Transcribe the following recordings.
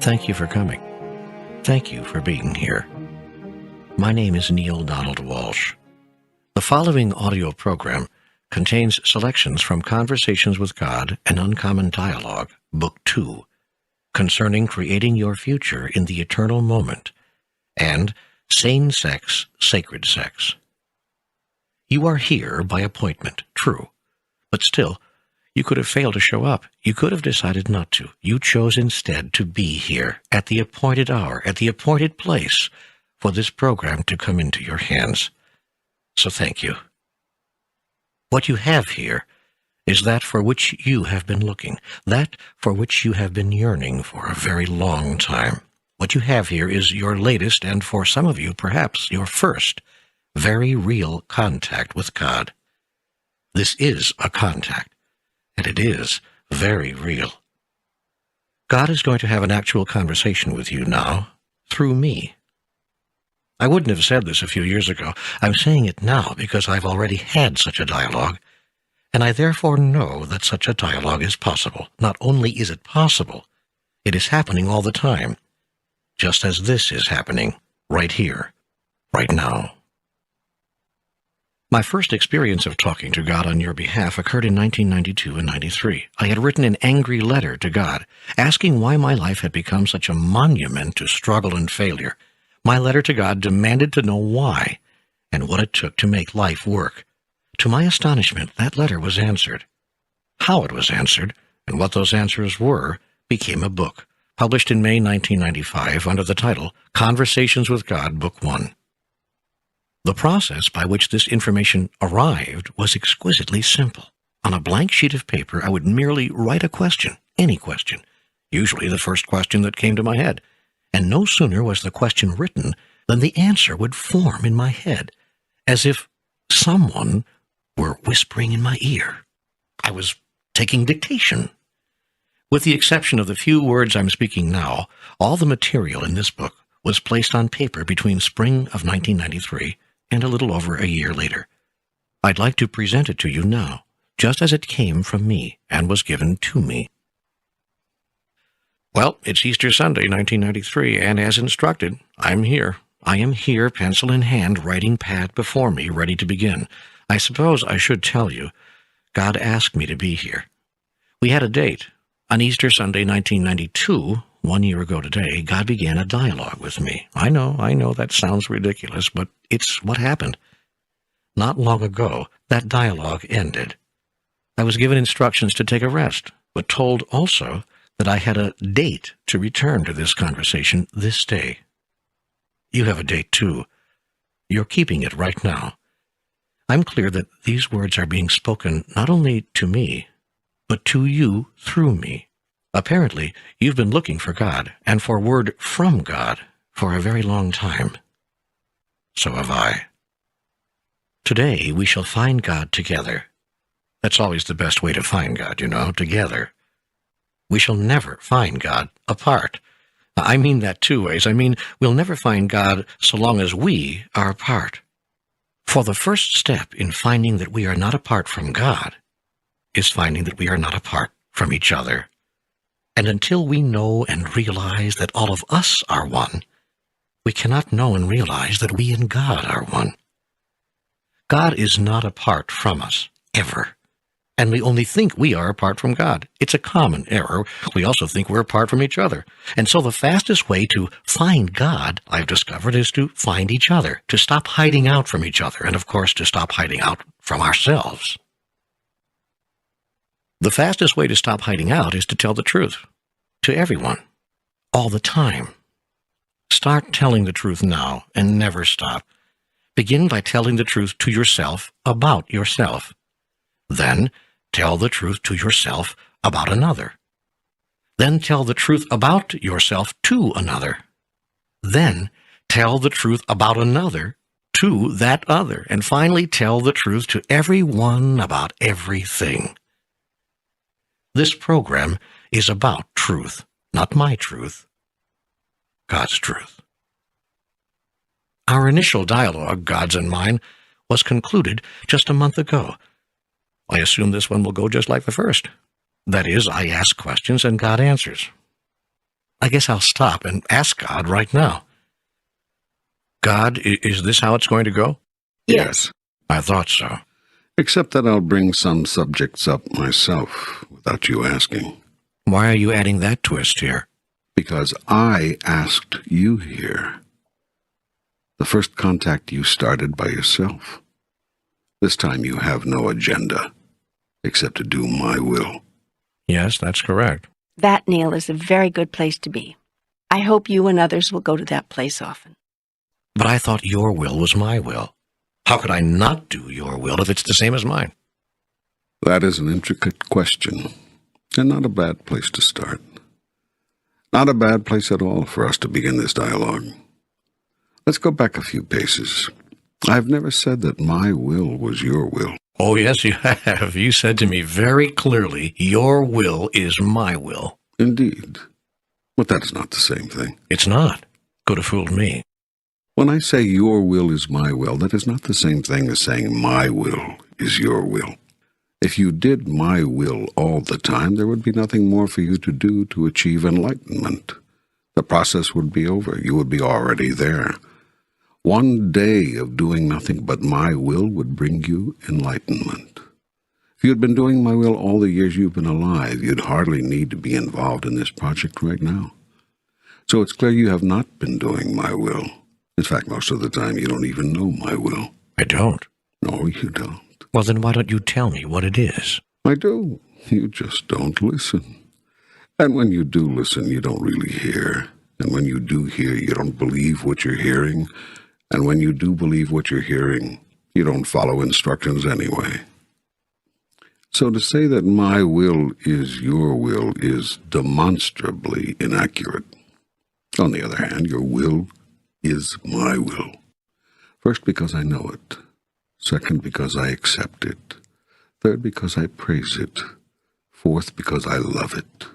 Thank you for coming. Thank you for being here. My name is Neil Donald Walsh. The following audio program contains selections from Conversations with God, an Uncommon Dialogue, Book 2, concerning creating your future in the eternal moment, and Sane Sex, Sacred Sex. You are here by appointment, true, but still, you could have failed to show up. You could have decided not to. You chose instead to be here at the appointed hour, at the appointed place, for this program to come into your hands. So thank you. What you have here is that for which you have been looking, that for which you have been yearning for a very long time. What you have here is your latest, and for some of you, perhaps your first, very real contact with God. This is a contact, and it is very real. God is going to have an actual conversation with you now, through me. I wouldn't have said this a few years ago. I'm saying it now because I've already had such a dialogue, and I therefore know that such a dialogue is possible. Not only is it possible, it is happening all the time, just as this is happening right here, right now. My first experience of talking to God on your behalf occurred in 1992 and 93. I had written an angry letter to God, asking why my life had become such a monument to struggle and failure. My letter to God demanded to know why, and what it took to make life work. To my astonishment, that letter was answered. How it was answered, and what those answers were, became a book, published in May 1995 under the title, Conversations with God, Book 1. The process by which this information arrived was exquisitely simple. On a blank sheet of paper, I would merely write a question, any question, usually the first question that came to my head. And no sooner was the question written than the answer would form in my head, as if someone were whispering in my ear. I was taking dictation. With the exception of the few words I'm speaking now, all the material in this book was placed on paper between spring of 1993 and a little over a year later. I'd like to present it to you now, just as it came from me and was given to me. Well, it's Easter Sunday, 1993, and as instructed, I'm here. I am here, pencil in hand, writing pad before me, ready to begin. I suppose I should tell you, God asked me to be here. We had a date. On Easter Sunday, 1992, 1 year ago today, God began a dialogue with me. I know that sounds ridiculous, but it's what happened. Not long ago, that dialogue ended. I was given instructions to take a rest, but told also that I had a date to return to this conversation this day. You have a date too. You're keeping it right now. I'm clear that these words are being spoken not only to me, but to you through me. Apparently, you've been looking for God and for word from God for a very long time. So have I. Today, we shall find God together. That's always the best way to find God, together. We shall never find God apart. I mean that two ways. I mean, we'll never find God so long as we are apart. For the first step in finding that we are not apart from God is finding that we are not apart from each other. And until we know and realize that all of us are one, we cannot know and realize that we and God are one. God is not apart from us, ever. And we only think we are apart from God. It's a common error. We also think we're apart from each other. And so the fastest way to find God, I've discovered, is to find each other, to stop hiding out from each other, and of course to stop hiding out from ourselves. The fastest way to stop hiding out is to tell the truth, to everyone, all the time. Start telling the truth now and never stop. Begin by telling the truth to yourself about yourself. Then, tell the truth to yourself about another. Then tell the truth about yourself to another. Then tell the truth about another to that other. And finally, tell the truth to everyone about everything. This program is about truth, not my truth, God's truth. Our initial dialogue, God's and mine, was concluded just a month ago. I assume this one will go just like the first. That is, I ask questions and God answers. I guess I'll stop and ask God right now. God, is this how it's going to go? Yes. I thought so. Except that I'll bring some subjects up myself without you asking. Why are you adding that twist here? Because I asked you here. The first contact you started by yourself. This time you have no agenda, except to do my will. Yes, that's correct. That, Neil, is a very good place to be. I hope you and others will go to that place often. But I thought your will was my will. How could I not do your will if it's the same as mine? That is an intricate question, and not a bad place to start. Not a bad place at all for us to begin this dialogue. Let's go back a few paces. I've never said that my will was your will. Oh, yes, you have. You said to me very clearly, your will is my will. Indeed. But that is not the same thing. It's not. Could have fooled me. When I say your will is my will, that is not the same thing as saying my will is your will. If you did my will all the time, there would be nothing more for you to do to achieve enlightenment. The process would be over. You would be already there. One day of doing nothing but my will would bring you enlightenment. If you had been doing my will all the years you've been alive, you'd hardly need to be involved in this project right now. So it's clear you have not been doing my will. In fact, most of the time you don't even know my will. I don't. No, you don't. Well, then why don't you tell me what it is? I do. You just don't listen. And when you do listen, you don't really hear. And when you do hear, you don't believe what you're hearing. And when you do believe what you're hearing, you don't follow instructions anyway. So to say that my will is your will is demonstrably inaccurate. On the other hand, your will is my will. First, because I know it. Second, because I accept it. Third, because I praise it. Fourth, because I love it.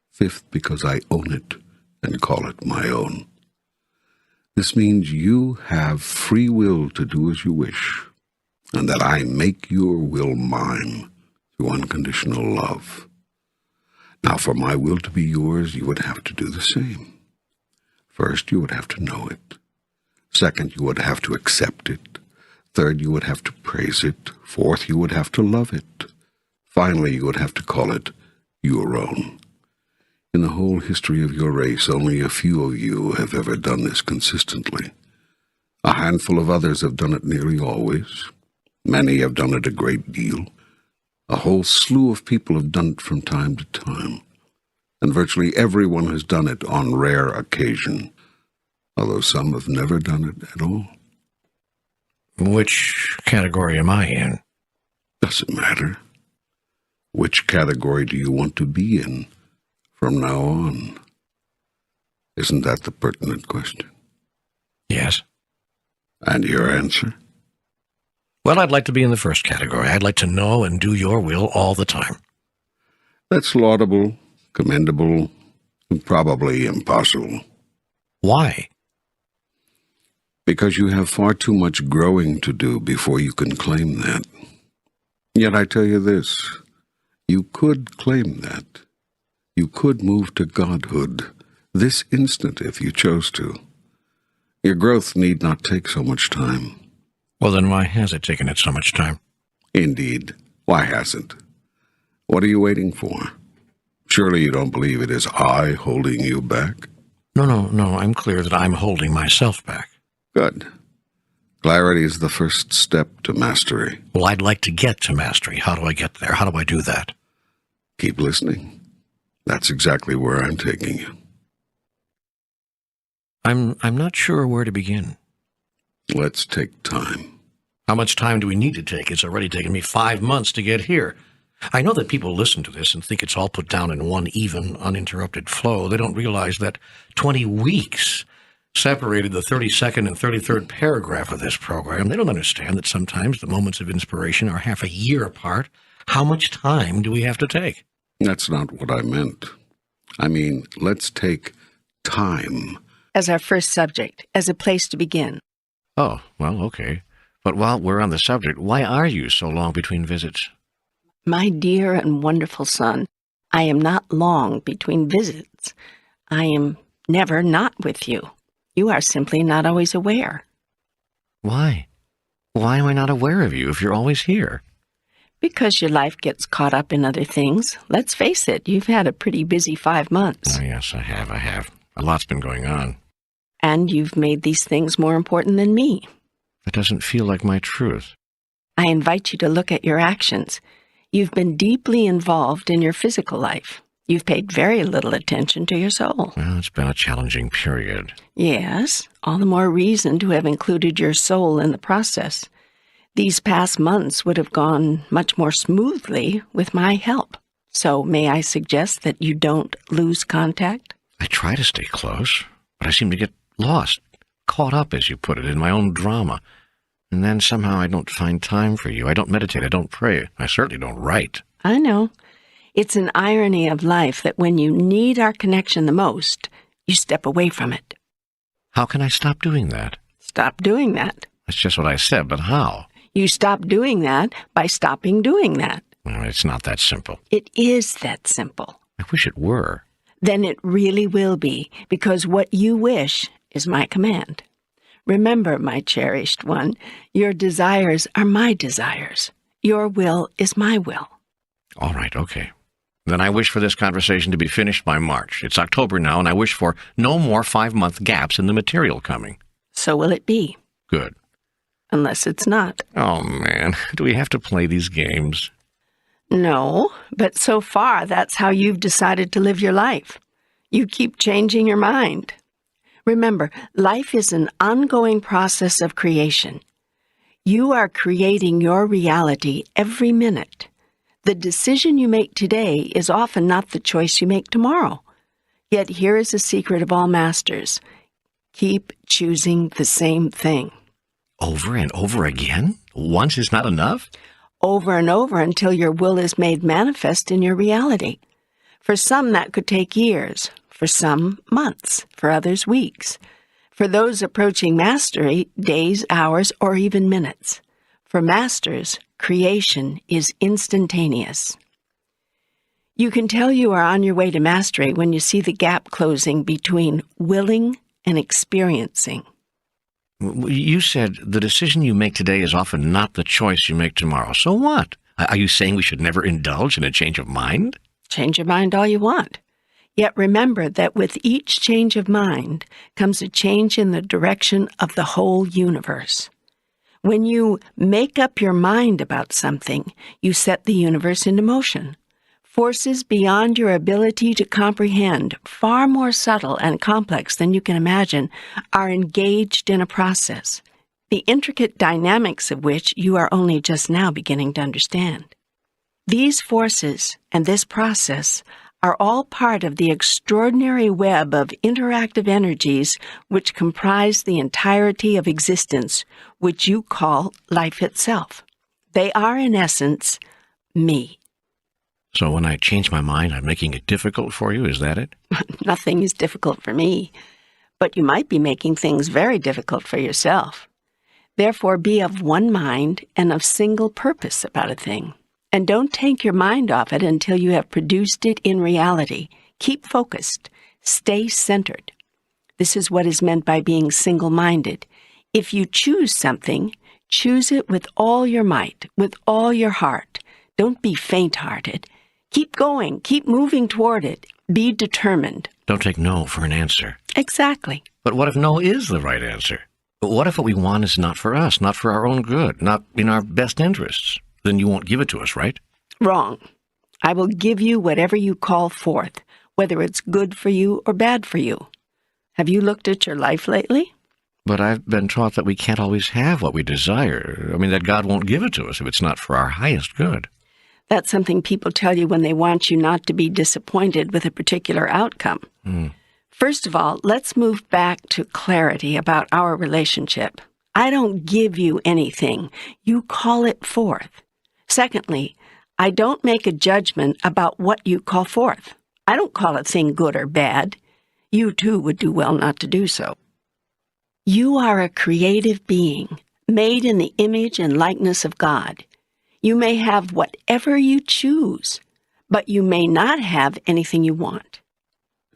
Fifth, because I own it and call it my own. This means you have free will to do as you wish, and that I make your will mine through unconditional love. Now, for my will to be yours, you would have to do the same. First, you would have to know it. Second, you would have to accept it. Third, you would have to praise it. Fourth, you would have to love it. Finally, you would have to call it your own. In the whole history of your race, only a few of you have ever done this consistently. A handful of others have done it nearly always. Many have done it a great deal. A whole slew of people have done it from time to time. And virtually everyone has done it on rare occasion, although some have never done it at all. Which category am I in? Doesn't matter. Which category do you want to be in from now on? Isn't that the pertinent question? Yes. And your answer? Well, I'd like to be in the first category. I'd like to know and do your will all the time. That's laudable, commendable, and probably impossible. Why? Because you have far too much growing to do before you can claim that. Yet I tell you this, you could claim that. You could move to godhood this instant if you chose to. Your growth need not take so much time. Well, then why has it taken it so much time? Indeed, why hasn't? What are you waiting for? Surely you don't believe it is I holding you back? No, I'm clear that I'm holding myself back. Good. Clarity is the first step to mastery. Well, I'd like to get to mastery. How do I get there? How do I do that? Keep listening. That's exactly where I'm taking you. I'm not sure where to begin. Let's take time. How much time do we need to take? It's already taken me 5 months to get here. I know that people listen to this and think it's all put down in one even, uninterrupted flow. They don't realize that 20 weeks separated the 32nd and 33rd paragraph of this program. They don't understand that sometimes the moments of inspiration are half a year apart. How much time do we have to take? That's not what I meant. I mean, let's take time. As our first subject, as a place to begin. Oh, well, okay. But while we're on the subject, why are you so long between visits? My dear and wonderful son, I am not long between visits. I am never not with you. You are simply not always aware. Why? Why am I not aware of you if you're always here? Because your life gets caught up in other things. Let's face it, you've had a pretty busy 5 months. Oh, yes, I have. A lot's been going on. And you've made these things more important than me. That doesn't feel like my truth. I invite you to look at your actions. You've been deeply involved in your physical life. You've paid very little attention to your soul. Well, it's been a challenging period. Yes, all the more reason to have included your soul in the process. These past months would have gone much more smoothly with my help. So may I suggest that you don't lose contact? I try to stay close, but I seem to get lost, caught up, as you put it, in my own drama. And then somehow I don't find time for you. I don't meditate. I don't pray. I certainly don't write. I know. It's an irony of life that when you need our connection the most, you step away from it. How can I stop doing that? Stop doing that. That's just what I said, but how? You stop doing that by stopping doing that. Well, it's not that simple. It is that simple. I wish it were. Then it really will be, because what you wish is my command. Remember, my cherished one, your desires are my desires. Your will is my will. All right, okay. Then I wish for this conversation to be finished by March. It's October now, and I wish for no more 5-month gaps in the material coming. So will it be. Good. Unless it's not. Oh, man. Do we have to play these games? No, but so far that's how you've decided to live your life. You keep changing your mind. Remember, life is an ongoing process of creation. You are creating your reality every minute. The decision you make today is often not the choice you make tomorrow. Yet here is a secret of all masters. Keep choosing the same thing. Over and over again? Once is not enough? Over and over until your will is made manifest in your reality. For some, that could take years. For some, months. For others, weeks. For those approaching mastery, days, hours, or even minutes. For masters, creation is instantaneous. You can tell you are on your way to mastery when you see the gap closing between willing and experiencing. You said the decision you make today is often not the choice you make tomorrow. So what? Are you saying we should never indulge in a change of mind? Change your mind all you want. Yet remember that with each change of mind comes a change in the direction of the whole universe. When you make up your mind about something, you set the universe into motion. Forces beyond your ability to comprehend, far more subtle and complex than you can imagine, are engaged in a process, the intricate dynamics of which you are only just now beginning to understand. These forces and this process are all part of the extraordinary web of interactive energies which comprise the entirety of existence, which you call life itself. They are, in essence, me. So when I change my mind, I'm making it difficult for you, is that it? Nothing is difficult for me, but you might be making things very difficult for yourself. Therefore, be of one mind and of single purpose about a thing. And don't take your mind off it until you have produced it in reality. Keep focused. Stay centered. This is what is meant by being single-minded. If you choose something, choose it with all your might, with all your heart. Don't be faint-hearted. Keep going. Keep moving toward it. Be determined. Don't take no for an answer. Exactly. But what if no is the right answer? What if what we want is not for us, not for our own good, not in our best interests? Then you won't give it to us, right? Wrong. I will give you whatever you call forth, whether it's good for you or bad for you. Have you looked at your life lately? But I've been taught that we can't always have what we desire. I mean, that God won't give it to us if it's not for our highest good. That's something people tell you when they want you not to be disappointed with a particular outcome. First of all, let's move back to clarity about our relationship. I don't give you anything. You call it forth. Secondly, I don't make a judgment about what you call forth. I don't call a thing good or bad. You, too, would do well not to do so. You are a creative being, made in the image and likeness of God. You may have whatever you choose, but you may not have anything you want.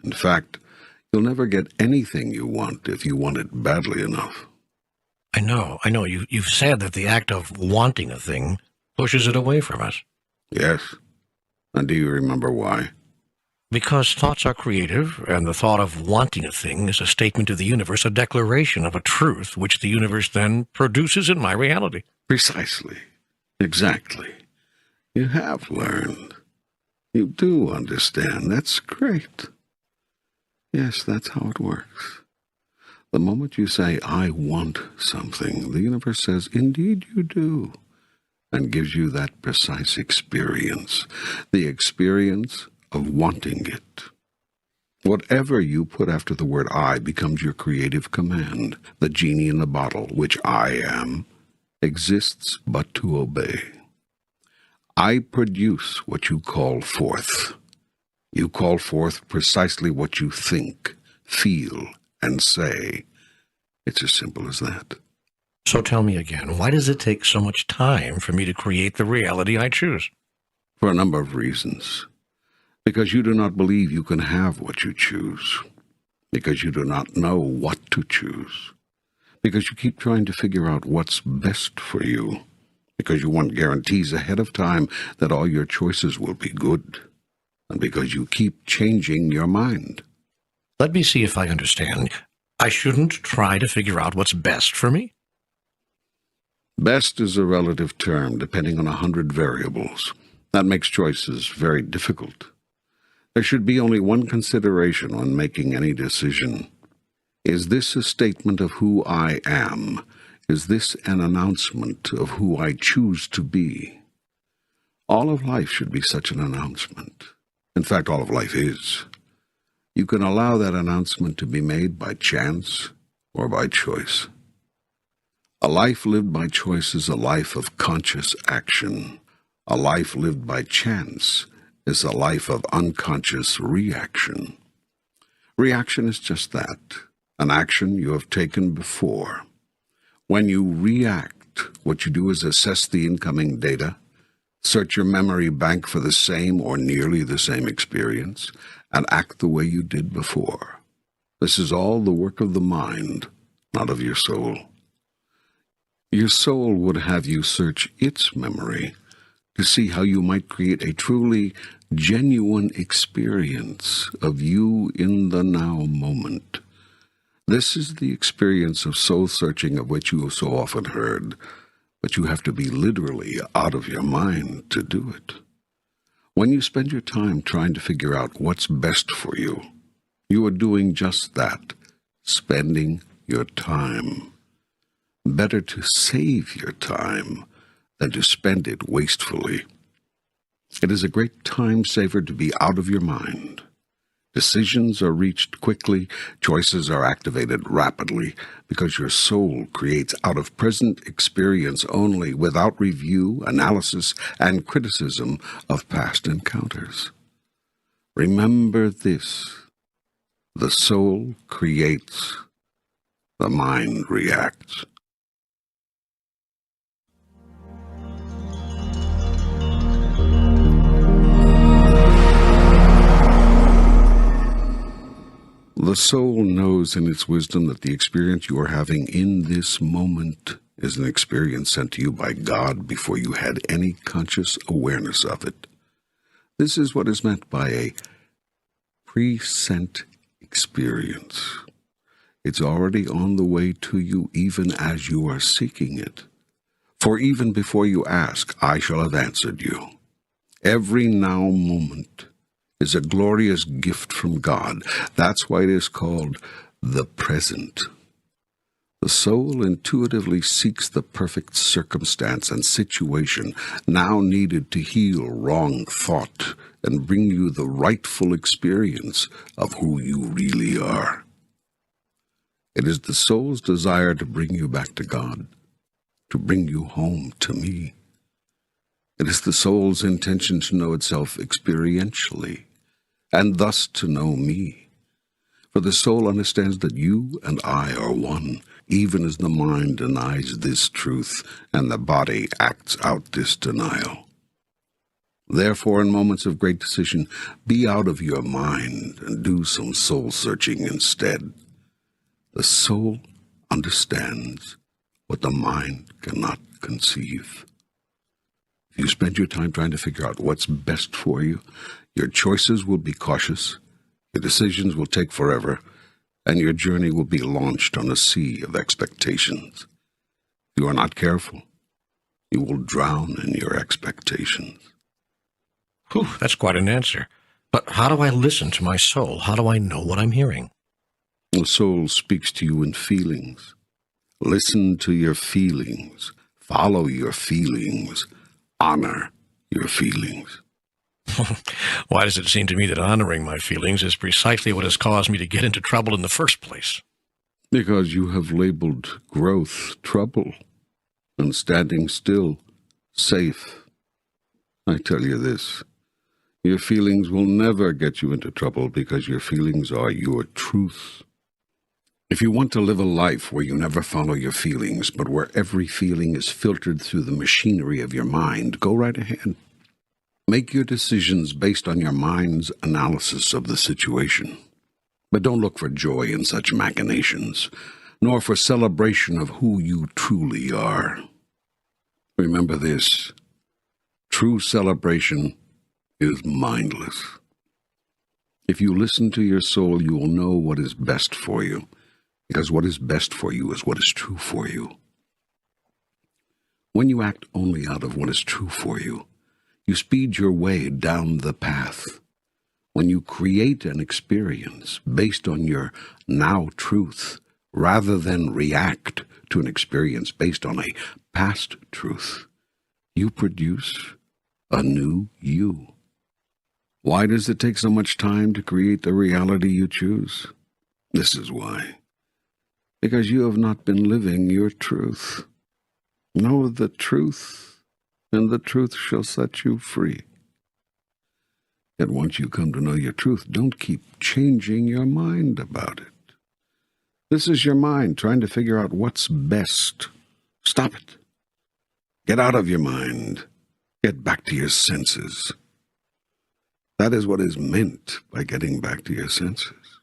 In fact, You'll never get anything you want if you want it badly enough. I know. You've said that the act of wanting a thing pushes it away from us. Yes. And do you remember why? Because thoughts are creative, and the thought of wanting a thing is a statement to the universe, a declaration of a truth, which the universe then produces in my reality. Precisely. Exactly. You have learned. You do understand. That's great. Yes, that's how it works. The moment you say, I want something, the universe says, indeed you do, and gives you that precise experience, the experience of wanting it. Whatever you put after the word I becomes your creative command. The genie in the bottle, which I am, exists but to obey. I produce what you call forth. You call forth precisely what you think, feel, and say. It's as simple as that. So tell me again, why does it take so much time for me to create the reality I choose? For a number of reasons. Because you do not believe you can have what you choose. Because you do not know what to choose. Because you keep trying to figure out what's best for you. Because you want guarantees ahead of time that all your choices will be good. And because you keep changing your mind. Let me see if I understand. I shouldn't try to figure out what's best for me? Best is a relative term, depending on 100 variables. That makes choices very difficult. There should be only one consideration when making any decision. Is this a statement of who I am? Is this an announcement of who I choose to be? All of life should be such an announcement. In fact, all of life is. You can allow that announcement to be made by chance or by choice. A life lived by choice is a life of conscious action. A life lived by chance is a life of unconscious reaction. Reaction is just that, an action you have taken before. When you react, what you do is assess the incoming data, search your memory bank for the same or nearly the same experience, and act the way you did before. This is all the work of the mind, not of your soul. Your soul would have you search its memory to see how you might create a truly genuine experience of you in the now moment. This is the experience of soul-searching of which you have so often heard, but you have to be literally out of your mind to do it. When you spend your time trying to figure out what's best for you, you are doing just that, spending your time. Better to save your time than to spend it wastefully. It is a great time saver to be out of your mind. Decisions are reached quickly, choices are activated rapidly, because your soul creates out of present experience only, without review, analysis, and criticism of past encounters. Remember this: the soul creates, the mind reacts. The soul knows in its wisdom that the experience you are having in this moment is an experience sent to you by God before you had any conscious awareness of it. This is what is meant by a pre-sent experience. It's already on the way to you even as you are seeking it. For even before you ask, I shall have answered you. Every now moment is a glorious gift from God. That's why it is called the present. The soul intuitively seeks the perfect circumstance and situation now needed to heal wrong thought and bring you the rightful experience of who you really are. It is the soul's desire to bring you back to God, to bring you home to me. It is the soul's intention to know itself experientially, and thus to know me. For the soul understands that you and I are one, even as the mind denies this truth and the body acts out this denial. Therefore, in moments of great decision, be out of your mind and do some soul-searching instead. The soul understands what the mind cannot conceive. If you spend your time trying to figure out what's best for you, your choices will be cautious, your decisions will take forever, and your journey will be launched on a sea of expectations. If you are not careful, you will drown in your expectations. Whew, that's quite an answer. But how do I listen to my soul? How do I know what I'm hearing? The soul speaks to you in feelings. Listen to your feelings. Follow your feelings. Honor your feelings. Why does it seem to me that honoring my feelings is precisely what has caused me to get into trouble in the first place? Because you have labeled growth trouble and standing still safe. I tell you this, your feelings will never get you into trouble because your feelings are your truth. If you want to live a life where you never follow your feelings, but where every feeling is filtered through the machinery of your mind, go right ahead. Make your decisions based on your mind's analysis of the situation. But don't look for joy in such machinations, nor for celebration of who you truly are. Remember this, true celebration is mindless. If you listen to your soul, you will know what is best for you, because what is best for you is what is true for you. When you act only out of what is true for you, you speed your way down the path. When you create an experience based on your now truth, rather than react to an experience based on a past truth, you produce a new you. Why does it take so much time to create the reality you choose? This is why. Because you have not been living your truth. Know the truth, and the truth shall set you free. Yet once you come to know your truth, don't keep changing your mind about it. This is your mind trying to figure out what's best. Stop it. Get out of your mind. Get back to your senses. That is what is meant by getting back to your senses.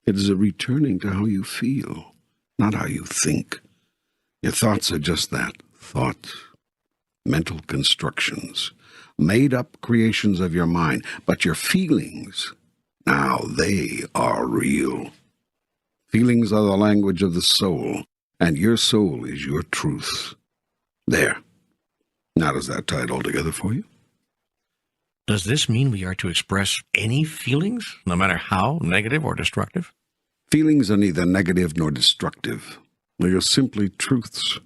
It is a returning to how you feel, not how you think. Your thoughts are just that, thoughts, mental constructions, made-up creations of your mind. But your feelings, now they are real. Feelings are the language of the soul, and your soul is your truth. There. Now does that tie it all together for you? Does this mean we are to express any feelings, no matter how negative or destructive? Feelings are neither negative nor destructive. They are simply truths.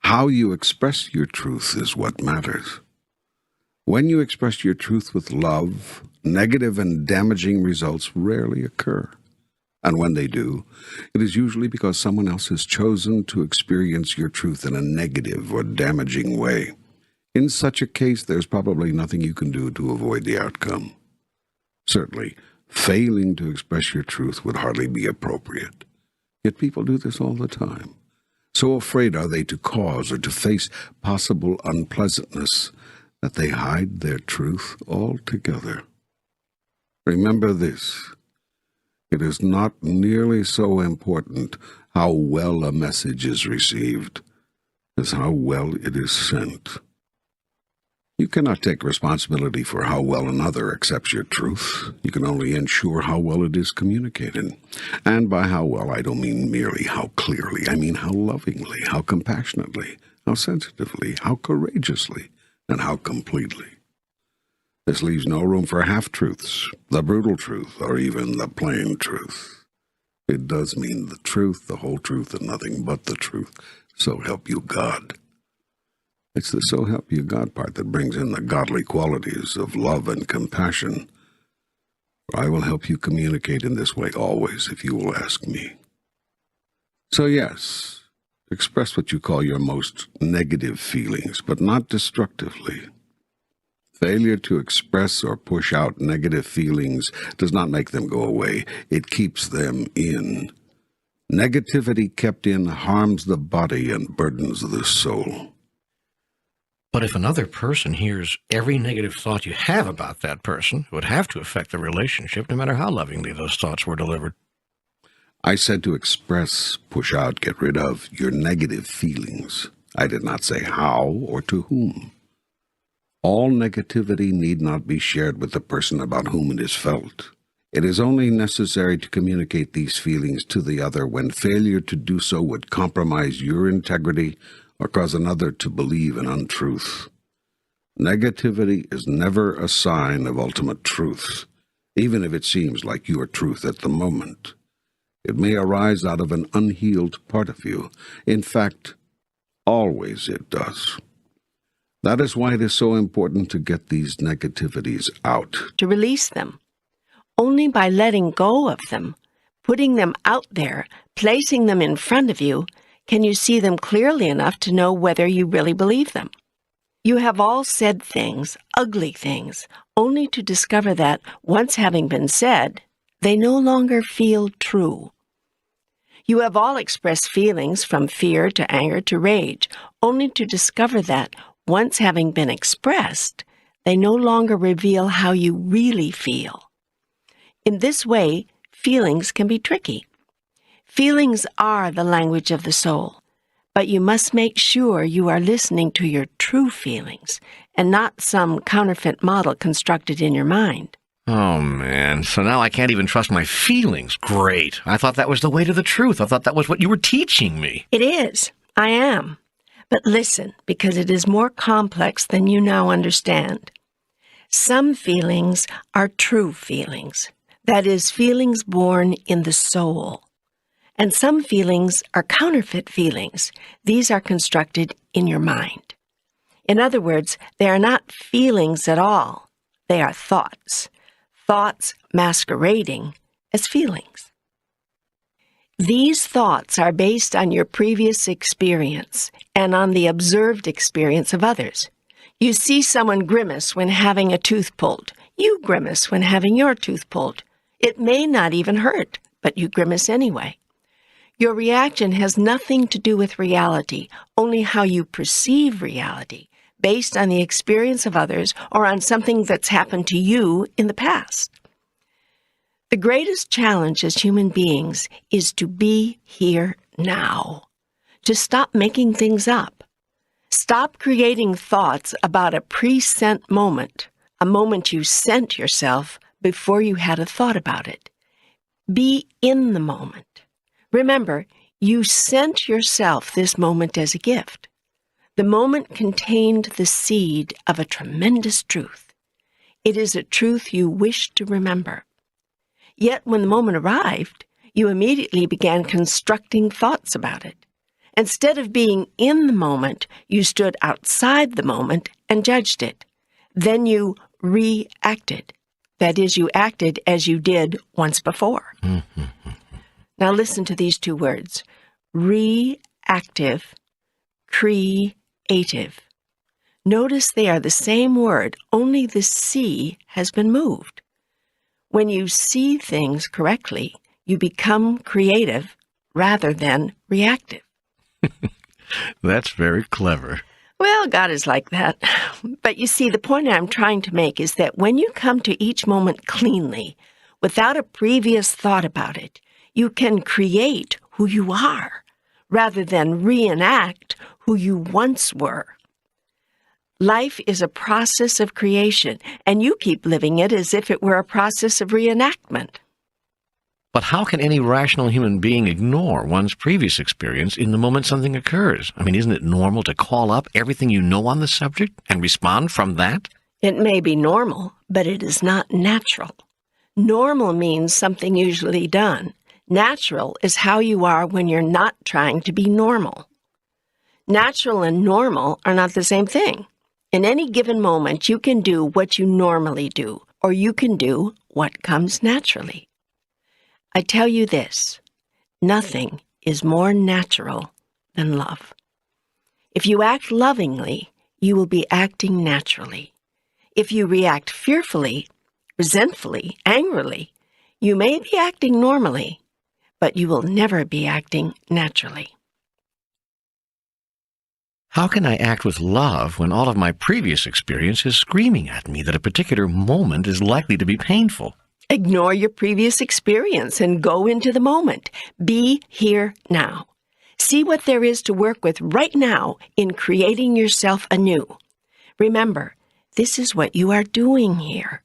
How you express your truth is what matters. When you express your truth with love, negative and damaging results rarely occur. And when they do, it is usually because someone else has chosen to experience your truth in a negative or damaging way. In such a case, there's probably nothing you can do to avoid the outcome. Certainly, failing to express your truth would hardly be appropriate. Yet people do this all the time. So afraid are they to cause or to face possible unpleasantness that they hide their truth altogether. Remember this. It is not nearly so important how well a message is received as how well it is sent. You cannot take responsibility for how well another accepts your truth. You can only ensure how well it is communicated. And by how well, I don't mean merely how clearly. I mean how lovingly, how compassionately, how sensitively, how courageously, and how completely. This leaves no room for half-truths, the brutal truth, or even the plain truth. It does mean the truth, the whole truth, and nothing but the truth. So help you God. It's the so help you God part that brings in the godly qualities of love and compassion. I will help you communicate in this way always if you will ask me. So yes, express what you call your most negative feelings, but not destructively. Failure to express or push out negative feelings does not make them go away. It keeps them in. Negativity kept in harms the body and burdens the soul. But if another person hears every negative thought you have about that person, it would have to affect the relationship, no matter how lovingly those thoughts were delivered. I said to express, push out, get rid of your negative feelings. I did not say how or to whom. All negativity need not be shared with the person about whom it is felt. It is only necessary to communicate these feelings to the other when failure to do so would compromise your integrity or cause another to believe an untruth. Negativity is never a sign of ultimate truth, even if it seems like your truth at the moment. It may arise out of an unhealed part of you. In fact, always it does. That is why it is so important to get these negativities out. To release them. Only by letting go of them, putting them out there, placing them in front of you, can you see them clearly enough to know whether you really believe them. You have all said things, ugly things, only to discover that, once having been said, they no longer feel true. You have all expressed feelings from fear to anger to rage, only to discover that, once having been expressed, they no longer reveal how you really feel. In this way, feelings can be tricky. Feelings are the language of the soul, but you must make sure you are listening to your true feelings and not some counterfeit model constructed in your mind. Oh, man. So now I can't even trust my feelings. Great. I thought that was the way to the truth. I thought that was what you were teaching me. It is. I am. But listen, because it is more complex than you now understand. Some feelings are true feelings. That is, feelings born in the soul. And some feelings are counterfeit feelings. These are constructed in your mind. In other words, they are not feelings at all. They are thoughts. Thoughts masquerading as feelings. These thoughts are based on your previous experience and on the observed experience of others. You see someone grimace when having a tooth pulled. You grimace when having your tooth pulled. It may not even hurt, but you grimace anyway. Your reaction has nothing to do with reality, only how you perceive reality, based on the experience of others or on something that's happened to you in the past. The greatest challenge as human beings is to be here now, to stop making things up. Stop creating thoughts about a pre-sent moment, a moment you sent yourself before you had a thought about it. Be in the moment. Remember, you sent yourself this moment as a gift. The moment contained the seed of a tremendous truth. It is a truth you wish to remember. Yet when the moment arrived, you immediately began constructing thoughts about it. Instead of being in the moment, you stood outside the moment and judged it. Then you reacted. That is, you acted as you did once before. Now listen to these two words: reactive, creative. Notice they are the same word, only the C has been moved. When you see things correctly, you become creative rather than reactive. That's very clever. Well, God is like that. But you see, the point I'm trying to make is that when you come to each moment cleanly, without a previous thought about it, you can create who you are, rather than reenact who you once were. Life is a process of creation, and you keep living it as if it were a process of reenactment. But how can any rational human being ignore one's previous experience in the moment something occurs? I mean, isn't it normal to call up everything you know on the subject and respond from that? It may be normal, but it is not natural. Normal means something usually done. Natural is how you are when you're not trying to be normal. Natural and normal are not the same thing. In any given moment, you can do what you normally do, or you can do what comes naturally. I tell you this, nothing is more natural than love. If you act lovingly, you will be acting naturally. If you react fearfully, resentfully, angrily, you may be acting normally, but you will never be acting naturally. How can I act with love when all of my previous experience is screaming at me that a particular moment is likely to be painful? Ignore your previous experience and go into the moment. Be here now. See what there is to work with right now in creating yourself anew. Remember, this is what you are doing here.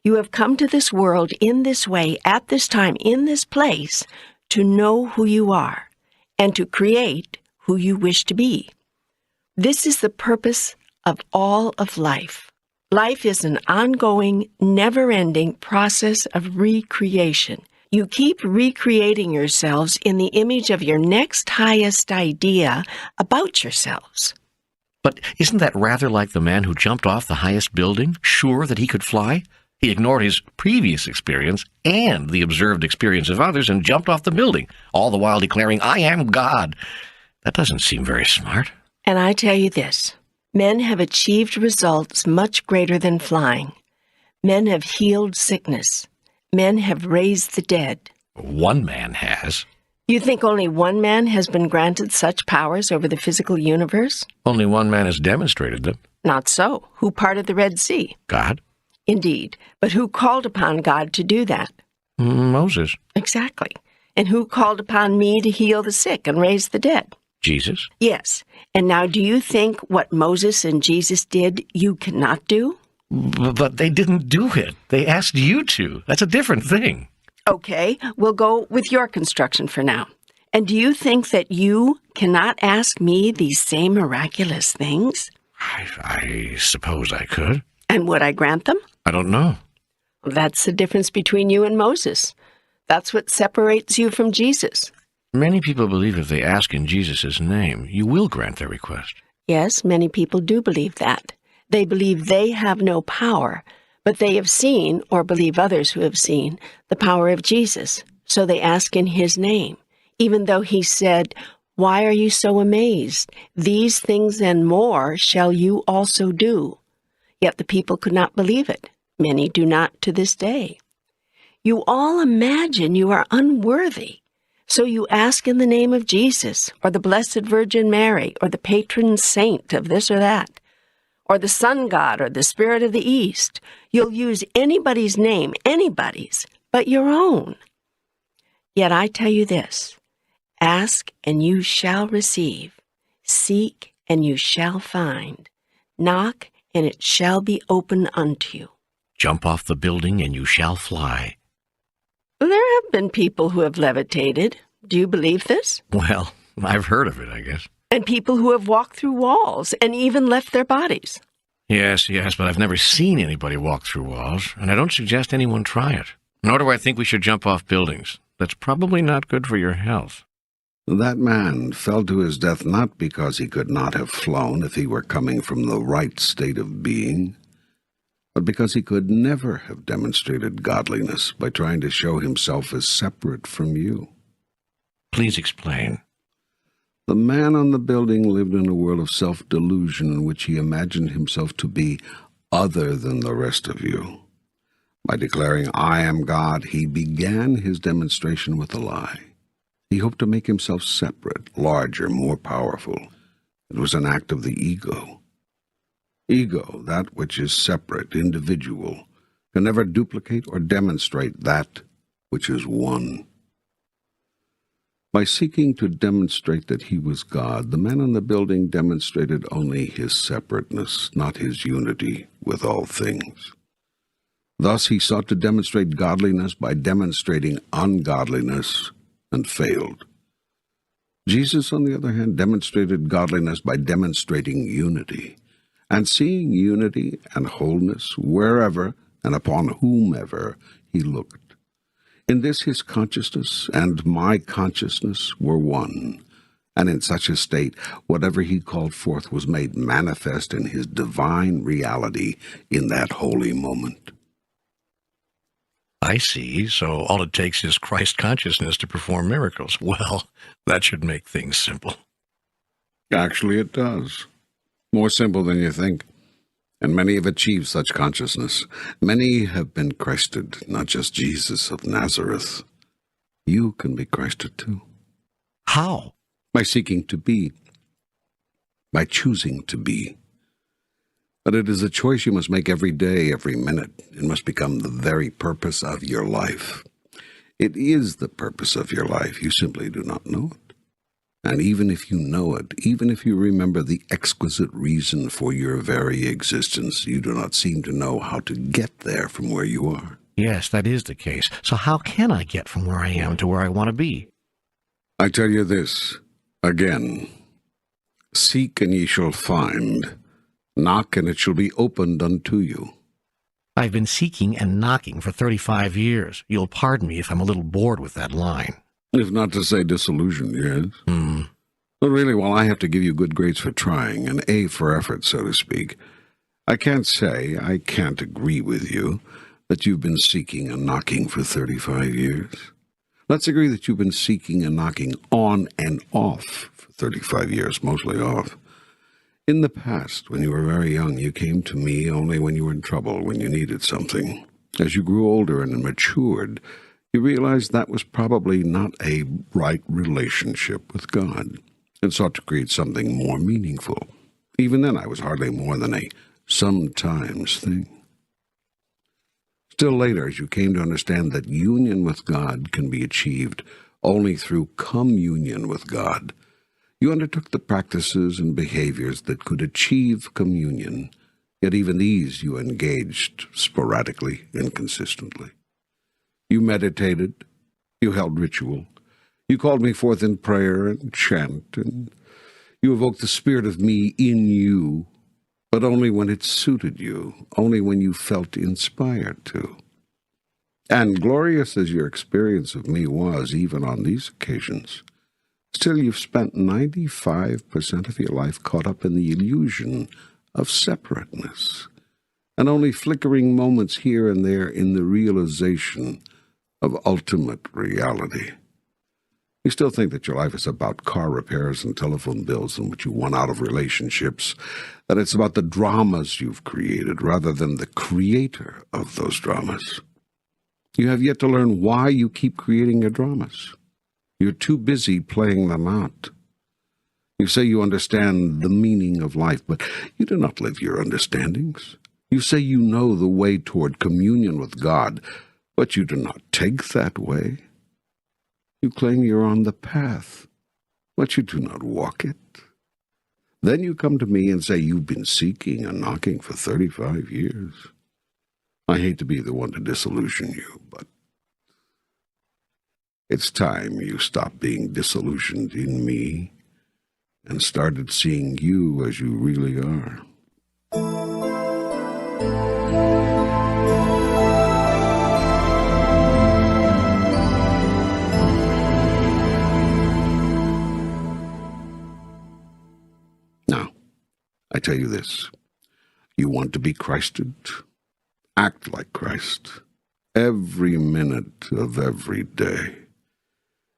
You have come to this world in this way, at this time, in this place, to know who you are and to create who you wish to be. This is the purpose of all of life. Life is an ongoing, never-ending process of recreation. You keep recreating yourselves in the image of your next highest idea about yourselves. But isn't that rather like the man who jumped off the highest building, sure that he could fly? He ignored his previous experience and the observed experience of others and jumped off the building, all the while declaring, "I am God." That doesn't seem very smart. And I tell you this, men have achieved results much greater than flying. Men have healed sickness. Men have raised the dead. One man has. You think only one man has been granted such powers over the physical universe? Only one man has demonstrated them. Not so. Who parted the Red Sea? God? Indeed. But who called upon God to do that? Moses. Exactly. And who called upon me to heal the sick and raise the dead? Jesus? Yes. And now do you think what Moses and Jesus did you cannot do? But they didn't do it. They asked you to. That's a different thing. Okay, we'll go with your construction for now. And do you think that you cannot ask me these same miraculous things? I suppose I could. And would I grant them? I don't know. That's the difference between you and Moses. That's what separates you from Jesus. Many people believe if they ask in Jesus' name, you will grant their request. Yes, many people do believe that. They believe they have no power, but they have seen, or believe others who have seen, the power of Jesus. So they ask in his name, even though he said, "Why are you so amazed? These things and more shall you also do." Yet the people could not believe it. Many do not to this day. You all imagine you are unworthy. So you ask in the name of Jesus, or the Blessed Virgin Mary, or the patron saint of this or that, or the sun god, or the spirit of the east. You'll use anybody's name, anybody's, but your own. Yet I tell you this, ask and you shall receive, seek and you shall find, knock and it shall be open unto you. Jump off the building and you shall fly. There have been people who have levitated. Do you believe this? Well, I've heard of it, I guess. And people who have walked through walls and even left their bodies. Yes, but I've never seen anybody walk through walls, and I don't suggest anyone try it. Nor do I think we should jump off buildings. That's probably not good for your health. That man fell to his death not because he could not have flown if he were coming from the right state of being, but because he could never have demonstrated godliness by trying to show himself as separate from you. Please explain. The man on the building lived in a world of self-delusion in which he imagined himself to be other than the rest of you. By declaring, "I am God," he began his demonstration with a lie. He hoped to make himself separate, larger, more powerful. It was an act of the ego. Ego, that which is separate, individual, can never duplicate or demonstrate that which is one. By seeking to demonstrate that he was God, the man on the building demonstrated only his separateness, not his unity with all things. Thus he sought to demonstrate godliness by demonstrating ungodliness, and failed. Jesus, on the other hand, demonstrated godliness by demonstrating unity, and seeing unity and wholeness wherever and upon whomever he looked. In this his consciousness and my consciousness were one, and in such a state whatever he called forth was made manifest in his divine reality in that holy moment. I see, so all it takes is Christ consciousness to perform miracles. Well, that should make things simple. Actually, it does. More simple than you think. And many have achieved such consciousness. Many have been Christed, not just Jesus of Nazareth. You can be Christed too. How? By seeking to be by choosing to be. But it is a choice you must make every day, every minute. It must become the very purpose of your life. It is the purpose of your life. You simply do not know it. And even if you know it, even if you remember the exquisite reason for your very existence, you do not seem to know how to get there from where you are. Yes, that is the case. So how can I get from where I am to where I want to be? I tell you this, again, seek and ye shall find, knock and it shall be opened unto you. I've been seeking and knocking for 35 years. You'll pardon me if I'm a little bored with that line. If not to say disillusioned, yes. But really, while I have to give you good grades for trying, an A for effort, so to speak, I can't say, I can't agree with you, that you've been seeking and knocking for 35 years. Let's agree that you've been seeking and knocking on and off for 35 years, mostly off. In the past, when you were very young, you came to me only when you were in trouble, when you needed something. As you grew older and matured, you realized that was probably not a right relationship with God, and sought to create something more meaningful. Even then, I was hardly more than a sometimes thing. Still later, as you came to understand that union with God can be achieved only through communion with God, you undertook the practices and behaviors that could achieve communion, yet even these you engaged sporadically, inconsistently. You meditated, you held ritual, you called me forth in prayer and chant, and you evoked the spirit of me in you, but only when it suited you, only when you felt inspired to. And glorious as your experience of me was, even on these occasions, still you've spent 95% of your life caught up in the illusion of separateness, and only flickering moments here and there in the realization of ultimate reality. You still think that your life is about car repairs and telephone bills and what you want out of relationships, that it's about the dramas you've created rather than the creator of those dramas. You have yet to learn why you keep creating your dramas. You're too busy playing them out. You say you understand the meaning of life, but you do not live your understandings. You say you know the way toward communion with God, but you do not take that way. You claim you're on the path, but you do not walk it. Then you come to me and say you've been seeking and knocking for 35 years. I hate to be the one to disillusion you, but it's time you stopped being disillusioned in me and started seeing you as you really are. Now, I tell you this. You want to be Christed? Act like Christ every minute of every day.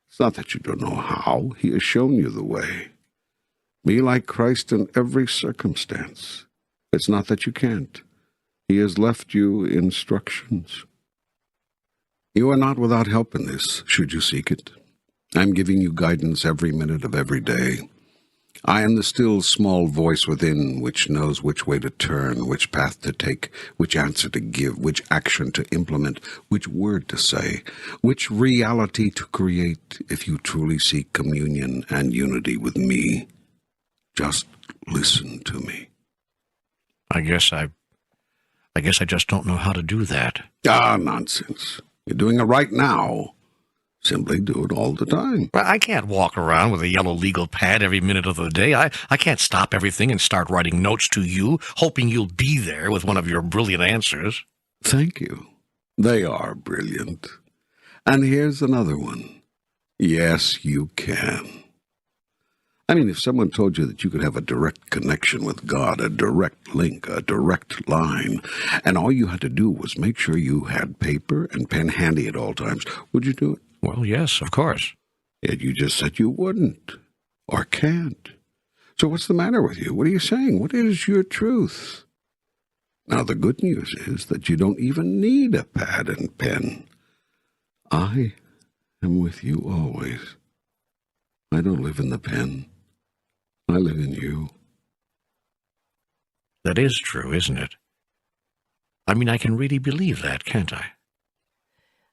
It's not that you don't know how. He has shown you the way. Be like Christ in every circumstance. It's not that you can't. He has left you instructions. You are not without help in this, should you seek it. I'm giving you guidance every minute of every day. I am the still small voice within which knows which way to turn, which path to take, which answer to give, which action to implement, which word to say, which reality to create if you truly seek communion and unity with me. Just listen to me. I guess I just don't know how to do that. Ah, nonsense. You're doing it right now. Simply do it all the time. I can't walk around with a yellow legal pad every minute of the day. I can't stop everything and start writing notes to you, hoping you'll be there with one of your brilliant answers. Thank you. They are brilliant. And here's another one. Yes, you can. I mean, if someone told you that you could have a direct connection with God, a direct link, a direct line, and all you had to do was make sure you had paper and pen handy at all times, would you do it? Well, yes, of course. Yet you just said you wouldn't, or can't. So what's the matter with you? What are you saying? What is your truth? Now, the good news is that you don't even need a pad and pen. I am with you always. I don't live in the pen. I live in you. That is true, isn't it? I mean, I can really believe that, can't I?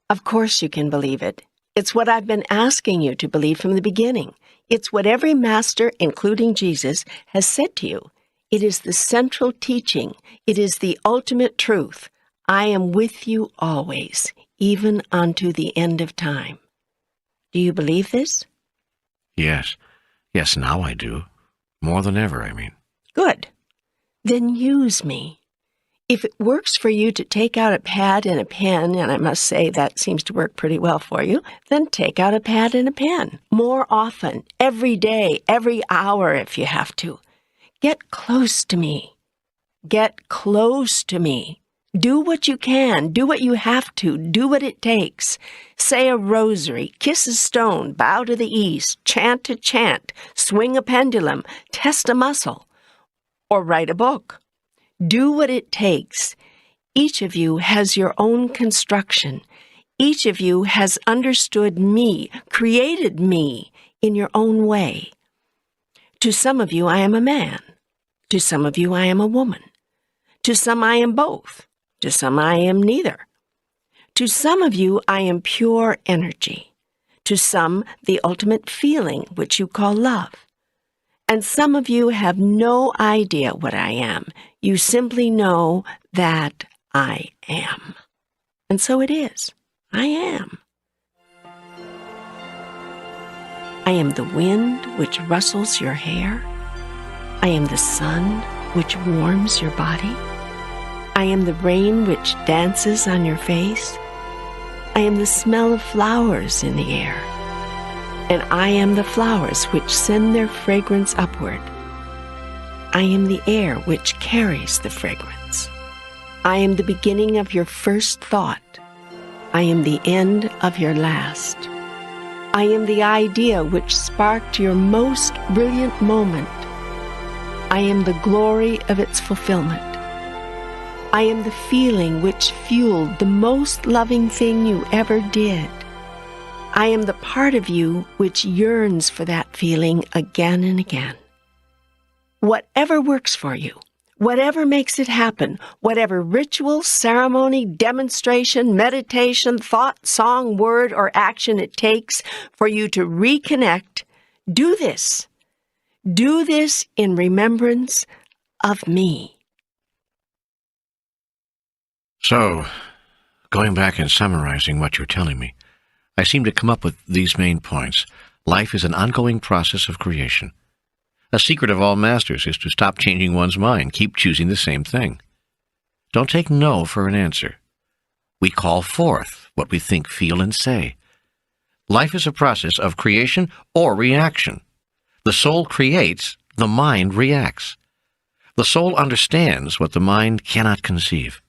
Of course you can believe it. It's what I've been asking you to believe from the beginning. It's what every master, including Jesus, has said to you. It is the central teaching. It is the ultimate truth. I am with you always, even unto the end of time. Do you believe this? Yes. Yes, now I do. More than ever, I mean. Good. Then use me. If it works for you to take out a pad and a pen, and I must say that seems to work pretty well for you, then take out a pad and a pen. More often, every day, every hour if you have to. Get close to me. Get close to me. Do what you can. Do what you have to. Do what it takes. Say a rosary. Kiss a stone. Bow to the east. Chant a chant. Swing a pendulum. Test a muscle. Or write a book. Do what it takes. Each of you has your own construction. Each of you has understood me, created me in your own way. To some of you, I am a man. To some of you, I am a woman. To some, I am both. To some, I am neither. To some of you, I am pure energy. To some, the ultimate feeling, which you call love. And some of you have no idea what I am. You simply know that I am. And so it is. I am. I am the wind which rustles your hair. I am the sun which warms your body. I am the rain which dances on your face. I am the smell of flowers in the air. And I am the flowers which send their fragrance upward. I am the air which carries the fragrance. I am the beginning of your first thought. I am the end of your last. I am the idea which sparked your most brilliant moment. I am the glory of its fulfillment. I am the feeling which fueled the most loving thing you ever did. I am the part of you which yearns for that feeling again and again. Whatever works for you, whatever makes it happen, whatever ritual, ceremony, demonstration, meditation, thought, song, word, or action it takes for you to reconnect, do this. Do this in remembrance of me. So, going back and summarizing what you're telling me, I seem to come up with these main points. Life is an ongoing process of creation. A secret of all masters is to stop changing one's mind, keep choosing the same thing. Don't take no for an answer. We call forth what we think, feel, and say. Life is a process of creation or reaction. The soul creates, the mind reacts. The soul understands what the mind cannot conceive.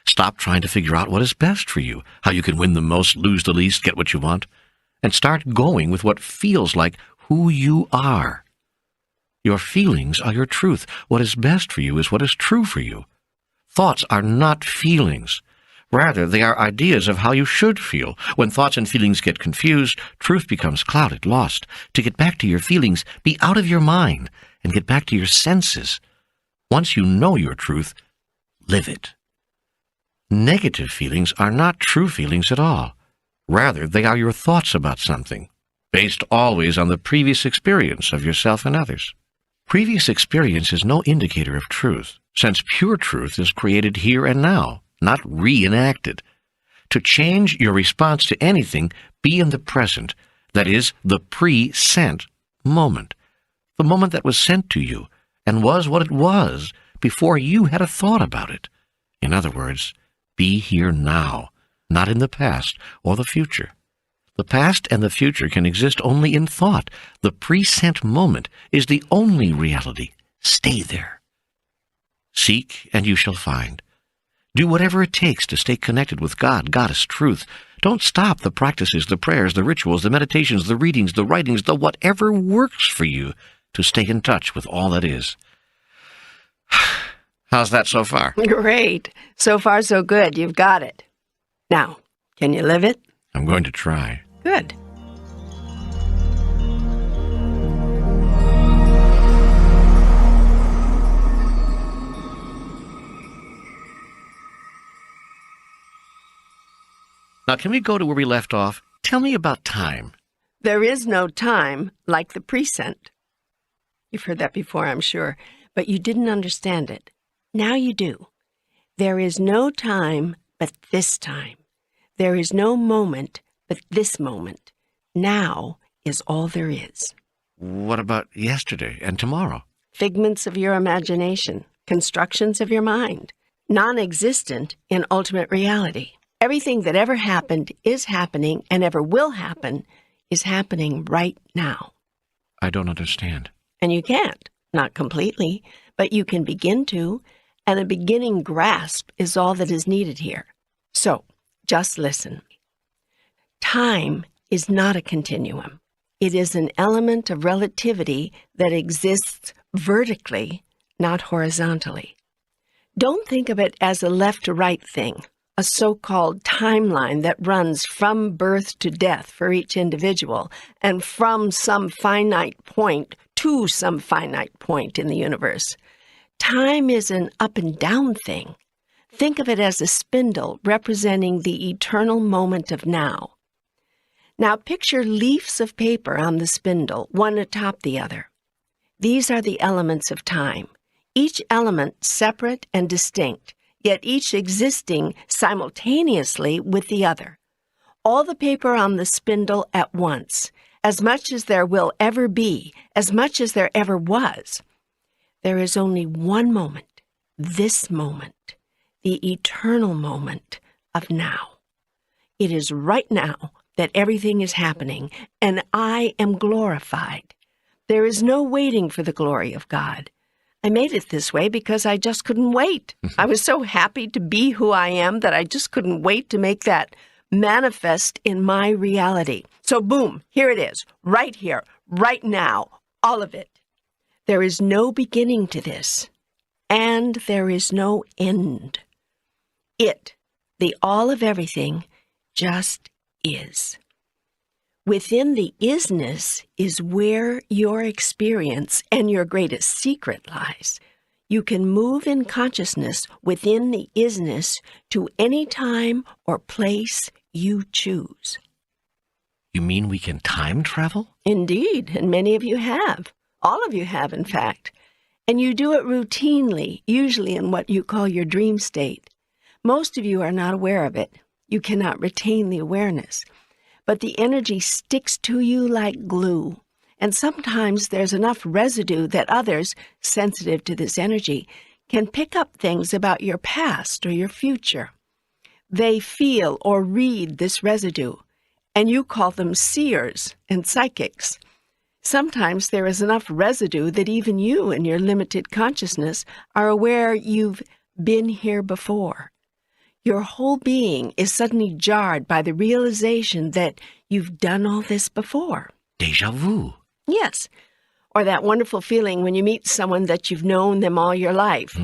Stop trying to figure out what is best for you, how you can win the most, lose the least, get what you want, and start going with what feels like who you are. Your feelings are your truth. What is best for you is what is true for you. Thoughts are not feelings. Rather, they are ideas of how you should feel. When thoughts and feelings get confused, truth becomes clouded, lost. To get back to your feelings, be out of your mind and get back to your senses. Once you know your truth, live it. Negative feelings are not true feelings at all. Rather, they are your thoughts about something, based always on the previous experience of yourself and others. Previous experience is no indicator of truth, since pure truth is created here and now, not reenacted. To change your response to anything, be in the present, that is, the pre-sent moment, the moment that was sent to you and was what it was before you had a thought about it. In other words, be here now, not in the past or the future. The past and the future can exist only in thought. The present moment is the only reality. Stay there. Seek and you shall find. Do whatever it takes to stay connected with God, Goddess, Truth. Don't stop the practices, the prayers, the rituals, the meditations, the readings, the writings, the whatever works for you to stay in touch with all that is. How's that so far? Great. So far, so good. You've got it. Now, can you live it? I'm going to try. Good. Now, can we go to where we left off? Tell me about time. There is no time like the present. You've heard that before, I'm sure, but you didn't understand it. Now you do. There is no time but this time. There is no moment but this moment. Now is all there is. What about yesterday and tomorrow? Figments of your imagination, constructions of your mind, non-existent in ultimate reality. Everything that ever happened is happening and ever will happen is happening right now. I don't understand. And you can't, not completely, but you can begin to, and a beginning grasp is all that is needed here. So, just listen. Time is not a continuum. It is an element of relativity that exists vertically, not horizontally. Don't think of it as a left-to-right thing, a so-called timeline that runs from birth to death for each individual and from some finite point to some finite point in the universe. Time is an up and down thing. Think of it as a spindle representing the eternal moment of now. Now picture leaves of paper on the spindle, one atop the other. These are the elements of time, each element separate and distinct, yet each existing simultaneously with the other. All the paper on the spindle at once, as much as there will ever be, as much as there ever was. There is only one moment, this moment, the eternal moment of now. It is right now that everything is happening, and I am glorified. There is no waiting for the glory of God. I made it this way because I just couldn't wait. I was so happy to be who I am that I just couldn't wait to make that manifest in my reality. So boom, here it is, right here, right now, all of it. There is no beginning to this, and there is no end. It, the all of everything, just is. Within the isness is where your experience and your greatest secret lies. You can move in consciousness within the isness to any time or place you choose. You mean we can time travel? Indeed, and many of you have. All of you have, in fact. And you do it routinely, usually in what you call your dream state. Most of you are not aware of it. You cannot retain the awareness. But the energy sticks to you like glue. And sometimes there's enough residue that others, sensitive to this energy, can pick up things about your past or your future. They feel or read this residue, and you call them seers and psychics. Sometimes there is enough residue that even you in your limited consciousness are aware you've been here before. Your whole being is suddenly jarred by the realization that you've done all this before. Déjà vu. Yes. Or that wonderful feeling when you meet someone that you've known them all your life,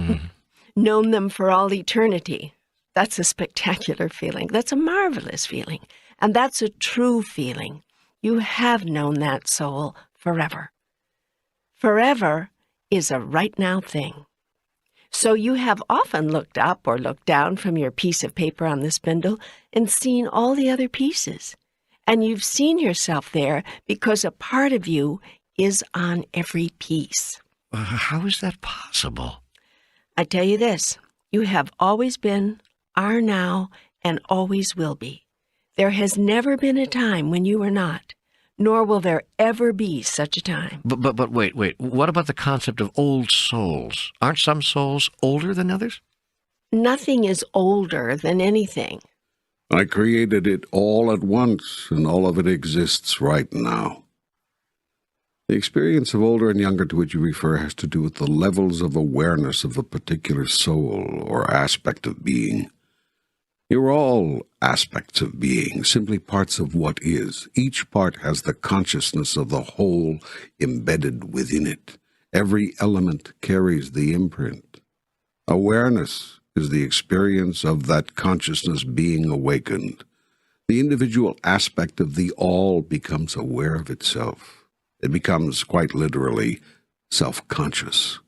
known them for all eternity. That's a spectacular feeling. That's a marvelous feeling. And that's a true feeling. You have known that soul forever. Forever is a right now thing. So you have often looked up or looked down from your piece of paper on the spindle and seen all the other pieces. And you've seen yourself there because a part of you is on every piece. How is that possible? I tell you this, you have always been, are now, and always will be. There has never been a time when you were not, nor will there ever be such a time. But wait. What about the concept of old souls? Aren't some souls older than others? Nothing is older than anything. I created it all at once, and all of it exists right now. The experience of older and younger to which you refer has to do with the levels of awareness of a particular soul or aspect of being. You're all aspects of being, simply parts of what is. Each part has the consciousness of the whole embedded within it. Every element carries the imprint. Awareness is the experience of that consciousness being awakened. The individual aspect of the all becomes aware of itself. It becomes, quite literally, self-conscious.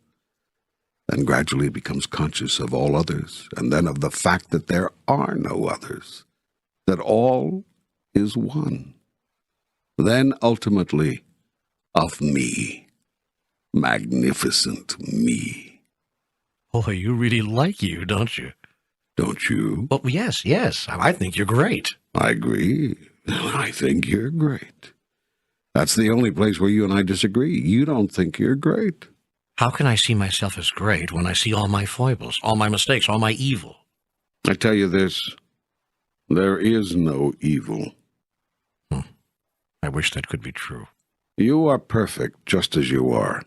Then gradually it becomes conscious of all others, and then of the fact that there are no others. that all is one. Then ultimately, of me, magnificent me. Boy, you really like you, don't you? Don't you? Well, yes. I think you're great. I agree. I think you're great. That's the only place where you and I disagree. You don't think you're great. How can I see myself as great when I see all my foibles, all my mistakes, all my evil? I tell you this, there is no evil. I wish that could be true. You are perfect just as you are.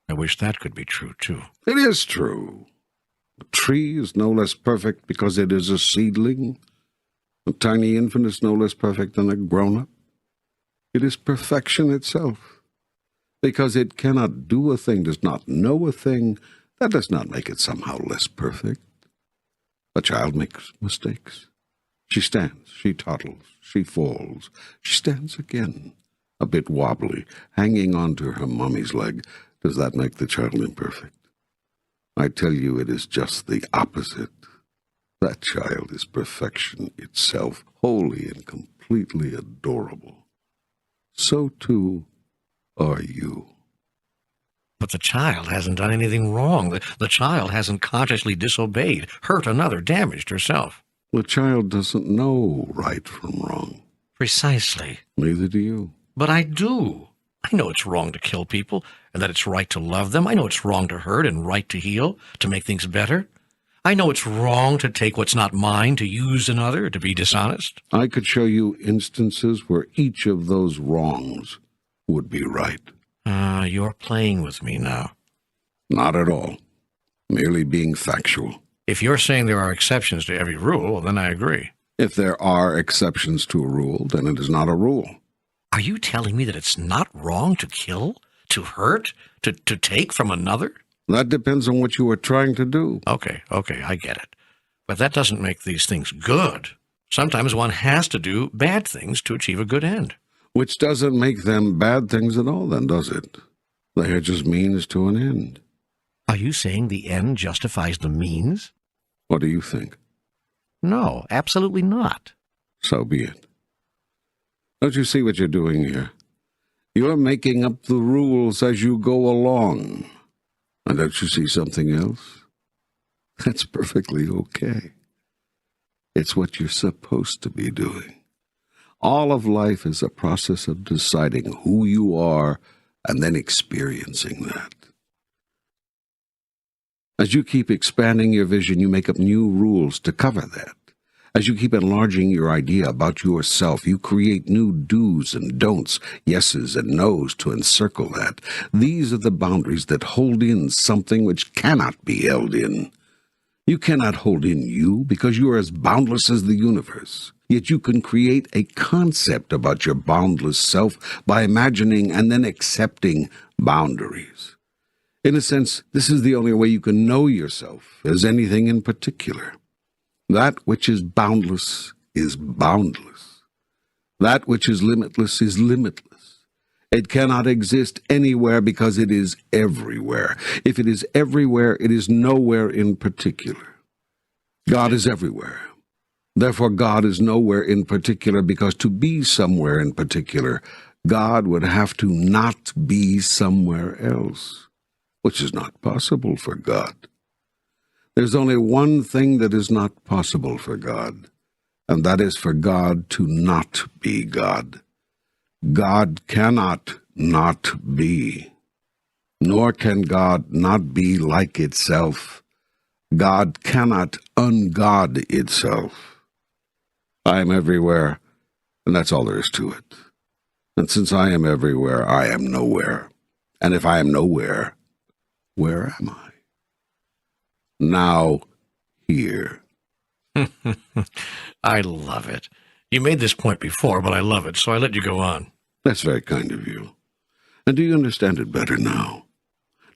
I wish that could be true, too. It is true. A tree is no less perfect because it is a seedling. A tiny infant is no less perfect than a grown-up. It is perfection itself. Because it cannot do a thing, does not know a thing, that does not make it somehow less perfect. A child makes mistakes. She stands, she toddles, she falls. She stands again, a bit wobbly, hanging onto her mommy's leg. Does that make the child imperfect? I tell you, it is just the opposite. That child is perfection itself, holy and completely adorable. So, too, are you. But the child hasn't done anything wrong. The child hasn't consciously disobeyed, hurt another, damaged herself. The child doesn't know right from wrong. Precisely. Neither do you. But I do. I know it's wrong to kill people, and that it's right to love them. I know it's wrong to hurt and right to heal, to make things better. I know it's wrong to take what's not mine, to use another, to be dishonest. I could show you instances where each of those wrongs would be right. You're playing with me now. Not at all. Merely being factual. If you're saying there are exceptions to every rule, then I agree. If there are exceptions to a rule, then it is not a rule. Are you telling me that it's not wrong to kill, to hurt, to take from another? That depends on what you are trying to do. Okay, I get it. But that doesn't make these things good. Sometimes one has to do bad things to achieve a good end. Which doesn't make them bad things at all, then, does it? They are just means to an end. Are you saying the end justifies the means? What do you think? No, absolutely not. So be it. Don't you see what you're doing here? You're making up the rules as you go along. And don't you see something else? That's perfectly okay. It's what you're supposed to be doing. All of life is a process of deciding who you are and then experiencing that. As you keep expanding your vision, you make up new rules to cover that. As you keep enlarging your idea about yourself, you create new do's and don'ts, yeses and no's to encircle that. These are the boundaries that hold in something which cannot be held in. You cannot hold in you because you are as boundless as the universe. Yet you can create a concept about your boundless self by imagining and then accepting boundaries. In a sense, this is the only way you can know yourself as anything in particular. That which is boundless is boundless. That which is limitless. It cannot exist anywhere because it is everywhere. If it is everywhere, it is nowhere in particular. God is everywhere. Therefore, God is nowhere in particular, because to be somewhere in particular, God would have to not be somewhere else, which is not possible for God. There's only one thing that is not possible for God, and that is for God to not be God. God cannot not be, nor can God not be like itself. God cannot ungod itself. I am everywhere, and that's all there is to it. And since I am everywhere, I am nowhere. And if I am nowhere, where am I? Now, here. I love it. You made this point before, but I love it, so I let you go on. That's very kind of you. And do you understand it better now?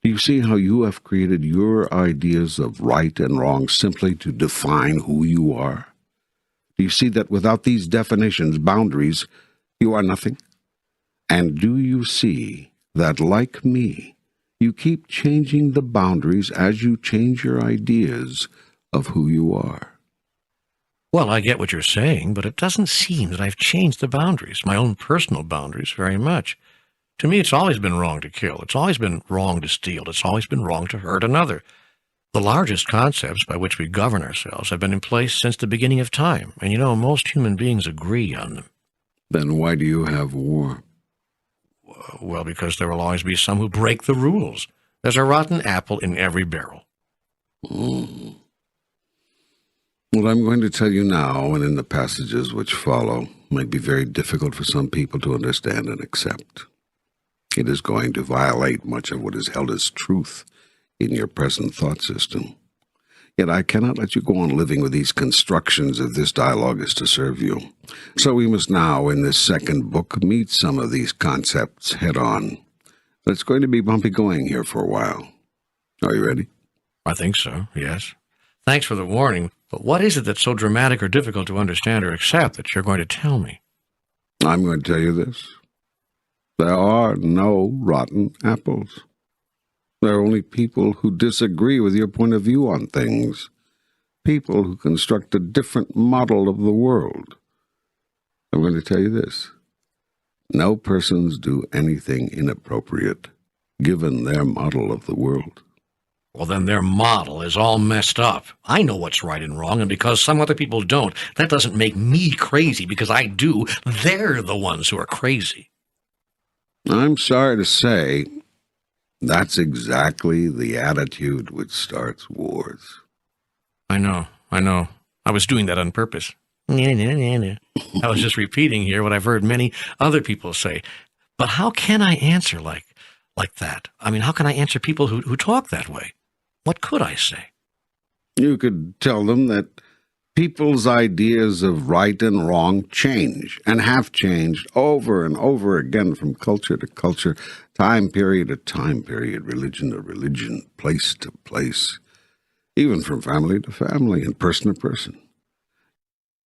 Do you see how you have created your ideas of right and wrong simply to define who you are? Do you see that without these definitions, boundaries, you are nothing? And do you see that, like me, you keep changing the boundaries as you change your ideas of who you are? Well, I get what you're saying, but it doesn't seem that I've changed the boundaries, my own personal boundaries, very much. To me, it's always been wrong to kill. It's always been wrong to steal. It's always been wrong to hurt another. The largest concepts by which we govern ourselves have been in place since the beginning of time, and most human beings agree on them. Then why do you have war? Well, because there will always be some who break the rules. There's a rotten apple in every barrel. Mm. What I'm going to tell you now and in the passages which follow might be very difficult for some people to understand and accept. It is going to violate much of what is held as truth in your present thought system. Yet I cannot let you go on living with these constructions if this dialogue is to serve you. So we must now, in this second book, meet some of these concepts head on. But it's going to be bumpy going here for a while. Are you ready? I think so, yes. Thanks for the warning, but what is it that's so dramatic or difficult to understand or accept that you're going to tell me? I'm going to tell you this. There are no rotten apples. There are only people who disagree with your point of view on things. People who construct a different model of the world. I'm going to tell you this. No persons do anything inappropriate, given their model of the world. Well, then their model is all messed up. I know what's right and wrong, and because some other people don't, that doesn't make me crazy because I do. They're the ones who are crazy. I'm sorry to say, that's exactly the attitude which starts wars. I know. I was doing that on purpose. I was just repeating here what I've heard many other people say. But how can I answer like that? I mean, how can I answer people who talk that way? What could I say? You could tell them that people's ideas of right and wrong change, and have changed over and over again from culture to culture, time period to time period, religion to religion, place to place, even from family to family and person to person.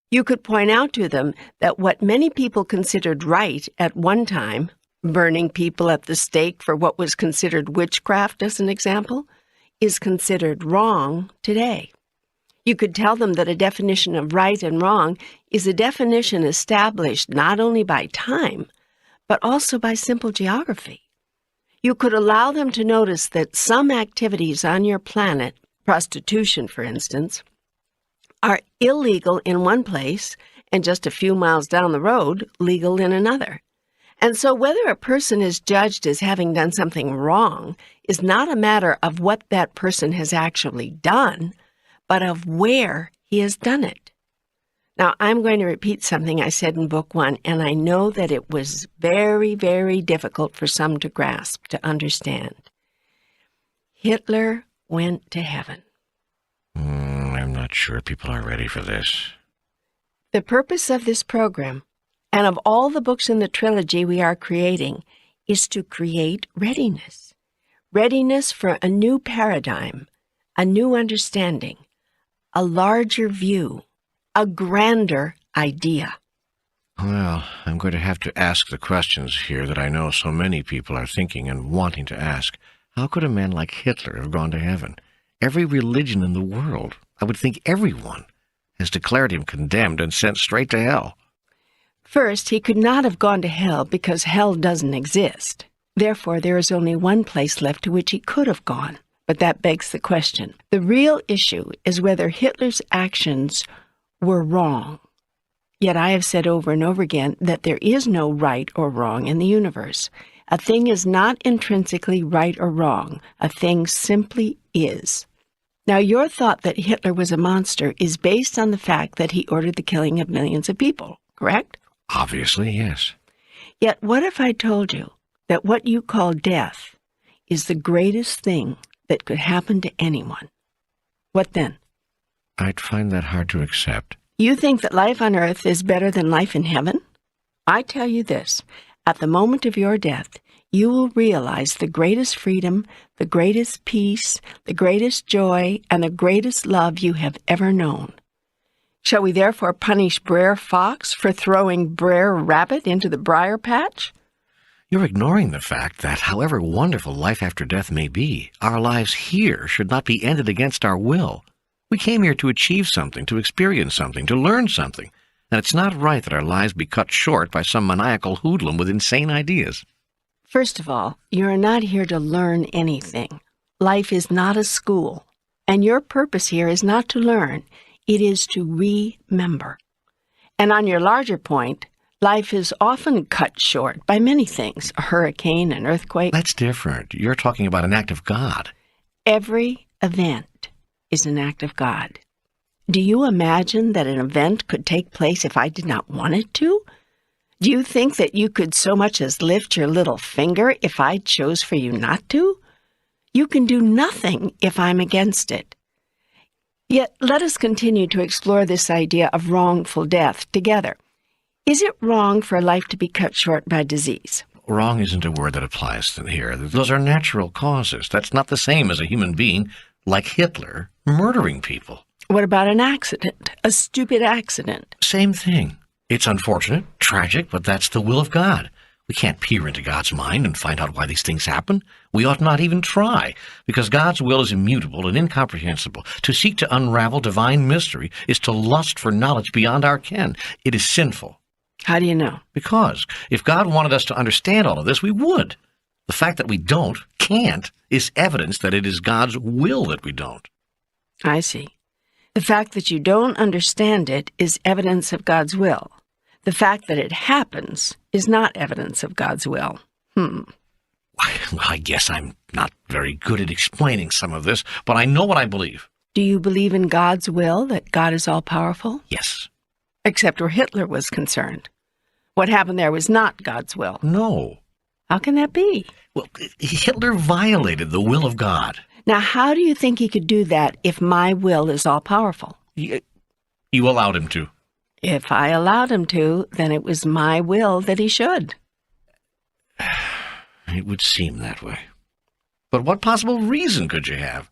You could point out to them that what many people considered right at one time, burning people at the stake for what was considered witchcraft as an example, is considered wrong today. You could tell them that a definition of right and wrong is a definition established not only by time, but also by simple geography. You could allow them to notice that some activities on your planet, prostitution for instance, are illegal in one place and just a few miles down the road, legal in another. And so whether a person is judged as having done something wrong is not a matter of what that person has actually done, but of where he has done it. Now, I'm going to repeat something I said in Book 1, and I know that it was very, very difficult for some to grasp, to understand. Hitler went to heaven. I'm not sure people are ready for this. The purpose of this program, and of all the books in the trilogy we are creating, is to create readiness. Readiness for a new paradigm, a new understanding, a larger view, a grander idea. Well, I'm going to have to ask the questions here that I know so many people are thinking and wanting to ask. How could a man like Hitler have gone to heaven? Every religion in the world, I would think everyone, has declared him condemned and sent straight to hell. First, he could not have gone to hell because hell doesn't exist. Therefore, there is only one place left to which he could have gone. But that begs the question. The real issue is whether Hitler's actions were wrong. Yet I have said over and over again that there is no right or wrong in the universe. A thing is not intrinsically right or wrong. A thing simply is. Now, your thought that Hitler was a monster is based on the fact that he ordered the killing of millions of people, correct? Obviously, yes. Yet what if I told you that what you call death is the greatest thing that could happen to anyone? What then? I'd find that hard to accept. You think that life on earth is better than life in heaven? I tell you this, at the moment of your death, you will realize the greatest freedom, the greatest peace, the greatest joy, and the greatest love you have ever known. Shall we therefore punish Brer Fox for throwing Brer Rabbit into the briar patch? You're ignoring the fact that, however wonderful life after death may be, our lives here should not be ended against our will. We came here to achieve something, to experience something, to learn something. And it's not right that our lives be cut short by some maniacal hoodlum with insane ideas. First of all, you're not here to learn anything. Life is not a school, and your purpose here is not to learn. It is to remember. And on your larger point, life is often cut short by many things, a hurricane, an earthquake. That's different. You're talking about an act of God. Every event is an act of God. Do you imagine that an event could take place if I did not want it to? Do you think that you could so much as lift your little finger if I chose for you not to? You can do nothing if I'm against it. Yet let us continue to explore this idea of wrongful death together. Is it wrong for life to be cut short by disease? Wrong isn't a word that applies to here. Those are natural causes. That's not the same as a human being, like Hitler, murdering people. What about an accident? A stupid accident? Same thing. It's unfortunate, tragic, but that's the will of God. We can't peer into God's mind and find out why these things happen. We ought not even try, because God's will is immutable and incomprehensible. To seek to unravel divine mystery is to lust for knowledge beyond our ken. It is sinful. How do you know? Because if God wanted us to understand all of this, we would. The fact that we can't, is evidence that it is God's will that we don't. I see. The fact that you don't understand it is evidence of God's will. The fact that it happens is not evidence of God's will. Well, I guess I'm not very good at explaining some of this, but I know what I believe. Do you believe in God's will, that God is all-powerful? Yes. Except where Hitler was concerned. What happened there was not God's will. No. How can that be? Well, Hitler violated the will of God. Now, how do you think he could do that if my will is all-powerful? You allowed him to. If I allowed him to, then it was my will that he should. It would seem that way. But what possible reason could you have?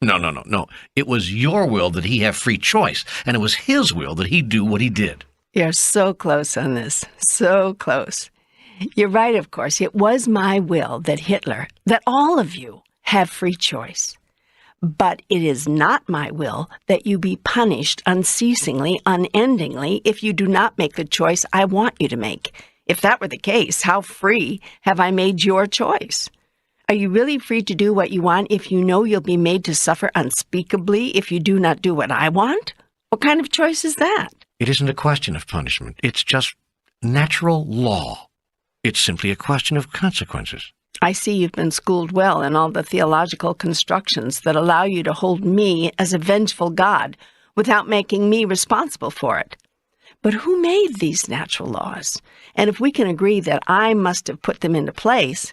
No. It was your will that he have free choice, and it was his will that he do what he did. You're so close on this. So close. You're right, of course. It was my will that Hitler, that all of you, have free choice. But it is not my will that you be punished unceasingly, unendingly, if you do not make the choice I want you to make. If that were the case, how free have I made your choice? Are you really free to do what you want if you know you'll be made to suffer unspeakably if you do not do what I want? What kind of choice is that? It isn't a question of punishment. It's just natural law. It's simply a question of consequences. I see you've been schooled well in all the theological constructions that allow you to hold me as a vengeful God without making me responsible for it. But who made these natural laws? And if we can agree that I must have put them into place,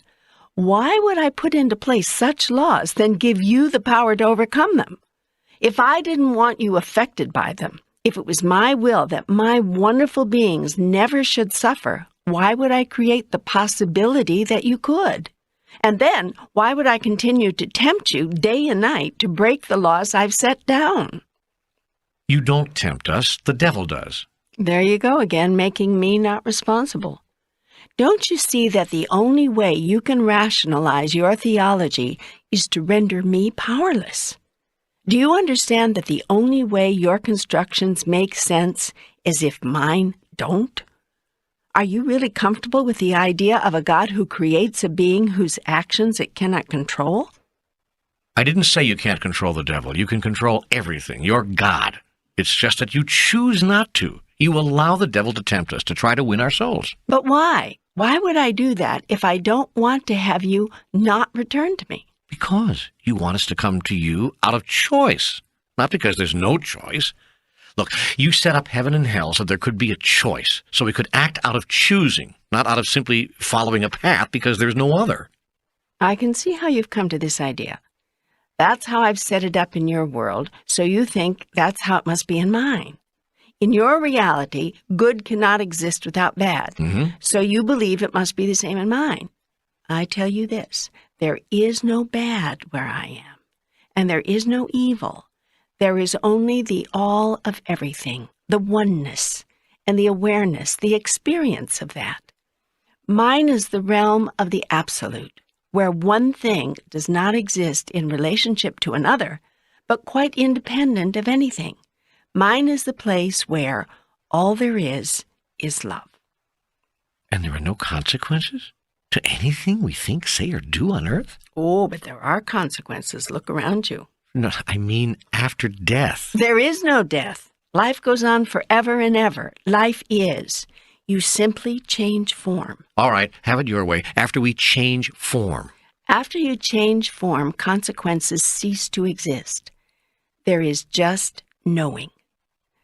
why would I put into place such laws, then give you the power to overcome them? If I didn't want you affected by them, if it was my will that my wonderful beings never should suffer, why would I create the possibility that you could? And then, why would I continue to tempt you day and night to break the laws I've set down? You don't tempt us, the devil does. There you go again, making me not responsible. Don't you see that the only way you can rationalize your theology is to render me powerless? Do you understand that the only way your constructions make sense is if mine don't? Are you really comfortable with the idea of a God who creates a being whose actions it cannot control? I didn't say you can't control the devil. You can control everything. You're God. It's just that you choose not to. You allow the devil to tempt us, to try to win our souls. But why? Why would I do that if I don't want to have you not return to me? Because you want us to come to you out of choice, not because there's no choice. Look, you set up heaven and hell so there could be a choice, so we could act out of choosing, not out of simply following a path because there's no other. I can see how you've come to this idea. That's how I've set it up in your world, so you think that's how it must be in mine. In your reality, good cannot exist without bad, so you believe it must be the same in mine. I tell you this, there is no bad where I am, and there is no evil. There is only the all of everything, the oneness, and the awareness, the experience of that. Mine is the realm of the absolute, where one thing does not exist in relationship to another, but quite independent of anything. Mine is the place where all there is love. And there are no consequences to anything we think, say, or do on earth? Oh, but there are consequences. Look around you. No, I mean after death. There is no death. Life goes on forever and ever. Life is. You simply change form. All right, have it your way. After we change form. After you change form, consequences cease to exist. There is just knowing.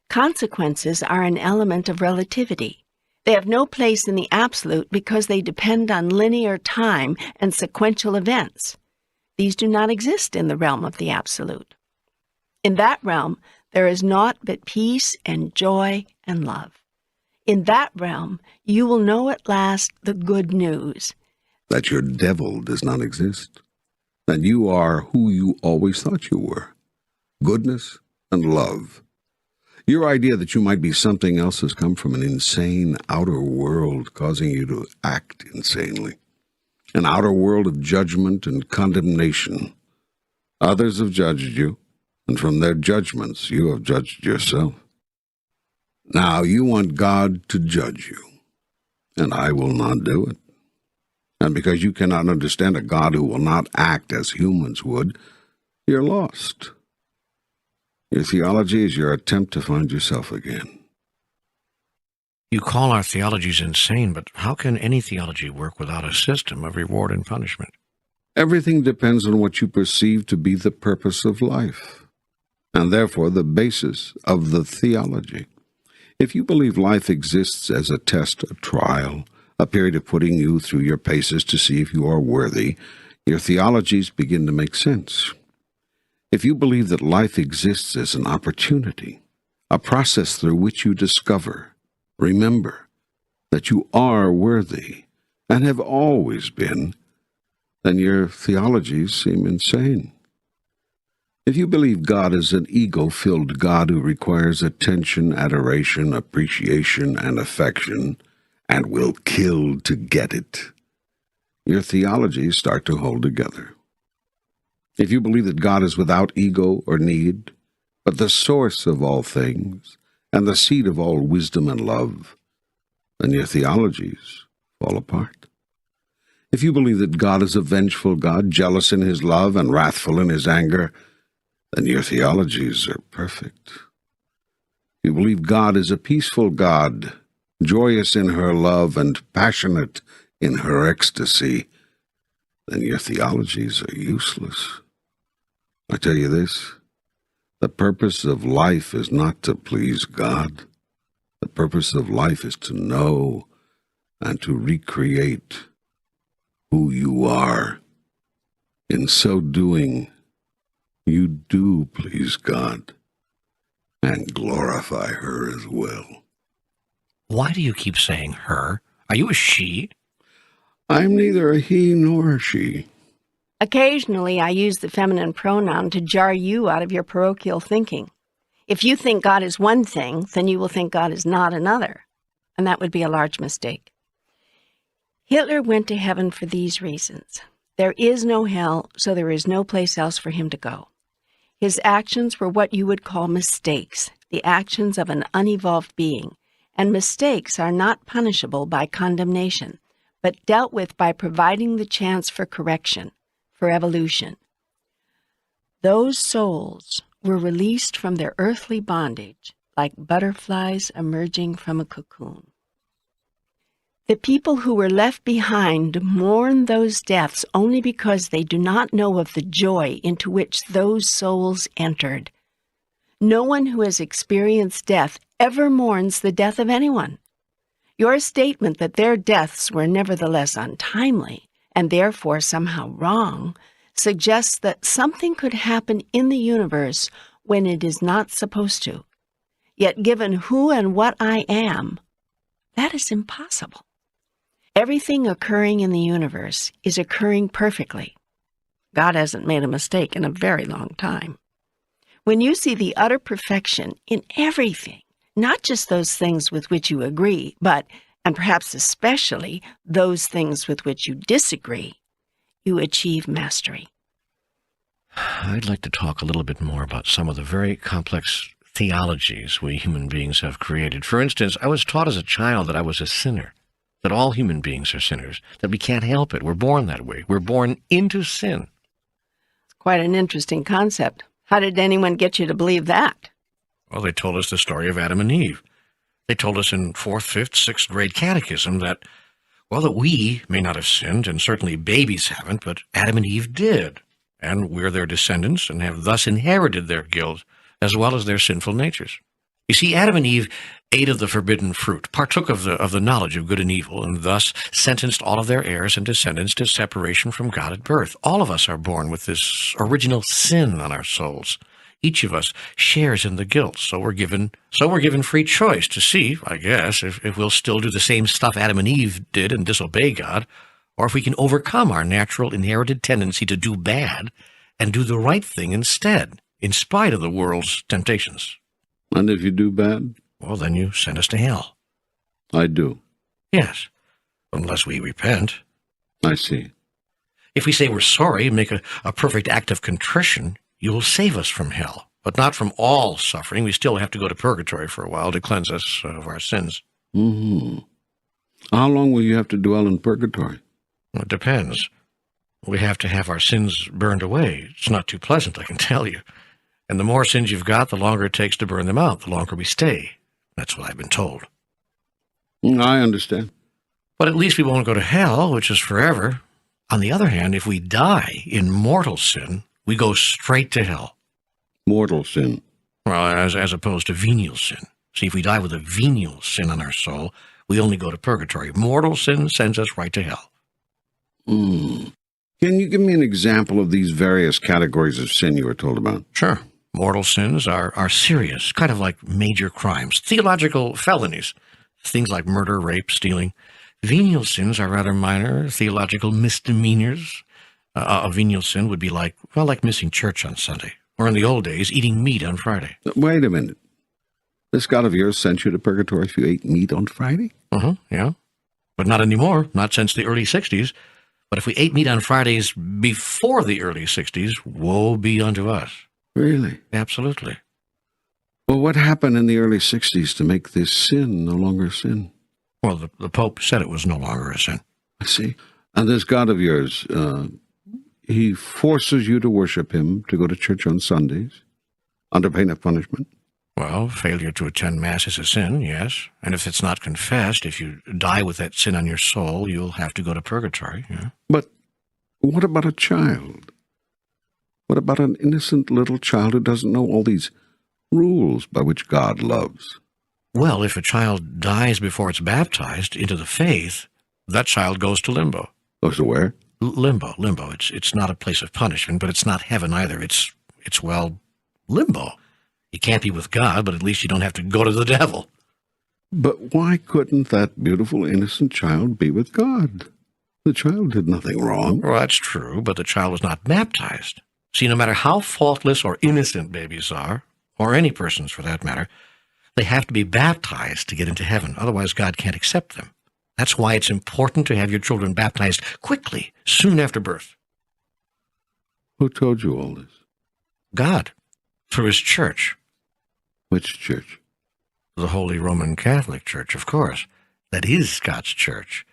Consequences are an element of relativity. They have no place in the absolute because they depend on linear time and sequential events. These do not exist in the realm of the absolute. In that realm, there is naught but peace and joy and love. In that realm, you will know at last the good news. That your devil does not exist. That you are who you always thought you were. Goodness and love. Your idea that you might be something else has come from an insane outer world causing you to act insanely. An outer world of judgment and condemnation. Others have judged you, and from their judgments you have judged yourself. Now you want God to judge you, and I will not do it. And because you cannot understand a God who will not act as humans would, you're lost. Your theology is your attempt to find yourself again. You call our theologies insane, but how can any theology work without a system of reward and punishment? Everything depends on what you perceive to be the purpose of life, and therefore the basis of the theology. If you believe life exists as a test, a trial, a period of putting you through your paces to see if you are worthy, your theologies begin to make sense. If you believe that life exists as an opportunity, a process through which you discover, remember, that you are worthy and have always been, then your theologies seem insane. If you believe God is an ego-filled God who requires attention, adoration, appreciation, and affection, and will kill to get it, your theologies start to hold together. If you believe that God is without ego or need, but the source of all things, and the seed of all wisdom and love, then your theologies fall apart. If you believe that God is a vengeful God, jealous in his love and wrathful in his anger, then your theologies are perfect. If you believe God is a peaceful God, joyous in her love and passionate in her ecstasy, then your theologies are useless. I tell you this, the purpose of life is not to please God. The purpose of life is to know and to recreate who you are. In so doing, you do please God and glorify her as well. Why do you keep saying her? Are you a she? I'm neither a he nor a she. Occasionally, I use the feminine pronoun to jar you out of your parochial thinking. If you think God is one thing, then you will think God is not another, and that would be a large mistake. Hitler went to heaven for these reasons. There is no hell, so there is no place else for him to go. His actions were what you would call mistakes, the actions of an unevolved being, and mistakes are not punishable by condemnation, but dealt with by providing the chance for correction, for evolution. Those souls were released from their earthly bondage like butterflies emerging from a cocoon. The people who were left behind mourn those deaths only because they do not know of the joy into which those souls entered. No one who has experienced death ever mourns the death of anyone. Your statement that their deaths were nevertheless untimely, and therefore somehow wrong, suggests that something could happen in the universe when it is not supposed to. Yet given who and what I am, that is impossible. Everything occurring in the universe is occurring perfectly. God hasn't made a mistake in a very long time. When you see the utter perfection in everything, not just those things with which you agree, but, and perhaps especially, those things with which you disagree, you achieve mastery. I'd like to talk a little bit more about some of the very complex theologies we human beings have created. For instance, I was taught as a child that I was a sinner, that all human beings are sinners, that we can't help it. We're born that way. We're born into sin. It's quite an interesting concept. How did anyone get you to believe that? Well, they told us the story of Adam and Eve. They told us in 4th, 5th, 6th grade catechism that, well, that we may not have sinned, and certainly babies haven't, but Adam and Eve did. And we're their descendants and have thus inherited their guilt as well as their sinful natures. You see, Adam and Eve ate of the forbidden fruit, partook of the knowledge of good and evil, and thus sentenced all of their heirs and descendants to separation from God at birth. All of us are born with this original sin on our souls. Each of us shares in the guilt, so we're given free choice to see, I guess, if we'll still do the same stuff Adam and Eve did and disobey God, or if we can overcome our natural inherited tendency to do bad and do the right thing instead, in spite of the world's temptations. And if you do bad? Well, then you send us to hell. I do. Yes, unless we repent. I see. If we say we're sorry and make a perfect act of contrition, you will save us from hell, but not from all suffering. We still have to go to purgatory for a while to cleanse us of our sins. Mm-hmm. How long will you have to dwell in purgatory? Well, it depends. We have to have our sins burned away. It's not too pleasant, I can tell you. And the more sins you've got, the longer it takes to burn them out, the longer we stay. That's what I've been told. I understand. But at least we won't go to hell, which is forever. On the other hand, if we die in mortal sin, we go straight to hell. Mortal sin. Well, as opposed to venial sin. See, if we die with a venial sin on our soul, we only go to purgatory. Mortal sin sends us right to hell. Can you give me an example of these various categories of sin you were told about? Sure. Mortal sins are serious, kind of like major crimes, theological felonies, things like murder, rape, stealing. Venial sins are rather minor, theological misdemeanors. A venial sin would be like missing church on Sunday, or in the old days, eating meat on Friday. Wait a minute. This God of yours sent you to purgatory if you ate meat on Friday? Yeah. But not anymore, not since the early 60s. But if we ate meat on Fridays before the early 60s, woe be unto us. Really? Absolutely. Well, what happened in the early 60s to make this sin no longer a sin? Well, the Pope said it was no longer a sin. I see. And this God of yours, he forces you to worship him, to go to church on Sundays, under pain of punishment? Well, failure to attend Mass is a sin, yes. And if it's not confessed, if you die with that sin on your soul, you'll have to go to purgatory, yeah. But what about a child? What about an innocent little child who doesn't know all these rules by which God loves? Well, if a child dies before it's baptized into the faith, that child goes to limbo. Goes to where? Limbo. It's not a place of punishment, but it's not heaven either. It's limbo. You can't be with God, but at least you don't have to go to the devil. But why couldn't that beautiful, innocent child be with God? The child did nothing wrong. Well, that's true, but the child was not baptized. See, no matter how faultless or innocent babies are, or any persons for that matter, they have to be baptized to get into heaven. Otherwise, God can't accept them. That's why it's important to have your children baptized quickly, soon after birth. Who told you all this? God, through his church. Which church? The Holy Roman Catholic Church, of course. That is God's church.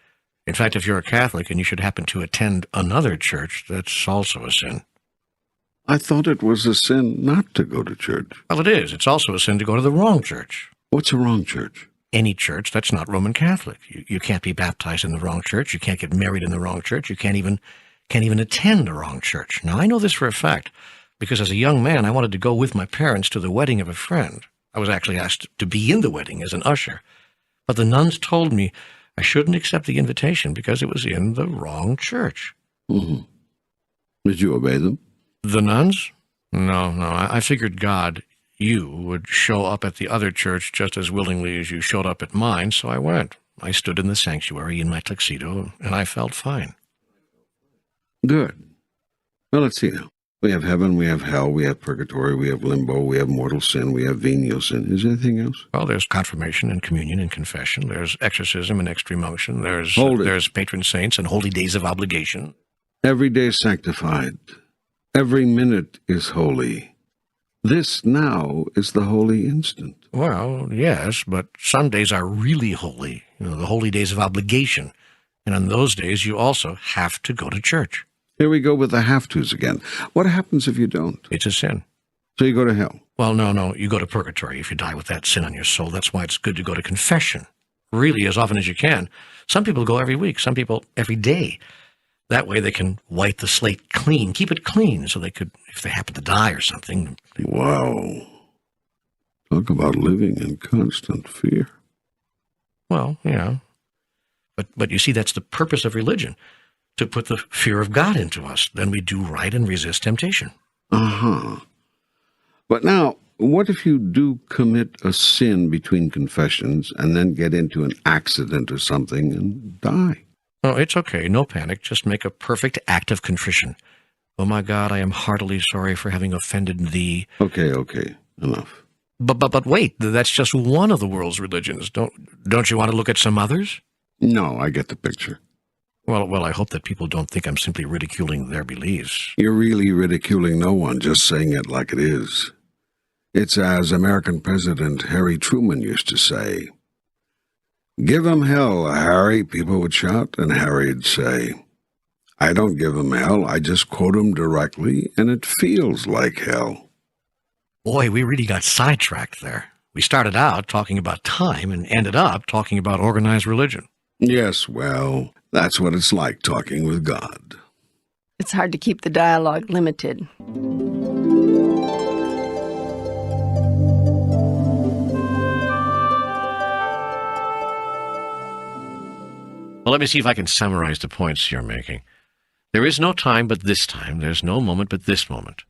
In fact, if you're a Catholic and you should happen to attend another church, that's also a sin. I thought it was a sin not to go to church. Well, it is. It's also a sin to go to the wrong church. What's a wrong church? Any church that's not Roman Catholic. You can't be baptized in the wrong church. You can't get married in the wrong church. You can't even attend the wrong church. Now, I know this for a fact, because as a young man, I wanted to go with my parents to the wedding of a friend. I was actually asked to be in the wedding as an usher. But the nuns told me I shouldn't accept the invitation because it was in the wrong church. Mm-hmm. Did you obey them? The nuns? No. I figured God, you, would show up at the other church just as willingly as you showed up at mine, so I went. I stood in the sanctuary in my tuxedo, and I felt fine. Good. Well, let's see now. We have heaven, we have hell, we have purgatory, we have limbo, we have mortal sin, we have venial sin. Is there anything else? Well, there's confirmation and communion and confession. There's exorcism and extreme unction. There's patron saints and holy days of obligation. Every day is sanctified. Every minute is holy. This now is the holy instant. Well, yes, but Sundays are really holy, the holy days of obligation. And on those days, you also have to go to church. Here we go with the have-tos again. What happens if you don't? It's a sin. So you go to hell. Well, no, you go to purgatory if you die with that sin on your soul. That's why it's good to go to confession, really as often as you can. Some people go every week, some people every day. That way they can wipe the slate clean, keep it clean, so they could, if they happen to die or something. Wow. Talk about living in constant fear. Well, yeah. But you see, that's the purpose of religion, to put the fear of God into us. Then we do right and resist temptation. Uh-huh. But now, what if you do commit a sin between confessions and then get into an accident or something and die? Oh, it's okay. No panic. Just make a perfect act of contrition. Oh, my God, I am heartily sorry for having offended thee. Okay. Enough. But wait, that's just one of the world's religions. Don't you want to look at some others? No, I get the picture. Well, I hope that people don't think I'm simply ridiculing their beliefs. You're really ridiculing no one, just saying it like it is. It's as American President Harry Truman used to say, "Give 'em hell, Harry," people would shout, and Harry'd say, "I don't give 'em hell, I just quote 'em directly, and it feels like hell." Boy, we really got sidetracked there. We started out talking about time and ended up talking about organized religion. Yes, well, that's what it's like talking with God. It's hard to keep the dialogue limited. Well, let me see if I can summarize the points you're making. There is no time but this time. There's no moment but this moment.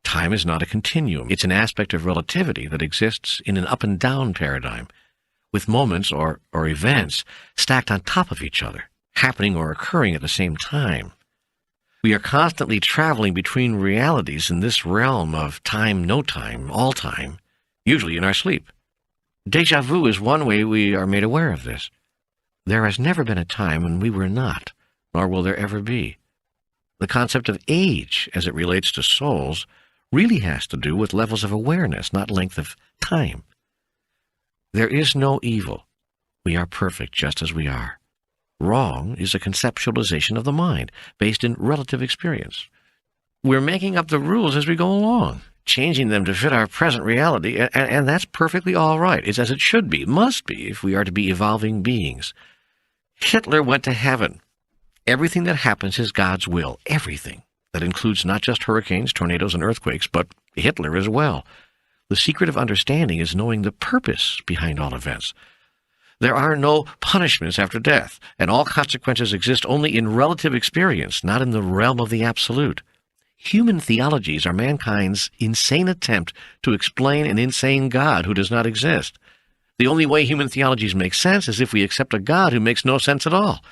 Time is not a continuum. It's an aspect of relativity that exists in an up and down paradigm, with moments or events stacked on top of each other, happening or occurring at the same time. We are constantly traveling between realities in this realm of time, no time, all time, usually in our sleep. Déjà vu is one way we are made aware of this. There has never been a time when we were not, nor will there ever be. The concept of age, as it relates to souls, really has to do with levels of awareness, not length of time. There is no evil. We are perfect just as we are. Wrong is a conceptualization of the mind, based in relative experience. We're making up the rules as we go along, changing them to fit our present reality, and that's perfectly all right. It's as it should be, must be, if we are to be evolving beings. Hitler went to heaven. Everything that happens is God's will, everything. That includes not just hurricanes, tornadoes, and earthquakes, but Hitler as well. The secret of understanding is knowing the purpose behind all events. There are no punishments after death, and all consequences exist only in relative experience, not in the realm of the absolute. Human theologies are mankind's insane attempt to explain an insane God who does not exist. The only way human theologies make sense is if we accept a God who makes no sense at all.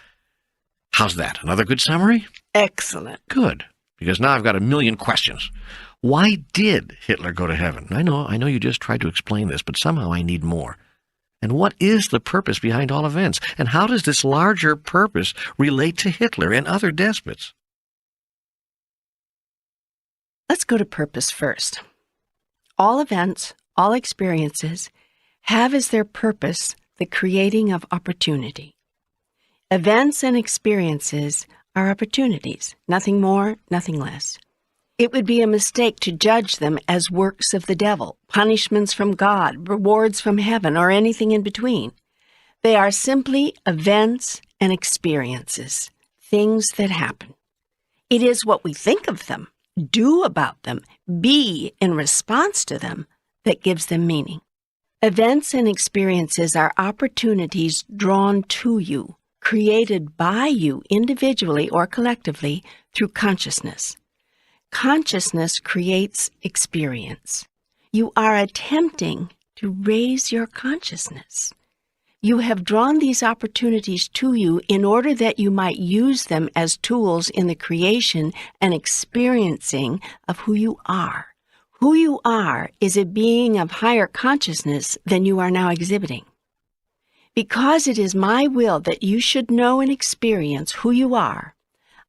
How's that? Another good summary? Excellent. Good, because now I've got a million questions. Why did Hitler go to heaven? I know you just tried to explain this, but somehow I need more. And what is the purpose behind all events? And how does this larger purpose relate to Hitler and other despots? Let's go to purpose first. All events, all experiences, have as their purpose the creating of opportunity. Events and experiences are opportunities, nothing more, nothing less. It would be a mistake to judge them as works of the devil, punishments from God, rewards from heaven, or anything in between. They are simply events and experiences, things that happen. It is what we think of them, do about them, be in response to them, that gives them meaning. Events and experiences are opportunities drawn to you, created by you individually or collectively through consciousness. Consciousness creates experience. You are attempting to raise your consciousness. You have drawn these opportunities to you in order that you might use them as tools in the creation and experiencing of who you are. Who you are is a being of higher consciousness than you are now exhibiting. Because it is my will that you should know and experience who you are,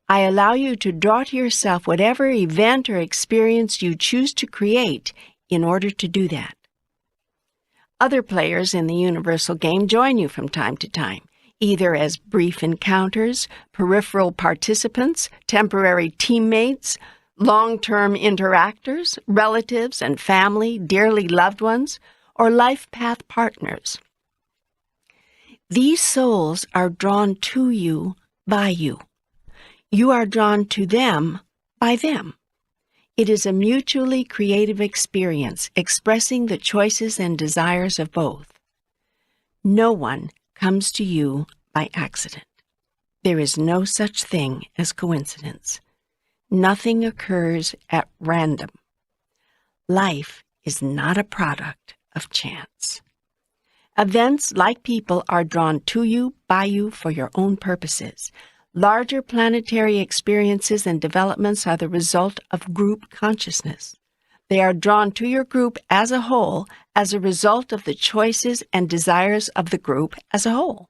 I allow you to draw to yourself whatever event or experience you choose to create in order to do that. Other players in the universal game join you from time to time, either as brief encounters, peripheral participants, temporary teammates, long-term interactors, relatives and family, dearly loved ones, or life path partners. These souls are drawn to you by you. You are drawn to them by them. It is a mutually creative experience expressing the choices and desires of both. No one comes to you by accident. There is no such thing as coincidence. Nothing occurs at random. Life is not a product of chance. Events, like people, are drawn to you by you for your own purposes. Larger planetary experiences and developments are the result of group consciousness. They are drawn to your group as a whole as a result of the choices and desires of the group as a whole.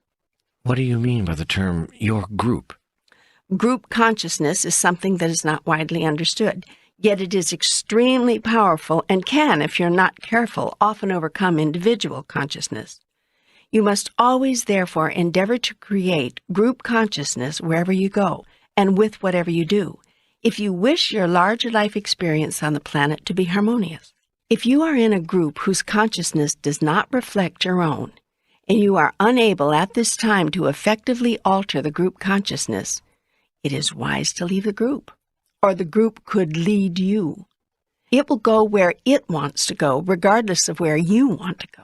What do you mean by the term your group? Group consciousness is something that is not widely understood, yet it is extremely powerful and can, if you're not careful, often overcome individual consciousness. You must always, therefore, endeavor to create group consciousness wherever you go and with whatever you do, if you wish your larger life experience on the planet to be harmonious. If you are in a group whose consciousness does not reflect your own, and you are unable at this time to effectively alter the group consciousness, it is wise to leave the group, or the group could lead you. It will go where it wants to go, regardless of where you want to go.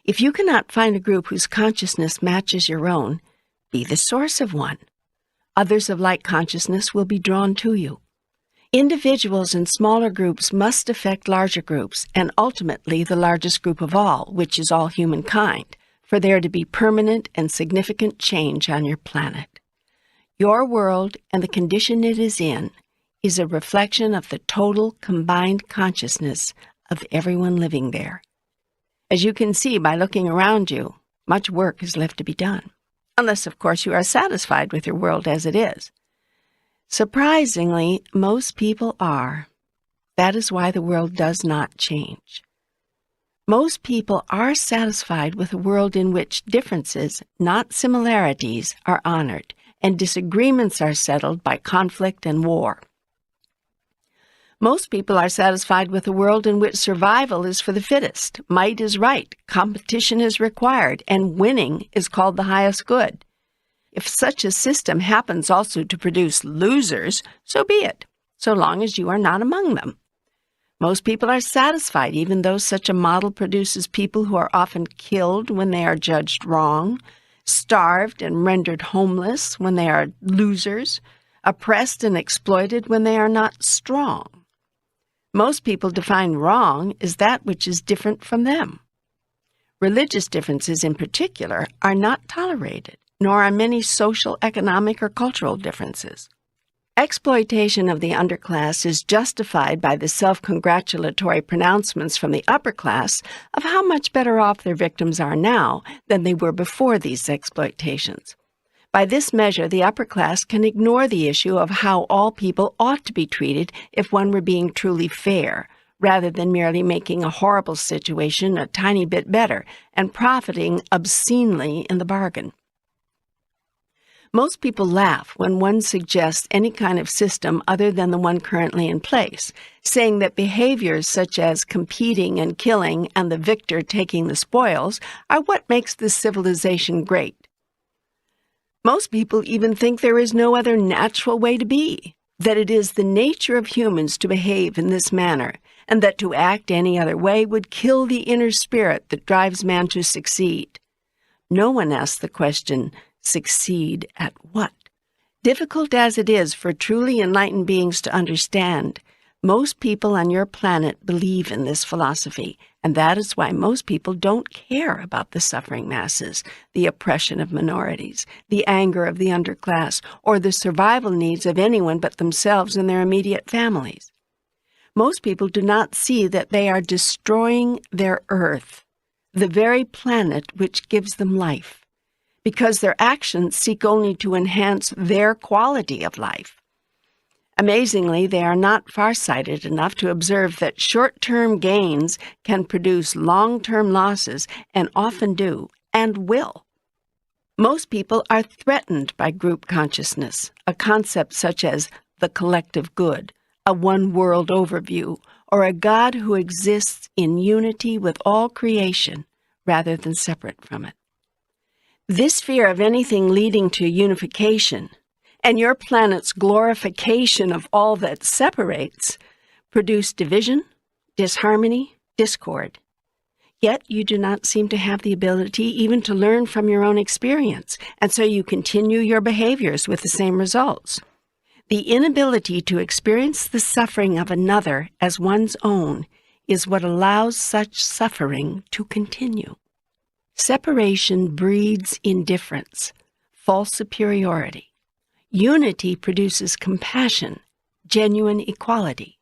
If you cannot find a group whose consciousness matches your own, be the source of one. Others of like consciousness will be drawn to you. Individuals in smaller groups must affect larger groups, and ultimately the largest group of all, which is all humankind, for there to be permanent and significant change on your planet. Your world and the condition it is in is a reflection of the total combined consciousness of everyone living there. As you can see by looking around you, much work is left to be done, unless, of course, you are satisfied with your world as it is. Surprisingly, most people are. That is why the world does not change. Most people are satisfied with a world in which differences, not similarities, are honored, and disagreements are settled by conflict and war. Most people are satisfied with a world in which survival is for the fittest, might is right, competition is required, and winning is called the highest good. If such a system happens also to produce losers, so be it, so long as you are not among them. Most people are satisfied, even though such a model produces people who are often killed when they are judged wrong, starved and rendered homeless when they are losers, oppressed and exploited when they are not strong. Most people define wrong as that which is different from them. Religious differences in particular are not tolerated, nor are many social, economic, or cultural differences. Exploitation of the underclass is justified by the self-congratulatory pronouncements from the upper class of how much better off their victims are now than they were before these exploitations. By this measure, the upper class can ignore the issue of how all people ought to be treated if one were being truly fair, rather than merely making a horrible situation a tiny bit better and profiting obscenely in the bargain. Most people laugh when one suggests any kind of system other than the one currently in place, saying that behaviors such as competing and killing and the victor taking the spoils are what makes this civilization great. Most people even think there is no other natural way to be, that it is the nature of humans to behave in this manner, and that to act any other way would kill the inner spirit that drives man to succeed. No one asks the question, succeed at what? Difficult as it is for truly enlightened beings to understand, most people on your planet believe in this philosophy, and that is why most people don't care about the suffering masses, the oppression of minorities, the anger of the underclass, or the survival needs of anyone but themselves and their immediate families. Most people do not see that they are destroying their earth, the very planet which gives them life, because their actions seek only to enhance their quality of life. Amazingly, they are not farsighted enough to observe that short-term gains can produce long-term losses, and often do, and will. Most people are threatened by group consciousness, a concept such as the collective good, a one-world overview, or a God who exists in unity with all creation rather than separate from it. This fear of anything leading to unification, and your planet's glorification of all that separates, produce division, disharmony, discord. Yet you do not seem to have the ability even to learn from your own experience, and so you continue your behaviors with the same results. The inability to experience the suffering of another as one's own is what allows such suffering to continue. Separation breeds indifference, false superiority. Unity produces compassion, genuine equality.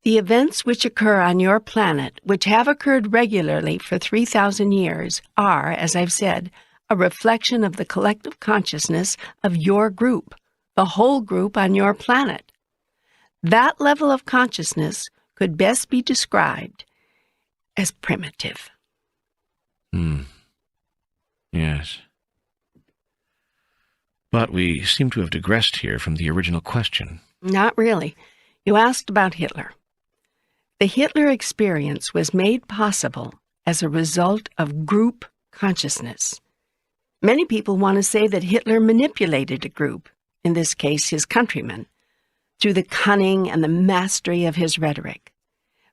The events which occur on your planet, which have occurred regularly for 3,000 years, are, as I've said, a reflection of the collective consciousness of your group, the whole group on your planet. That level of consciousness could best be described as primitive. Yes. But we seem to have digressed here from the original question. Not really. You asked about Hitler. The Hitler experience was made possible as a result of group consciousness. Many people want to say that Hitler manipulated a group, in this case his countrymen, through the cunning and the mastery of his rhetoric.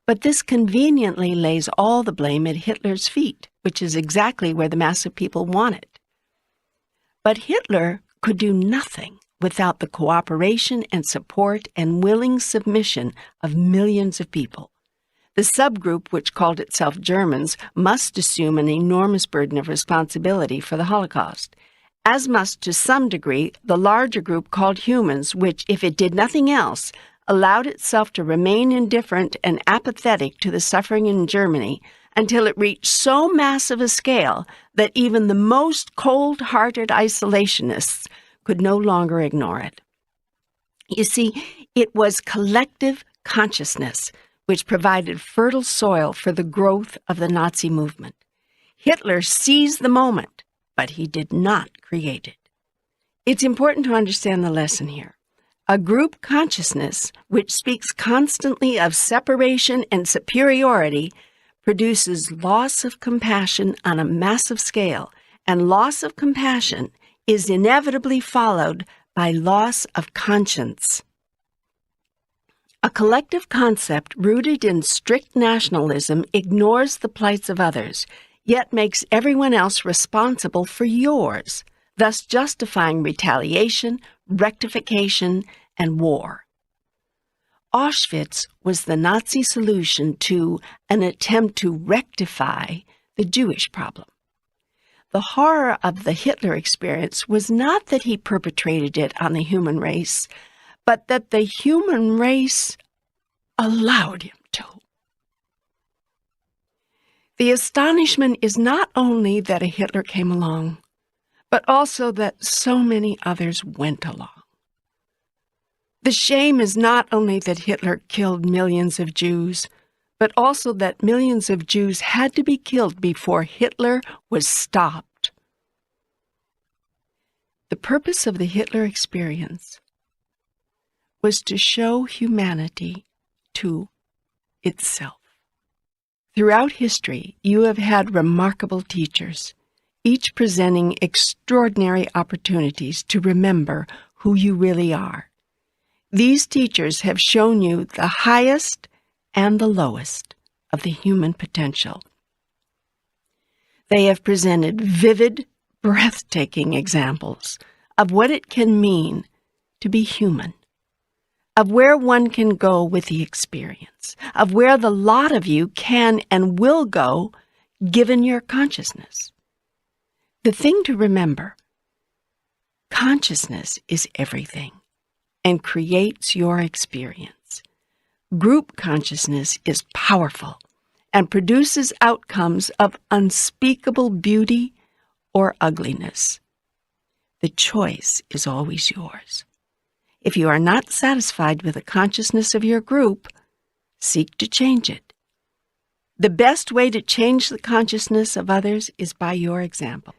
But this conveniently lays all the blame at Hitler's feet, which is exactly where the mass of people want it. But Hitler could do nothing without the cooperation and support and willing submission of millions of people. The subgroup, which called itself Germans, must assume an enormous burden of responsibility for the Holocaust, as must, to some degree, the larger group called humans, which, if it did nothing else, allowed itself to remain indifferent and apathetic to the suffering in Germany until it reached so massive a scale that even the most cold-hearted isolationists could no longer ignore it. You see, it was collective consciousness which provided fertile soil for the growth of the Nazi movement. Hitler seized the moment, but he did not create it. It's important to understand the lesson here. A group consciousness, which speaks constantly of separation and superiority, produces loss of compassion on a massive scale, and loss of compassion is inevitably followed by loss of conscience. A collective concept rooted in strict nationalism ignores the plights of others, yet makes everyone else responsible for yours, thus justifying retaliation, rectification, and war. Auschwitz was the Nazi solution to an attempt to rectify the Jewish problem. The horror of the Hitler experience was not that he perpetrated it on the human race, but that the human race allowed him to. The astonishment is not only that a Hitler came along, but also that so many others went along. The shame is not only that Hitler killed millions of Jews, but also that millions of Jews had to be killed before Hitler was stopped. The purpose of the Hitler experience was to show humanity to itself. Throughout history, you have had remarkable teachers, each presenting extraordinary opportunities to remember who you really are. These teachers have shown you the highest and the lowest of the human potential. They have presented vivid, breathtaking examples of what it can mean to be human, of where one can go with the experience, of where the lot of you can and will go given your consciousness. The thing to remember, consciousness is everything and creates your experience. Group consciousness is powerful and produces outcomes of unspeakable beauty or ugliness, The choice is always yours. If you are not satisfied with the consciousness of your group, seek to change it. The best way to change the consciousness of others is by your example.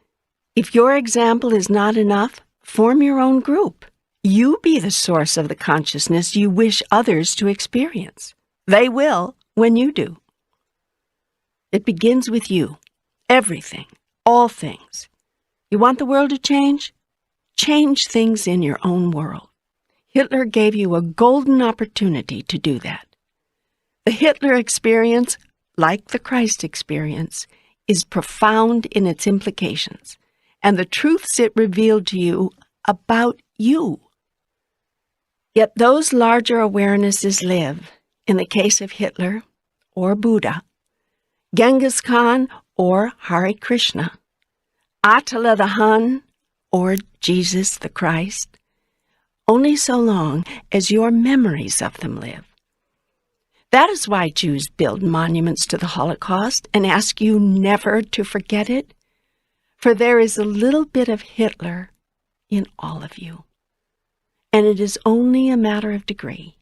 If your example is not enough, form your own group. You be the source of the consciousness you wish others to experience. They will when you do. It begins with you. Everything. All things. You want the world to change? Change things in your own world. Hitler gave you a golden opportunity to do that. The Hitler experience, like the Christ experience, is profound in its implications and the truths it revealed to you about you. Yet those larger awarenesses live, in the case of Hitler or Buddha, Genghis Khan or Hare Krishna, Attila the Hun or Jesus the Christ, only so long as your memories of them live. That is why Jews build monuments to the Holocaust and ask you never to forget it, for there is a little bit of Hitler in all of you, and it is only a matter of degree.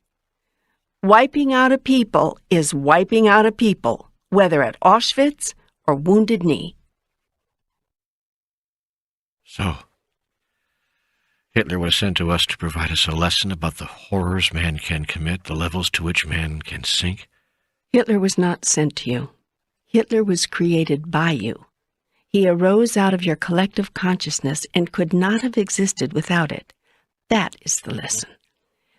Wiping out a people is wiping out a people, whether at Auschwitz or Wounded Knee. So, Hitler was sent to us to provide us a lesson about the horrors man can commit, the levels to which man can sink. Hitler was not sent to you. Hitler was created by you. He arose out of your collective consciousness and could not have existed without it. That is the lesson.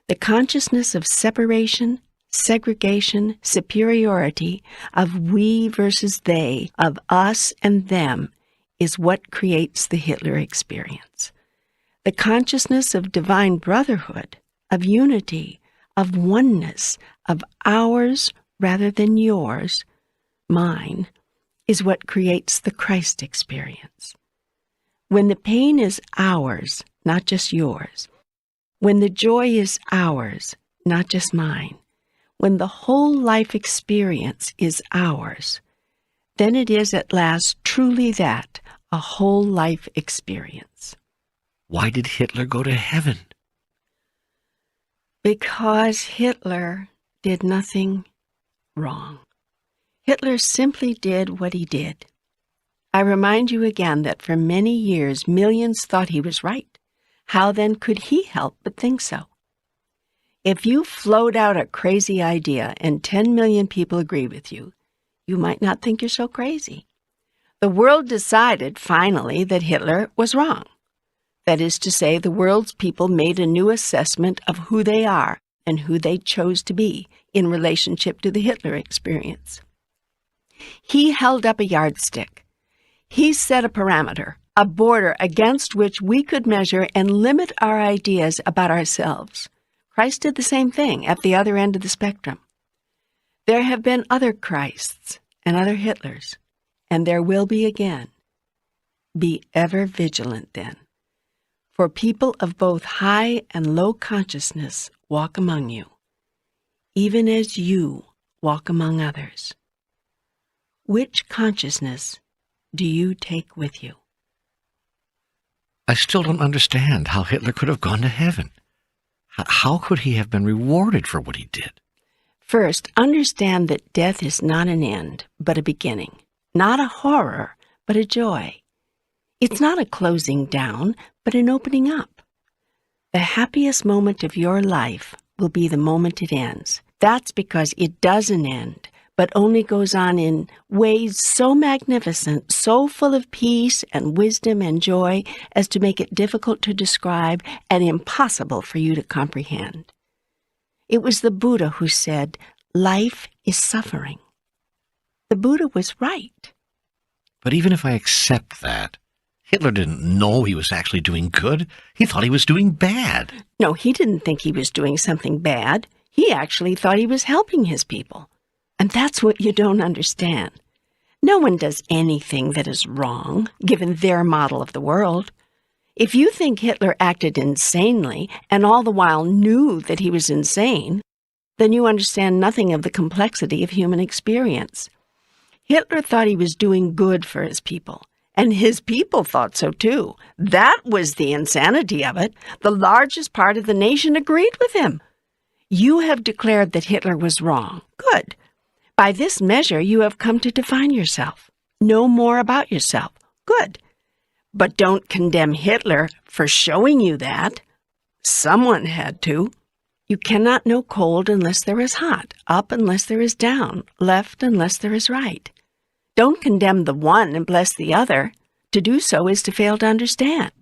The consciousness of separation, segregation, superiority, of we versus they, of us and them, is what creates the Hitler experience. The consciousness of divine brotherhood, of unity, of oneness, of ours rather than yours, mine, is what creates the Christ experience. When the pain is ours, not just yours, when the joy is ours, not just mine, when the whole life experience is ours, then it is at last truly that, a whole life experience. Why did Hitler go to heaven? Because Hitler did nothing wrong. Hitler simply did what he did. I remind you again that for many years millions thought he was right. How then could he help but think so? If you float out a crazy idea and 10 million people agree with you, you might not think you're so crazy. The world decided, finally, that Hitler was wrong. That is to say, the world's people made a new assessment of who they are and who they chose to be in relationship to the Hitler experience. He held up a yardstick. He set a parameter, a border against which we could measure and limit our ideas about ourselves. Christ did the same thing at the other end of the spectrum. There have been other Christs and other Hitlers, and there will be again. Be ever vigilant then, for people of both high and low consciousness walk among you, even as you walk among others. Which consciousness do you take with you? I still don't understand how Hitler could have gone to heaven. How could he have been rewarded for what he did? First, understand that death is not an end, but a beginning. Not a horror, but a joy. It's not a closing down, but an opening up. The happiest moment of your life will be the moment it ends. That's because it doesn't end, but only goes on in ways so magnificent, so full of peace and wisdom and joy as to make it difficult to describe and impossible for you to comprehend. It was the Buddha who said, "Life is suffering." The Buddha was right. But even if I accept that, Hitler didn't know he was actually doing good. He thought he was doing bad. No, he didn't think he was doing something bad. He actually thought he was helping his people. And that's what you don't understand. No one does anything that is wrong, given their model of the world. If you think Hitler acted insanely and all the while knew that he was insane, then you understand nothing of the complexity of human experience. Hitler thought he was doing good for his people, And his people thought so too. That was the insanity of it. The largest part of the nation agreed with him. You have declared that Hitler was wrong. Good. By this measure, you have come to define yourself. Know more about yourself. Good. But don't condemn Hitler for showing you that. Someone had to. You cannot know cold unless there is hot, up unless there is down, left unless there is right. Don't condemn the one and bless the other. To do so is to fail to understand.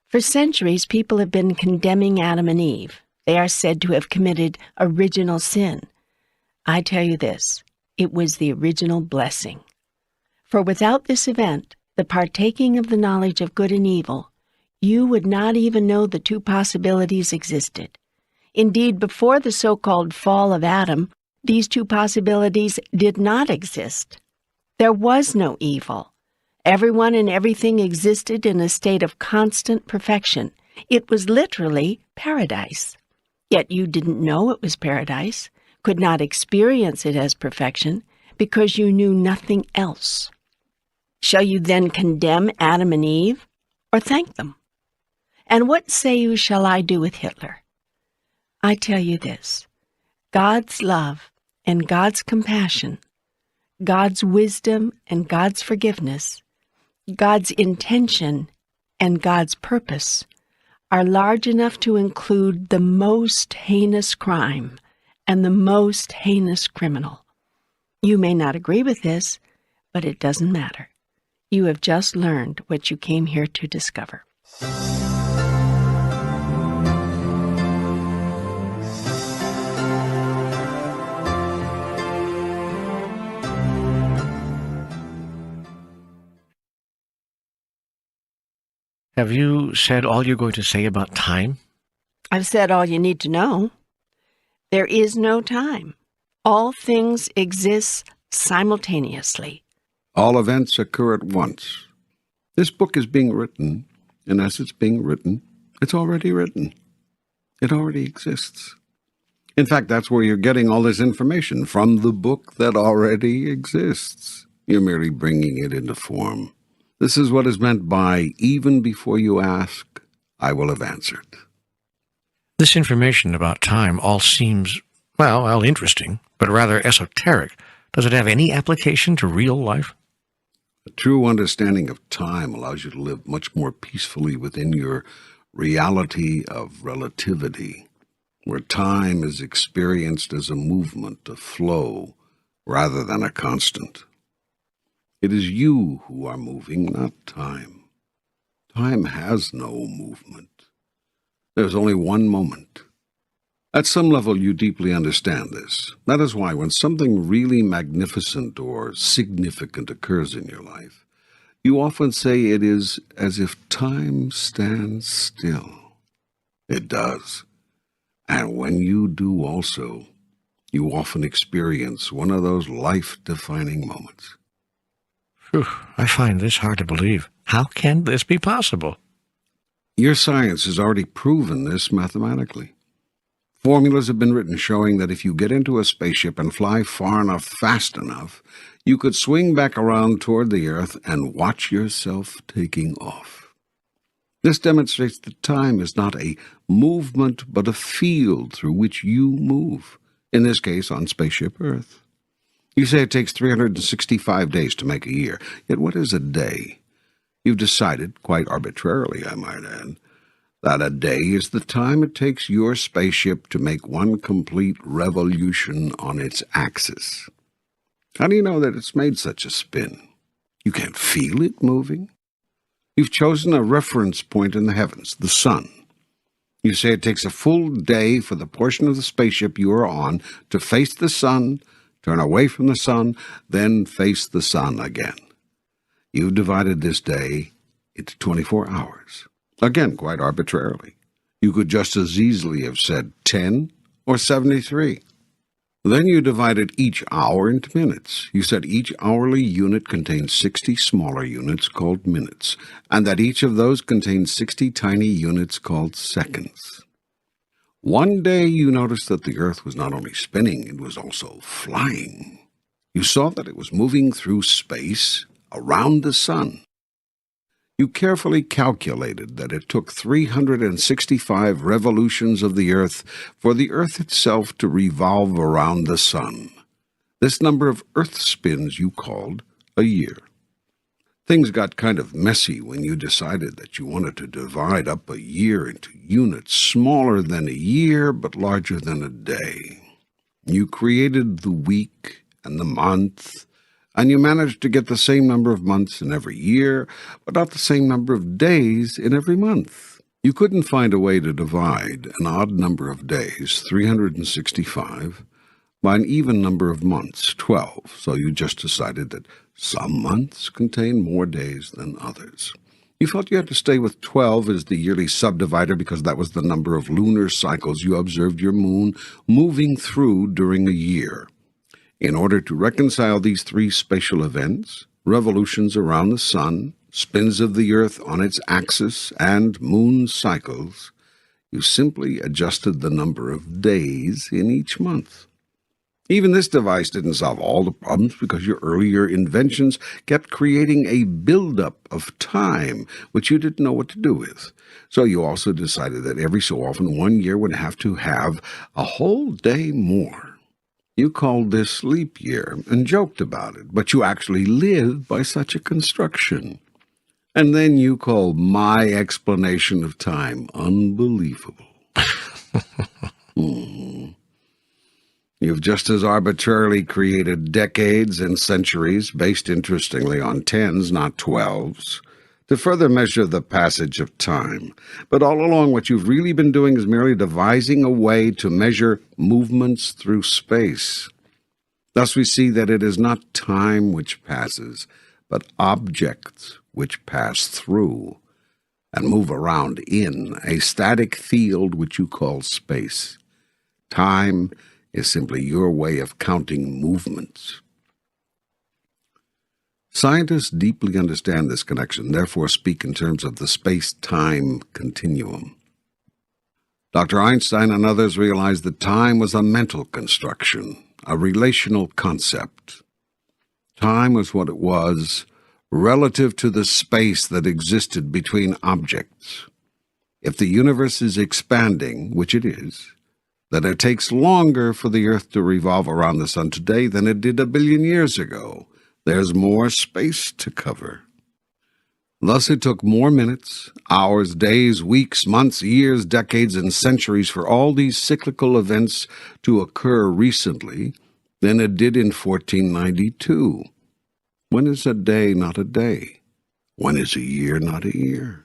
For centuries, people have been condemning Adam and Eve. They are said to have committed original sin. I tell you this, it was the original blessing. For without this event, the partaking of the knowledge of good and evil, you would not even know the two possibilities existed. Indeed, before the so-called fall of Adam, these two possibilities did not exist. There was no evil. Everyone and everything existed in a state of constant perfection. It was literally paradise. Yet you didn't know it was paradise, could not experience it as perfection, because you knew nothing else. Shall you then condemn Adam and Eve, or thank them? And what say you shall I do with Hitler? I tell you this, God's love and God's compassion, God's wisdom and God's forgiveness, God's intention and God's purpose are large enough to include the most heinous crime and the most heinous criminal. You may not agree with this, but it doesn't matter. You have just learned what you came here to discover. Have you said all you're going to say about time? I've said all you need to know. There is no time. All things exist simultaneously. All events occur at once. This book is being written, and as it's being written, it's already written. It already exists. In fact, that's where you're getting all this information, from the book that already exists. You're merely bringing it into form. This is what is meant by, even before you ask, I will have answered. This information about time all seems, well, interesting, but rather esoteric. Does it have any application to real life? A true understanding of time allows you to live much more peacefully within your reality of relativity, where time is experienced as a movement, a flow, rather than a constant. It is you who are moving, not time. Time has no movement. There's only one moment. At some level, you deeply understand this. That is why when something really magnificent or significant occurs in your life, you often say it is as if time stands still. It does. And when you do also, you often experience one of those life-defining moments. Phew, I find this hard to believe. How can this be possible? Your science has already proven this mathematically. Formulas have been written showing that if you get into a spaceship and fly far enough, fast enough, you could swing back around toward the Earth and watch yourself taking off. This demonstrates that time is not a movement, but a field through which you move, in this case on spaceship Earth. You say it takes 365 days to make a year, yet what is a day? You've decided, quite arbitrarily I might add, that a day is the time it takes your spaceship to make one complete revolution on its axis. How do you know that it's made such a spin? You can't feel it moving. You've chosen a reference point in the heavens, the sun. You say it takes a full day for the portion of the spaceship you are on to face the sun, turn away from the sun, then face the sun again. You've divided this day into 24 hours. Again, quite arbitrarily. You could just as easily have said 10 or 73. Then you divided each hour into minutes. You said each hourly unit contains 60 smaller units called minutes, and that each of those contains 60 tiny units called seconds. One day you noticed that the Earth was not only spinning, it was also flying. You saw that it was moving through space around the sun. You carefully calculated that it took 365 revolutions of the Earth for the Earth itself to revolve around the sun. This number of Earth spins you called a year. Things got kind of messy when you decided that you wanted to divide up a year into units smaller than a year but larger than a day. You created the week and the month, and you managed to get the same number of months in every year, but not the same number of days in every month. You couldn't find a way to divide an odd number of days, 365, by an even number of months, 12, so you just decided that some months contain more days than others. You felt you had to stay with 12 as the yearly subdivider because that was the number of lunar cycles you observed your moon moving through during a year. In order to reconcile these three spatial events, revolutions around the sun, spins of the Earth on its axis, and moon cycles, you simply adjusted the number of days in each month. Even this device didn't solve all the problems because your earlier inventions kept creating a buildup of time which you didn't know what to do with. So you also decided that every so often 1 year would have to have a whole day more. You called this leap year and joked about it, but you actually lived by such a construction. And then you called my explanation of time unbelievable. You've just as arbitrarily created decades and centuries, based interestingly on 10s, not 12s, to further measure the passage of time. But all along what you've really been doing is merely devising a way to measure movements through space. Thus we see that it is not time which passes, but objects which pass through and move around in a static field which you call space. Time is simply your way of counting movements. Scientists deeply understand this connection, therefore speak in terms of the space-time continuum. Dr. Einstein and others realized that time was a mental construction, a relational concept. Time was what it was relative to the space that existed between objects. If the universe is expanding, which it is, then it takes longer for the Earth to revolve around the sun today than it did 1 billion years ago. There's more space to cover. Thus it took more minutes, hours, days, weeks, months, years, decades, and centuries for all these cyclical events to occur recently than it did in 1492. When is a day not a day? When is a year not a year?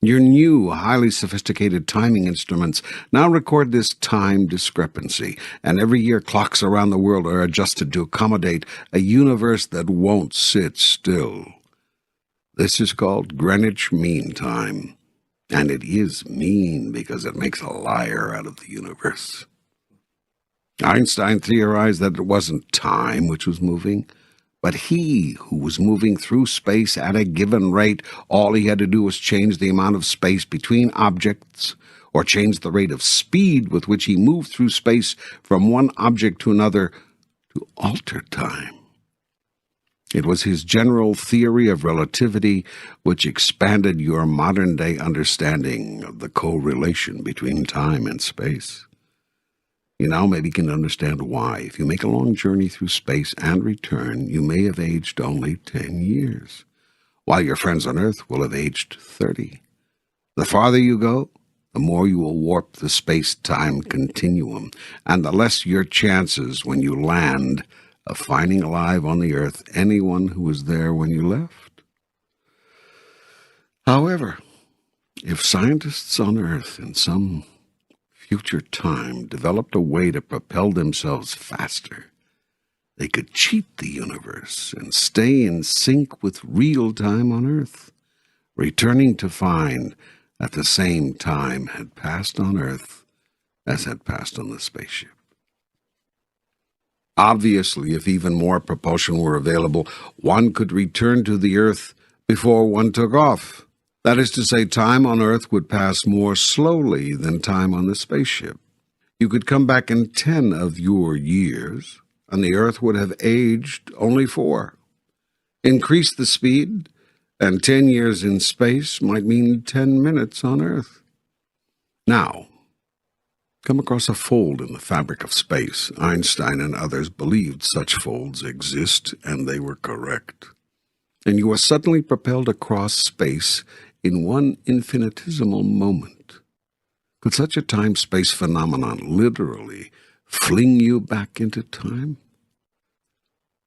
Your new, highly sophisticated timing instruments now record this time discrepancy, and every year clocks around the world are adjusted to accommodate a universe that won't sit still. This is called Greenwich Mean Time, and it is mean because it makes a liar out of the universe. Einstein theorized that it wasn't time which was moving, but he who was moving through space at a given rate. All he had to do was change the amount of space between objects, or change the rate of speed with which he moved through space from one object to another to alter time. It was his general theory of relativity which expanded your modern-day understanding of the correlation between time and space. You now maybe can understand why, if you make a long journey through space and return, you may have aged only 10 years, while your friends on Earth will have aged 30. The farther you go, the more you will warp the space-time continuum, and the less your chances when you land of finding alive on the Earth anyone who was there when you left. However, if scientists on Earth in some future time developed a way to propel themselves faster, they could cheat the universe and stay in sync with real time on Earth, returning to find that the same time had passed on Earth as had passed on the spaceship. Obviously, if even more propulsion were available, one could return to the Earth before one took off. That is to say, time on Earth would pass more slowly than time on the spaceship. You could come back in 10 of your years, and the Earth would have aged only 4. Increase the speed, And 10 years in space might mean 10 minutes on Earth. Now, come across a fold in the fabric of space. Einstein and others believed such folds exist, and they were correct. And you are suddenly propelled across space in one infinitesimal moment. Could such a time-space phenomenon literally fling you back into time?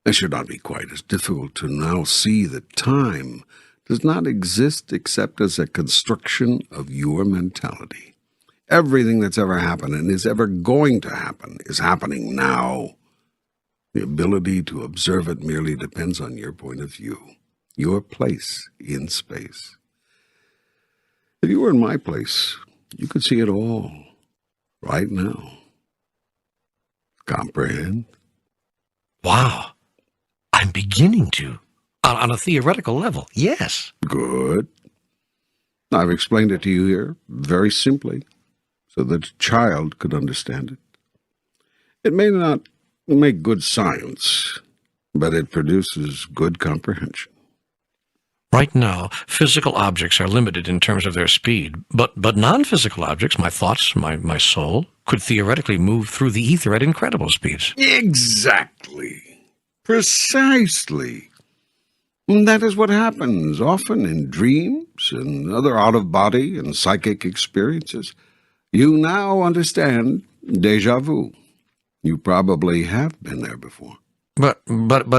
It should not be quite as difficult to now see that time does not exist except as a construction of your mentality. Everything that's ever happened and is ever going to happen is happening now. The ability to observe it merely depends on your point of view, your place in space. If you were in my place, you could see it all, right now. Comprehend? Wow. I'm beginning to. On a theoretical level, yes. Good. I've explained it to you here very simply, so that a child could understand it. It may not make good science, but it produces good comprehension. Right now, physical objects are limited in terms of their speed, but non-physical objects, my thoughts, my soul, could theoretically move through the ether at incredible speeds. Exactly. Precisely. And that is what happens often in dreams and other out-of-body and psychic experiences. You now understand déjà vu. You probably have been there before. But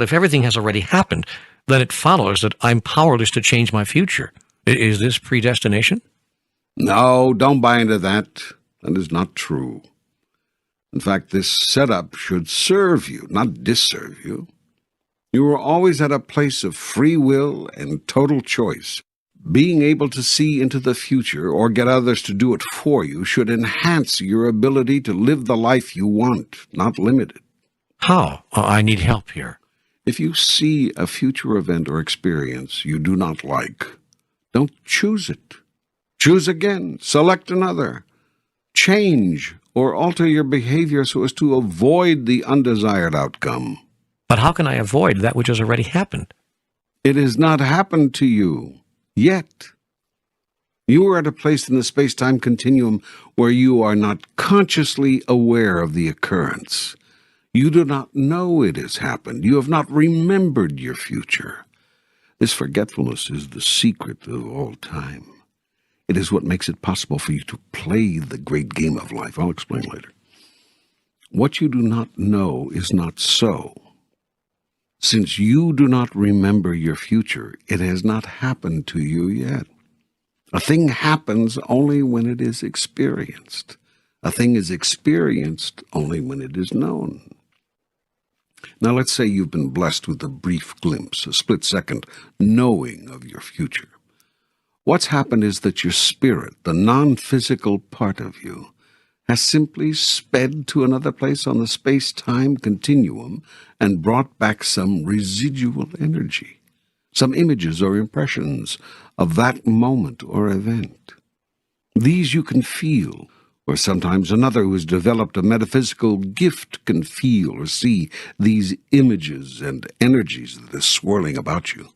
if everything has already happened, then it follows that I'm powerless to change my future. Is this predestination? No, don't buy into that. That is not true. In fact, this setup should serve you, not disserve you. You are always at a place of free will and total choice. Being able to see into the future or get others to do it for you should enhance your ability to live the life you want, not limit it. How? I need help here. If you see a future event or experience you do not like, don't choose it. Choose again. Select another. Change or alter your behavior so as to avoid the undesired outcome. But how can I avoid that which has already happened? It has not happened to you yet. You are at a place in the space-time continuum where you are not consciously aware of the occurrence. You do not know it has happened. You have not remembered your future. This forgetfulness is the secret of all time. It is what makes it possible for you to play the great game of life. I'll explain later. What you do not know is not so. Since you do not remember your future, it has not happened to you yet. A thing happens only when it is experienced. A thing is experienced only when it is known. Now let's say you've been blessed with a brief glimpse, a split-second knowing of your future. What's happened is that your spirit, the non-physical part of you, has simply sped to another place on the space-time continuum and brought back some residual energy, some images or impressions of that moment or event. These you can feel, or sometimes another who has developed a metaphysical gift can feel or see these images and energies that are swirling about you.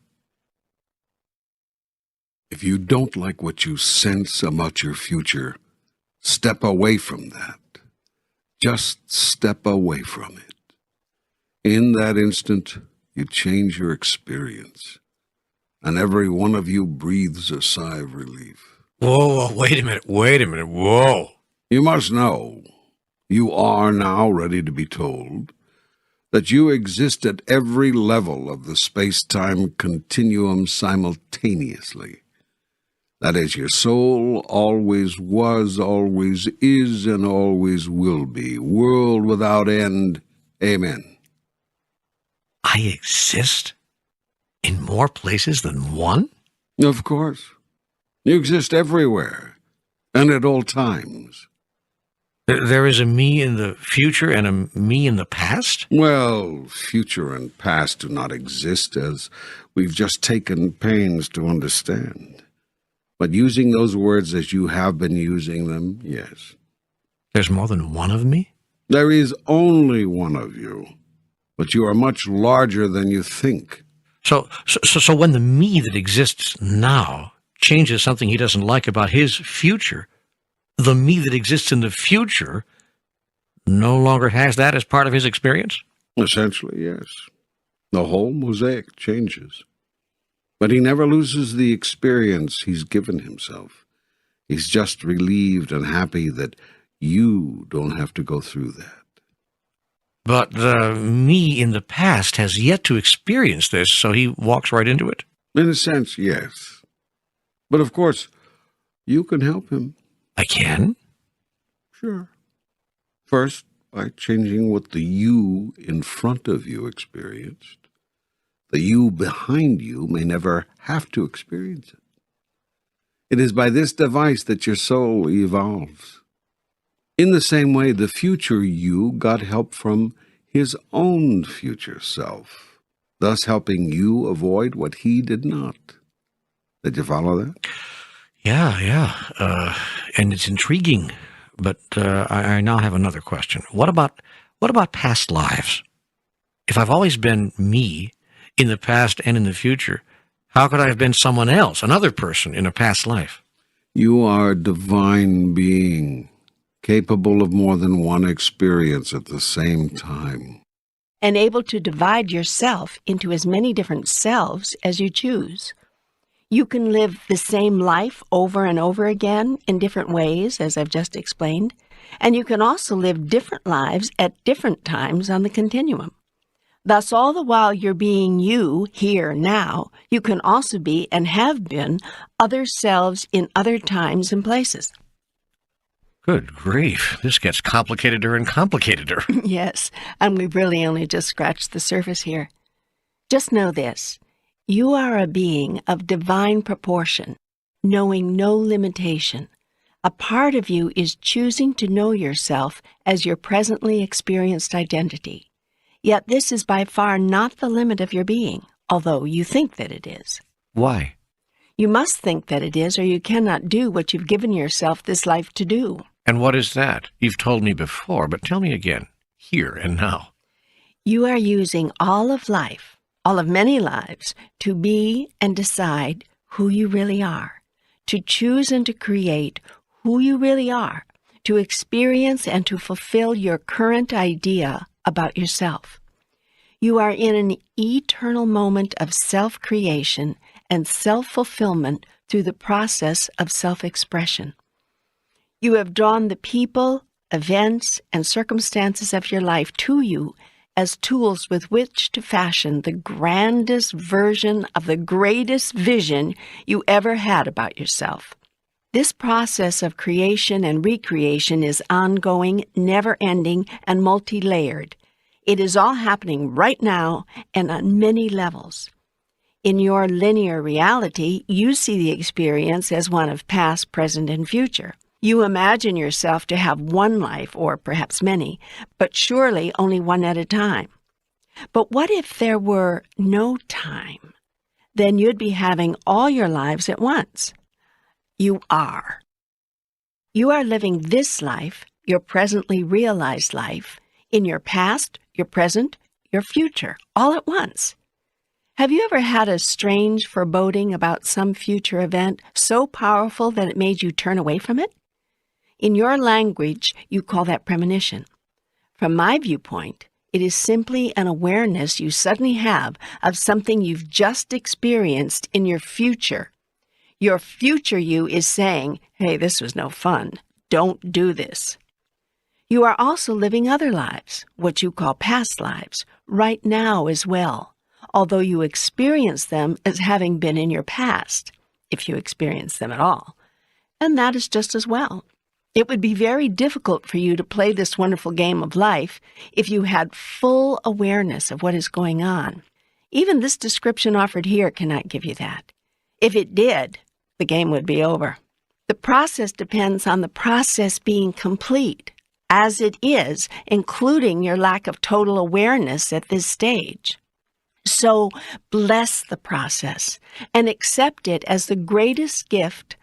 If you don't like what you sense about your future, step away from that. Just step away from it. In that instant, you change your experience, and every one of you breathes a sigh of relief. Whoa, wait a minute, whoa. You must know, you are now ready to be told, that you exist at every level of the space-time continuum simultaneously. That is, your soul always was, always is, and always will be. World without end. Amen. I exist in more places than one? Of course. You exist everywhere, and at all times. There is a me in the future and a me in the past? Well, future and past do not exist, as we've just taken pains to understand. But using those words as you have been using them, yes. There's more than one of me? There is only one of you, but you are much larger than you think. So when the me that exists now changes something he doesn't like about his future, the me that exists in the future no longer has that as part of his experience? Essentially, yes. The whole mosaic changes. But he never loses the experience he's given himself. He's just relieved and happy that you don't have to go through that. But the me in the past has yet to experience this, so he walks right into it? In a sense, yes. But of course, you can help him. I can? Sure. First, by changing what the you in front of you experienced. The you behind you may never have to experience it. It is by this device that your soul evolves. In the same way, the future you got help from his own future self, thus helping you avoid what he did not. Did you follow that? Yeah. And it's intriguing. But I now have another question. What about past lives? If I've always been me in the past and in the future, how could I have been someone else, another person in a past life? You are a divine being, capable of more than one experience at the same time. And able to divide yourself into as many different selves as you choose. You can live the same life over and over again in different ways, as I've just explained, and you can also live different lives at different times on the continuum. Thus, all the while you're being you here now, you can also be and have been other selves in other times and places. Good grief, this gets complicateder and complicateder. Yes, and we've really only just scratched the surface here. Just know this. You are a being of divine proportion, knowing no limitation. A part of you is choosing to know yourself as your presently experienced identity. Yet this is by far not the limit of your being, although you think that it is. Why? You must think that it is, or you cannot do what you've given yourself this life to do. And what is that? You've told me before, but tell me again, here and now. You are using all of life, all of many lives, to be and decide who you really are, to choose and to create who you really are, to experience and to fulfill your current idea about yourself. You are in an eternal moment of self-creation and self-fulfillment through the process of self-expression. You have drawn the people, events, and circumstances of your life to you as tools with which to fashion the grandest version of the greatest vision you ever had about yourself. This process of creation and recreation is ongoing, never-ending, and multi-layered. It is all happening right now and on many levels. In your linear reality, you see the experience as one of past, present, and future. You imagine yourself to have one life, or perhaps many, but surely only one at a time. But what if there were no time? Then you'd be having all your lives at once. You are. You are living this life, your presently realized life, in your past, your present, your future, all at once. Have you ever had a strange foreboding about some future event so powerful that it made you turn away from it? In your language, you call that premonition. From my viewpoint, it is simply an awareness you suddenly have of something you've just experienced in your future. Your future you is saying, hey, this was no fun. Don't do this. You are also living other lives, what you call past lives, right now as well, although you experience them as having been in your past, if you experience them at all. And that is just as well. It would be very difficult for you to play this wonderful game of life if you had full awareness of what is going on. Even this description offered here cannot give you that. If it did, the game would be over. The process depends on the process being complete, as it is, including your lack of total awareness at this stage. So bless the process and accept it as the greatest gift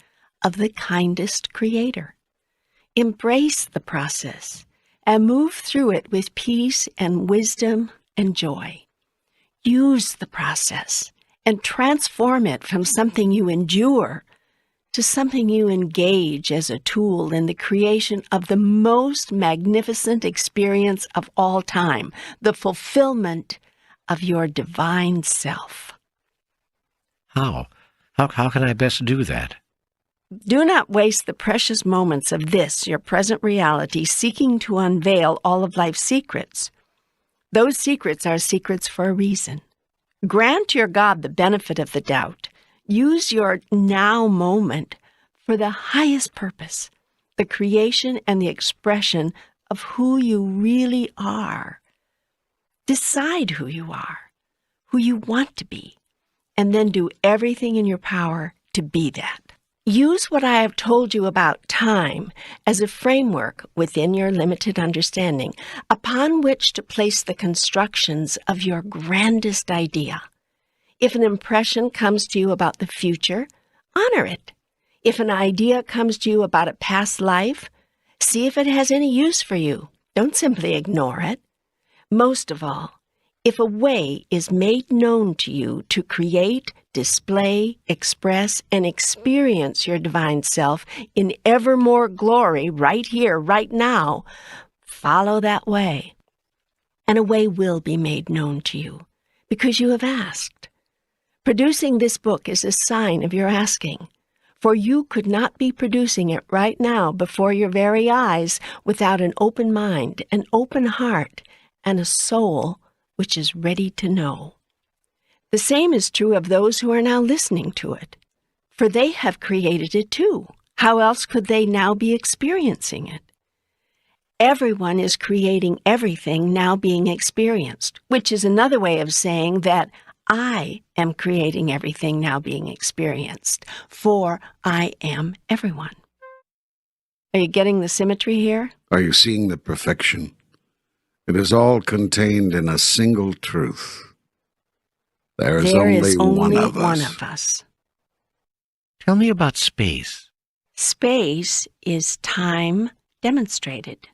of the kindest Creator. Embrace the process and move through it with peace and wisdom and joy. Use the process and transform it from something you endure to something you engage as a tool in the creation of the most magnificent experience of all time, the fulfillment of your divine self. How? How can I best do that? Do not waste the precious moments of this, your present reality, seeking to unveil all of life's secrets. Those secrets are secrets for a reason. Grant your God the benefit of the doubt. Use your now moment for the highest purpose, the creation and the expression of who you really are. Decide who you are, who you want to be, and then do everything in your power to be that. Use what I have told you about time as a framework within your limited understanding upon which to place the constructions of your grandest idea. If an impression comes to you about the future, honor it. If an idea comes to you about a past life, see if it has any use for you. Don't simply ignore it. Most of all, if a way is made known to you to create, display, express, and experience your divine self in ever more glory right here, right now, follow that way. And a way will be made known to you because you have asked. Producing this book is a sign of your asking, for you could not be producing it right now before your very eyes without an open mind, an open heart, and a soul which is ready to know. The same is true of those who are now listening to it, for they have created it too. How else could they now be experiencing it? Everyone is creating everything now being experienced, which is another way of saying that I am creating everything now being experienced, for I am everyone. Are you getting the symmetry here? Are you seeing the perfection? It is all contained in a single truth. There is only one of us. Tell me about space. Space is time demonstrated.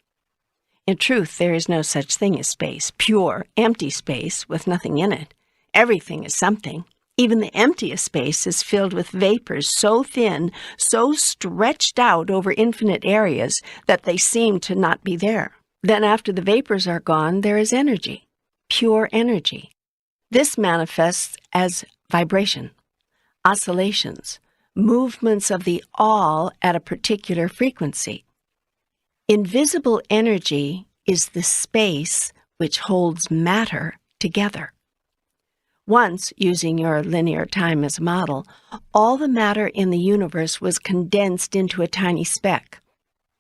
In truth, there is no such thing as space, pure, empty space with nothing in it. Everything is something. Even the emptiest space is filled with vapors so thin, so stretched out over infinite areas that they seem to not be there. Then after the vapors are gone, there is energy, pure energy. This manifests as vibration, oscillations, movements of the all at a particular frequency. Invisible energy is the space which holds matter together. Once, using your linear time as a model, all the matter in the universe was condensed into a tiny speck.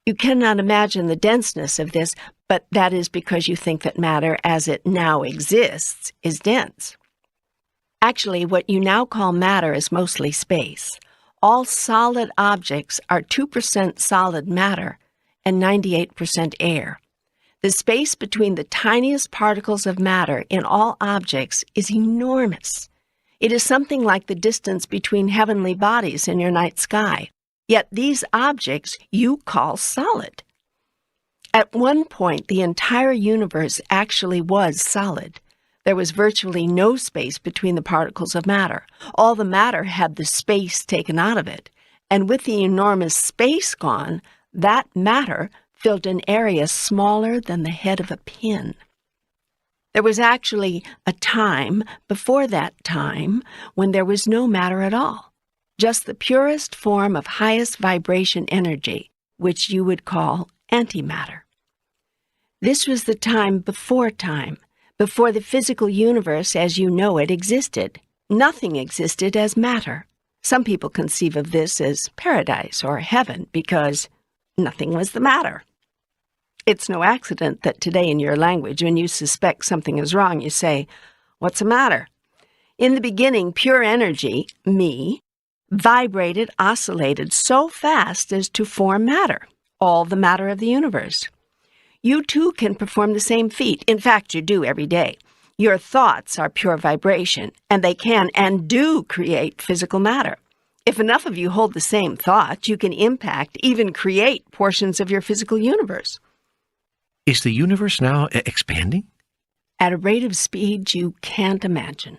You cannot imagine the denseness of this, but that is because you think that matter as it now exists is dense. Actually, what you now call matter is mostly space. All solid objects are 2% solid matter and 98% air. The space between the tiniest particles of matter in all objects is enormous. It is something like the distance between heavenly bodies in your night sky. Yet these objects you call solid. At one point, the entire universe actually was solid. There was virtually no space between the particles of matter. All the matter had the space taken out of it. And with the enormous space gone, that matter filled an area smaller than the head of a pin. There was actually a time before that time when there was no matter at all, just the purest form of highest vibration energy, which you would call antimatter. This was the time, before the physical universe as you know it existed. Nothing existed as matter. Some people conceive of this as paradise or heaven because nothing was the matter. It's no accident that today in your language, when you suspect something is wrong, you say, "What's the matter?" In the beginning, pure energy, me, vibrated, oscillated so fast as to form matter, all the matter of the universe. You too can perform the same feat. In fact, you do every day. Your thoughts are pure vibration, and they can and do create physical matter. If enough of you hold the same thought, you can impact, even create portions of your physical universe. Is the universe now expanding? At a rate of speed you can't imagine.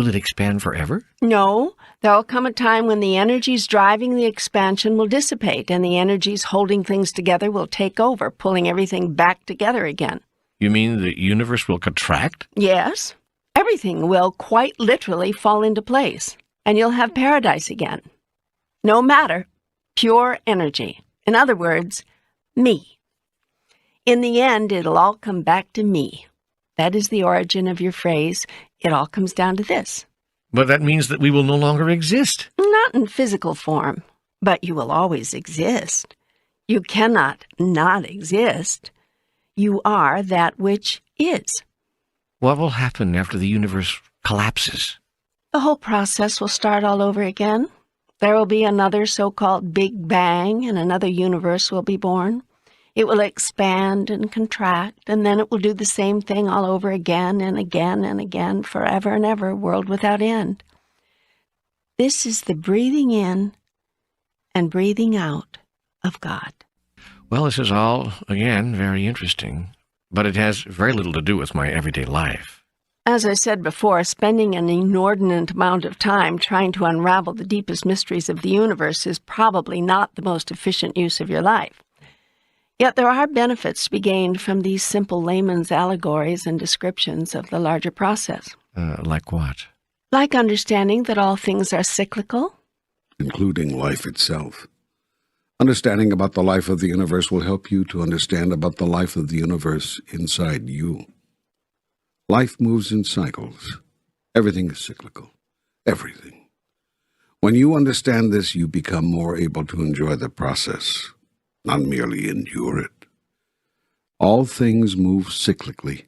Will it expand forever? No, there will come a time when the energies driving the expansion will dissipate, and the energies holding things together will take over, pulling everything back together again. You mean the universe will contract? Yes, everything will quite literally fall into place, and you'll have paradise again. No matter, pure energy. In other words, me. In the end, it'll all come back to me. That is the origin of your phrase, it all comes down to this. But that means that we will no longer exist. Not in physical form, but you will always exist. You cannot not exist. You are that which is. What will happen after the universe collapses? The whole process will start all over again. There will be another so-called Big Bang, and another universe will be born. It will expand and contract, and then it will do the same thing all over again and again and again, forever and ever, world without end. This is the breathing in and breathing out of God. Well, this is all, again, very interesting, but it has very little to do with my everyday life. As I said before, spending an inordinate amount of time trying to unravel the deepest mysteries of the universe is probably not the most efficient use of your life. Yet there are benefits to be gained from these simple layman's allegories and descriptions of the larger process. Like what? Like understanding that all things are cyclical. Including life itself. Understanding about the life of the universe will help you to understand about the life of the universe inside you. Life moves in cycles. Everything is cyclical. Everything. When you understand this, you become more able to enjoy the process, not merely endure it. All things move cyclically.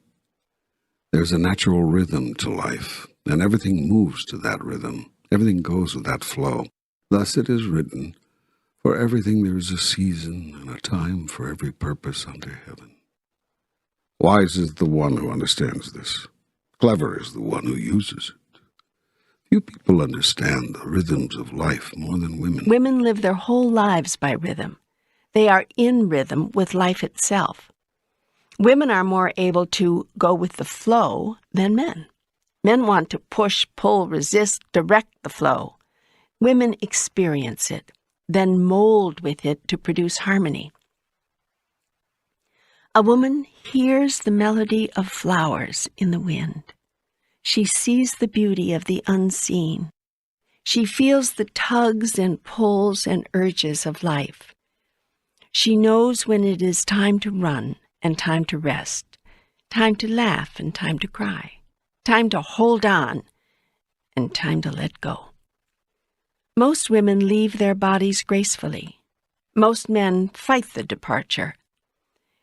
There's a natural rhythm to life, and everything moves to that rhythm. Everything goes with that flow. Thus it is written, for everything there is a season and a time for every purpose under heaven. Wise is the one who understands this. Clever is the one who uses it. Few people understand the rhythms of life more than women. Women live their whole lives by rhythm. They are in rhythm with life itself. Women are more able to go with the flow than men. Men want to push, pull, resist, direct the flow. Women experience it, then mold with it to produce harmony. A woman hears the melody of flowers in the wind. She sees the beauty of the unseen. She feels the tugs and pulls and urges of life. She knows when it is time to run and time to rest, time to laugh and time to cry, time to hold on and time to let go. Most women leave their bodies gracefully. Most men fight the departure.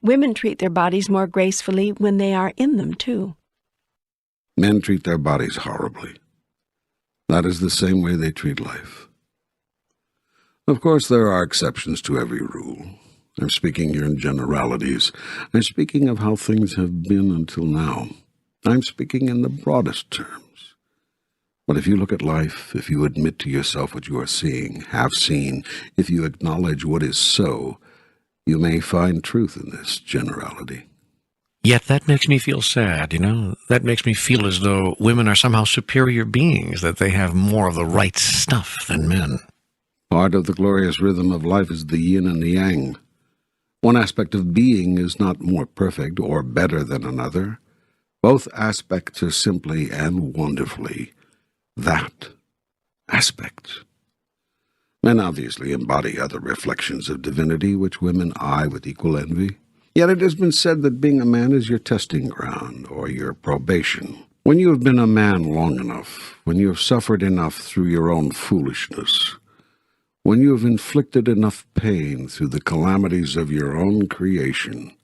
Women treat their bodies more gracefully when they are in them, too. Men treat their bodies horribly. That is the same way they treat life. Of course, there are exceptions to every rule. I'm speaking here in generalities. I'm speaking of how things have been until now. I'm speaking in the broadest terms. But if you look at life, if you admit to yourself what you are seeing, have seen, if you acknowledge what is so, you may find truth in this generality. Yet that makes me feel sad, That makes me feel as though women are somehow superior beings, that they have more of the right stuff than men. Part of the glorious rhythm of life is the yin and the yang. One aspect of being is not more perfect or better than another. Both aspects are simply and wonderfully that aspect. Men obviously embody other reflections of divinity which women eye with equal envy. Yet it has been said that being a man is your testing ground or your probation. When you have been a man long enough, when you have suffered enough through your own foolishness, when you have inflicted enough pain through the calamities of your own creation,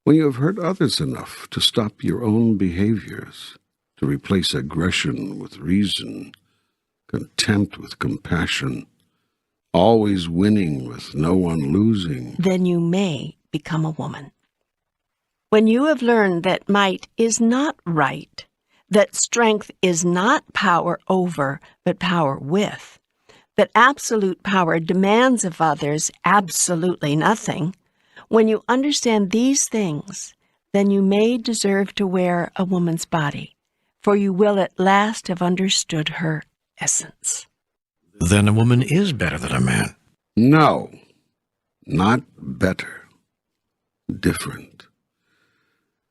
when you have hurt others enough to stop your own behaviors, to replace aggression with reason, contempt with compassion, always winning with no one losing, then you may become a woman. When you have learned that might is not right, that strength is not power over, but power with, that absolute power demands of others absolutely nothing, when you understand these things, then you may deserve to wear a woman's body, for you will at last have understood her essence. Then a woman is better than a man. No, not better. Different.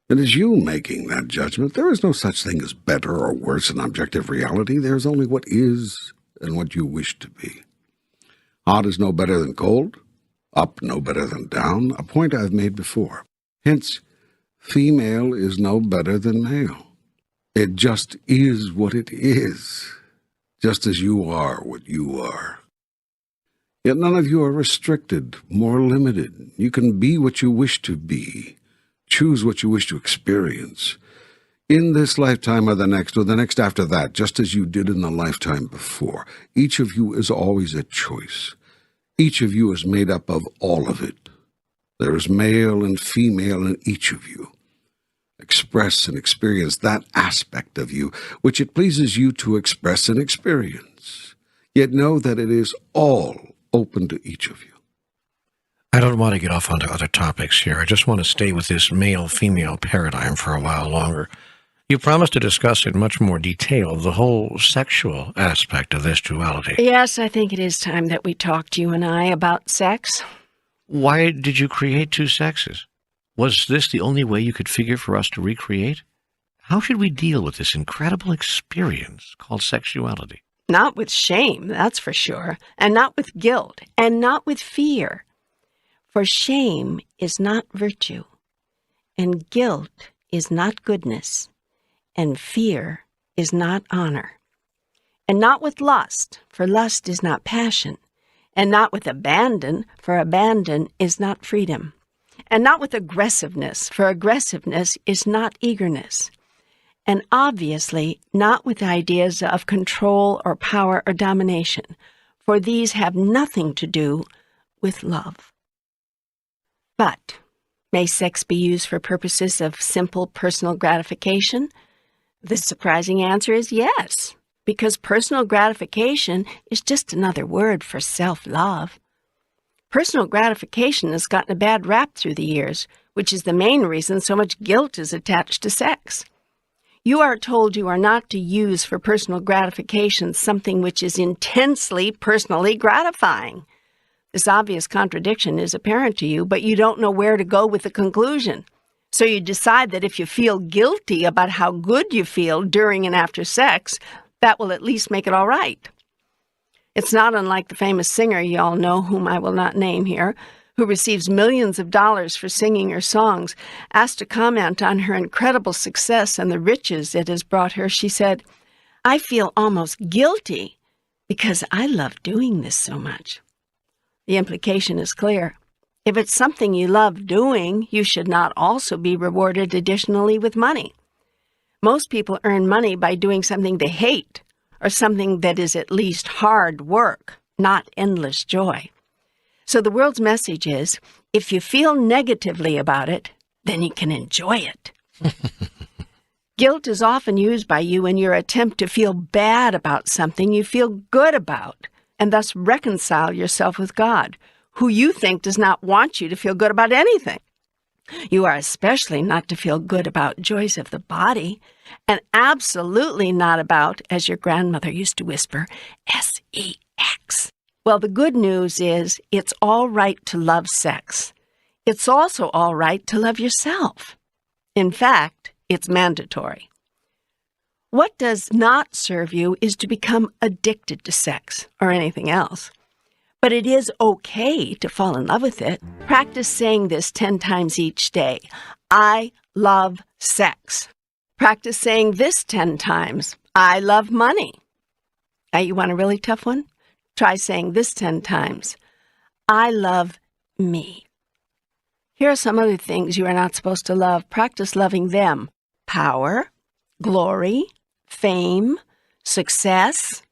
It is you making that judgment. There is no such thing as better or worse in objective reality. There is only what is and what you wish to be. Hot is no better than cold. Up no better than down, a point I've made before. Hence, female is no better than male. It just is what it is, just as you are what you are. Yet none of you are restricted, more limited. You can be what you wish to be, choose what you wish to experience, in this lifetime or the next after that, just as you did in the lifetime before. Each of you is always a choice. Each of you is made up of all of it. There is male and female in each of you. Express and experience that aspect of you which it pleases you to express and experience. Yet know that it is all open to each of you. I don't want to get off onto other topics here. I just want to stay with this male-female paradigm for a while longer. You promised to discuss in much more detail the whole sexual aspect of this duality. Yes, I think it is time that we talk to you and I about sex. Why did you create two sexes? Was this the only way you could figure for us to recreate? How should we deal with this incredible experience called sexuality? Not with shame, that's for sure, and not with guilt, and not with fear. For shame is not virtue, and guilt is not goodness, and fear is not honor. And not with lust, for lust is not passion, and not with abandon, for abandon is not freedom, and not with aggressiveness, for aggressiveness is not eagerness, and obviously not with ideas of control or power or domination, for these have nothing to do with love. But may sex be used for purposes of simple personal gratification? The surprising answer is yes, because personal gratification is just another word for self-love. Personal gratification has gotten a bad rap through the years, which is the main reason so much guilt is attached to sex. You are told you are not to use for personal gratification something which is intensely personally gratifying. This obvious contradiction is apparent to you, but you don't know where to go with the conclusion. So you decide that if you feel guilty about how good you feel during and after sex, that will at least make it all right. It's not unlike the famous singer you all know, whom I will not name here, who receives millions of dollars for singing her songs. Asked to comment on her incredible success and the riches it has brought her, she said, "I feel almost guilty because I love doing this so much." The implication is clear. If it's something you love doing, you should not also be rewarded additionally with money. Most people earn money by doing something they hate, or something that is at least hard work, not endless joy. So the world's message is, if you feel negatively about it, then you can enjoy it. Guilt is often used by you in your attempt to feel bad about something you feel good about, and thus reconcile yourself with God, who you think does not want you to feel good about anything. You are especially not to feel good about joys of the body, and absolutely not about, as your grandmother used to whisper, sex. Well, the good news is it's all right to love sex. It's also all right to love yourself. In fact, it's mandatory. What does not serve you is to become addicted to sex or anything else. But it is okay to fall in love with it. Practice saying this 10 times each day. I love sex. Practice saying this 10 times. I love money. Now, you want a really tough one? Try saying this 10 times. I love me. Here are some other things you are not supposed to love. Practice loving them. Power, glory, fame, success,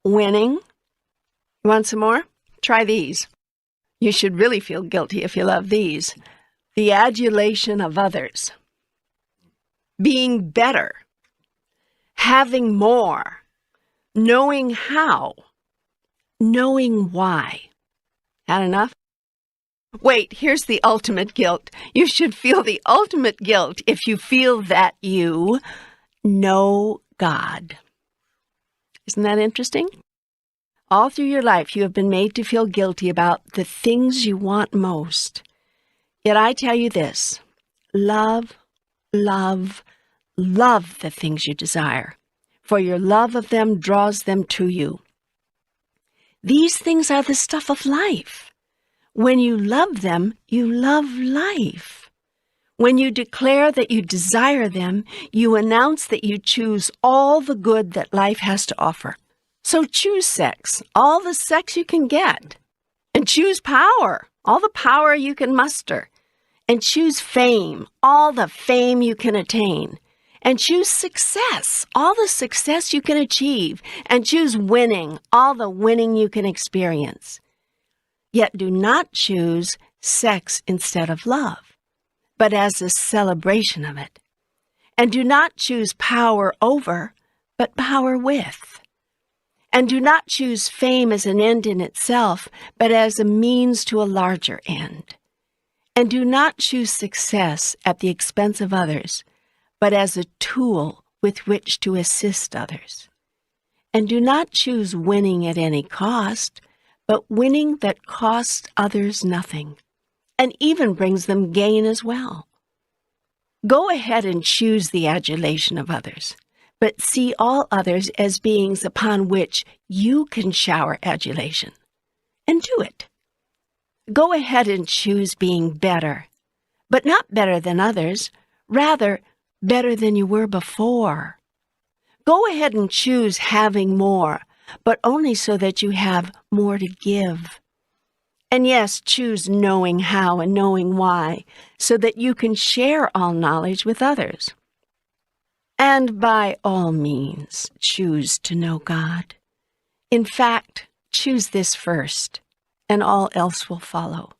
winning. You want some more? Try these. You should really feel guilty if you love these. The adulation of others. Being better. Having more. Knowing how. Knowing why. Had enough? Wait, here's the ultimate guilt. You should feel the ultimate guilt if you feel that you know God. Isn't that interesting? All through your life, you have been made to feel guilty about the things you want most. Yet I tell you this, love, love, love the things you desire, for your love of them draws them to you. These things are the stuff of life. When you love them, you love life. When you declare that you desire them, you announce that you choose all the good that life has to offer. So choose sex, all the sex you can get. And choose power, all the power you can muster. And choose fame, all the fame you can attain. And choose success, all the success you can achieve. And choose winning, all the winning you can experience. Yet do not choose sex instead of love, but as a celebration of it. And do not choose power over, but power with. And do not choose fame as an end in itself, but as a means to a larger end. And do not choose success at the expense of others, but as a tool with which to assist others. And do not choose winning at any cost, but winning that costs others nothing, and even brings them gain as well. Go ahead and choose the adulation of others, but see all others as beings upon which you can shower adulation, and do it. Go ahead and choose being better, but not better than others, rather better than you were before. Go ahead and choose having more, but only so that you have more to give. And yes, choose knowing how and knowing why, so that you can share all knowledge with others. And by all means, choose to know God. In fact, choose this first, and all else will follow.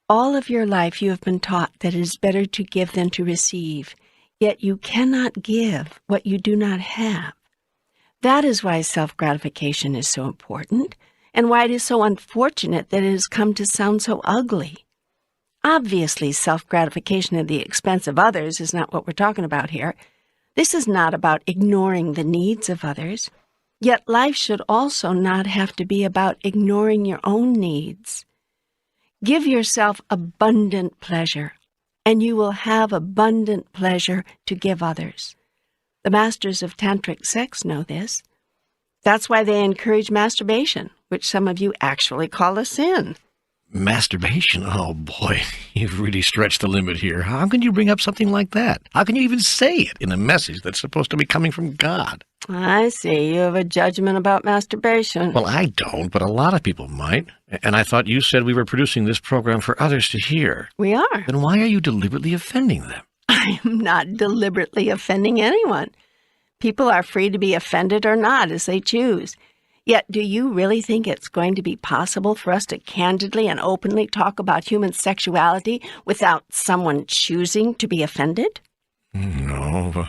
All of your life you have been taught that it is better to give than to receive, yet you cannot give what you do not have. That is why self-gratification is so important, and why it is so unfortunate that it has come to sound so ugly. Obviously, self-gratification at the expense of others is not what we're talking about here. This is not about ignoring the needs of others. Yet life should also not have to be about ignoring your own needs. Give yourself abundant pleasure, and you will have abundant pleasure to give others. The masters of tantric sex know this. That's why they encourage masturbation, which some of you actually call a sin. Masturbation? Oh boy, you've really stretched the limit here. How can you bring up something like that? How can you even say it in a message that's supposed to be coming from God? I see. You have a judgment about masturbation. Well, I don't, but a lot of people might. And I thought you said we were producing this program for others to hear. We are. Then why are you deliberately offending them? I am not deliberately offending anyone. People are free to be offended or not as they choose. Yet, do you really think it's going to be possible for us to candidly and openly talk about human sexuality without someone choosing to be offended? No,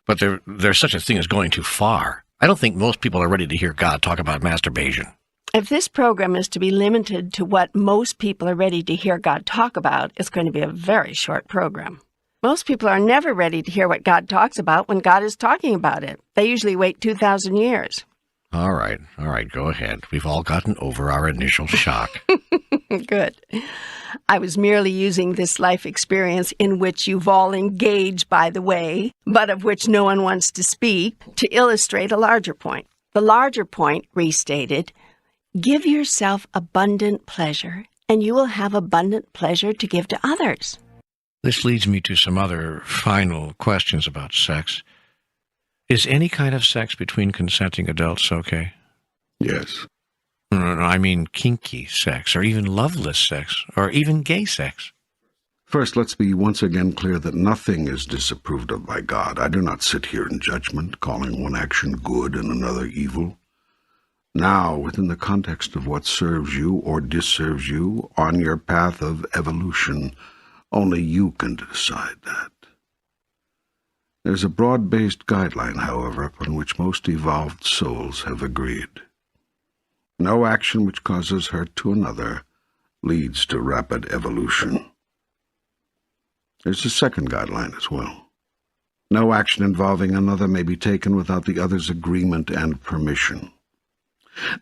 but there's such a thing as going too far. I don't think most people are ready to hear God talk about masturbation. If this program is to be limited to what most people are ready to hear God talk about, it's going to be a very short program. Most people are never ready to hear what God talks about when God is talking about it. They usually wait 2,000 years. All right, go ahead. We've all gotten over our initial shock. Good. I was merely using this life experience in which you've all engaged, by the way, but of which no one wants to speak, to illustrate a larger point. The larger point, restated, give yourself abundant pleasure, and you will have abundant pleasure to give to others. This leads me to some other final questions about sex. Is any kind of sex between consenting adults okay? Yes. No, I mean kinky sex, or even loveless sex, or even gay sex. First, let's be once again clear that nothing is disapproved of by God. I do not sit here in judgment, calling one action good and another evil. Now, within the context of what serves you or disserves you on your path of evolution, only you can decide that. There's a broad-based guideline, however, upon which most evolved souls have agreed. No action which causes hurt to another leads to rapid evolution. There's a second guideline as well. No action involving another may be taken without the other's agreement and permission.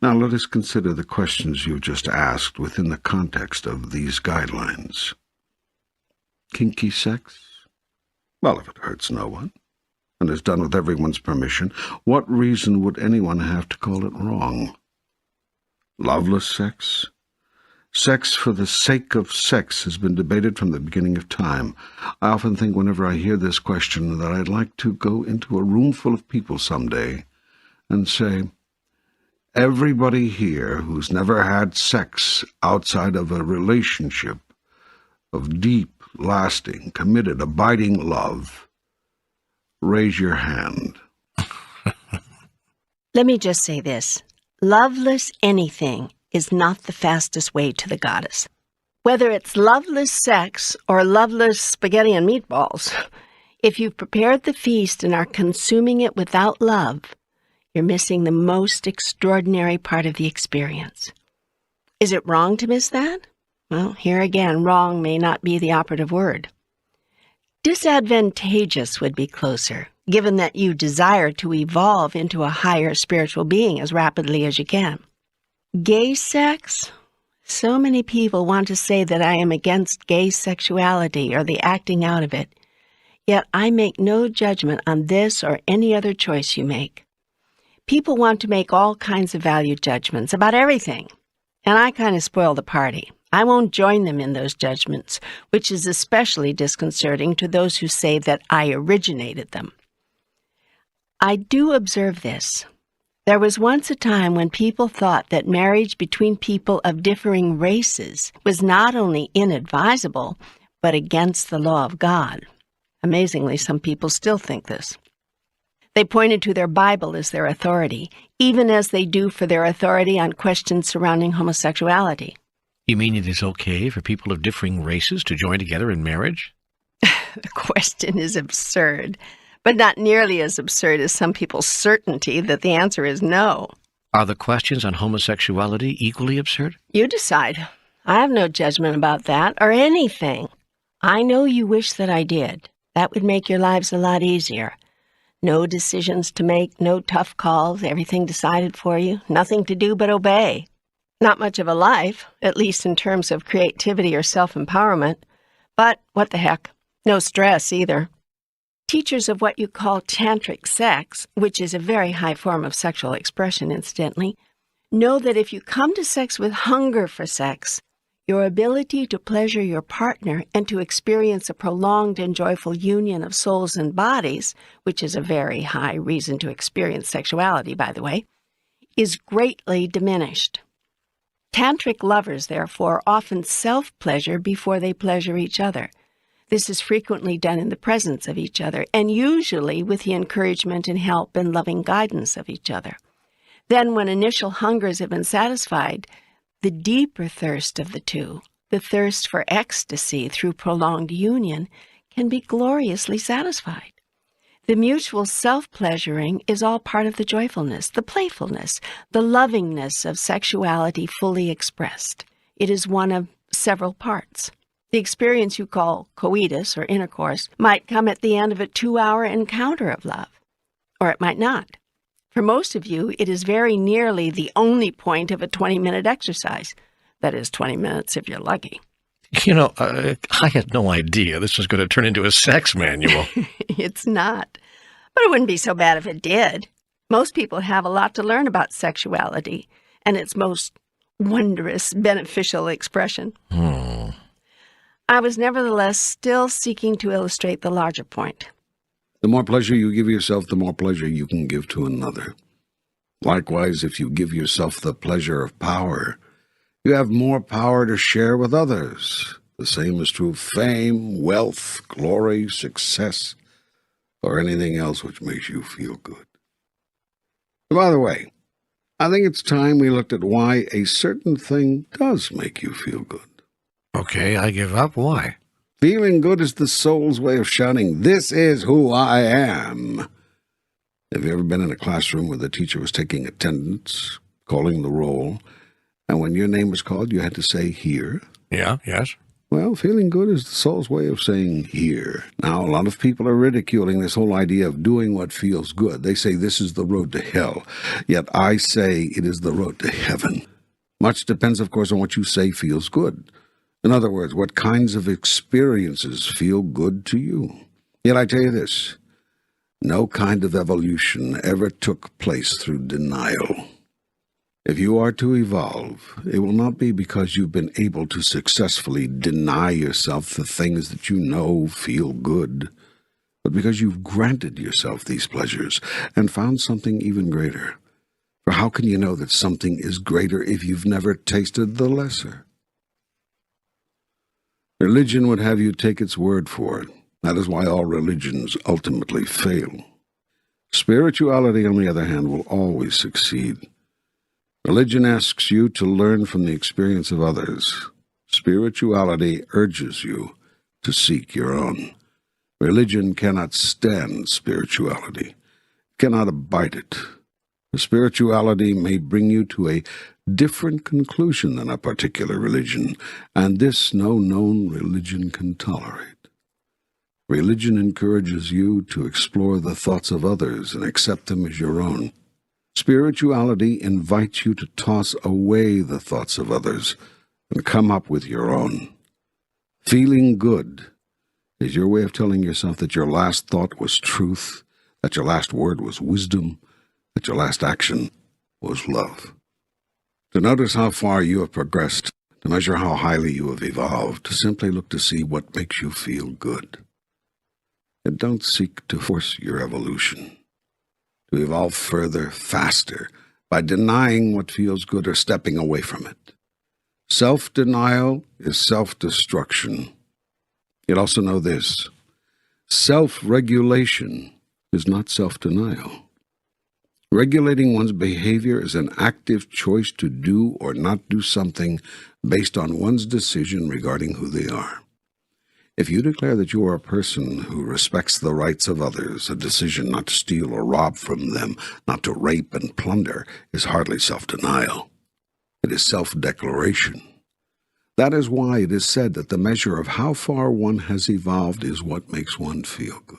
Now let us consider the questions you just asked within the context of these guidelines. Kinky sex? Well, if it hurts no one, and is done with everyone's permission, what reason would anyone have to call it wrong? Loveless sex? Sex for the sake of sex has been debated from the beginning of time. I often think whenever I hear this question that I'd like to go into a room full of people someday and say, everybody here who's never had sex outside of a relationship of deep, lasting, committed, abiding love, raise your hand. Let me just say this. Loveless anything is not the fastest way to the goddess. Whether it's loveless sex or loveless spaghetti and meatballs, if you've prepared the feast and are consuming it without love, you're missing the most extraordinary part of the experience. Is it wrong to miss that? Well, here again, wrong may not be the operative word. Disadvantageous would be closer, given that you desire to evolve into a higher spiritual being as rapidly as you can. Gay sex? So many people want to say that I am against gay sexuality or the acting out of it, yet I make no judgment on this or any other choice you make. People want to make all kinds of value judgments about everything, and I kind of spoil the party. I won't join them in those judgments, which is especially disconcerting to those who say that I originated them. I do observe this. There was once a time when people thought that marriage between people of differing races was not only inadvisable, but against the law of God. Amazingly, some people still think this. They pointed to their Bible as their authority, even as they do for their authority on questions surrounding homosexuality. You mean it is okay for people of differing races to join together in marriage? The question is absurd, but not nearly as absurd as some people's certainty that the answer is no. Are the questions on homosexuality equally absurd? You decide. I have no judgment about that or anything. I know you wish that I did. That would make your lives a lot easier. No decisions to make, no tough calls, everything decided for you, nothing to do but obey. Not much of a life, at least in terms of creativity or self-empowerment. But what the heck? No stress either. Teachers of what you call tantric sex, which is a very high form of sexual expression, incidentally, know that if you come to sex with hunger for sex, your ability to pleasure your partner and to experience a prolonged and joyful union of souls and bodies, which is a very high reason to experience sexuality, by the way, is greatly diminished. Tantric lovers, therefore, often self-pleasure before they pleasure each other. This is frequently done in the presence of each other, and usually with the encouragement and help and loving guidance of each other. Then, when initial hungers have been satisfied, the deeper thirst of the two, the thirst for ecstasy through prolonged union, can be gloriously satisfied. The mutual self-pleasuring is all part of the joyfulness, the playfulness, the lovingness of sexuality fully expressed. It is one of several parts. The experience you call coitus or intercourse might come at the end of a 2-hour encounter of love, or it might not. For most of you, it is very nearly the only point of a 20-minute exercise. That is 20 minutes if you're lucky. You know, I had no idea this was going to turn into a sex manual. It's not. But it wouldn't be so bad if it did. Most people have a lot to learn about sexuality and its most wondrous, beneficial expression. I was nevertheless still seeking to illustrate the larger point. The more pleasure you give yourself, the more pleasure you can give to another. Likewise, if you give yourself the pleasure of power, you have more power to share with others. The same is true of fame, wealth, glory, success, or anything else which makes you feel good. By the way, I think it's time we looked at why a certain thing does make you feel good. Okay, I give up. Why? Feeling good is the soul's way of shouting, "This is who I am." Have you ever been in a classroom where the teacher was taking attendance, calling the roll, and when your name was called, you had to say, "Here"? Yeah, yes. Well, feeling good is the soul's way of saying here. Now, a lot of people are ridiculing this whole idea of doing what feels good. They say this is the road to hell, yet I say it is the road to heaven. Much depends, of course, on what you say feels good. In other words, what kinds of experiences feel good to you. Yet I tell you this, no kind of evolution ever took place through denial. If you are to evolve, it will not be because you've been able to successfully deny yourself the things that you know feel good, but because you've granted yourself these pleasures and found something even greater. For how can you know that something is greater if you've never tasted the lesser? Religion would have you take its word for it. That is why all religions ultimately fail. Spirituality, on the other hand, will always succeed. Religion asks you to learn from the experience of others. Spirituality urges you to seek your own. Religion cannot stand spirituality, cannot abide it. Spirituality may bring you to a different conclusion than a particular religion, and this no known religion can tolerate. Religion encourages you to explore the thoughts of others and accept them as your own. Spirituality invites you to toss away the thoughts of others and come up with your own. Feeling good is your way of telling yourself that your last thought was truth, that your last word was wisdom, that your last action was love. To notice how far you have progressed, to measure how highly you have evolved, to simply look to see what makes you feel good. And don't seek to force your evolution, to evolve further, faster, by denying what feels good or stepping away from it. Self-denial is self-destruction. Yet also know this, self-regulation is not self-denial. Regulating one's behavior is an active choice to do or not do something based on one's decision regarding who they are. If you declare that you are a person who respects the rights of others, a decision not to steal or rob from them, not to rape and plunder, is hardly self-denial. It is self-declaration. That is why it is said that the measure of how far one has evolved is what makes one feel good.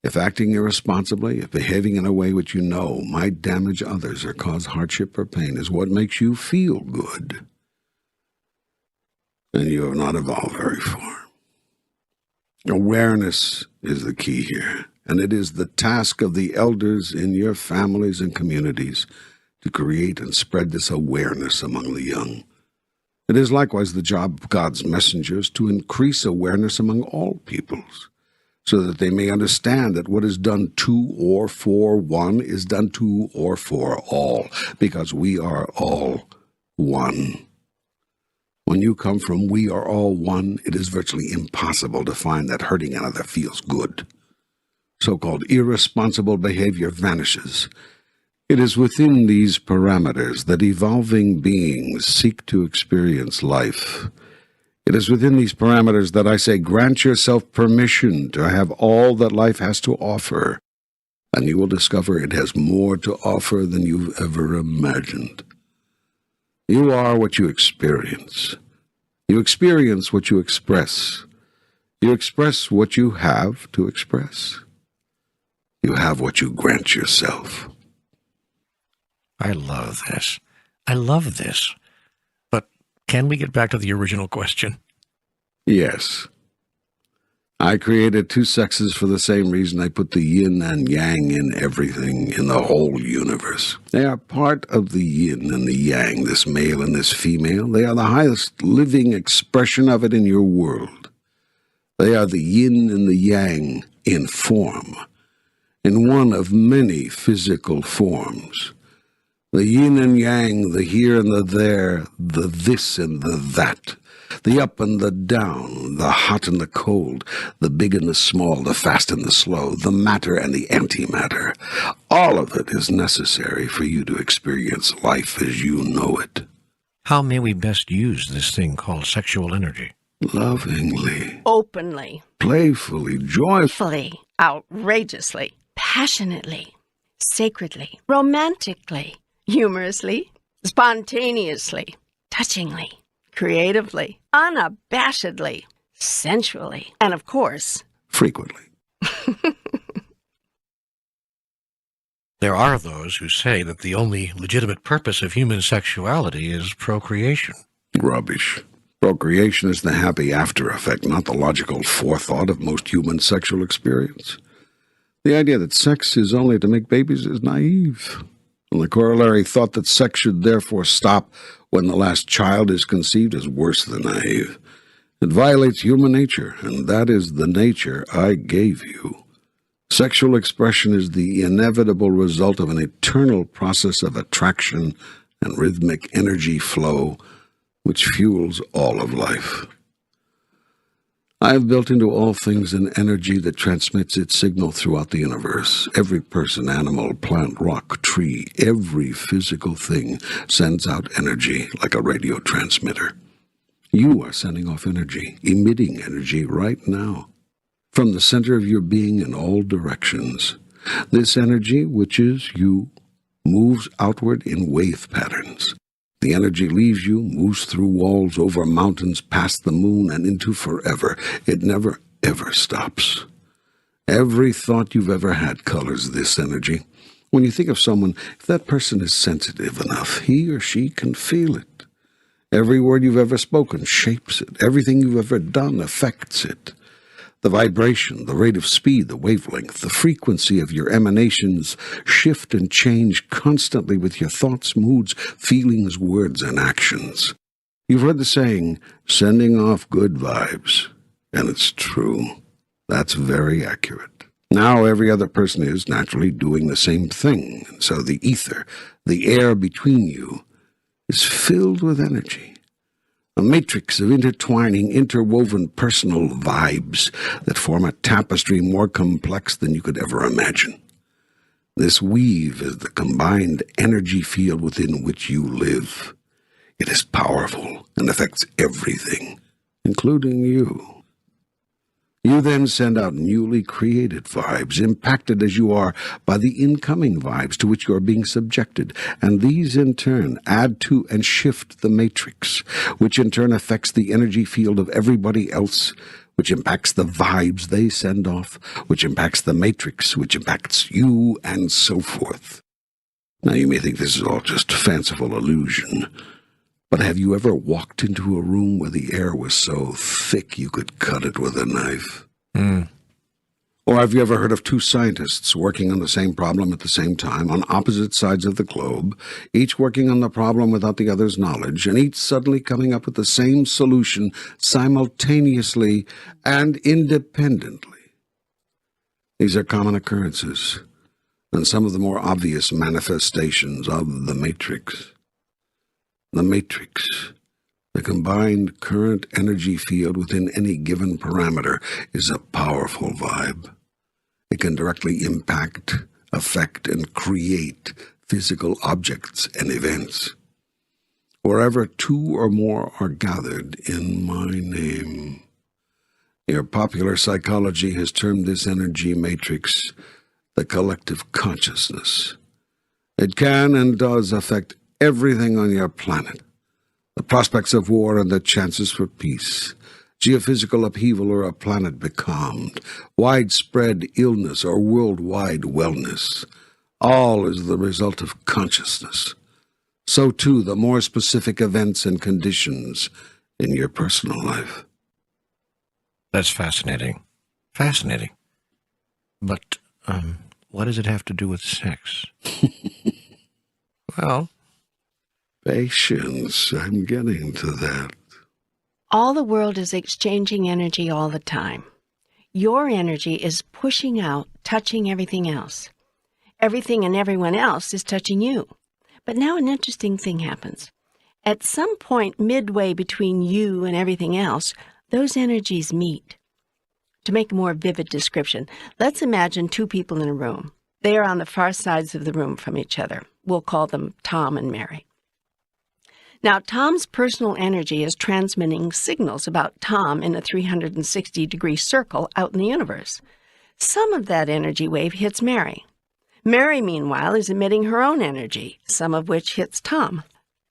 If acting irresponsibly, if behaving in a way which you know might damage others or cause hardship or pain is what makes you feel good, then you have not evolved very far. Awareness is the key here, and it is the task of the elders in your families and communities to create and spread this awareness among the young. It is likewise the job of God's messengers to increase awareness among all peoples, so that they may understand that what is done to or for one is done to or for all, because we are all one. When you come from we are all one, it is virtually impossible to find that hurting another feels good. So-called irresponsible behavior vanishes. It is within these parameters that evolving beings seek to experience life. It is within these parameters that I say, grant yourself permission to have all that life has to offer, and you will discover it has more to offer than you've ever imagined. You are what you experience. You experience what you express. You express what you have to express. You have what you grant yourself. I love this. I love this. But can we get back to the original question? Yes. I created two sexes for the same reason I put the yin and yang in everything, in the whole universe. They are part of the yin and the yang, this male and this female. They are the highest living expression of it in your world. They are the yin and the yang in form, in one of many physical forms. The yin and yang, the here and the there, the this and the that, the up and the down, the hot and the cold, the big and the small, the fast and the slow, the matter and the antimatter. All of it is necessary for you to experience life as you know it. How may we best use this thing called sexual energy? Lovingly, Openly, playfully, joyfully, outrageously, passionately, sacredly, romantically, humorously, spontaneously, touchingly, creatively, unabashedly, sensually, and of course, Frequently. There are those who say that the only legitimate purpose of human sexuality is procreation. Rubbish. Procreation is the happy after effect, not the logical forethought of most human sexual experience. The idea that sex is only to make babies is naive. And the corollary thought that sex should therefore stop when the last child is conceived is worse than naive. It violates human nature, and that is the nature I gave you. Sexual expression is the inevitable result of an eternal process of attraction and rhythmic energy flow, which fuels all of life. I have built into all things an energy that transmits its signal throughout the universe. Every person, animal, plant, rock, tree, every physical thing sends out energy like a radio transmitter. You are sending off energy, emitting energy right now, from the center of your being in all directions. This energy, which is you, moves outward in wave patterns. The energy leaves you, moves through walls, over mountains, past the moon, and into forever. It never, ever stops. Every thought you've ever had colors this energy. When you think of someone, if that person is sensitive enough, he or she can feel it. Every word you've ever spoken shapes it. Everything you've ever done affects it. The vibration, the rate of speed, the wavelength, the frequency of your emanations shift and change constantly with your thoughts, moods, feelings, words, and actions. You've heard the saying, sending off good vibes, and it's true. That's very accurate. Now every other person is naturally doing the same thing, and so the ether, the air between you, is filled with energy. A matrix of intertwining, interwoven personal vibes that form a tapestry more complex than you could ever imagine. This weave is the combined energy field within which you live. It is powerful and affects everything, including you. You then send out newly created vibes, impacted as you are by the incoming vibes to which you are being subjected, and these in turn add to and shift the matrix, which in turn affects the energy field of everybody else, which impacts the vibes they send off, which impacts the matrix, which impacts you, and so forth. Now you may think this is all just fanciful illusion, but have you ever walked into a room where the air was so thick you could cut it with a knife? Or have you ever heard of two scientists working on the same problem at the same time, on opposite sides of the globe, each working on the problem without the other's knowledge, and each suddenly coming up with the same solution simultaneously and independently? These are common occurrences, and some of the more obvious manifestations of the matrix. The matrix, the combined current energy field within any given parameter, is a powerful vibe. It can directly impact, affect, and create physical objects and events. Wherever two or more are gathered in my name. Your popular psychology has termed this energy matrix the collective consciousness. It can and does affect everything on your planet. The prospects of war and the chances for peace, geophysical upheaval or a planet becalmed, widespread illness or worldwide wellness, all is the result of consciousness. So too the more specific events and conditions in your personal life. That's fascinating. Fascinating. But, what does it have to do with sex? Well, Patience, I'm getting to that. all the world is exchanging energy all the time. Your energy is pushing out, touching everything else. Everything and everyone else is touching you. But now an interesting thing happens. At some point midway between you and everything else, those energies meet. To make a more vivid description, let's imagine two people in a room. They are on the far sides of the room from each other. We'll call them Tom and Mary. Now, Tom's personal energy is transmitting signals about Tom in a 360-degree circle out in the universe. Some of that energy wave hits Mary. Mary, meanwhile, is emitting her own energy, some of which hits Tom.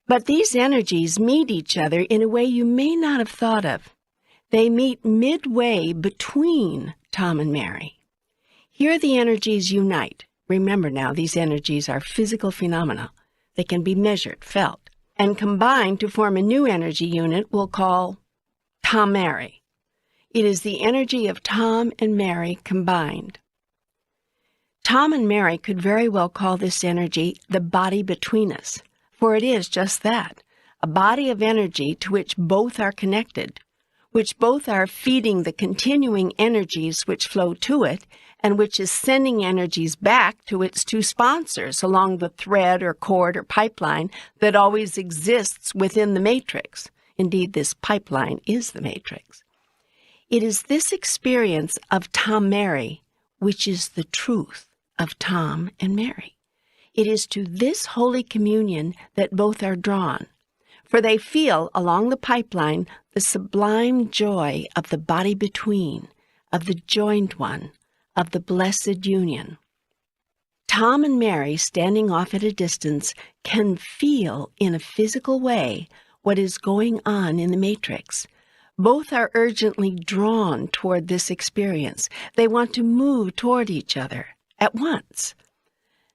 But these energies meet each other in a way you may not have thought of. They meet midway between Tom and Mary. Here the energies unite. Remember now, these energies are physical phenomena. They can be measured, felt, and combine to form a new energy unit we'll call Tom-Mary. It is the energy of Tom and Mary combined. Tom and Mary could very well call this energy the body between us, for it is just that, a body of energy to which both are connected, which both are feeding the continuing energies which flow to it, and which is sending energies back to its two sponsors along the thread or cord or pipeline that always exists within the matrix. Indeed, this pipeline is the matrix. It is this experience of Tom-Mary which is the truth of Tom and Mary. It is to this holy communion that both are drawn, for they feel along the pipeline the sublime joy of the body between, of the joined one, of the blessed union. Tom and Mary, standing off at a distance, can feel in a physical way what is going on in the matrix. Both are urgently drawn toward this experience. They want to move toward each other at once.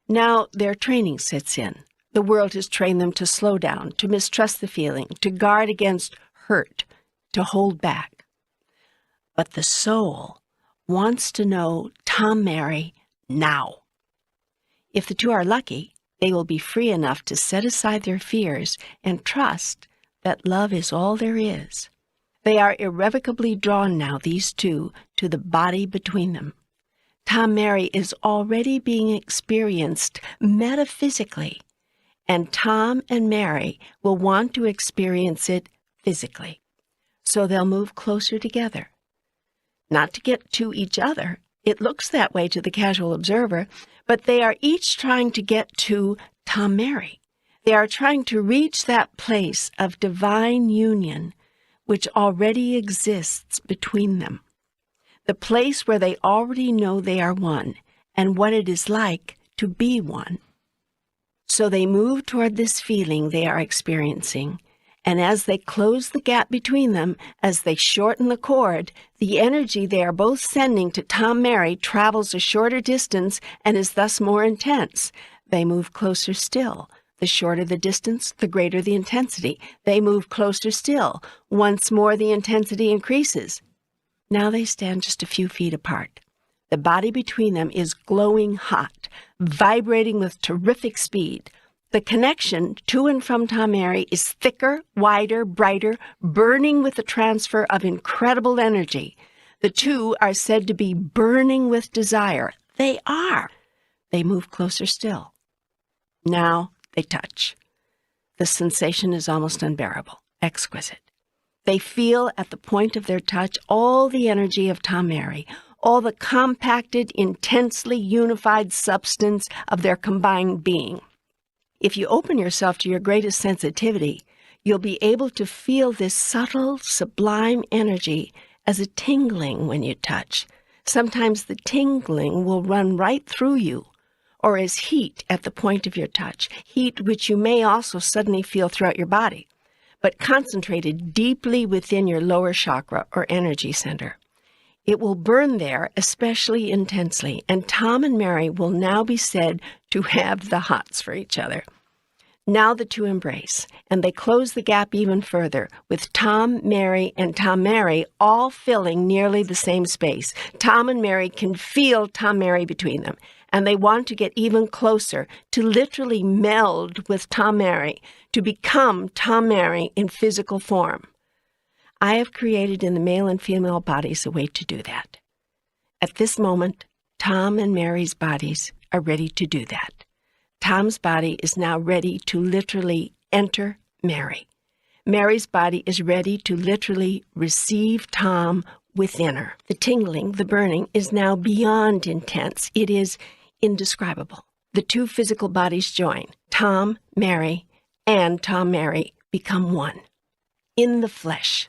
Now their training sets in. The world has trained them to slow down, to mistrust the feeling, to guard against hurt, to hold back. But the soul wants to know Tom-Mary now. If the two are lucky, they will be free enough to set aside their fears and trust that love is all there is. They are irrevocably drawn now, these two, to the body between them. Tom-Mary is already being experienced metaphysically, and Tom and Mary will want to experience it physically. So they'll move closer together. Not to get to each other. It looks that way to the casual observer, but they are each trying to get to Tom-Mary. They are trying to reach that place of divine union which already exists between them, the place where they already know they are one and what it is like to be one. So they move toward this feeling they are experiencing, and as they close the gap between them, as they shorten the cord, the energy they are both sending to Tom-Mary travels a shorter distance and is thus more intense. They move closer still. The shorter the distance, the greater the intensity. They move closer still. Once more, the intensity increases. Now they stand just a few feet apart. The body between them is glowing hot, vibrating with terrific speed. The connection to and from Tom-Mary is thicker, wider, brighter, burning with the transfer of incredible energy. The two are said to be burning with desire. They are. They move closer still. Now they touch. The sensation is almost unbearable, exquisite. They feel at the point of their touch all the energy of Tom-Mary, all the compacted, intensely unified substance of their combined being. If you open yourself to your greatest sensitivity, you'll be able to feel this subtle, sublime energy as a tingling when you touch. Sometimes the tingling will run right through you, or as heat at the point of your touch, heat which you may also suddenly feel throughout your body, but concentrated deeply within your lower chakra or energy center. It will burn there especially intensely, and Tom and Mary will now be said to have the hots for each other. Now the two embrace, and they close the gap even further, with Tom, Mary, and Tom-Mary all filling nearly the same space. Tom and Mary can feel Tom-Mary between them, and they want to get even closer, to literally meld with Tom-Mary, to become Tom-Mary in physical form. I have created in the male and female bodies a way to do that. At this moment, Tom and Mary's bodies are ready to do that. Tom's body is now ready to literally enter Mary. Mary's body is ready to literally receive Tom within her. The tingling, the burning, is now beyond intense. It is indescribable. The two physical bodies join. Tom, Mary, and Tom-Mary become one. In the flesh.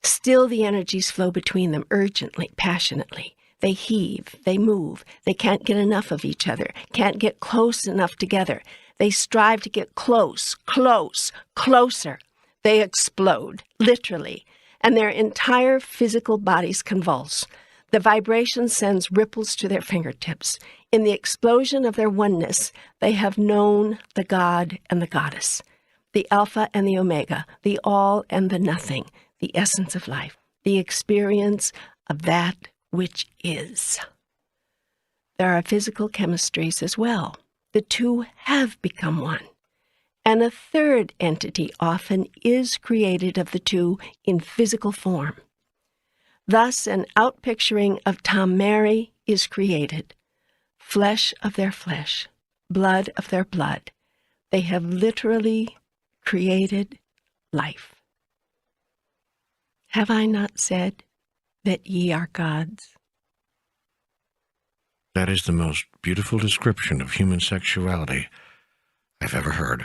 Still the energies flow between them urgently, passionately. They heave, they move, they can't get enough of each other, can't get close enough together. They strive to get close, closer. They explode, literally, and their entire physical bodies convulse. The vibration sends ripples to their fingertips. In the explosion of their oneness, they have known the God and the Goddess, the Alpha and the Omega, the all and the nothing, the essence of life, the experience of that which is. There are physical chemistries as well. The two have become one. And a third entity often is created of the two in physical form. Thus, an outpicturing of Tom Mary is created. Flesh of their flesh, blood of their blood. They have literally created life. Have I not said that ye are gods? That is the most beautiful description of human sexuality I've ever heard.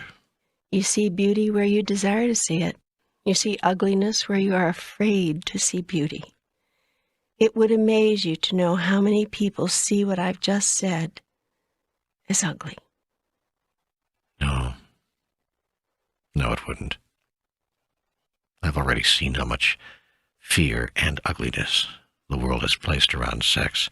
You see beauty where you desire to see it. You see ugliness where you are afraid to see beauty. It would amaze you to know how many people see what I've just said as ugly. No, it wouldn't. I've already seen how much fear and ugliness the world has placed around sex.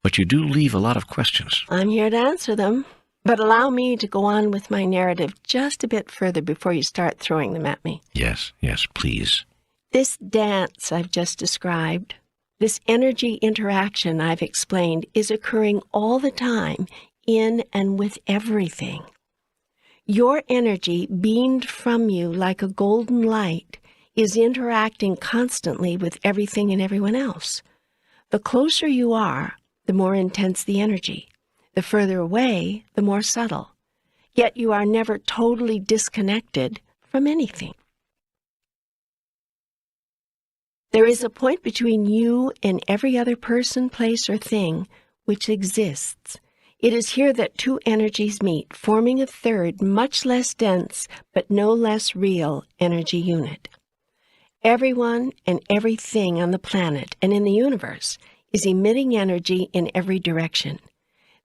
But you do leave a lot of questions. I'm here to answer them, but allow me to go on with my narrative just a bit further before you start throwing them at me. Yes, please. This dance I've just described, this energy interaction I've explained, is occurring all the time in and with everything. Your energy, beamed from you like a golden light, is interacting constantly with everything and everyone else. The closer you are, the more intense the energy. The further away, the more subtle. Yet you are never totally disconnected from anything. There is a point between you and every other person, place, or thing which exists. It is here that two energies meet, forming a third, much less dense, but no less real energy unit. Everyone and everything on the planet and in the universe is emitting energy in every direction.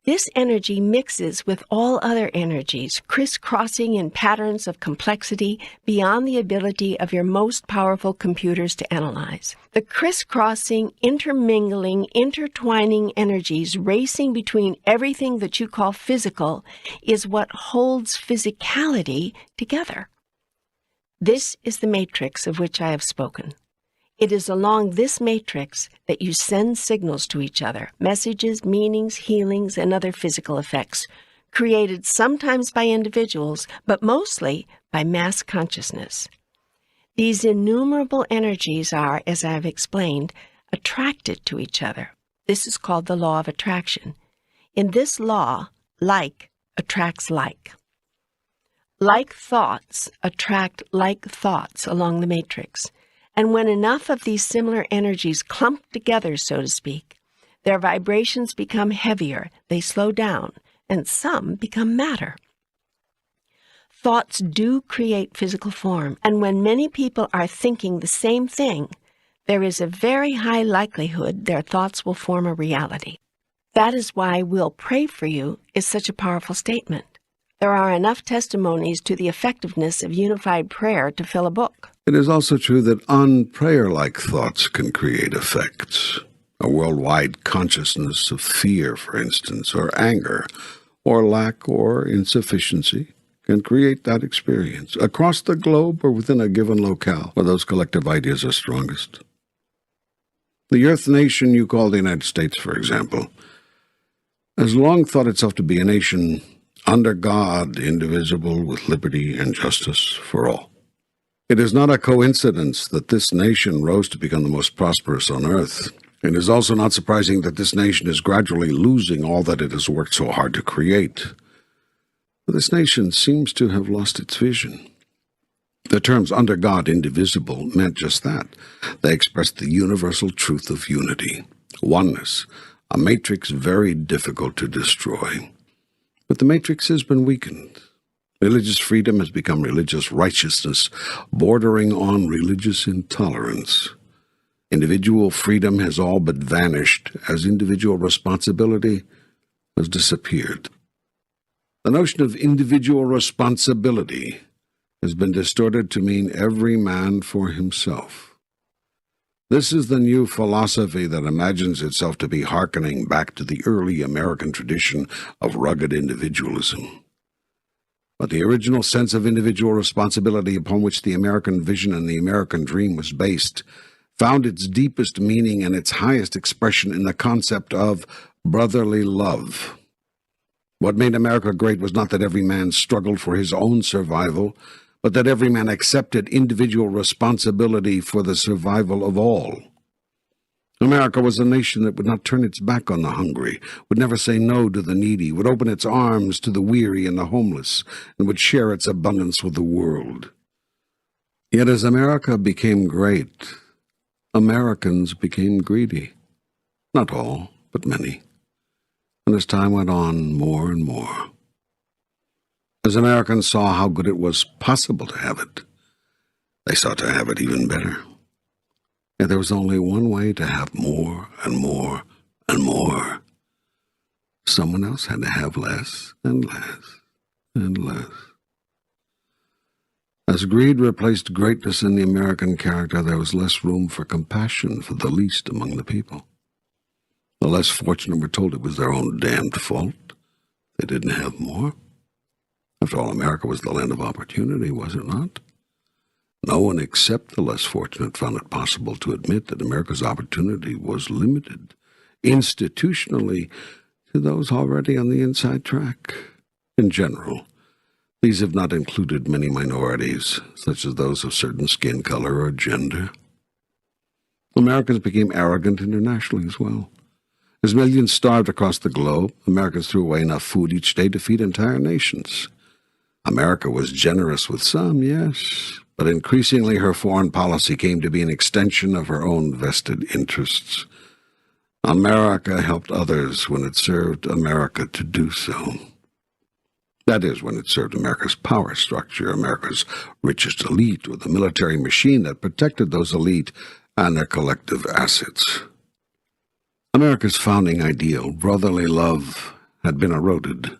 This energy mixes with all other energies, crisscrossing in patterns of complexity beyond the ability of your most powerful computers to analyze. The crisscrossing, intermingling, intertwining energies racing between everything that you call physical is what holds physicality together. This is the matrix of which I have spoken. It is along this matrix that you send signals to each other, messages, meanings, healings, and other physical effects, created sometimes by individuals, but mostly by mass consciousness. These innumerable energies are, as I have explained, attracted to each other. This is called the law of attraction. In this law, like attracts like. Like thoughts attract like thoughts along the matrix. And when enough of these similar energies clump together, so to speak, their vibrations become heavier, they slow down, and some become matter. Thoughts do create physical form, and when many people are thinking the same thing, there is a very high likelihood their thoughts will form a reality. That is why "we'll pray for you" is such a powerful statement. There are enough testimonies to the effectiveness of unified prayer to fill a book. It is also true that unprayer-like thoughts can create effects. A worldwide consciousness of fear, for instance, or anger, or lack or insufficiency can create that experience across the globe or within a given locale where those collective ideas are strongest. The Earth nation you call the United States, for example, has long thought itself to be a nation under God, indivisible, with liberty and justice for all. It is not a coincidence that this nation rose to become the most prosperous on earth. It is also not surprising that this nation is gradually losing all that it has worked so hard to create. But this nation seems to have lost its vision. The terms under God, indivisible, meant just that. They expressed the universal truth of unity, oneness, a matrix very difficult to destroy. But the matrix has been weakened. Religious freedom has become religious righteousness, bordering on religious intolerance. Individual freedom has all but vanished as individual responsibility has disappeared. The notion of individual responsibility has been distorted to mean every man for himself. This is the new philosophy that imagines itself to be hearkening back to the early American tradition of rugged individualism. But the original sense of individual responsibility upon which the American vision and the American dream was based found its deepest meaning and its highest expression in the concept of brotherly love. What made America great was not that every man struggled for his own survival, but that every man accepted individual responsibility for the survival of all. America was a nation that would not turn its back on the hungry, would never say no to the needy, would open its arms to the weary and the homeless, and would share its abundance with the world. Yet as America became great, Americans became greedy. Not all, but many. And as time went on, more and more. As Americans saw how good it was possible to have it, they sought to have it even better. Yet there was only one way to have more and more and more. Someone else had to have less and less and less. As greed replaced greatness in the American character, there was less room for compassion for the least among the people. The less fortunate were told it was their own damned fault. They didn't have more. After all, America was the land of opportunity, was it not? No one except the less fortunate found it possible to admit that America's opportunity was limited, institutionally, to those already on the inside track. In general, these have not included many minorities, such as those of certain skin color or gender. Americans became arrogant internationally as well. As millions starved across the globe, Americans threw away enough food each day to feed entire nations. America was generous with some, yes, but increasingly her foreign policy came to be an extension of her own vested interests. America helped others when it served America to do so. That is, when it served America's power structure, America's richest elite, with a military machine that protected those elite and their collective assets. America's founding ideal, brotherly love, had been eroded.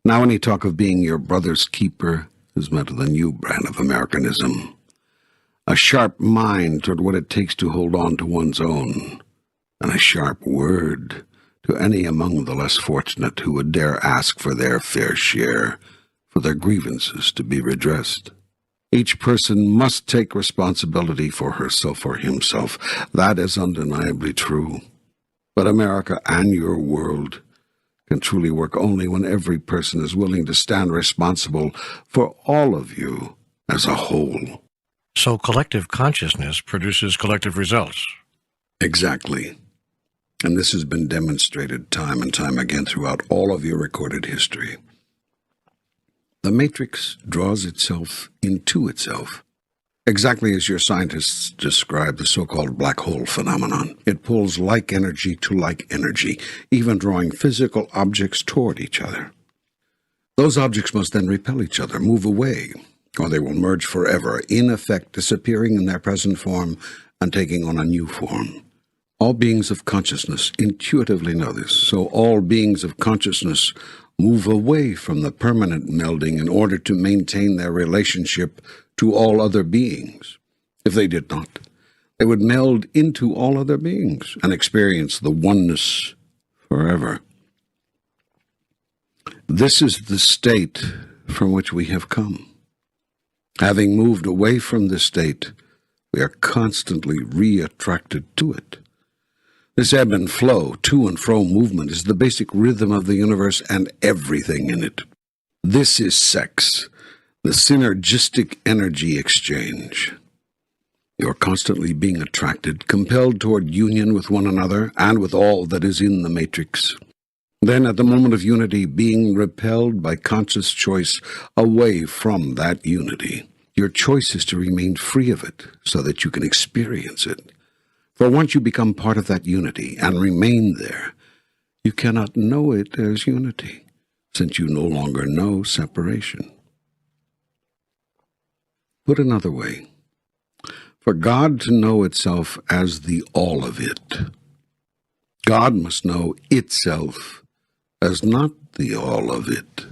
Now any talk of being your brother's keeper is met with a new brand of Americanism. A sharp mind toward what it takes to hold on to one's own, and a sharp word to any among the less fortunate who would dare ask for their fair share, for their grievances to be redressed. Each person must take responsibility for herself or himself. That is undeniably true. But America and your world can truly work only when every person is willing to stand responsible for all of you as a whole. So collective consciousness produces collective results. Exactly. And this has been demonstrated time and time again throughout all of your recorded history. The matrix draws itself into itself, exactly as your scientists describe the so-called black hole phenomenon. It pulls like energy to like energy, even drawing physical objects toward each other. Those objects must then repel each other, move away, or they will merge forever, in effect disappearing in their present form and taking on a new form. All beings of consciousness intuitively know this, so all beings of consciousness move away from the permanent melding in order to maintain their relationship to all other beings. If they did not, they would meld into all other beings and experience the oneness forever. This is the state from which we have come. Having moved away from this state, we are constantly re-attracted to it. This ebb and flow, to and fro movement is the basic rhythm of the universe and everything in it. This is sex, the synergistic energy exchange. You are constantly being attracted, compelled toward union with one another and with all that is in the matrix. Then, at the moment of unity, being repelled by conscious choice away from that unity. Your choice is to remain free of it so that you can experience it. For once you become part of that unity and remain there, you cannot know it as unity, since you no longer know separation. Put another way, for God to know itself as the all of it, God must know itself as not the all of it.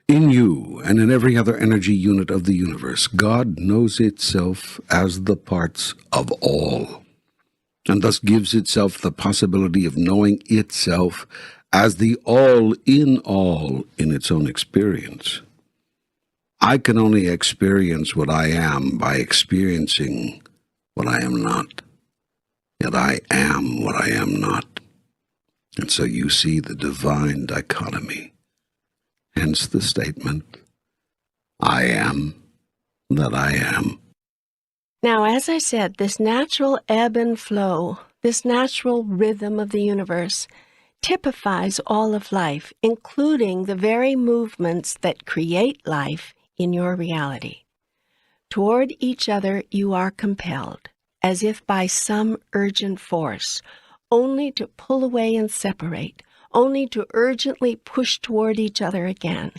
In you and in every other energy unit of the universe, God knows itself as the parts of all, and thus gives itself the possibility of knowing itself as the all in its own experience. I can only experience what I am by experiencing what I am not. Yet I am what I am not. And so you see the divine dichotomy. Hence the statement, I am that I am. Now, as I said, this natural ebb and flow, this natural rhythm of the universe, typifies all of life, including the very movements that create life in your reality. Toward each other you are compelled, as if by some urgent force, only to pull away and separate, only to urgently push toward each other again,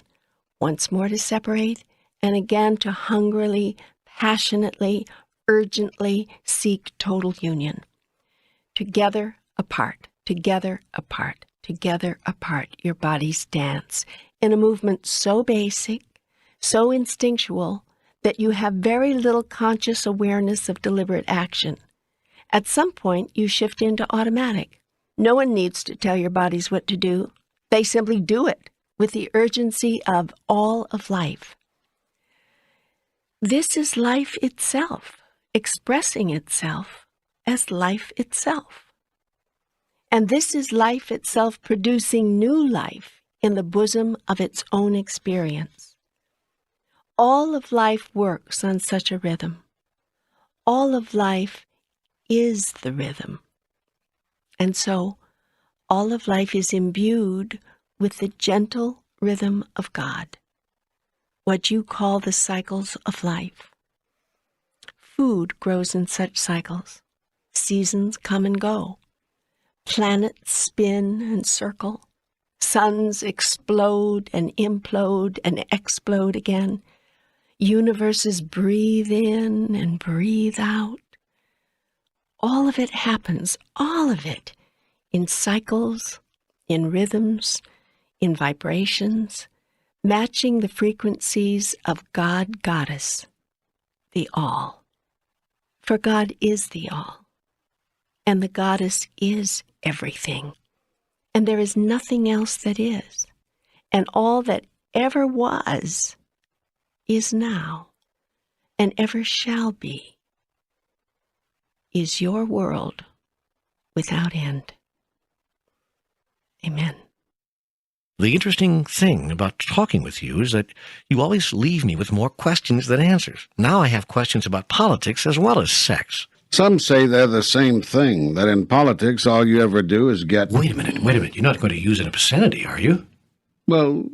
once more to separate, and again to hungrily, passionately, urgently seek total union. Together, apart, together, apart, together, apart, your bodies dance in a movement so basic, so instinctual, that you have very little conscious awareness of deliberate action. At some point, you shift into automatic. No one needs to tell your bodies what to do. They simply do it with the urgency of all of life. This is life itself, expressing itself as life itself. And this is life itself producing new life in the bosom of its own experience. All of life works on such a rhythm. All of life is the rhythm. And so, all of life is imbued with the gentle rhythm of God, what you call the cycles of life. Food grows in such cycles. Seasons come and go. Planets spin and circle. Suns explode and implode and explode again. Universes breathe in and breathe out. All of it happens, all of it, in cycles, in rhythms, in vibrations, matching the frequencies of God, Goddess, the All. For God is the All, and the Goddess is everything, and there is nothing else that is, and all that ever was is now, and ever shall be, is your world without end. Amen. The interesting thing about talking with you is that you always leave me with more questions than answers. Now I have questions about politics as well as sex. Some say they're the same thing, that in politics all you ever do is get... Wait a minute. You're not going to use an obscenity, are you? Well,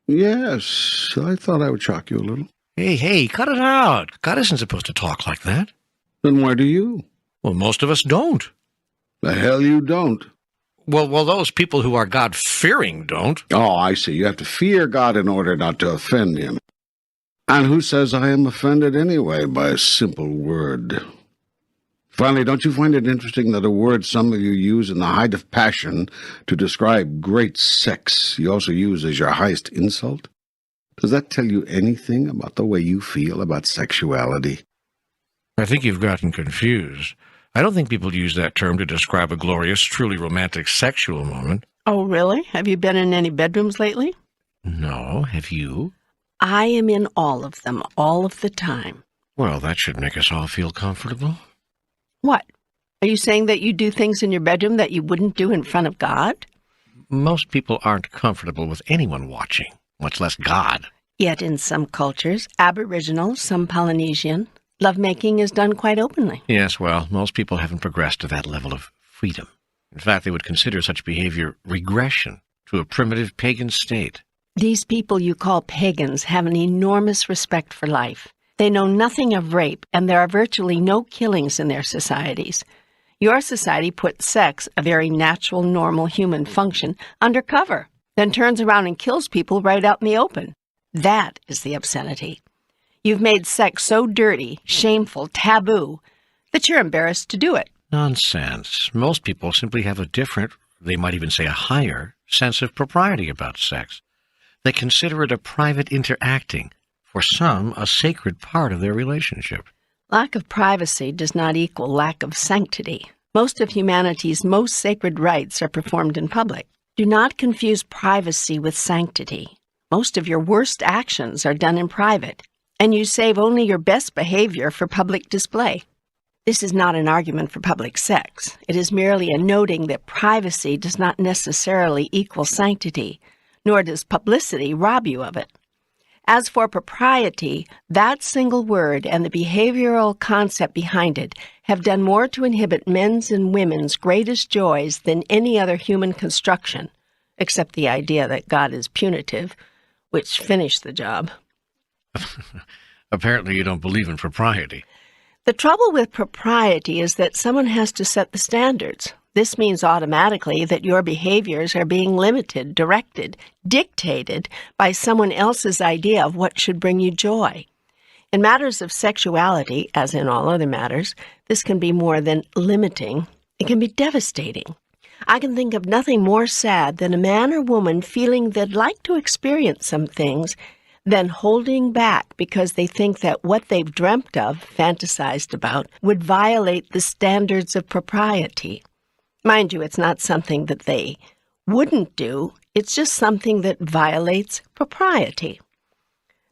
yes, I thought I would shock you a little. Hey, cut it out. God isn't supposed to talk like that. Then why do you? Well, most of us don't. The hell you don't. Well, those people who are God-fearing don't. Oh, I see. You have to fear God in order not to offend him. And who says I am offended anyway by a simple word? Finally, don't you find it interesting that a word some of you use in the height of passion to describe great sex you also use as your highest insult? Does that tell you anything about the way you feel about sexuality? I think you've gotten confused. I don't think people use that term to describe a glorious, truly romantic sexual moment. Oh, really? Have you been in any bedrooms lately? No, have you? I am in all of them, all of the time. Well, that should make us all feel comfortable. What? Are you saying that you do things in your bedroom that you wouldn't do in front of God? Most people aren't comfortable with anyone watching, much less God. Yet in some cultures, Aboriginal, some Polynesian, lovemaking is done quite openly. Yes, well, most people haven't progressed to that level of freedom. In fact, they would consider such behavior regression to a primitive pagan state. These people you call pagans have an enormous respect for life. They know nothing of rape, and there are virtually no killings in their societies. Your society puts sex, a very natural, normal human function, under cover, then turns around and kills people right out in the open. That is the obscenity. You've made sex so dirty, shameful, taboo, that you're embarrassed to do it. Nonsense. Most people simply have a different, they might even say a higher, sense of propriety about sex. They consider it a private interacting, for some a sacred part of their relationship. Lack of privacy does not equal lack of sanctity. Most of humanity's most sacred rites are performed in public. Do not confuse privacy with sanctity. Most of your worst actions are done in private, and you save only your best behavior for public display. This is not an argument for public sex. It is merely a noting that privacy does not necessarily equal sanctity, nor does publicity rob you of it. As for propriety, that single word and the behavioral concept behind it have done more to inhibit men's and women's greatest joys than any other human construction, except the idea that God is punitive, which finished the job. Apparently you don't believe in propriety. The trouble with propriety is that someone has to set the standards. This means automatically that your behaviors are being limited, directed, dictated by someone else's idea of what should bring you joy. In matters of sexuality, as in all other matters, this can be more than limiting. It can be devastating. I can think of nothing more sad than a man or woman feeling they'd like to experience some things, then holding back because they think that what they've dreamt of, fantasized about, would violate the standards of propriety. Mind you, it's not something that they wouldn't do. It's just something that violates propriety.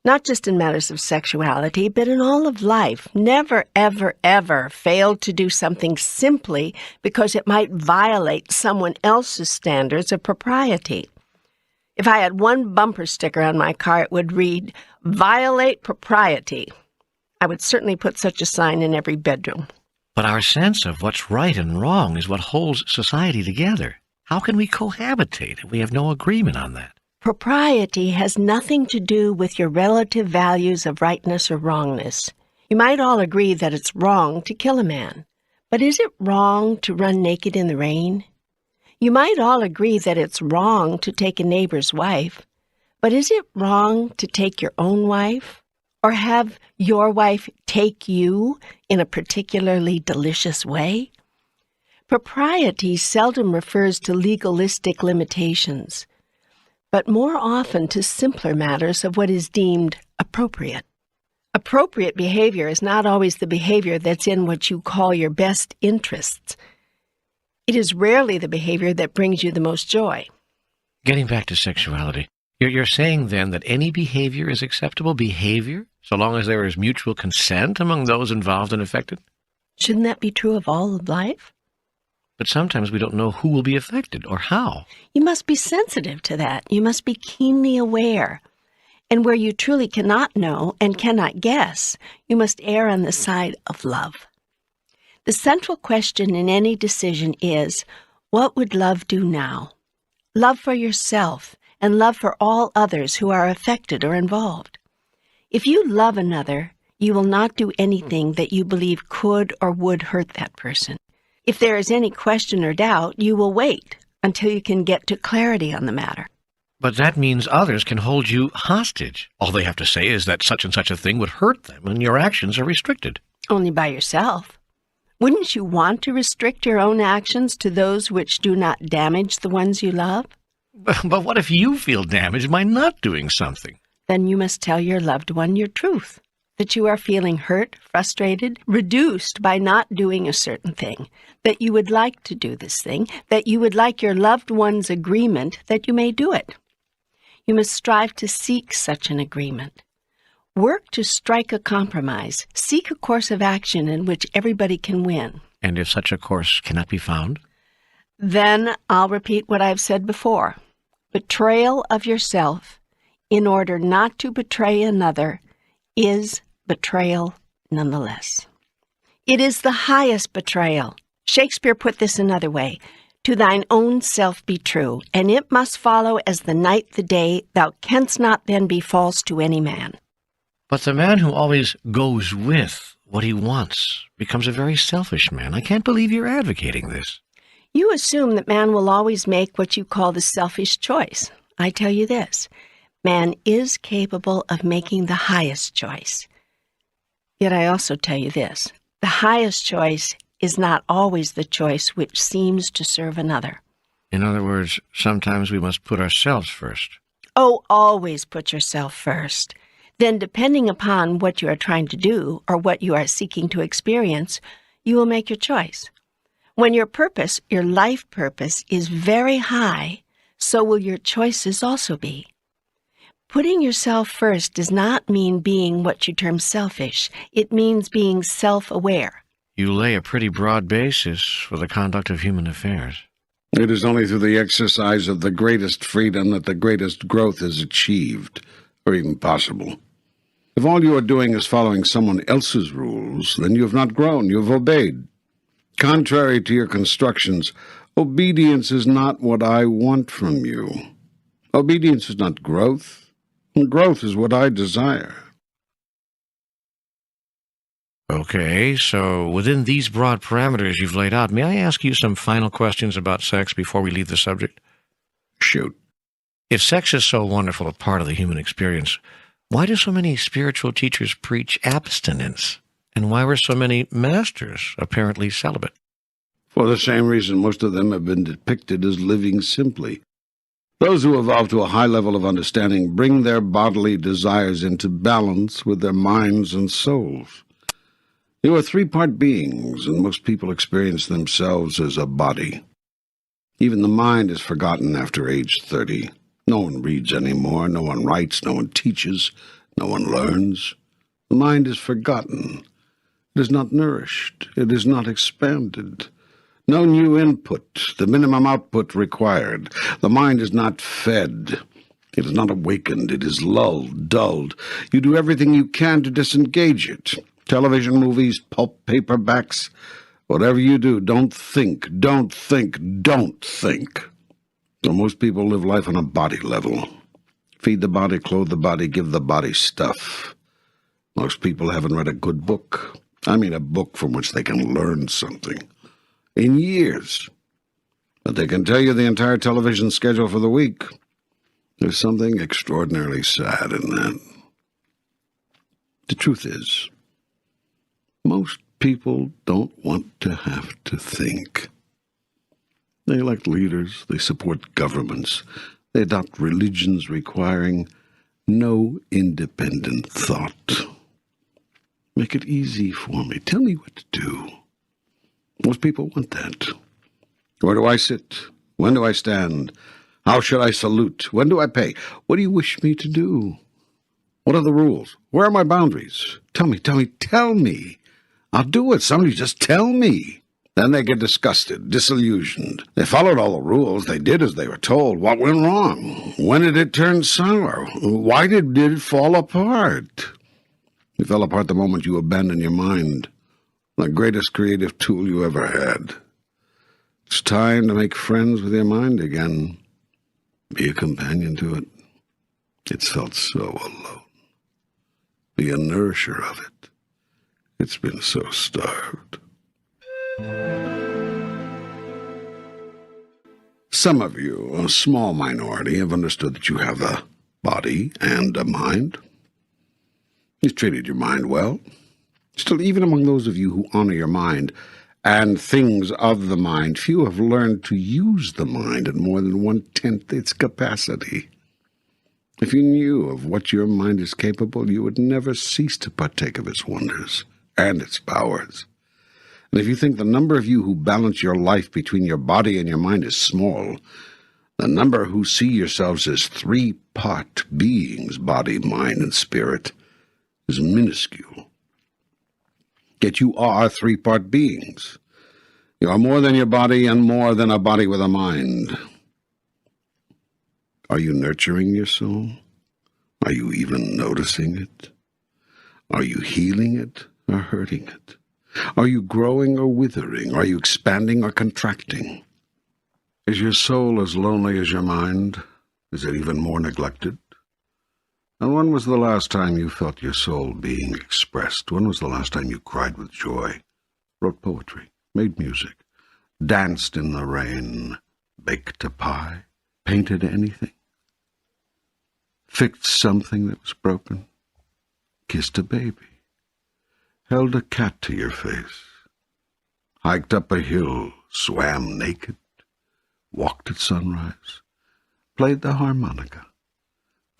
Not just in matters of sexuality, but in all of life. Never, ever, ever fail to do something simply because it might violate someone else's standards of propriety. If I had one bumper sticker on my car, it would read, "Violate propriety." I would certainly put such a sign in every bedroom. But our sense of what's right and wrong is what holds society together. How can we cohabitate if we have no agreement on that? Propriety has nothing to do with your relative values of rightness or wrongness. You might all agree that it's wrong to kill a man, but is it wrong to run naked in the rain? You might all agree that it's wrong to take a neighbor's wife, but is it wrong to take your own wife? Or have your wife take you in a particularly delicious way? Propriety seldom refers to legalistic limitations, but more often to simpler matters of what is deemed appropriate. Appropriate behavior is not always the behavior that's in what you call your best interests. It is rarely the behavior that brings you the most joy. Getting back to sexuality, you're saying then that any behavior is acceptable behavior, so long as there is mutual consent among those involved and affected? Shouldn't that be true of all of life? But sometimes we don't know who will be affected or how. You must be sensitive to that. You must be keenly aware. And where you truly cannot know and cannot guess, you must err on the side of love. The central question in any decision is, what would love do now? Love for yourself and love for all others who are affected or involved. If you love another, you will not do anything that you believe could or would hurt that person. If there is any question or doubt, you will wait until you can get to clarity on the matter. But that means others can hold you hostage. All they have to say is that such and such a thing would hurt them, and your actions are restricted. Only by yourself. Wouldn't you want to restrict your own actions to those which do not damage the ones you love? But what if you feel damaged by not doing something? Then you must tell your loved one your truth, that you are feeling hurt, frustrated, reduced by not doing a certain thing, that you would like to do this thing, that you would like your loved one's agreement that you may do it. You must strive to seek such an agreement. Work to strike a compromise. Seek a course of action in which everybody can win. And if such a course cannot be found? Then I'll repeat what I've said before. Betrayal of yourself in order not to betray another is betrayal nonetheless. It is the highest betrayal. Shakespeare put this another way. To thine own self be true, and it must follow as the night the day. Thou canst not then be false to any man. But the man who always goes with what he wants becomes a very selfish man. I can't believe you're advocating this. You assume that man will always make what you call the selfish choice. I tell you this, man is capable of making the highest choice. Yet I also tell you this, the highest choice is not always the choice which seems to serve another. In other words, sometimes we must put ourselves first. Oh, always put yourself first. Then, depending upon what you are trying to do or what you are seeking to experience, you will make your choice. When your purpose, your life purpose, is very high, so will your choices also be. Putting yourself first does not mean being what you term selfish. It means being self-aware. You lay a pretty broad basis for the conduct of human affairs. It is only through the exercise of the greatest freedom that the greatest growth is achieved, or even possible. If all you are doing is following someone else's rules, then you have not grown, you have obeyed. Contrary to your constructions, obedience is not what I want from you. Obedience is not growth, and growth is what I desire. Okay, so within these broad parameters you've laid out, may I ask you some final questions about sex before we leave the subject? Shoot. If sex is so wonderful a part of the human experience, why do so many spiritual teachers preach abstinence? And why were so many masters apparently celibate? For the same reason most of them have been depicted as living simply. Those who evolve to a high level of understanding bring their bodily desires into balance with their minds and souls. You are three-part beings, and most people experience themselves as a body. Even the mind is forgotten after age 30. No one reads anymore, no one writes, no one teaches, no one learns. The mind is forgotten. It is not nourished. It is not expanded. No new input, the minimum output required. The mind is not fed. It is not awakened. It is lulled, dulled. You do everything you can to disengage it. Television, movies, pulp paperbacks, whatever you do, don't think, don't think, don't think. So most people live life on a body level. Feed the body, clothe the body, give the body stuff. Most people haven't read a good book. I mean a book from which they can learn something. In years. But they can tell you the entire television schedule for the week. There's something extraordinarily sad in that. The truth is, most people don't want to have to think. They elect leaders, they support governments, they adopt religions requiring no independent thought. Make it easy for me. Tell me what to do. Most people want that. Where do I sit? When do I stand? How should I salute? When do I pay? What do you wish me to do? What are the rules? Where are my boundaries? Tell me, tell me, tell me. I'll do it. Somebody just tell me. Then they get disgusted, disillusioned. They followed all the rules. They did as they were told. What went wrong? When did it turn sour? Why did it fall apart? It fell apart the moment you abandoned your mind, the greatest creative tool you ever had. It's time to make friends with your mind again. Be a companion to it. It's felt so alone. Be a nourisher of it. It's been so starved. Some of you, a small minority, have understood that you have a body and a mind. You've treated your mind well. Still, even among those of you who honor your mind and things of the mind, few have learned to use the mind at more than 1/10 its capacity. If you knew of what your mind is capable, you would never cease to partake of its wonders and its powers. And if you think the number of you who balance your life between your body and your mind is small, the number who see yourselves as three-part beings, body, mind, and spirit, is minuscule. Yet you are three-part beings. You are more than your body and more than a body with a mind. Are you nurturing your soul? Are you even noticing it? Are you healing it or hurting it? Are you growing or withering? Are you expanding or contracting? Is your soul as lonely as your mind? Is it even more neglected? And when was the last time you felt your soul being expressed? When was the last time you cried with joy, wrote poetry, made music, danced in the rain, baked a pie, painted anything, fixed something that was broken, kissed a baby, held a cat to your face, hiked up a hill, swam naked, walked at sunrise, played the harmonica,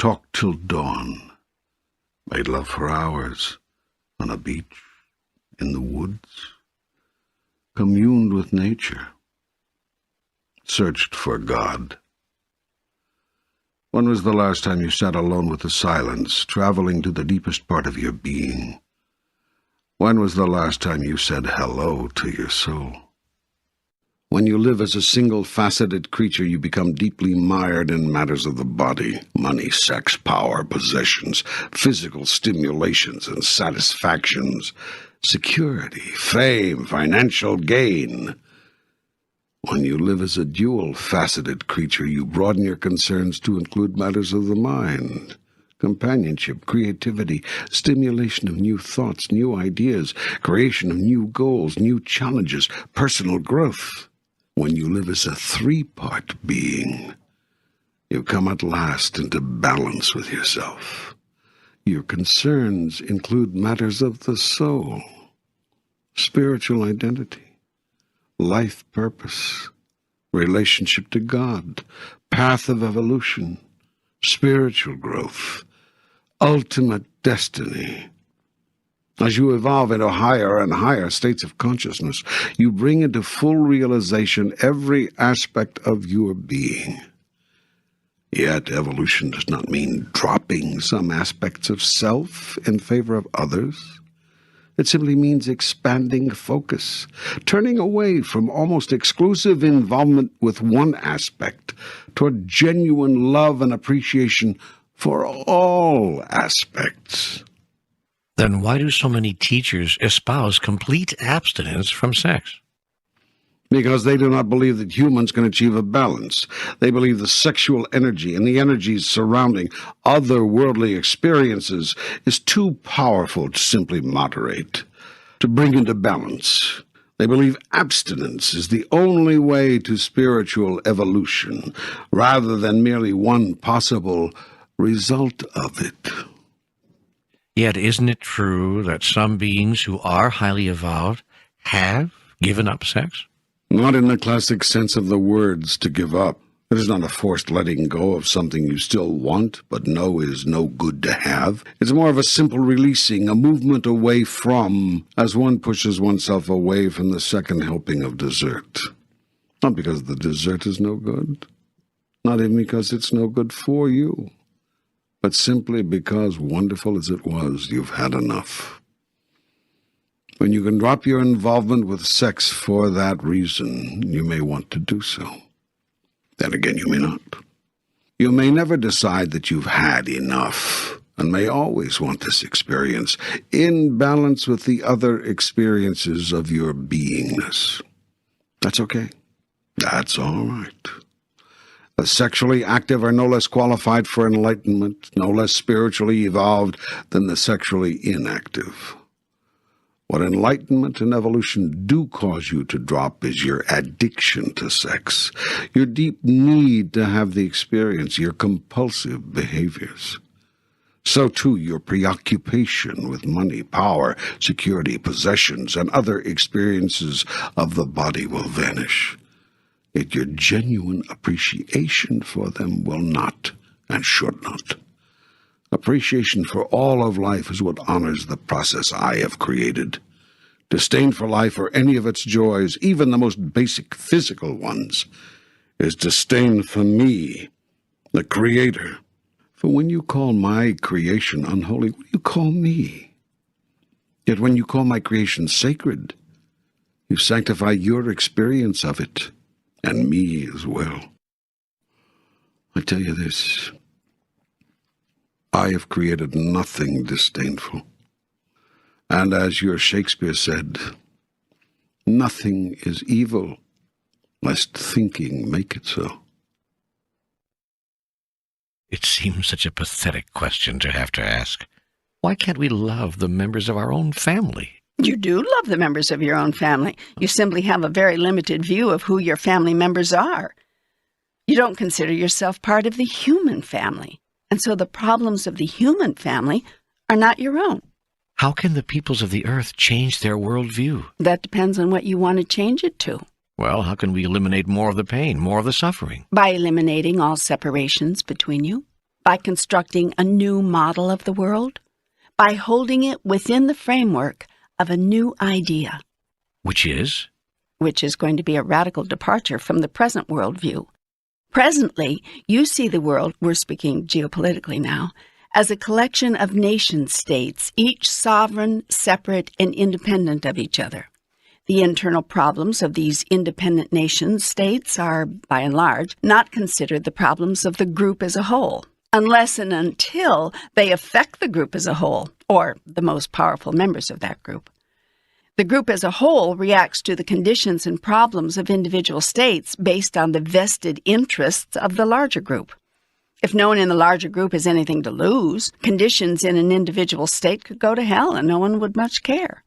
talked till dawn, made love for hours on a beach, in the woods, communed with nature, searched for God. When was the last time you sat alone with the silence, traveling to the deepest part of your being? When was the last time you said hello to your soul? When you live as a single-faceted creature, you become deeply mired in matters of the body: money, sex, power, possessions, physical stimulations and satisfactions, security, fame, financial gain. When you live as a dual-faceted creature, you broaden your concerns to include matters of the mind: companionship, creativity, stimulation of new thoughts, new ideas, creation of new goals, new challenges, personal growth. When you live as a three-part being, you come at last into balance with yourself. Your concerns include matters of the soul, spiritual identity, life purpose, relationship to God, path of evolution, spiritual growth, ultimate destiny. As you evolve into higher and higher states of consciousness, you bring into full realization every aspect of your being. Yet evolution does not mean dropping some aspects of self in favor of others. It simply means expanding focus, turning away from almost exclusive involvement with one aspect toward genuine love and appreciation for all aspects. Then why do so many teachers espouse complete abstinence from sex? Because they do not believe that humans can achieve a balance. They believe the sexual energy and the energies surrounding otherworldly experiences is too powerful to simply moderate, to bring into balance. They believe abstinence is the only way to spiritual evolution, rather than merely one possible result of it. Yet isn't it true that some beings who are highly evolved have given up sex? Not in the classic sense of the words to give up. It is not a forced letting go of something you still want, but know is no good to have. It's more of a simple releasing, a movement away from, as one pushes oneself away from the second helping of dessert. Not because the dessert is no good, not even because it's no good for you, but simply because, wonderful as it was, you've had enough. When you can drop your involvement with sex for that reason, you may want to do so. Then again, you may not. You may never decide that you've had enough, and may always want this experience in balance with the other experiences of your beingness. That's okay. That's all right. The sexually active are no less qualified for enlightenment, no less spiritually evolved than the sexually inactive. What enlightenment and evolution do cause you to drop is your addiction to sex, your deep need to have the experience, your compulsive behaviors. So too your preoccupation with money, power, security, possessions, and other experiences of the body will vanish. Yet your genuine appreciation for them will not and should not. Appreciation for all of life is what honors the process I have created. Disdain for life or any of its joys, even the most basic physical ones, is disdain for me, the Creator. For when you call my creation unholy, what do you call me? Yet when you call my creation sacred, you sanctify your experience of it, and me as well. I tell you this, I have created nothing disdainful. And as your Shakespeare said, nothing is evil, lest thinking make it so. It seems such a pathetic question to have to ask. Why can't we love the members of our own family? You do love the members of your own family. You simply have a very limited view of who your family members are. You don't consider yourself part of the human family, and so the problems of the human family are not your own. How can the peoples of the earth change their worldview? That depends on what you want to change it to. Well, how can we eliminate more of the pain, more of the suffering? By eliminating all separations between you. By constructing a new model of the world? By holding it within the framework of a new idea. Which is? Which is going to be a radical departure from the present worldview. Presently, you see the world, we're speaking geopolitically now, as a collection of nation-states, each sovereign, separate, and independent of each other. The internal problems of these independent nation-states are, by and large, not considered the problems of the group as a whole, unless and until they affect the group as a whole, or the most powerful members of that group. The group as a whole reacts to the conditions and problems of individual states based on the vested interests of the larger group. If no one in the larger group has anything to lose, conditions in an individual state could go to hell and no one would much care.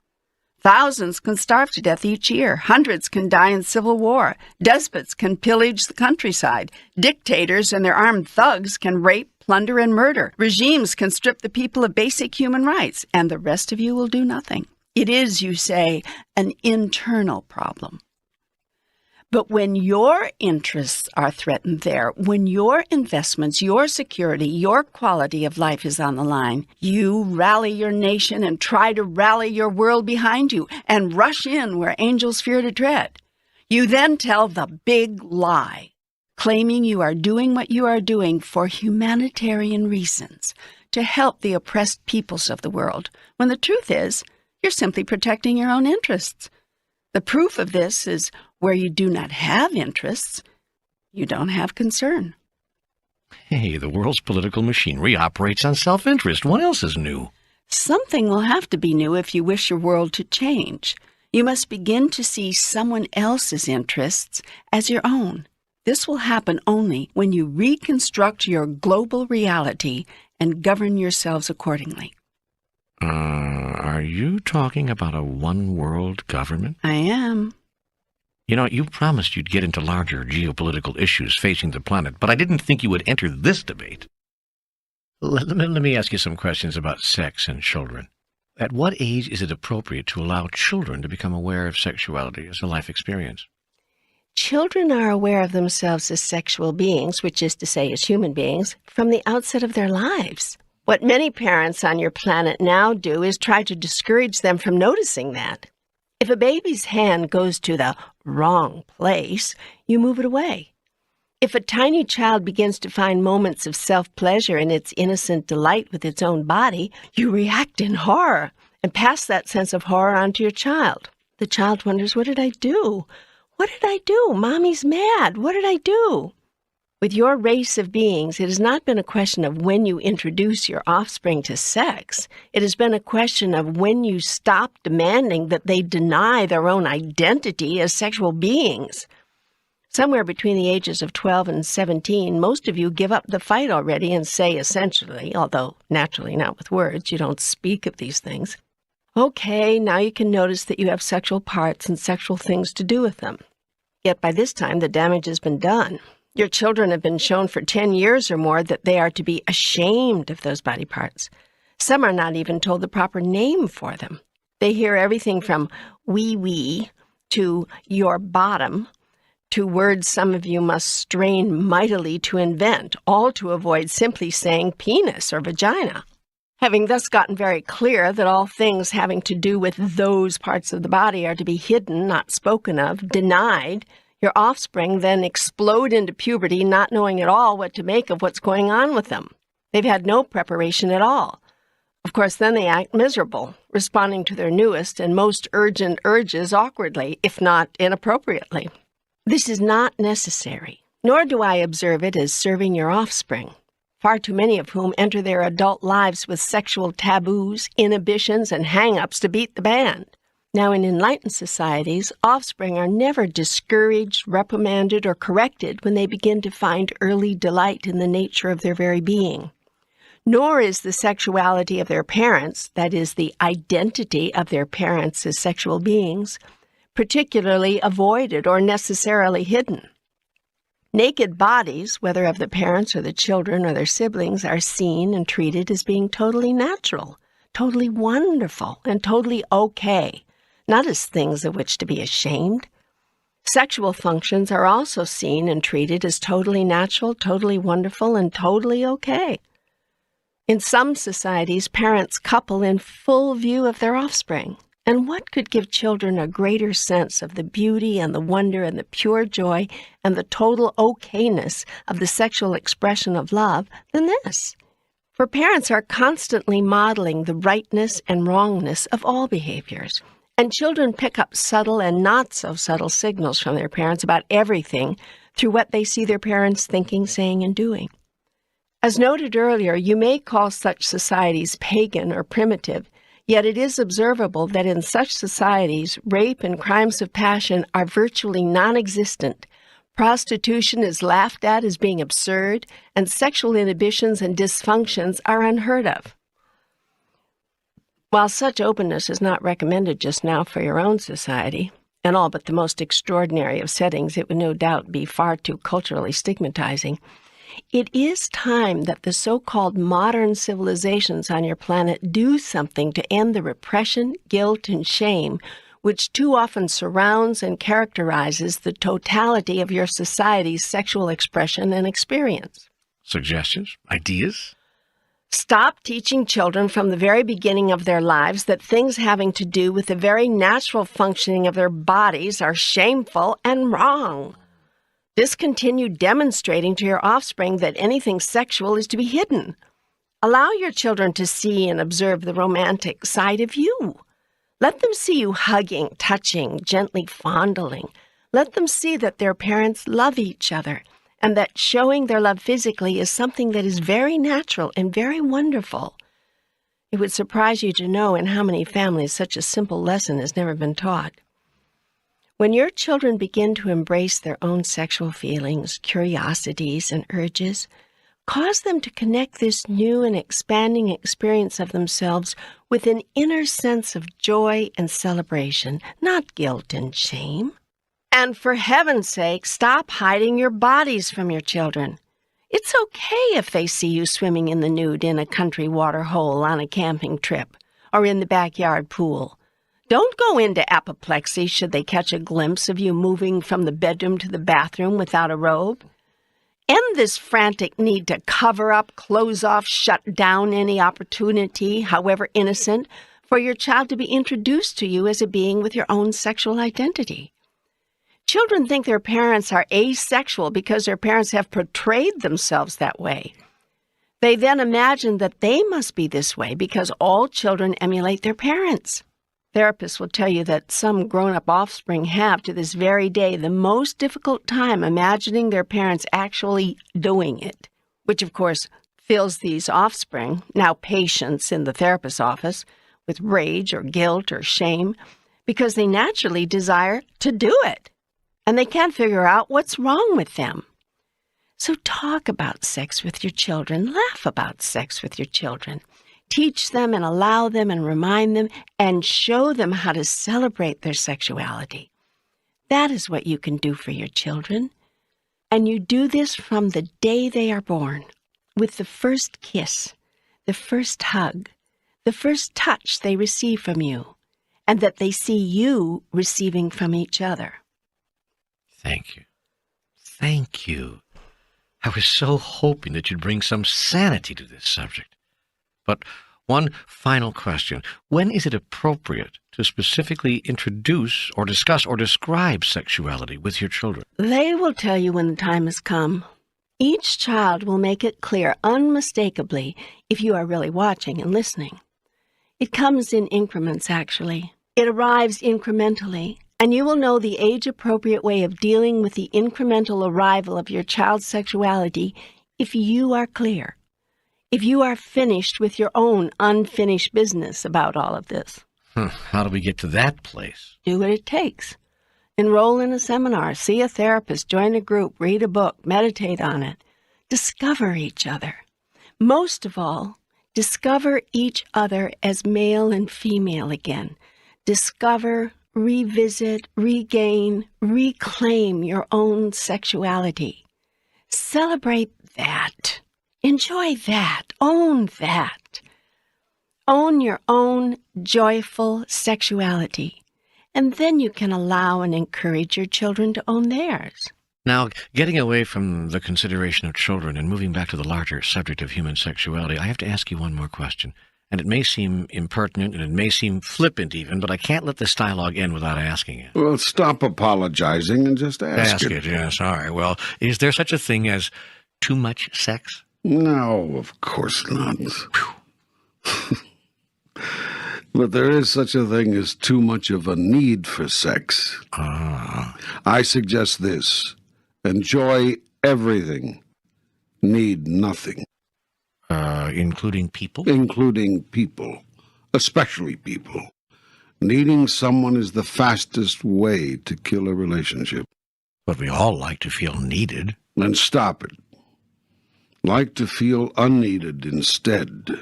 Thousands can starve to death each year. Hundreds can die in civil war. Despots can pillage the countryside. Dictators and their armed thugs can rape, plunder, and murder. Regimes can strip the people of basic human rights, and the rest of you will do nothing. It is, you say, an internal problem. But when your interests are threatened there, when your investments, your security, your quality of life is on the line, you rally your nation and try to rally your world behind you and rush in where angels fear to tread. You then tell the big lie, claiming you are doing what you are doing for humanitarian reasons, to help the oppressed peoples of the world, when the truth is, you're simply protecting your own interests. The proof of this is where you do not have interests, you don't have concern. Hey, the world's political machinery operates on self-interest. What else is new? Something will have to be new if you wish your world to change. You must begin to see someone else's interests as your own. This will happen only when you reconstruct your global reality and govern yourselves accordingly. Are you talking about a one-world government? I am. You know, you promised you'd get into larger geopolitical issues facing the planet, but I didn't think you would enter this debate. Let me ask you some questions about sex and children. At what age is it appropriate to allow children to become aware of sexuality as a life experience? Children are aware of themselves as sexual beings, which is to say as human beings, from the outset of their lives. What many parents on your planet now do is try to discourage them from noticing that. If a baby's hand goes to the wrong place, you move it away. If a tiny child begins to find moments of self-pleasure in its innocent delight with its own body, you react in horror and pass that sense of horror on to your child. The child wonders, what did I do? What did I do? Mommy's mad. What did I do? With your race of beings, it has not been a question of when you introduce your offspring to sex. It has been a question of when you stop demanding that they deny their own identity as sexual beings. Somewhere between the ages of 12 and 17, most of you give up the fight already and say essentially, although naturally not with words, you don't speak of these things, okay, now you can notice that you have sexual parts and sexual things to do with them. Yet by this time, the damage has been done. Your children have been shown for 10 years or more that they are to be ashamed of those body parts. Some are not even told the proper name for them. They hear everything from wee-wee to your bottom to words some of you must strain mightily to invent, all to avoid simply saying penis or vagina. Having thus gotten very clear that all things having to do with those parts of the body are to be hidden, not spoken of, denied, your offspring then explode into puberty, not knowing at all what to make of what's going on with them. They've had no preparation at all. Of course, then they act miserable, responding to their newest and most urgent urges awkwardly, if not inappropriately. This is not necessary, nor do I observe it as serving your offspring, far too many of whom enter their adult lives with sexual taboos, inhibitions, and hang-ups to beat the band. Now, in enlightened societies, offspring are never discouraged, reprimanded, or corrected when they begin to find early delight in the nature of their very being. Nor is the sexuality of their parents, that is, the identity of their parents as sexual beings, particularly avoided or necessarily hidden. Naked bodies, whether of the parents or the children or their siblings, are seen and treated as being totally natural, totally wonderful, and totally okay, not as things of which to be ashamed. Sexual functions are also seen and treated as totally natural, totally wonderful, and totally okay. In some societies, parents couple in full view of their offspring. And what could give children a greater sense of the beauty and the wonder and the pure joy and the total okayness of the sexual expression of love than this? For parents are constantly modeling the rightness and wrongness of all behaviors. And children pick up subtle and not so subtle signals from their parents about everything through what they see their parents thinking, saying, and doing. As noted earlier, you may call such societies pagan or primitive, yet it is observable that in such societies, rape and crimes of passion are virtually non-existent. Prostitution is laughed at as being absurd, and sexual inhibitions and dysfunctions are unheard of. While such openness is not recommended just now for your own society, in all but the most extraordinary of settings, it would no doubt be far too culturally stigmatizing. It is time that the so-called modern civilizations on your planet do something to end the repression, guilt, and shame which too often surrounds and characterizes the totality of your society's sexual expression and experience. Suggestions? Ideas? Stop teaching children from the very beginning of their lives that things having to do with the very natural functioning of their bodies are shameful and wrong. Discontinue demonstrating to your offspring that anything sexual is to be hidden. Allow your children to see and observe the romantic side of you. Let them see you hugging, touching, gently fondling. Let them see that their parents love each other and that showing their love physically is something that is very natural and very wonderful. It would surprise you to know in how many families such a simple lesson has never been taught. When your children begin to embrace their own sexual feelings, curiosities, and urges, cause them to connect this new and expanding experience of themselves with an inner sense of joy and celebration, not guilt and shame. And for heaven's sake, stop hiding your bodies from your children. It's okay if they see you swimming in the nude in a country water hole on a camping trip or in the backyard pool. Don't go into apoplexy should they catch a glimpse of you moving from the bedroom to the bathroom without a robe. End this frantic need to cover up, close off, shut down any opportunity, however innocent, for your child to be introduced to you as a being with your own sexual identity. Children think their parents are asexual because their parents have portrayed themselves that way. They then imagine that they must be this way because all children emulate their parents. Therapists will tell you that some grown-up offspring have, to this very day, the most difficult time imagining their parents actually doing it, which, of course, fills these offspring, now patients in the therapist's office, with rage or guilt or shame because they naturally desire to do it, and they can't figure out what's wrong with them. So talk about sex with your children. Laugh about sex with your children. Teach them and allow them and remind them and show them how to celebrate their sexuality. That is what you can do for your children. And you do this from the day they are born, with the first kiss, the first hug, the first touch they receive from you, and that they see you receiving from each other. Thank you. Thank you. I was so hoping that you'd bring some sanity to this subject. But one final question. When is it appropriate to specifically introduce or discuss or describe sexuality with your children? They will tell you when the time has come. Each child will make it clear unmistakably if you are really watching and listening. It comes in increments, actually. It arrives incrementally, and you will know the age-appropriate way of dealing with the incremental arrival of your child's sexuality if you are clear. If you are finished with your own unfinished business about all of this. How do we get to that place? Do what it takes. Enroll in a seminar, see a therapist, join a group, read a book, meditate on it. Discover each other. Most of all, discover each other as male and female again. Discover, revisit, regain, reclaim your own sexuality. Celebrate that. Enjoy that. Own that. Own your own joyful sexuality. and then you can allow and encourage your children to own theirs. Now, getting away from the consideration of children and moving back to the larger subject of human sexuality, I have to ask you one more question. And it may seem impertinent and it may seem flippant even, but I can't let this dialogue end without asking it. Well, stop apologizing and just ask it. Yes, all right. Well, is there such a thing as too much sex? No, of course not. But there is such a thing as too much of a need for sex. I suggest this. Enjoy everything. Need nothing. Including people? Including people. Especially people. Needing someone is the fastest way to kill a relationship. But we all like to feel needed. Then stop it. Like to feel unneeded instead.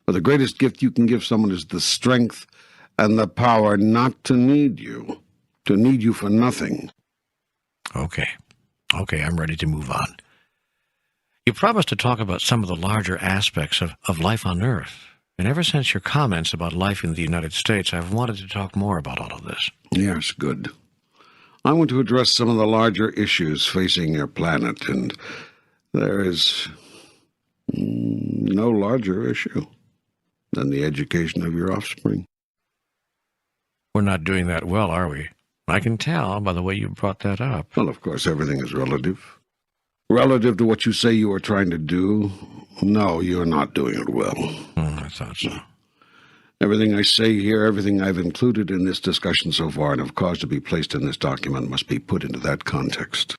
But the greatest gift you can give someone is the strength and the power not to need you for nothing. Okay, I'm ready to move on. You promised to talk about some of the larger aspects of life on Earth. And ever since your comments about life in the United States, I've wanted to talk more about all of this. Yes, good. I want to address some of the larger issues facing your planet, and there is no larger issue than the education of your offspring. We're not doing that well, are we? I can tell by the way you brought that up. Well, of course, everything is relative. Relative to what you say you are trying to do, no, you're not doing it well. I thought so. Everything I say here, everything I've included in this discussion so far and have caused to be placed in this document must be put into that context.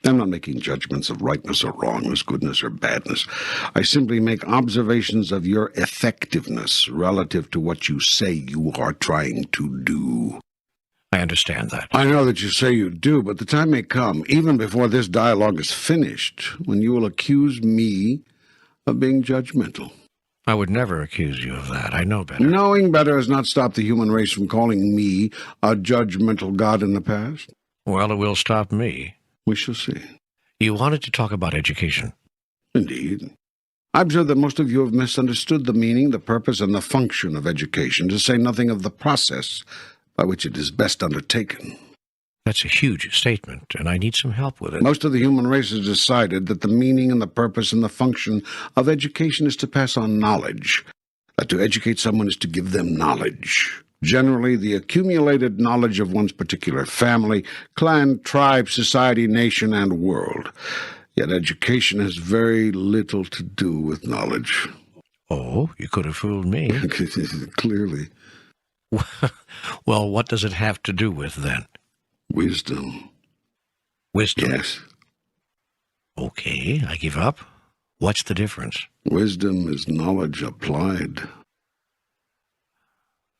I'm not making judgments of rightness or wrongness, goodness or badness. I simply make observations of your effectiveness relative to what you say you are trying to do. I understand that. I know that you say you do, but the time may come, even before this dialogue is finished, when you will accuse me of being judgmental. I would never accuse you of that. I know better. Knowing better has not stopped the human race from calling me a judgmental god in the past. Well, it will stop me. We shall see. You wanted to talk about education. Indeed. I observe that most of you have misunderstood the meaning, the purpose, and the function of education, to say nothing of the process by which it is best undertaken. That's a huge statement, and I need some help with it. Most of the human race has decided that the meaning and the purpose and the function of education is to pass on knowledge, that to educate someone is to give them knowledge. Generally, the accumulated knowledge of one's particular family, clan, tribe, society, nation, and world. Yet education has very little to do with knowledge. Oh, you could have fooled me. Clearly. Well, what does it have to do with, then? Wisdom. Wisdom? Yes. Okay, I give up. What's the difference? Wisdom is knowledge applied.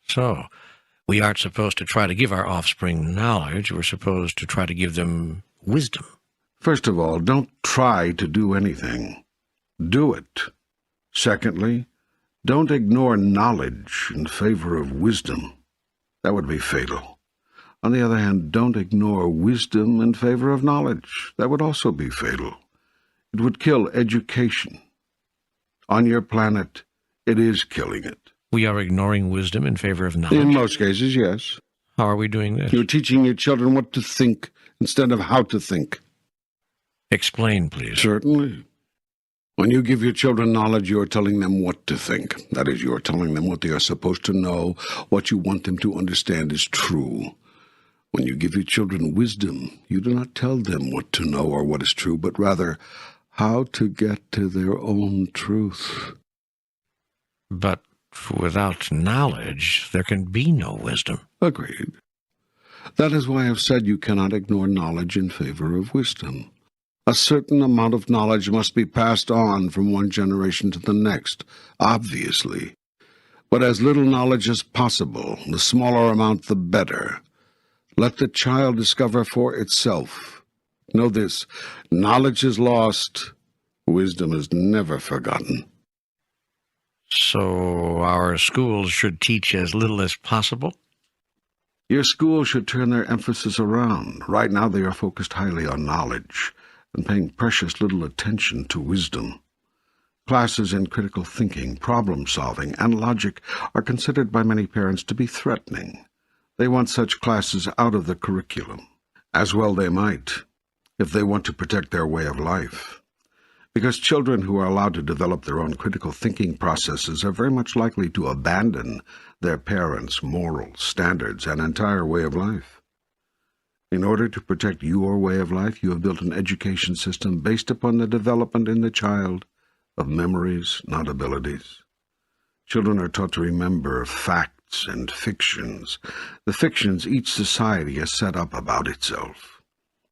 So, we aren't supposed to try to give our offspring knowledge. We're supposed to try to give them wisdom. First of all, don't try to do anything. Do it. Secondly, don't ignore knowledge in favor of wisdom. That would be fatal. On the other hand, don't ignore wisdom in favor of knowledge. That would also be fatal. It would kill education. On your planet, it is killing it. We are ignoring wisdom in favor of knowledge? In most cases, yes. How are we doing this? You're teaching your children what to think instead of how to think. Explain, please. Certainly. When you give your children knowledge, you are telling them what to think. That is, you are telling them what they are supposed to know, what you want them to understand is true. When you give your children wisdom, you do not tell them what to know or what is true, but rather how to get to their own truth. But without knowledge, there can be no wisdom. Agreed. That is why I have said you cannot ignore knowledge in favor of wisdom. A certain amount of knowledge must be passed on from one generation to the next, obviously. But as little knowledge as possible, the smaller amount the better. Let the child discover for itself. Know this, knowledge is lost, wisdom is never forgotten. So our schools should teach as little as possible? Your school should turn their emphasis around. Right now they are focused highly on knowledge and paying precious little attention to wisdom. Classes in critical thinking, problem-solving, and logic are considered by many parents to be threatening. They want such classes out of the curriculum. As well they might, if they want to protect their way of life. Because children who are allowed to develop their own critical thinking processes are very much likely to abandon their parents' morals, standards, and entire way of life. In order to protect your way of life, you have built an education system based upon the development in the child of memories, not abilities. Children are taught to remember facts and fictions, the fictions each society has set up about itself,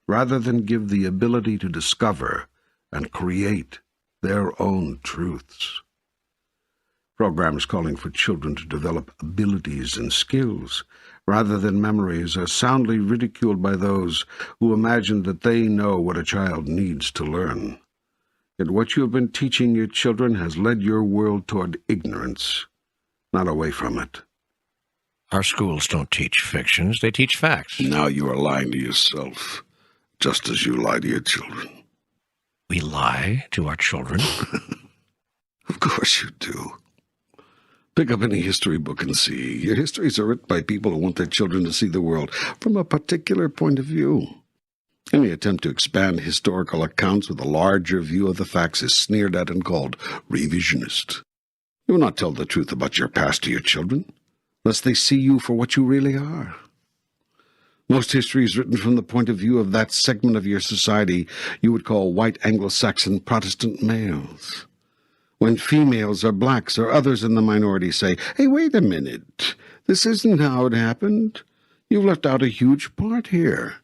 rather than give the ability to discover and create their own truths. Programs calling for children to develop abilities and skills rather than memories are soundly ridiculed by those who imagine that they know what a child needs to learn. Yet what you have been teaching your children has led your world toward ignorance, not away from it. Our schools don't teach fictions, they teach facts. Now you are lying to yourself, just as you lie to your children. We lie to our children? Of course you do. Pick up any history book and see. Your histories are written by people who want their children to see the world from a particular point of view. Any attempt to expand historical accounts with a larger view of the facts is sneered at and called revisionist. You will not tell the truth about your past to your children, lest they see you for what you really are. Most history is written from the point of view of that segment of your society you would call white Anglo-Saxon Protestant males. When females or blacks or others in the minority say, "Hey, wait a minute, this isn't how it happened. You've left out a huge part here."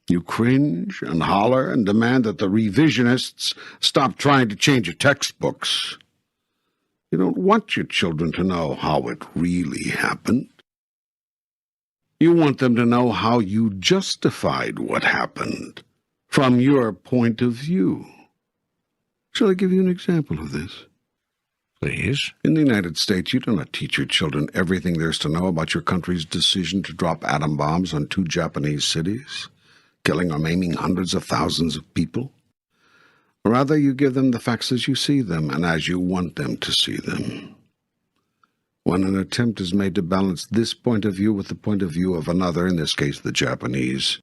You cringe and holler and demand that the revisionists stop trying to change your textbooks. You don't want your children to know how it really happened. You want them to know how you justified what happened from your point of view. Shall I give you an example of this? Please. In the United States, you do not teach your children everything there's to know about your country's decision to drop atom bombs on 2 Japanese cities, killing or maiming hundreds of thousands of people. Rather, you give them the facts as you see them and as you want them to see them. When an attempt is made to balance this point of view with the point of view of another, in this case the Japanese,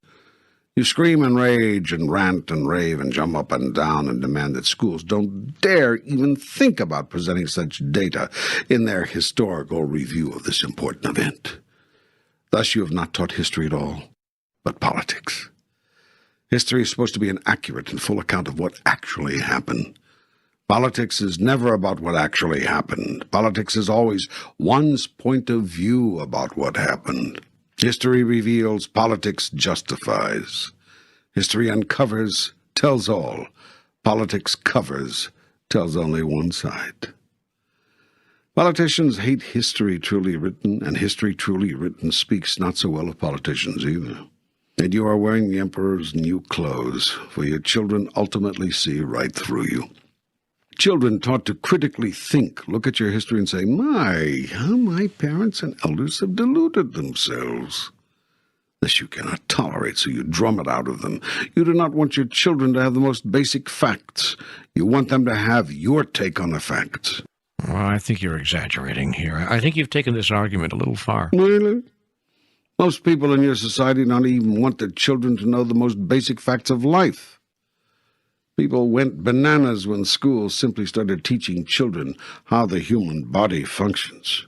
you scream and rage and rant and rave and jump up and down and demand that schools don't dare even think about presenting such data in their historical review of this important event. Thus you have not taught history at all, but politics. History is supposed to be an accurate and full account of what actually happened. Politics is never about what actually happened. Politics is always one's point of view about what happened. History reveals, politics justifies. History uncovers, tells all. Politics covers, tells only one side. Politicians hate history truly written, and history truly written speaks not so well of politicians either. And you are wearing the emperor's new clothes, for your children ultimately see right through you. Children taught to critically think, look at your history and say, "My, how my parents and elders have deluded themselves." This you cannot tolerate, so you drum it out of them. You do not want your children to have the most basic facts. You want them to have your take on the facts. Well, I think you're exaggerating here. I think you've taken this argument a little far. Really? Most people in your society don't even want their children to know the most basic facts of life. People went bananas when schools simply started teaching children how the human body functions.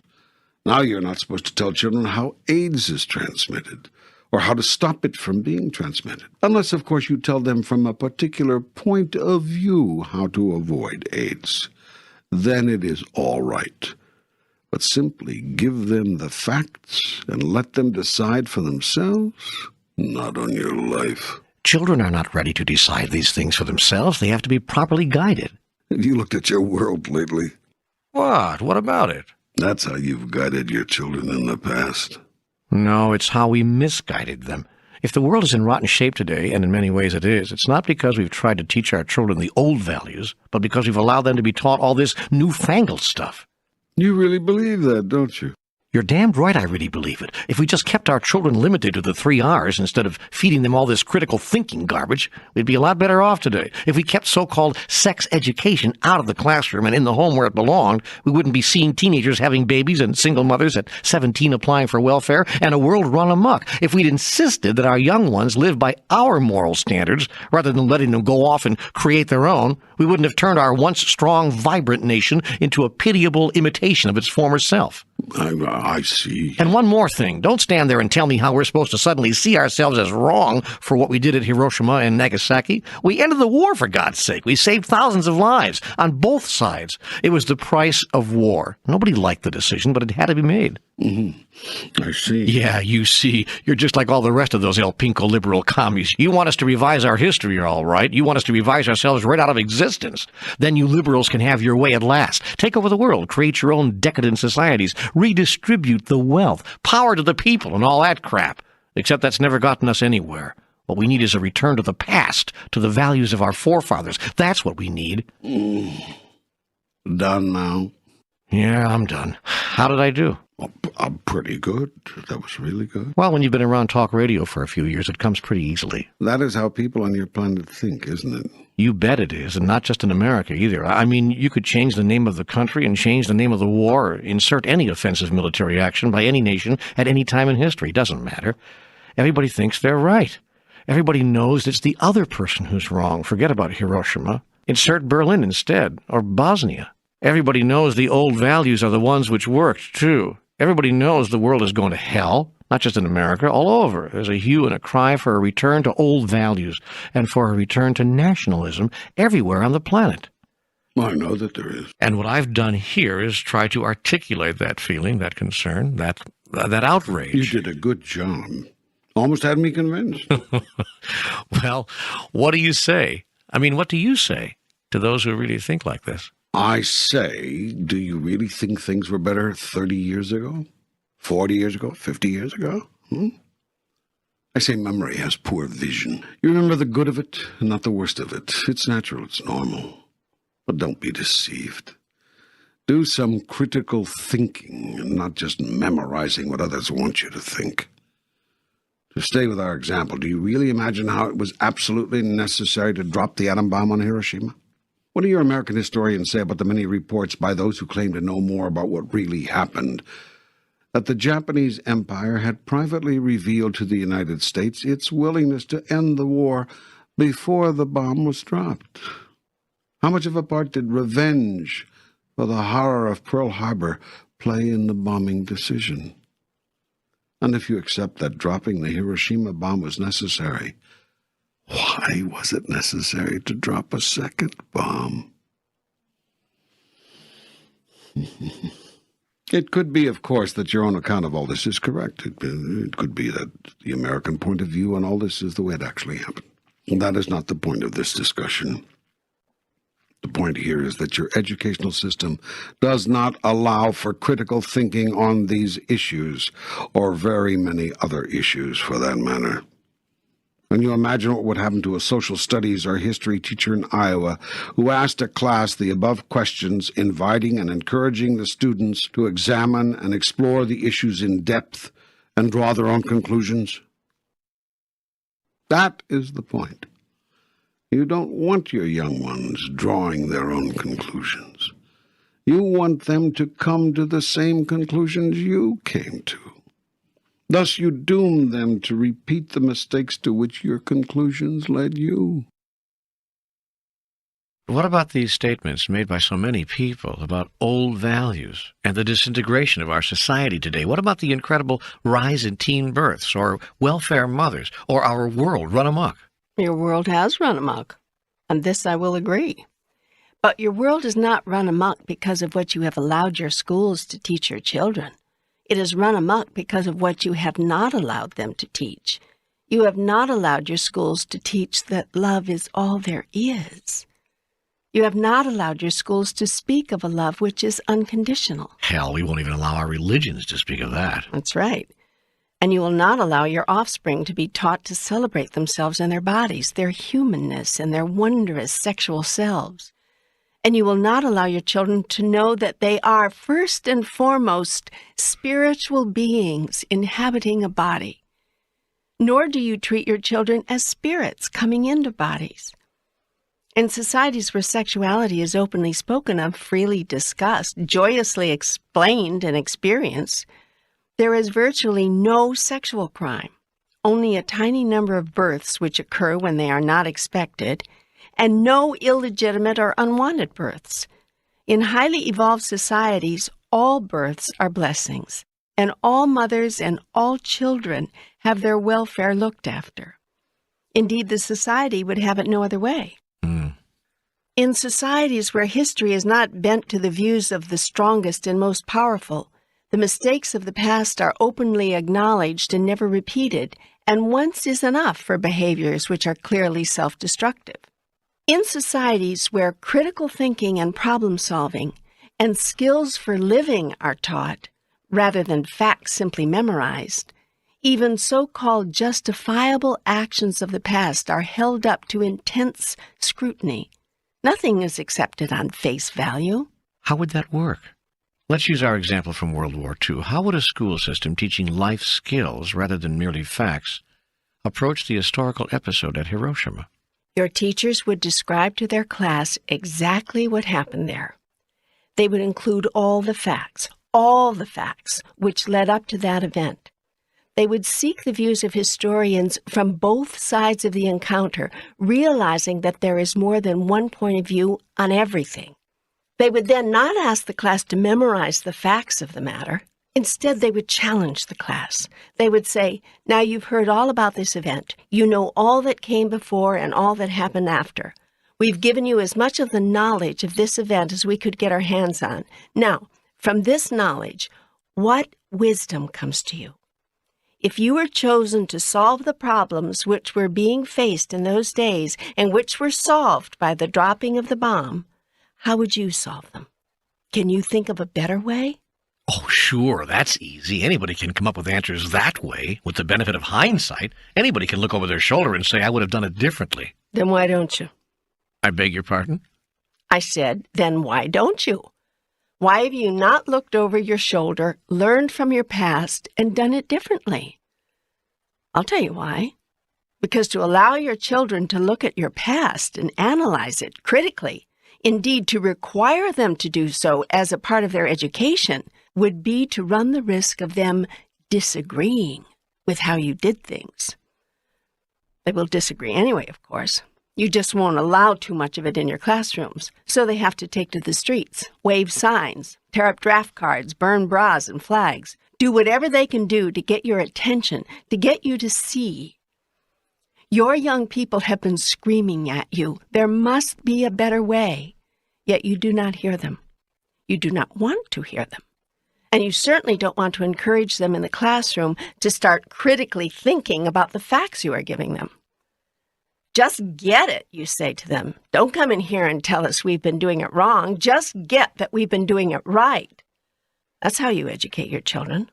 Now you're not supposed to tell children how AIDS is transmitted, or how to stop it from being transmitted, unless, of course, you tell them from a particular point of view how to avoid AIDS. Then it is all right. But simply give them the facts and let them decide for themselves? Not on your life. Children are not ready to decide these things for themselves. They have to be properly guided. Have you looked at your world lately? What? What about it? That's how you've guided your children in the past. No, it's how we misguided them. If the world is in rotten shape today, and in many ways it is, it's not because we've tried to teach our children the old values, but because we've allowed them to be taught all this newfangled stuff. You really believe that, don't you? You're damned right I really believe it. If we just kept our children limited to the 3 R's instead of feeding them all this critical thinking garbage, we'd be a lot better off today. If we kept so-called sex education out of the classroom and in the home where it belonged, we wouldn't be seeing teenagers having babies and single mothers at 17 applying for welfare and a world run amok. If we'd insisted that our young ones live by our moral standards rather than letting them go off and create their own, we wouldn't have turned our once strong, vibrant nation into a pitiable imitation of its former self. I see. And one more thing. Don't stand there and tell me how we're supposed to suddenly see ourselves as wrong for what we did at Hiroshima and Nagasaki. We ended the war, for God's sake. We saved thousands of lives on both sides. It was the price of war. Nobody liked the decision, but it had to be made. Mm-hmm. I see. Yeah, you see. You're just like all the rest of those El Pinko liberal commies. You want us to revise our history, all right. You want us to revise ourselves right out of existence. Then you liberals can have your way at last. Take over the world, create your own decadent societies, redistribute the wealth, power to the people, and all that crap. Except that's never gotten us anywhere. What we need is a return to the past, to the values of our forefathers. That's what we need. Done now? Yeah, I'm done. How did I do? Well, I'm pretty good. That was really good. Well, when you've been around talk radio for a few years, it comes pretty easily. That is how people on your planet think, isn't it? You bet it is, and not just in America either. I mean, you could change the name of the country and change the name of the war, or insert any offensive military action by any nation at any time in history. Doesn't matter. Everybody thinks they're right. Everybody knows it's the other person who's wrong. Forget about Hiroshima. Insert Berlin instead, or Bosnia. Everybody knows the old values are the ones which worked, too. Everybody knows the world is going to hell, not just in America, all over. There's a hue and a cry for a return to old values and for a return to nationalism everywhere on the planet. I know that there is. And what I've done here is try to articulate that feeling, that concern, that outrage. You did a good job. Almost had me convinced. Well, what do you say? I mean, what do you say to those who really think like this? I say, do you really think things were better 30 years ago? 40 years ago? 50 years ago? I say memory has poor vision. You remember the good of it and not the worst of it. It's natural, it's normal. But don't be deceived. Do some critical thinking and not just memorizing what others want you to think. To stay with our example, do you really imagine how it was absolutely necessary to drop the atom bomb on Hiroshima? What do your American historians say about the many reports by those who claim to know more about what really happened? That the Japanese Empire had privately revealed to the United States its willingness to end the war before the bomb was dropped. How much of a part did revenge for the horror of Pearl Harbor play in the bombing decision? And if you accept that dropping the Hiroshima bomb was necessary, why was it necessary to drop a second bomb? It could be, of course, that your own account of all this is correct. It could be that the American point of view on all this is the way it actually happened. And that is not the point of this discussion. The point here is that your educational system does not allow for critical thinking on these issues, or very many other issues for that matter. Can you imagine what would happen to a social studies or history teacher in Iowa who asked a class the above questions, inviting and encouraging the students to examine and explore the issues in depth and draw their own conclusions? That is the point. You don't want your young ones drawing their own conclusions. You want them to come to the same conclusions you came to. Thus you doom them to repeat the mistakes to which your conclusions led you. What about these statements made by so many people about old values and the disintegration of our society today? What about the incredible rise in teen births or welfare mothers or our world run amok? Your world has run amok. On this I will agree. But your world is not run amok because of what you have allowed your schools to teach your children. It is run amok because of what you have not allowed them to teach. You have not allowed your schools to teach that love is all there is. You have not allowed your schools to speak of a love which is unconditional. Hell, we won't even allow our religions to speak of that. That's right. And you will not allow your offspring to be taught to celebrate themselves and their bodies, their humanness, and their wondrous sexual selves. And you will not allow your children to know that they are, first and foremost, spiritual beings inhabiting a body. Nor do you treat your children as spirits coming into bodies. In societies where sexuality is openly spoken of, freely discussed, joyously explained and experienced, there is virtually no sexual crime, only a tiny number of births which occur when they are not expected, and no illegitimate or unwanted births. In highly evolved societies, all births are blessings, and all mothers and all children have their welfare looked after. Indeed, the society would have it no other way. In societies where history is not bent to the views of the strongest and most powerful, the mistakes of the past are openly acknowledged and never repeated, and once is enough for behaviors which are clearly self-destructive. In societies where critical thinking and problem-solving and skills for living are taught, rather than facts simply memorized, even so-called justifiable actions of the past are held up to intense scrutiny. Nothing is accepted on face value. How would that work? Let's use our example from World War II. How would a school system teaching life skills rather than merely facts approach the historical episode at Hiroshima? Your teachers would describe to their class exactly what happened there. They would include all the facts which led up to that event. They would seek the views of historians from both sides of the encounter, realizing that there is more than one point of view on everything. They would then not ask the class to memorize the facts of the matter. Instead, they would challenge the class. They would say, now you've heard all about this event. You know all that came before and all that happened after. We've given you as much of the knowledge of this event as we could get our hands on. Now, from this knowledge, what wisdom comes to you? If you were chosen to solve the problems which were being faced in those days and which were solved by the dropping of the bomb, how would you solve them? Can you think of a better way? Oh, sure, that's easy. Anybody can come up with answers that way. With the benefit of hindsight, anybody can look over their shoulder and say, I would have done it differently. Then why don't you? I beg your pardon? I said, then why don't you? Why have you not looked over your shoulder, learned from your past, and done it differently? I'll tell you why. Because to allow your children to look at your past and analyze it critically, indeed to require them to do so as a part of their education, would be to run the risk of them disagreeing with how you did things. They will disagree anyway, of course. You just won't allow too much of it in your classrooms, so they have to take to the streets, wave signs, tear up draft cards, burn bras and flags, do whatever they can do to get your attention, to get you to see. Your young people have been screaming at you, there must be a better way, yet you do not hear them. You do not want to hear them. And you certainly don't want to encourage them in the classroom to start critically thinking about the facts you are giving them. Just get it, you say to them. Don't come in here and tell us we've been doing it wrong. Just get that we've been doing it right. That's how you educate your children.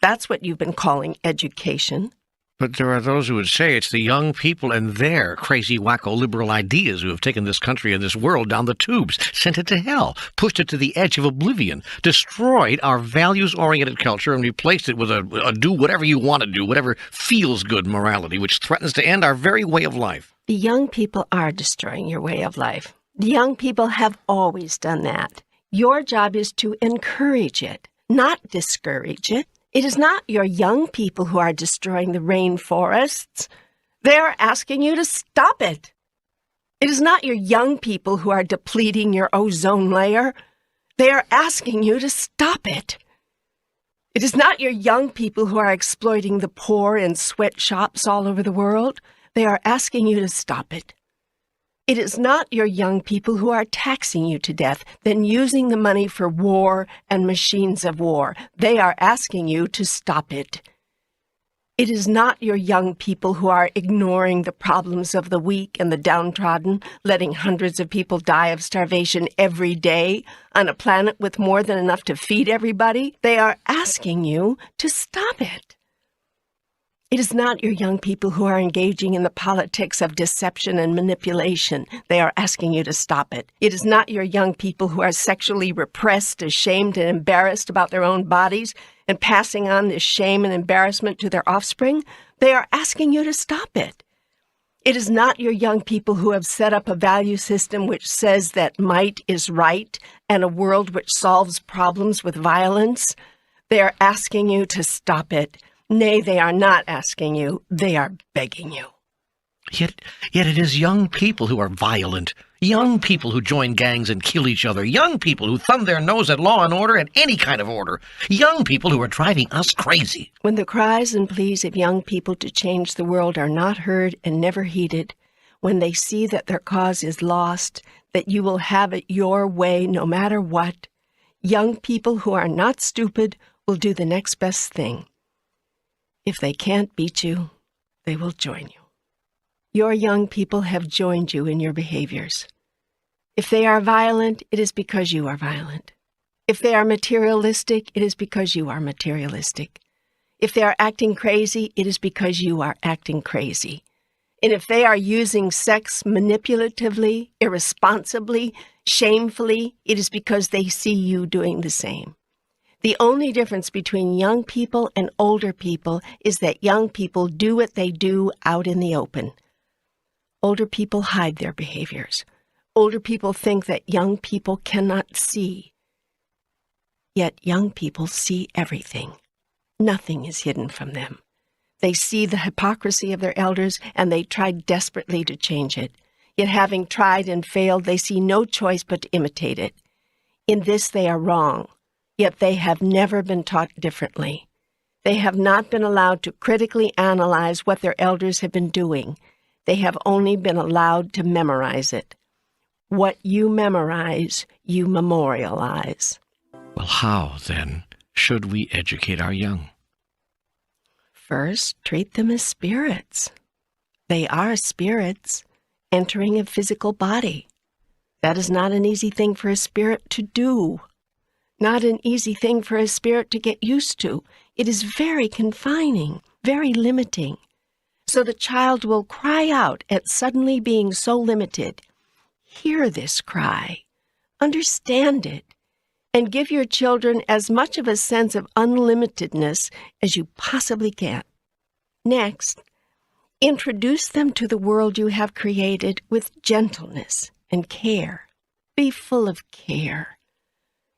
That's what you've been calling education. But there are those who would say it's the young people and their crazy, wacko liberal ideas who have taken this country and this world down the tubes, sent it to hell, pushed it to the edge of oblivion, destroyed our values-oriented culture and replaced it with a do whatever you want to do, whatever feels good morality, which threatens to end our very way of life. The young people are destroying your way of life. The young people have always done that. Your job is to encourage it, not discourage it. It is not your young people who are destroying the rainforests. They are asking you to stop it. It is not your young people who are depleting your ozone layer. They are asking you to stop it. It is not your young people who are exploiting the poor in sweatshops all over the world. They are asking you to stop it. It is not your young people who are taxing you to death, then using the money for war and machines of war. They are asking you to stop it. It is not your young people who are ignoring the problems of the weak and the downtrodden, letting hundreds of people die of starvation every day on a planet with more than enough to feed everybody. They are asking you to stop it. It is not your young people who are engaging in the politics of deception and manipulation. They are asking you to stop it. It is not your young people who are sexually repressed, ashamed, and embarrassed about their own bodies and passing on this shame and embarrassment to their offspring. They are asking you to stop it. It is not your young people who have set up a value system which says that might is right and a world which solves problems with violence. They are asking you to stop it. Nay, they are not asking you, they are begging you. Yet it is young people who are violent, young people who join gangs and kill each other, young people who thumb their nose at law and order and any kind of order, young people who are driving us crazy. When the cries and pleas of young people to change the world are not heard and never heeded, when they see that their cause is lost, that you will have it your way no matter what, young people who are not stupid will do the next best thing. If they can't beat you, they will join you. Your young people have joined you in your behaviors. If they are violent, it is because you are violent. If they are materialistic, it is because you are materialistic. If they are acting crazy, it is because you are acting crazy. And if they are using sex manipulatively, irresponsibly, shamefully, it is because they see you doing the same. The only difference between young people and older people is that young people do what they do out in the open. Older people hide their behaviors. Older people think that young people cannot see. Yet young people see everything. Nothing is hidden from them. They see the hypocrisy of their elders, and they try desperately to change it. Yet having tried and failed, they see no choice but to imitate it. In this they are wrong. Yet they have never been taught differently. They have not been allowed to critically analyze what their elders have been doing. They have only been allowed to memorize it. What you memorize, you memorialize. Well, how, then, should we educate our young? First, treat them as spirits. They are spirits entering a physical body. That is not an easy thing for a spirit to do. Not an easy thing for a spirit to get used to. It is very confining, very limiting. So the child will cry out at suddenly being so limited. Hear this cry, understand it, and give your children as much of a sense of unlimitedness as you possibly can. Next, introduce them to the world you have created with gentleness and care. Be full of care.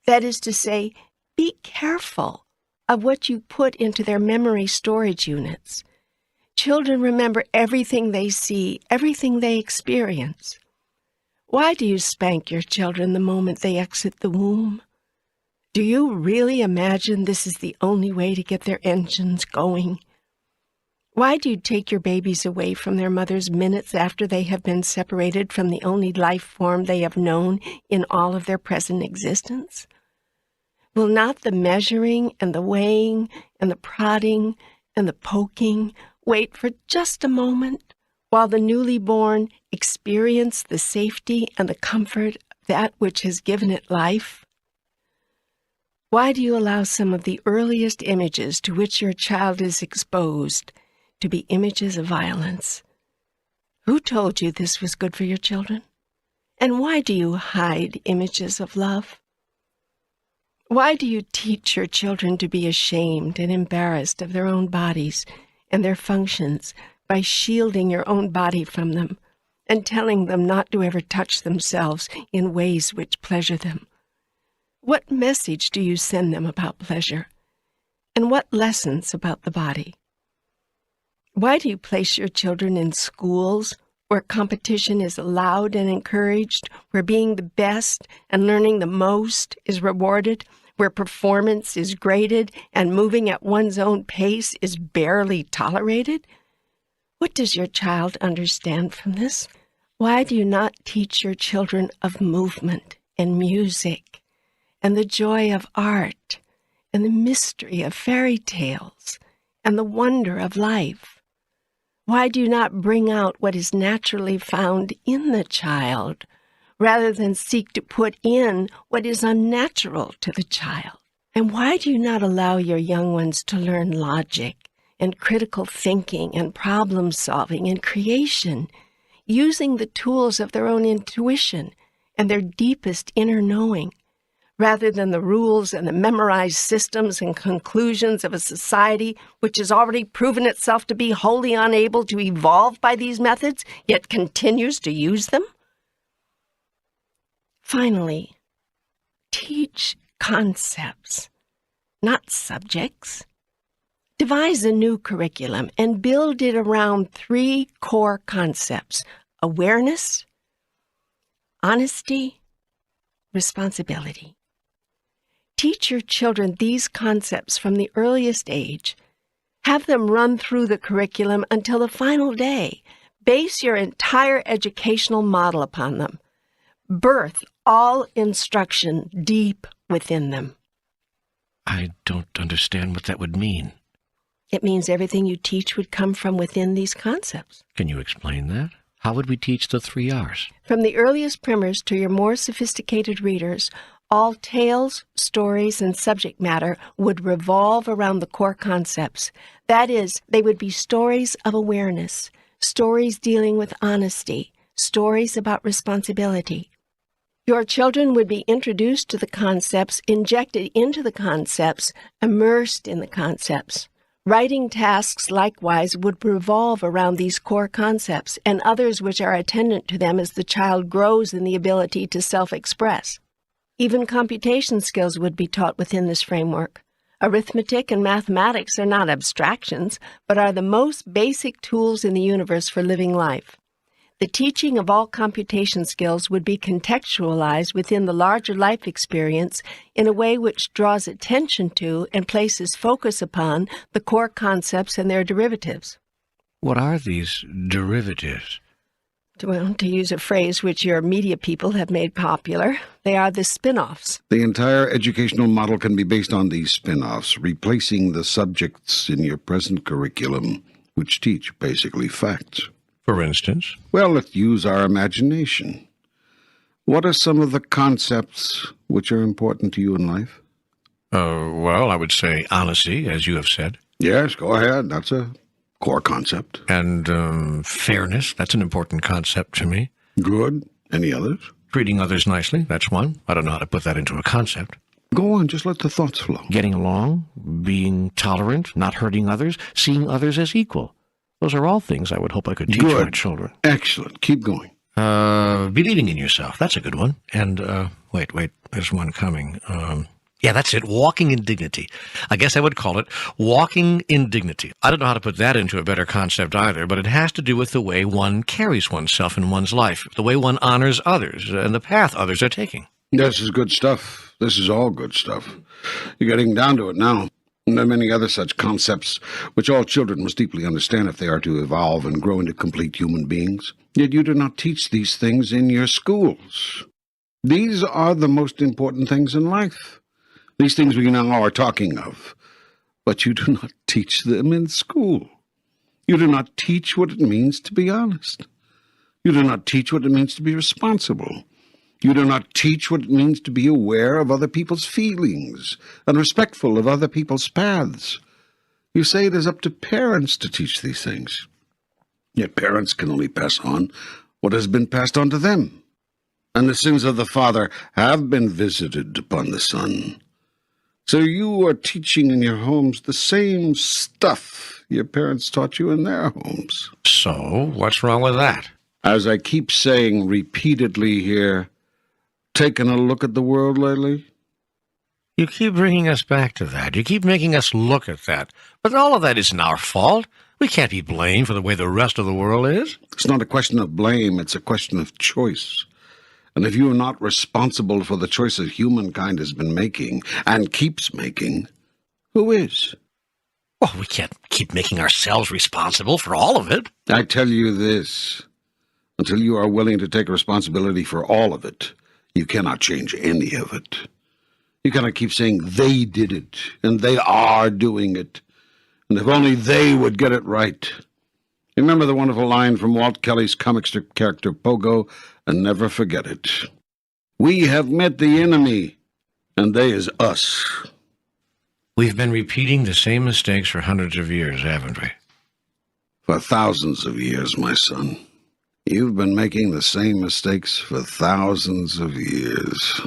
That is to say, be careful of what you put into their memory storage units. Children remember everything they see, everything they experience. Why do you spank your children the moment they exit the womb? Do you really imagine this is the only way to get their engines going? Why do you take your babies away from their mothers minutes after they have been separated from the only life form they have known in all of their present existence? Will not the measuring and the weighing and the prodding and the poking wait for just a moment while the newly born experience the safety and the comfort of that which has given it life? Why do you allow some of the earliest images to which your child is exposed to be images of violence? Who told you this was good for your children? And why do you hide images of love? Why do you teach your children to be ashamed and embarrassed of their own bodies and their functions by shielding your own body from them and telling them not to ever touch themselves in ways which pleasure them? What message do you send them about pleasure? And what lessons about the body? Why do you place your children in schools where competition is allowed and encouraged, where being the best and learning the most is rewarded, where performance is graded and moving at one's own pace is barely tolerated? What does your child understand from this? Why do you not teach your children of movement and music and the joy of art and the mystery of fairy tales and the wonder of life? Why do you not bring out what is naturally found in the child, rather than seek to put in what is unnatural to the child? And why do you not allow your young ones to learn logic and critical thinking and problem solving and creation, using the tools of their own intuition and their deepest inner knowing, rather than the rules and the memorized systems and conclusions of a society which has already proven itself to be wholly unable to evolve by these methods, yet continues to use them? Finally, teach concepts, not subjects. Devise a new curriculum and build it around 3 core concepts: awareness, honesty, responsibility. Teach your children these concepts from the earliest age. Have them run through the curriculum until the final day. Base your entire educational model upon them. Birth all instruction deep within them. I don't understand what that would mean. It means everything you teach would come from within these concepts. Can you explain that? How would we teach the 3 R's? From the earliest primers to your more sophisticated readers, all tales, stories, and subject matter would revolve around the core concepts. That is, they would be stories of awareness, stories dealing with honesty, stories about responsibility. Your children would be introduced to the concepts, injected into the concepts, immersed in the concepts. Writing tasks likewise would revolve around these core concepts and others which are attendant to them as the child grows in the ability to self-express. Even computation skills would be taught within this framework. Arithmetic and mathematics are not abstractions, but are the most basic tools in the universe for living life. The teaching of all computation skills would be contextualized within the larger life experience in a way which draws attention to and places focus upon the core concepts and their derivatives. What are these derivatives? Well, to use a phrase which your media people have made popular, they are the spin-offs. The entire educational model can be based on these spin-offs, replacing the subjects in your present curriculum, which teach basically facts. For instance? Well, let's use our imagination. What are some of the concepts which are important to you in life? Well, I would say honesty, as you have said. Yes, go ahead. That's a core concept. And fairness, that's an important concept to me. Good. Any others? Treating others nicely, that's one. I don't know how to put that into a concept. Go on, just let the thoughts flow. Getting along, being tolerant, not hurting others, seeing others as equal. Those are all things I would hope I could teach my children. Excellent. Keep going. Believing in yourself. That's a good one. And, wait, there's one coming. Yeah, that's it. Walking in dignity. I guess I would call it walking in dignity. I don't know how to put that into a better concept either, but it has to do with the way one carries oneself in one's life, the way one honors others, and the path others are taking. This is good stuff. This is all good stuff. You're getting down to it now. And there are many other such concepts which all children must deeply understand if they are to evolve and grow into complete human beings. Yet you do not teach these things in your schools. These are the most important things in life. These things we now are talking of. But you do not teach them in school. You do not teach what it means to be honest. You do not teach what it means to be responsible. You do not teach what it means to be aware of other people's feelings and respectful of other people's paths. You say it is up to parents to teach these things. Yet parents can only pass on what has been passed on to them. And the sins of the father have been visited upon the son. So you are teaching in your homes the same stuff your parents taught you in their homes. So, what's wrong with that? As I keep saying repeatedly here, taken a look at the world lately? You keep bringing us back to that. You keep making us look at that. But all of that isn't our fault. We can't be blamed for the way the rest of the world is. It's not a question of blame, it's a question of choice. And if you are not responsible for the choices humankind has been making, and keeps making, who is? Well, we can't keep making ourselves responsible for all of it. I tell you this, until you are willing to take responsibility for all of it, you cannot change any of it. You cannot keep saying they did it, and they are doing it, and if only they would get it right. Remember the wonderful line from Walt Kelly's comic strip character Pogo, and never forget it. We have met the enemy, and they is us. We've been repeating the same mistakes for hundreds of years, haven't we? For thousands of years, my son. You've been making the same mistakes for thousands of years.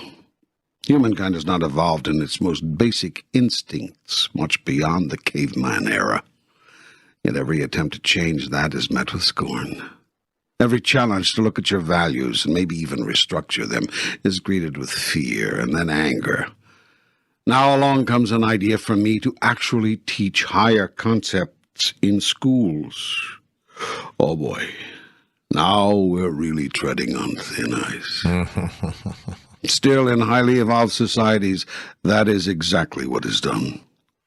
Humankind has not evolved in its most basic instincts much beyond the caveman era. Yet every attempt to change that is met with scorn. Every challenge to look at your values and maybe even restructure them is greeted with fear and then anger. Now along comes an idea for me to actually teach higher concepts in schools. Oh boy, now we're really treading on thin ice. Still, in highly evolved societies, that is exactly what is done.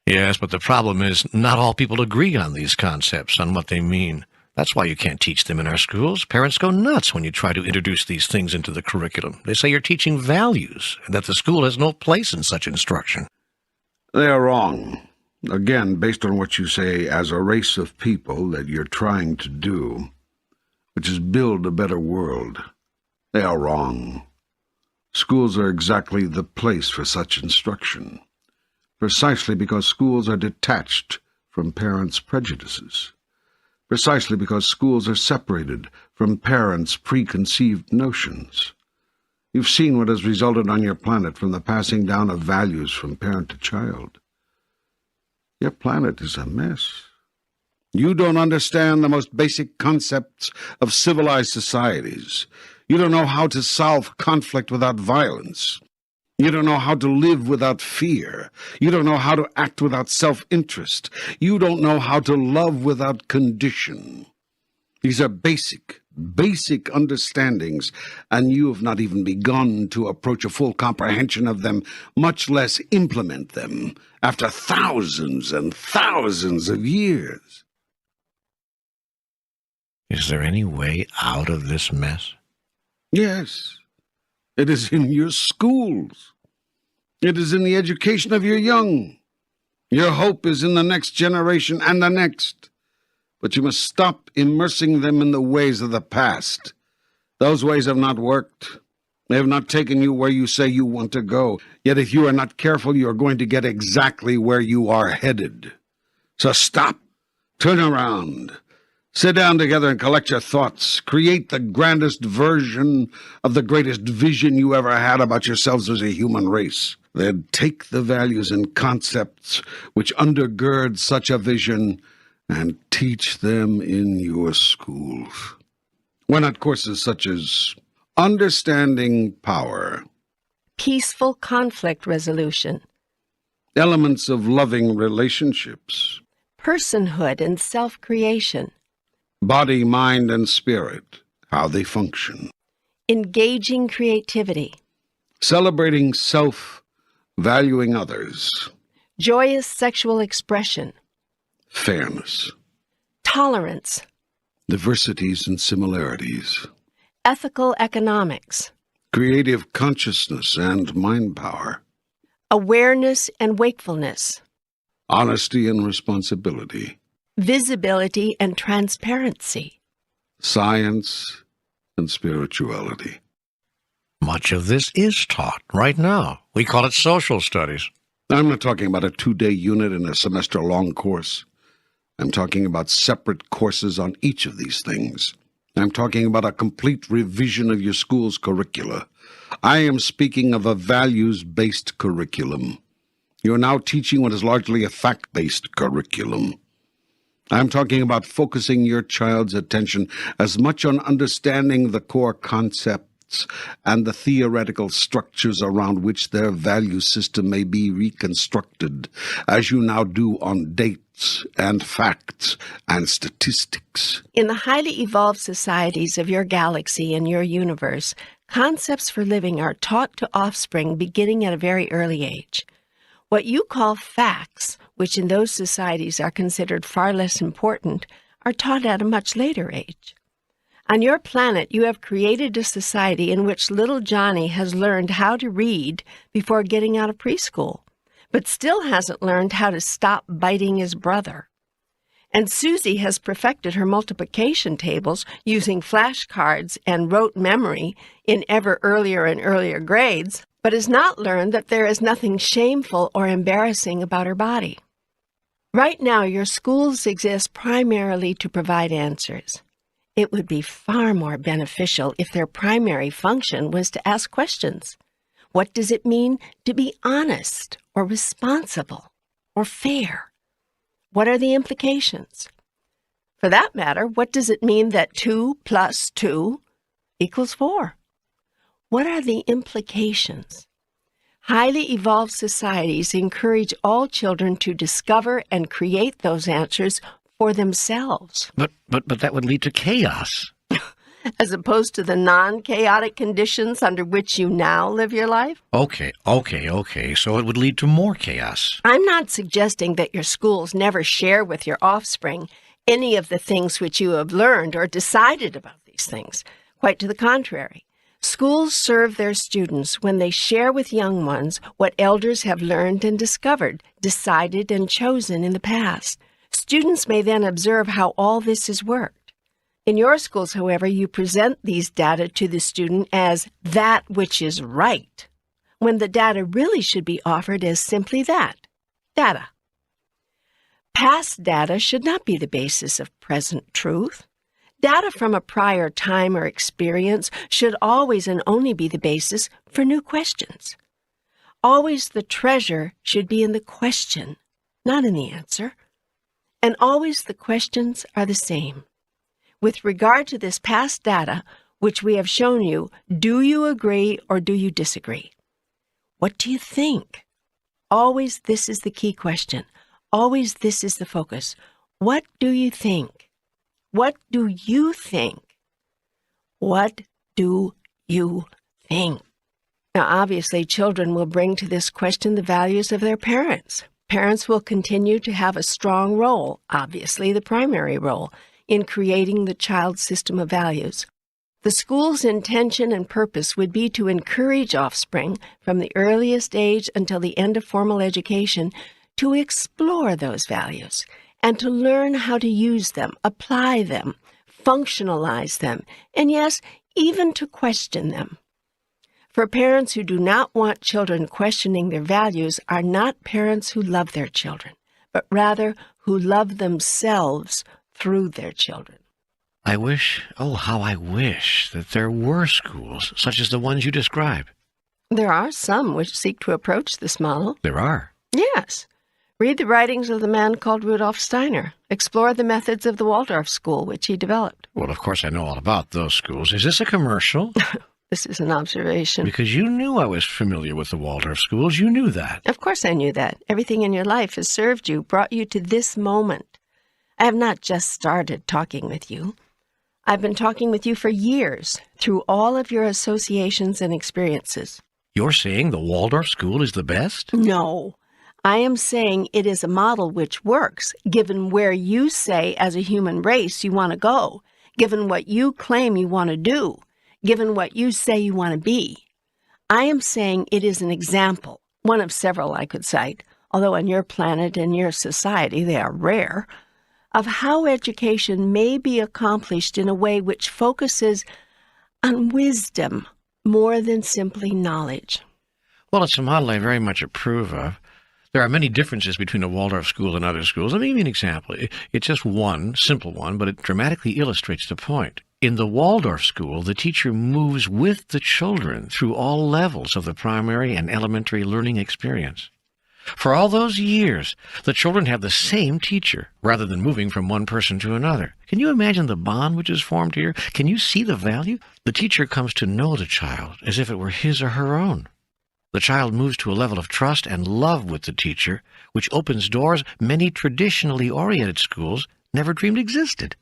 Yes, but the problem is not all people agree on these concepts, on what they mean. That's why you can't teach them in our schools. Parents go nuts when you try to introduce these things into the curriculum. They say you're teaching values, and that the school has no place in such instruction. They are wrong. Again, based on what you say as a race of people that you're trying to do, which is build a better world. They are wrong. Schools are exactly the place for such instruction, precisely because schools are detached from parents' prejudices. Precisely because schools are separated from parents' preconceived notions. You've seen what has resulted on your planet from the passing down of values from parent to child. Your planet is a mess. You don't understand the most basic concepts of civilized societies. You don't know how to solve conflict without violence. You don't know how to live without fear. You don't know how to act without self-interest. You don't know how to love without condition. These are basic understandings, and you have not even begun to approach a full comprehension of them, much less implement them, after thousands and thousands of years. Is there any way out of this mess? Yes. It is in your schools. It is in the education of your young. Your hope is in the next generation and the next. But you must stop immersing them in the ways of the past. Those ways have not worked. They have not taken you where you say you want to go. Yet if you are not careful, you are going to get exactly where you are headed. So stop. Turn around. Sit down together and collect your thoughts. Create the grandest version of the greatest vision you ever had about yourselves as a human race. Then take the values and concepts which undergird such a vision and teach them in your schools. Why not courses such as Understanding Power, Peaceful conflict resolution, Elements of Loving Relationships, personhood and self-creation, Body, Mind, and Spirit, How They Function, engaging creativity, Celebrating Self, Valuing Others, joyous sexual expression, Fairness, tolerance, Diversities and Similarities, ethical economics, Creative Consciousness and Mind Power, awareness and wakefulness, Honesty and Responsibility, visibility and transparency, Science and Spirituality. Much of this is taught right now. We call it social studies. I'm not talking about a 2-day unit in a semester-long course. I'm talking about separate courses on each of these things. I'm talking about a complete revision of your school's curricula. I am speaking of a values-based curriculum. You're now teaching what is largely a fact-based curriculum. I'm talking about focusing your child's attention as much on understanding the core concepts and the theoretical structures around which their value system may be reconstructed, as you now do on dates and facts and statistics. In the highly evolved societies of your galaxy and your universe, concepts for living are taught to offspring beginning at a very early age. What you call facts, which in those societies are considered far less important, are taught at a much later age. On your planet, you have created a society in which little Johnny has learned how to read before getting out of preschool, but still hasn't learned how to stop biting his brother. And Susie has perfected her multiplication tables using flashcards and rote memory in ever earlier and earlier grades, but has not learned that there is nothing shameful or embarrassing about her body. Right now, your schools exist primarily to provide answers. It would be far more beneficial if their primary function was to ask questions. What does it mean to be honest or responsible or fair? What are the implications? For that matter, what does it mean that 2 plus 2 equals 4? What are the implications? Highly evolved societies encourage all children to discover and create those answers for themselves. But that would lead to chaos. As opposed to the non-chaotic conditions under which you now live your life? Okay. So it would lead to more chaos. I'm not suggesting that your schools never share with your offspring any of the things which you have learned or decided about these things. Quite to the contrary. Schools serve their students when they share with young ones what elders have learned and discovered, decided and chosen in the past. Students may then observe how all this has worked. In your schools, however, you present these data to the student as that which is right, when the data really should be offered as simply that, data. Past data should not be the basis of present truth. Data from a prior time or experience should always and only be the basis for new questions. Always the treasure should be in the question, not in the answer. And always the questions are the same. With regard to this past data, which we have shown you, do you agree or do you disagree? What do you think? Always this is the key question. Always this is the focus. What do you think? What do you think? What do you think? Now, obviously, children will bring to this question the values of their parents. Parents will continue to have a strong role, obviously the primary role, in creating the child's system of values. The school's intention and purpose would be to encourage offspring from the earliest age until the end of formal education to explore those values and to learn how to use them, apply them, functionalize them, and yes, even to question them. For parents who do not want children questioning their values are not parents who love their children, but rather who love themselves through their children. I wish, oh, how I wish that there were schools such as the ones you describe. There are some which seek to approach this model. There are. Yes. Read the writings of the man called Rudolf Steiner. Explore the methods of the Waldorf School, which he developed. Well, of course, I know all about those schools. Is this a commercial? This is an observation. Because you knew I was familiar with the Waldorf schools. You knew that. Of course I knew that. Everything in your life has served you, brought you to this moment. I have not just started talking with you. I've been talking with you for years, through all of your associations and experiences. You're saying the Waldorf school is the best? No. I am saying it is a model which works, given where you say as a human race you want to go, given what you claim you want to do, given what you say you want to be. I am saying it is an example, one of several I could cite, although on your planet and your society they are rare, of how education may be accomplished in a way which focuses on wisdom more than simply knowledge. Well, it's a model I very much approve of. There are many differences between a Waldorf school and other schools. Let me give you an example. It's just one, simple one, but it dramatically illustrates the point. In the Waldorf school, the teacher moves with the children through all levels of the primary and elementary learning experience. For all those years, the children have the same teacher, rather than moving from one person to another. Can you imagine the bond which is formed here? Can you see the value? The teacher comes to know the child as if it were his or her own. The child moves to a level of trust and love with the teacher, which opens doors many traditionally oriented schools never dreamed existed.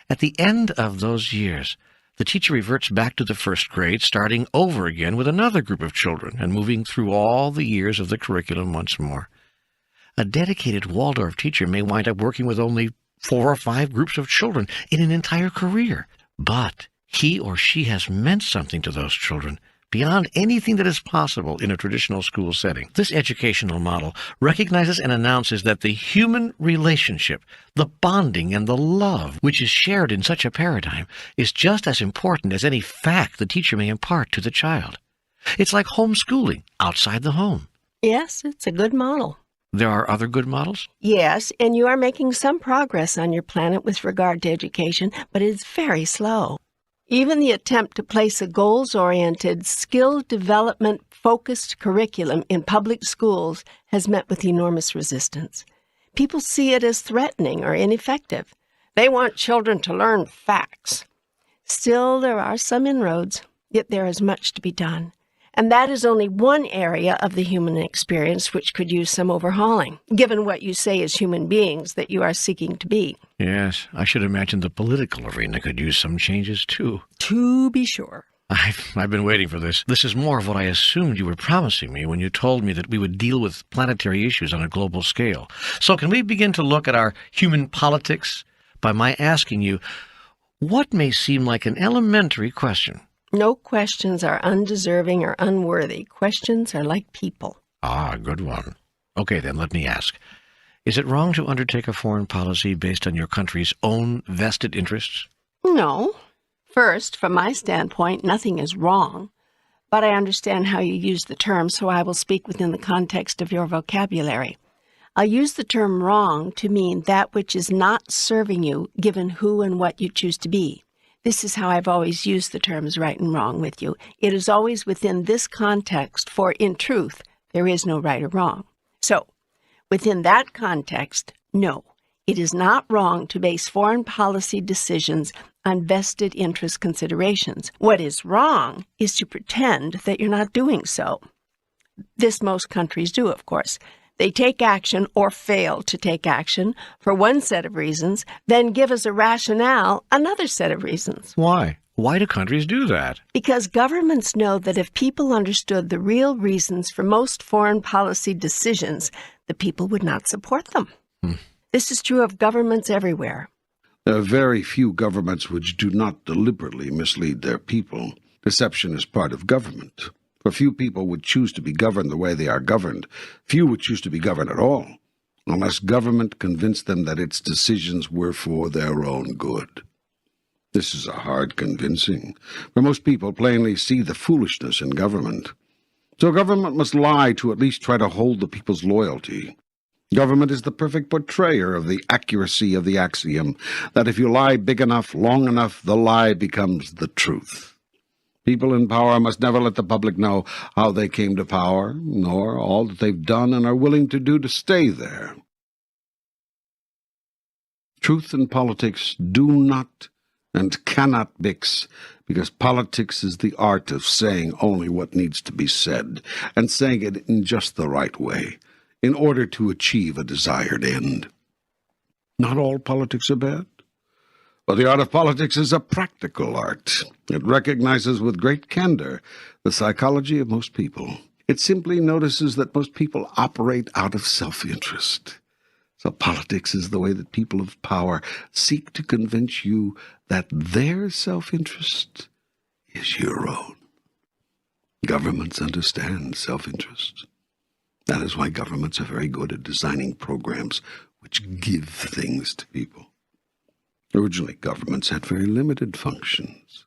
At the end of those years, the teacher reverts back to the first grade, starting over again with another group of children and moving through all the years of the curriculum once more. A dedicated Waldorf teacher may wind up working with only 4 or 5 groups of children in an entire career, but he or she has meant something to those children beyond anything that is possible in a traditional school setting. This educational model recognizes and announces that the human relationship, the bonding and the love which is shared in such a paradigm is just as important as any fact the teacher may impart to the child. It's like homeschooling outside the home. Yes, it's a good model. There are other good models? Yes, and you are making some progress on your planet with regard to education, but it's very slow. Even the attempt to place a goals-oriented, skill development-focused curriculum in public schools has met with enormous resistance. People see it as threatening or ineffective. They want children to learn facts. Still, there are some inroads, yet there is much to be done. And that is only one area of the human experience which could use some overhauling, given what you say as human beings that you are seeking to be. Yes, I should imagine the political arena could use some changes, too. To be sure. I've been waiting for this. This is more of what I assumed you were promising me when you told me that we would deal with planetary issues on a global scale. So can we begin to look at our human politics by my asking you what may seem like an elementary question? No questions are undeserving or unworthy. Questions are like people. Ah, good one. Okay, then let me ask. Is it wrong to undertake a foreign policy based on your country's own vested interests? No. First, from my standpoint, nothing is wrong. But I understand how you use the term, so I will speak within the context of your vocabulary. I'll use the term wrong to mean that which is not serving you, given who and what you choose to be. This is how I've always used the terms right and wrong with you. It is always within this context, for in truth, there is no right or wrong. So, within that context, no, it is not wrong to base foreign policy decisions on vested interest considerations. What is wrong is to pretend that you're not doing so. This most countries do, of course. They take action or fail to take action for one set of reasons, then give as a rationale another set of reasons. Why? Why do countries do that? Because governments know that if people understood the real reasons for most foreign policy decisions, the people would not support them. This is true of governments everywhere. There are very few governments which do not deliberately mislead their people. Deception is part of government. For few people would choose to be governed the way they are governed. Few would choose to be governed at all, unless government convinced them that its decisions were for their own good. This is a hard convincing, for most people plainly see the foolishness in government. So government must lie to at least try to hold the people's loyalty. Government is the perfect portrayer of the accuracy of the axiom that if you lie big enough, long enough, the lie becomes the truth. People in power must never let the public know how they came to power, nor all that they've done and are willing to do to stay there. Truth and politics do not and cannot mix, because politics is the art of saying only what needs to be said, and saying it in just the right way, in order to achieve a desired end. Not all politics are bad. But the art of politics is a practical art. It recognizes with great candor the psychology of most people. It simply notices that most people operate out of self-interest. So politics is the way that people of power seek to convince you that their self-interest is your own. Governments understand self-interest. That is why governments are very good at designing programs which give things to people. Originally, governments had very limited functions.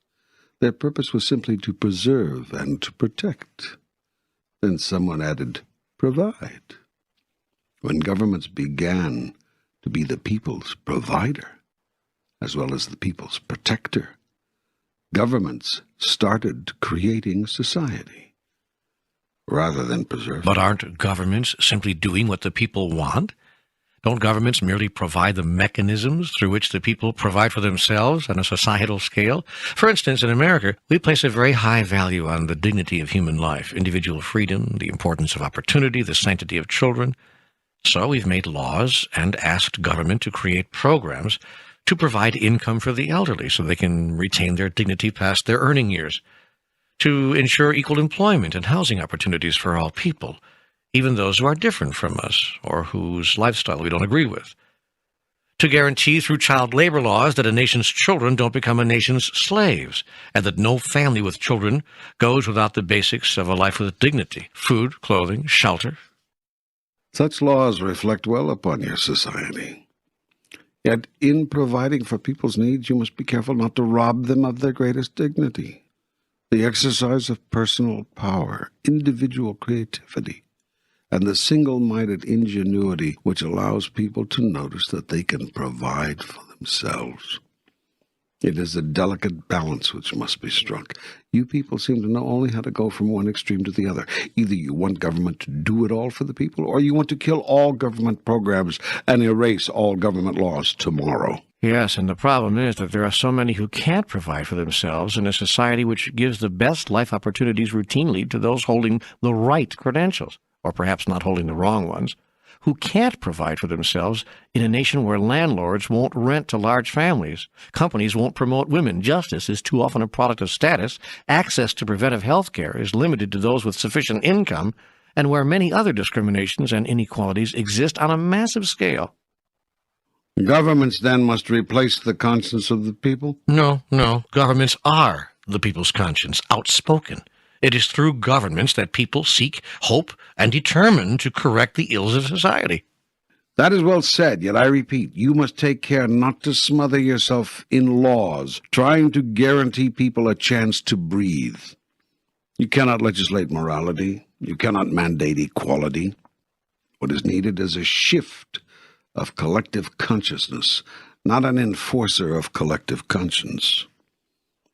Their purpose was simply to preserve and to protect. Then someone added, provide. When governments began to be the people's provider, as well as the people's protector, governments started creating society, rather than preserving. But aren't governments simply doing what the people want? Don't governments merely provide the mechanisms through which the people provide for themselves on a societal scale? For instance, in America, we place a very high value on the dignity of human life, individual freedom, the importance of opportunity, the sanctity of children. So we've made laws and asked government to create programs to provide income for the elderly so they can retain their dignity past their earning years, to ensure equal employment and housing opportunities for all people, even those who are different from us or whose lifestyle we don't agree with, to guarantee through child labor laws that a nation's children don't become a nation's slaves, and that no family with children goes without the basics of a life with dignity: food, clothing, shelter. Such laws reflect well upon your society. Yet in providing for people's needs, you must be careful not to rob them of their greatest dignity. the exercise of personal power, individual creativity, and the single-minded ingenuity which allows people to notice that they can provide for themselves. It is a delicate balance which must be struck. You people seem to know only how to go from one extreme to the other. Either you want government to do it all for the people, or you want to kill all government programs and erase all government laws tomorrow. Yes, and the problem is that there are so many who can't provide for themselves in a society which gives the best life opportunities routinely to those holding the right credentials, or perhaps not holding the wrong ones, who can't provide for themselves in a nation where landlords won't rent to large families, companies won't promote women, justice is too often a product of status, access to preventive health care is limited to those with sufficient income, and where many other discriminations and inequalities exist on a massive scale. Governments, then, must replace the conscience of the people? No. Governments are the people's conscience, outspoken. It is through governments that people seek, hope, and determine to correct the ills of society. That is well said, yet I repeat, you must take care not to smother yourself in laws, trying to guarantee people a chance to breathe. You cannot legislate morality. You cannot mandate equality. What is needed is a shift of collective consciousness, not an enforcer of collective conscience.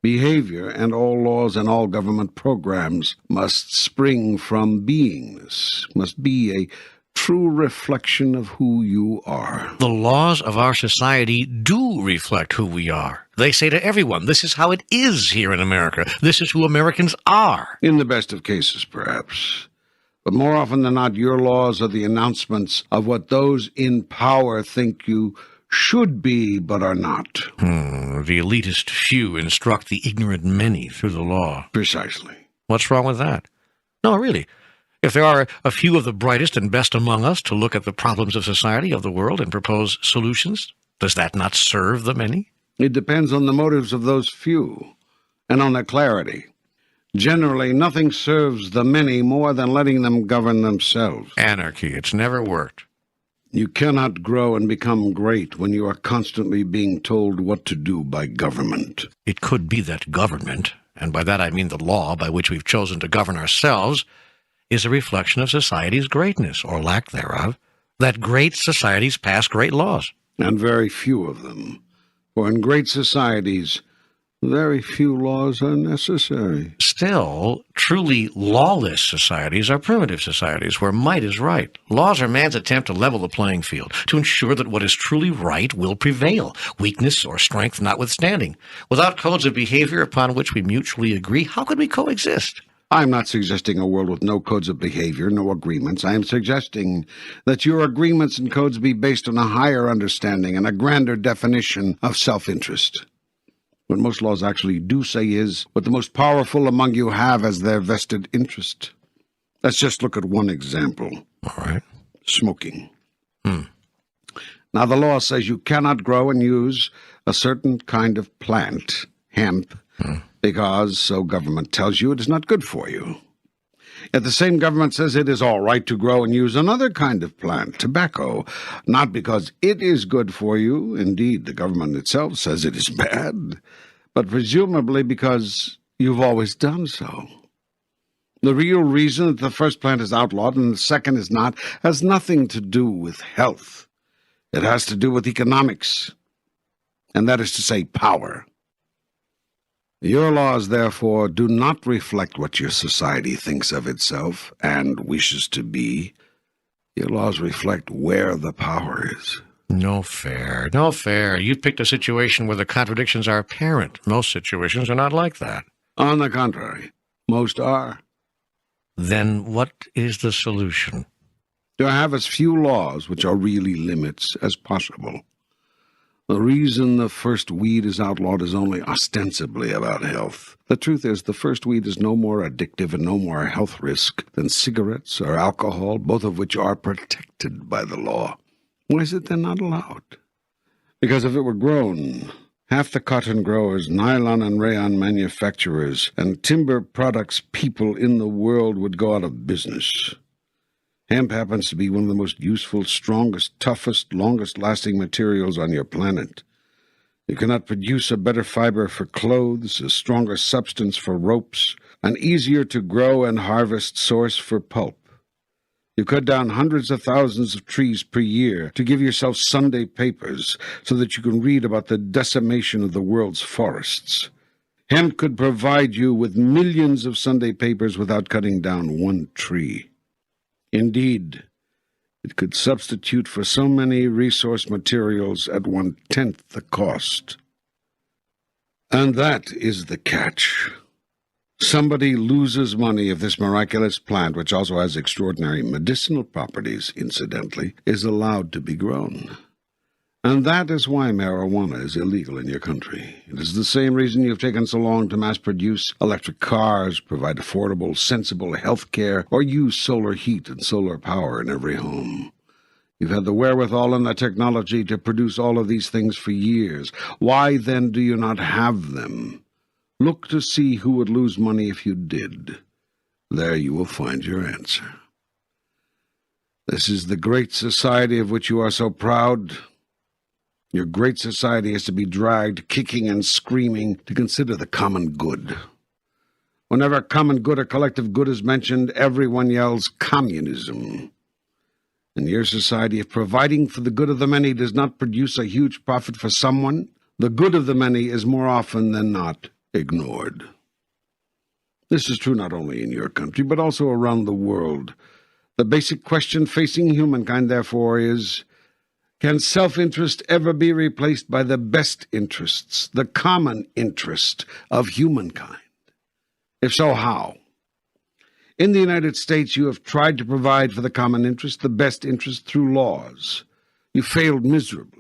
Behavior and all laws and all government programs must spring from beingness, must be a true reflection of who you are. The laws of our society do reflect who we are. They say to everyone, this is how it is here in America. This is who Americans are. In the best of cases, perhaps. But more often than not, your laws are the announcements of what those in power think you should be but are not. The elitist few instruct the ignorant many through the law. Precisely. What's wrong with that? No, really. If there are a few of the brightest and best among us to look at the problems of society, of the world, and propose solutions, does that not serve the many? It depends on the motives of those few and on their clarity. Generally, nothing serves the many more than letting them govern themselves. Anarchy. It's never worked. You cannot grow and become great when you are constantly being told what to do by government. It could be that government, and by that I mean the law by which we've chosen to govern ourselves, is a reflection of society's greatness, or lack thereof, that great societies pass great laws. And very few of them. For in great societies, very few laws are necessary. Still, truly lawless societies are primitive societies where might is right. Laws are man's attempt to level the playing field, to ensure that what is truly right will prevail, weakness or strength notwithstanding. Without codes of behavior upon which we mutually agree, how could we coexist? I'm not suggesting a world with no codes of behavior, no agreements. I am suggesting that your agreements and codes be based on a higher understanding and a grander definition of self-interest. What most laws actually do say is what the most powerful among you have as their vested interest. Let's just look at one example. All right. Smoking. Now, the law says you cannot grow and use a certain kind of plant, hemp, because, so government tells you, it is not good for you. Yet the same government says it is all right to grow and use another kind of plant, tobacco, not because it is good for you, indeed the government itself says it is bad, but presumably because you've always done so. The real reason that the first plant is outlawed and the second is not has nothing to do with health. It has to do with economics, and that is to say power. Your laws, therefore, do not reflect what your society thinks of itself and wishes to be. Your laws reflect where the power is. No fair. No fair. You picked a situation where the contradictions are apparent. Most situations are not like that. On the contrary, most are. Then what is the solution? To have as few laws, which are really limits, as possible. The reason the first weed is outlawed is only ostensibly about health. The truth is, the first weed is no more addictive and no more a health risk than cigarettes or alcohol, both of which are protected by the law. Why is it then not allowed? Because if it were grown, half the cotton growers, nylon and rayon manufacturers, and timber products people in the world would go out of business. Hemp happens to be one of the most useful, strongest, toughest, longest-lasting materials on your planet. You cannot produce a better fiber for clothes, a stronger substance for ropes, an easier to grow and harvest source for pulp. You cut down hundreds of thousands of trees per year to give yourself Sunday papers so that you can read about the decimation of the world's forests. Hemp could provide you with millions of Sunday papers without cutting down one tree. Indeed, it could substitute for so many resource materials at 1/10 the cost. And that is the catch. Somebody loses money if this miraculous plant, which also has extraordinary medicinal properties, incidentally, is allowed to be grown. And that is why marijuana is illegal in your country. It is the same reason you've taken so long to mass-produce electric cars, provide affordable, sensible health care, or use solar heat and solar power in every home. You've had the wherewithal and the technology to produce all of these things for years. Why, then, do you not have them? Look to see who would lose money if you did. There you will find your answer. This is the great society of which you are so proud. Your great society is to be dragged, kicking and screaming, to consider the common good. Whenever common good or collective good is mentioned, everyone yells communism. In your society, if providing for the good of the many does not produce a huge profit for someone, the good of the many is more often than not ignored. This is true not only in your country, but also around the world. The basic question facing humankind, therefore, is, can self-interest ever be replaced by the best interests, the common interest of humankind? If so, how? In the United States, you have tried to provide for the common interest, the best interest, through laws. You failed miserably.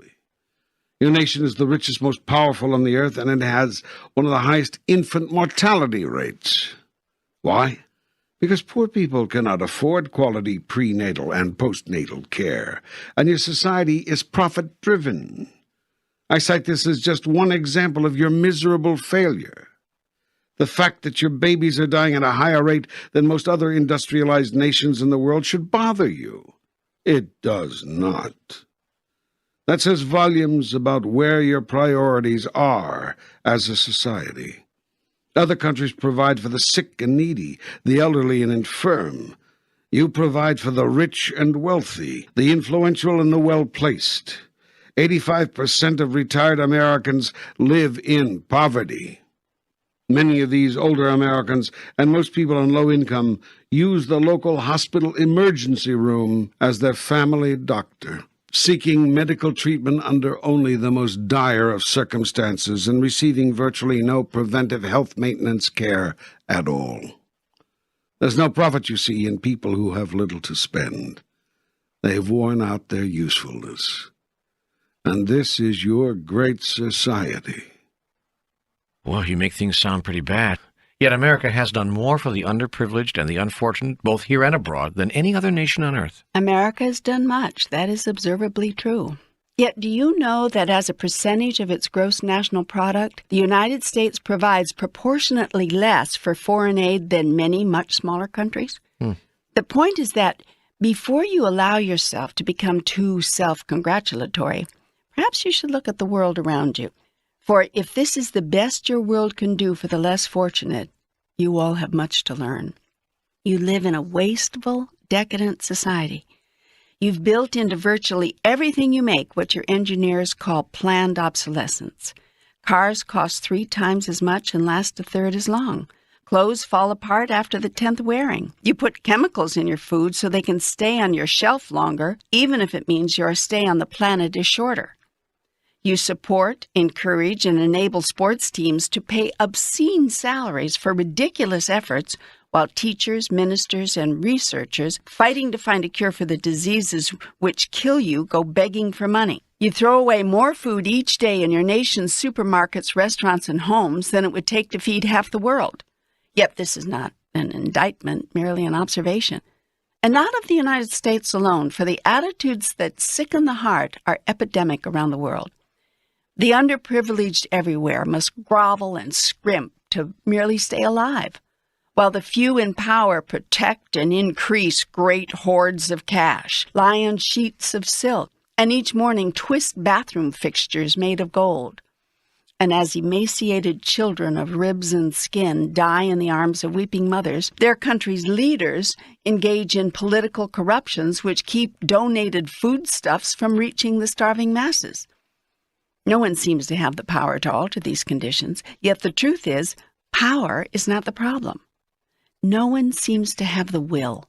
Your nation is the richest, most powerful on the earth, and it has one of the highest infant mortality rates. Why? Because poor people cannot afford quality prenatal and postnatal care, and your society is profit-driven. I cite this as just one example of your miserable failure. The fact that your babies are dying at a higher rate than most other industrialized nations in the world should bother you. It does not. That says volumes about where your priorities are as a society. Other countries provide for the sick and needy, the elderly and infirm. You provide for the rich and wealthy, the influential and the well-placed. 85% of retired Americans live in poverty. Many of these older Americans, and most people on low income, use the local hospital emergency room as their family doctor, seeking medical treatment under only the most dire of circumstances and receiving virtually no preventive health maintenance care at all. There's no profit, you see, in people who have little to spend. They have worn out their usefulness. And this is your great society. Well, you make things sound pretty bad. Yet America has done more for the underprivileged and the unfortunate, both here and abroad, than any other nation on earth. America has done much. That is observably true. Yet do you know that as a percentage of its gross national product, the United States provides proportionately less for foreign aid than many much smaller countries? The point is that before you allow yourself to become too self-congratulatory, perhaps you should look at the world around you. For if this is the best your world can do for the less fortunate, you all have much to learn. You live in a wasteful, decadent society. You've built into virtually everything you make what your engineers call planned obsolescence. Cars cost 3 times as much and last a third as long. Clothes fall apart after the 10th wearing. You put chemicals in your food so they can stay on your shelf longer, even if it means your stay on the planet is shorter. You support, encourage, and enable sports teams to pay obscene salaries for ridiculous efforts, while teachers, ministers, and researchers fighting to find a cure for the diseases which kill you go begging for money. You throw away more food each day in your nation's supermarkets, restaurants, and homes than it would take to feed half the world. Yet this is not an indictment, merely an observation. And not of the United States alone, for the attitudes that sicken the heart are epidemic around the world. The underprivileged everywhere must grovel and scrimp to merely stay alive, while the few in power protect and increase great hoards of cash, lie on sheets of silk, and each morning twist bathroom fixtures made of gold. And as emaciated children of ribs and skin die in the arms of weeping mothers, their country's leaders engage in political corruptions which keep donated foodstuffs from reaching the starving masses. No one seems to have the power to alter these conditions, yet the truth is, power is not the problem. No one seems to have the will.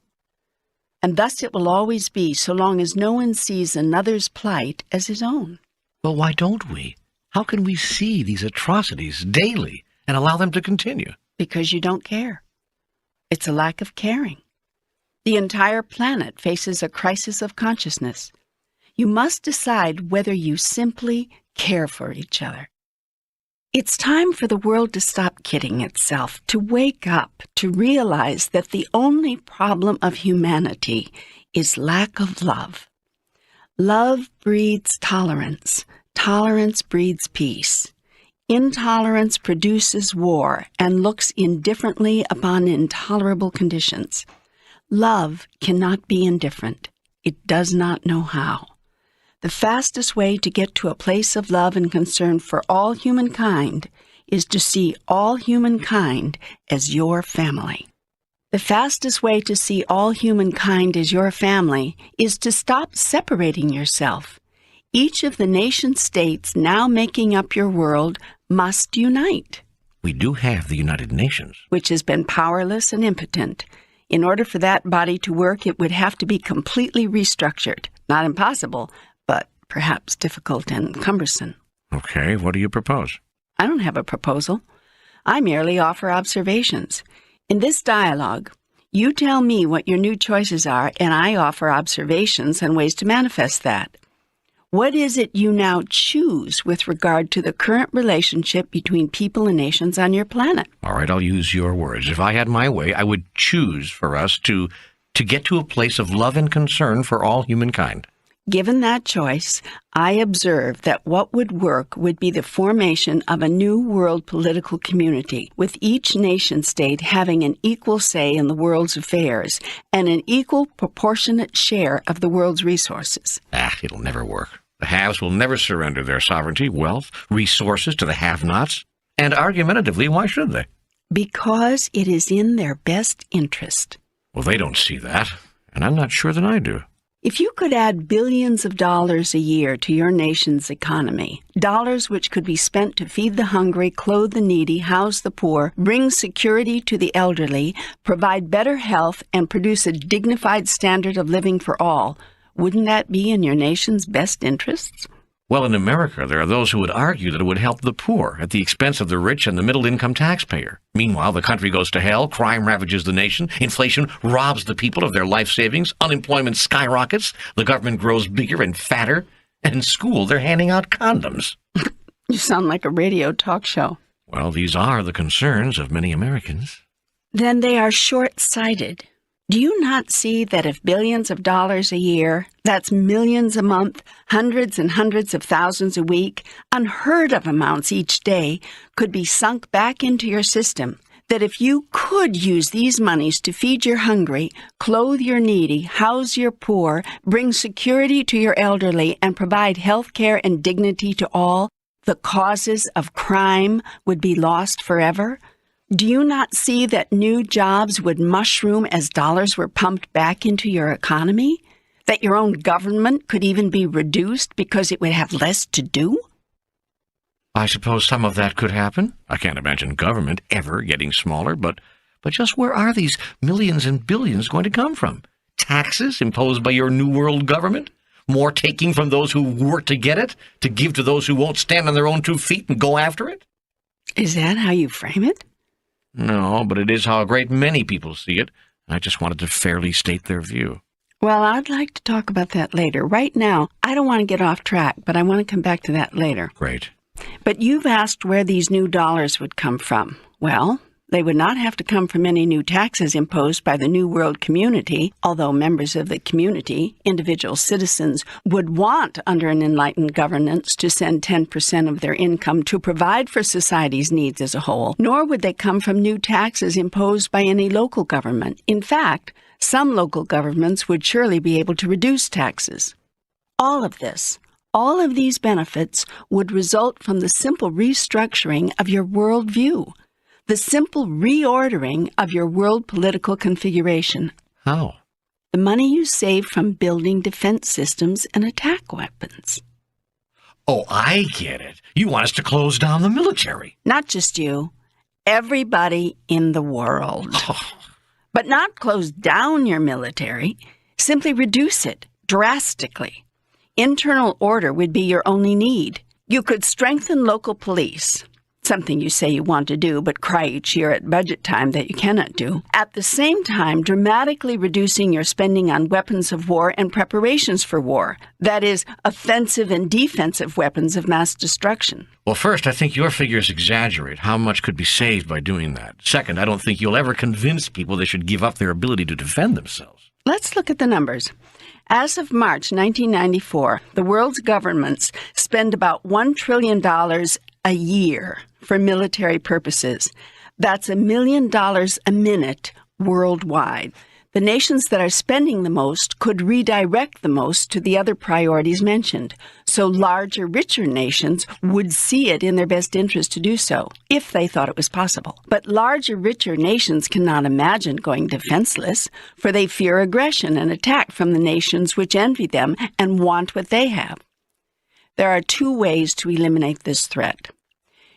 And thus it will always be so long as no one sees another's plight as his own. Well, why don't we? How can we see these atrocities daily and allow them to continue? Because you don't care. It's a lack of caring. The entire planet faces a crisis of consciousness. You must decide whether you simply care for each other. It's time for the world to stop kidding itself, to wake up, to realize that the only problem of humanity is lack of love. Love breeds tolerance. Tolerance breeds peace. Intolerance produces war and looks indifferently upon intolerable conditions. Love cannot be indifferent. It does not know how. The fastest way to get to a place of love and concern for all humankind is to see all humankind as your family. The fastest way to see all humankind as your family is to stop separating yourself. Each of the nation-states now making up your world must unite. We do have the United Nations, which has been powerless and impotent. In order for that body to work, it would have to be completely restructured. Not impossible, but perhaps difficult and cumbersome. Okay, what do you propose? I don't have a proposal. I merely offer observations. In this dialogue, you tell me what your new choices are, and I offer observations and ways to manifest that. What is it you now choose with regard to the current relationship between people and nations on your planet? All right, I'll use your words. If I had my way, I would choose for us to get to a place of love and concern for all humankind. Given that choice, I observe that what would work would be the formation of a new world political community, with each nation-state having an equal say in the world's affairs and an equal proportionate share of the world's resources. It'll never work. The haves will never surrender their sovereignty, wealth, resources to the have-nots. And argumentatively, why should they? Because it is in their best interest. Well, they don't see that, and I'm not sure that I do. If you could add billions of dollars a year to your nation's economy, dollars which could be spent to feed the hungry, clothe the needy, house the poor, bring security to the elderly, provide better health, and produce a dignified standard of living for all, wouldn't that be in your nation's best interests? Well, in America, there are those who would argue that it would help the poor at the expense of the rich and the middle-income taxpayer. Meanwhile, the country goes to hell, crime ravages the nation, inflation robs the people of their life savings, unemployment skyrockets, the government grows bigger and fatter, and in school they're handing out condoms. You sound like a radio talk show. Well, these are the concerns of many Americans. Then they are short-sighted. Do you not see that if billions of dollars a year, that's millions a month, hundreds and hundreds of thousands a week, unheard of amounts each day, could be sunk back into your system, that if you could use these monies to feed your hungry, clothe your needy, house your poor, bring security to your elderly, and provide health care and dignity to all, the causes of crime would be lost forever? Do you not see that new jobs would mushroom as dollars were pumped back into your economy? That your own government could even be reduced because it would have less to do? I suppose some of that could happen. I can't imagine government ever getting smaller, but just where are these millions and billions going to come from? Taxes imposed by your New World government? More taking from those who work to get it, to give to those who won't stand on their own 2 feet and go after it? Is that how you frame it? No, but it is how a great many people see it. I just wanted to fairly state their view. Well, I'd like to talk about that later. Right now, I don't want to get off track, but I want to come back to that later. Great. But you've asked where these new dollars would come from. Well, they would not have to come from any new taxes imposed by the New World community, although members of the community, individual citizens, would want under an enlightened governance to send 10% of their income to provide for society's needs as a whole, nor would they come from new taxes imposed by any local government. In fact, some local governments would surely be able to reduce taxes. All All of these benefits would result from the simple restructuring of your worldview, the simple reordering of your world political configuration. How? The money you save from building defense systems and attack weapons. Oh, I get it. You want us to close down the military. Not just you, everybody in the world. But not close down your military, simply reduce it drastically. Internal order would be your only need. You could strengthen local police, something you say you want to do but cry each year at budget time that you cannot do, at the same time dramatically reducing your spending on weapons of war and preparations for war, that is, offensive and defensive weapons of mass destruction. Well, first, I think your figures exaggerate how much could be saved by doing that. Second, I don't think you'll ever convince people they should give up their ability to defend themselves. Let's look at the numbers. As of March 1994, the world's governments spend about $1 trillion a year for military purposes. That's $1 million a minute worldwide. The nations that are spending the most could redirect the most to the other priorities mentioned. So larger, richer nations would see it in their best interest to do so, if they thought it was possible. But larger, richer nations cannot imagine going defenseless, for they fear aggression and attack from the nations which envy them and want what they have. There are two ways to eliminate this threat.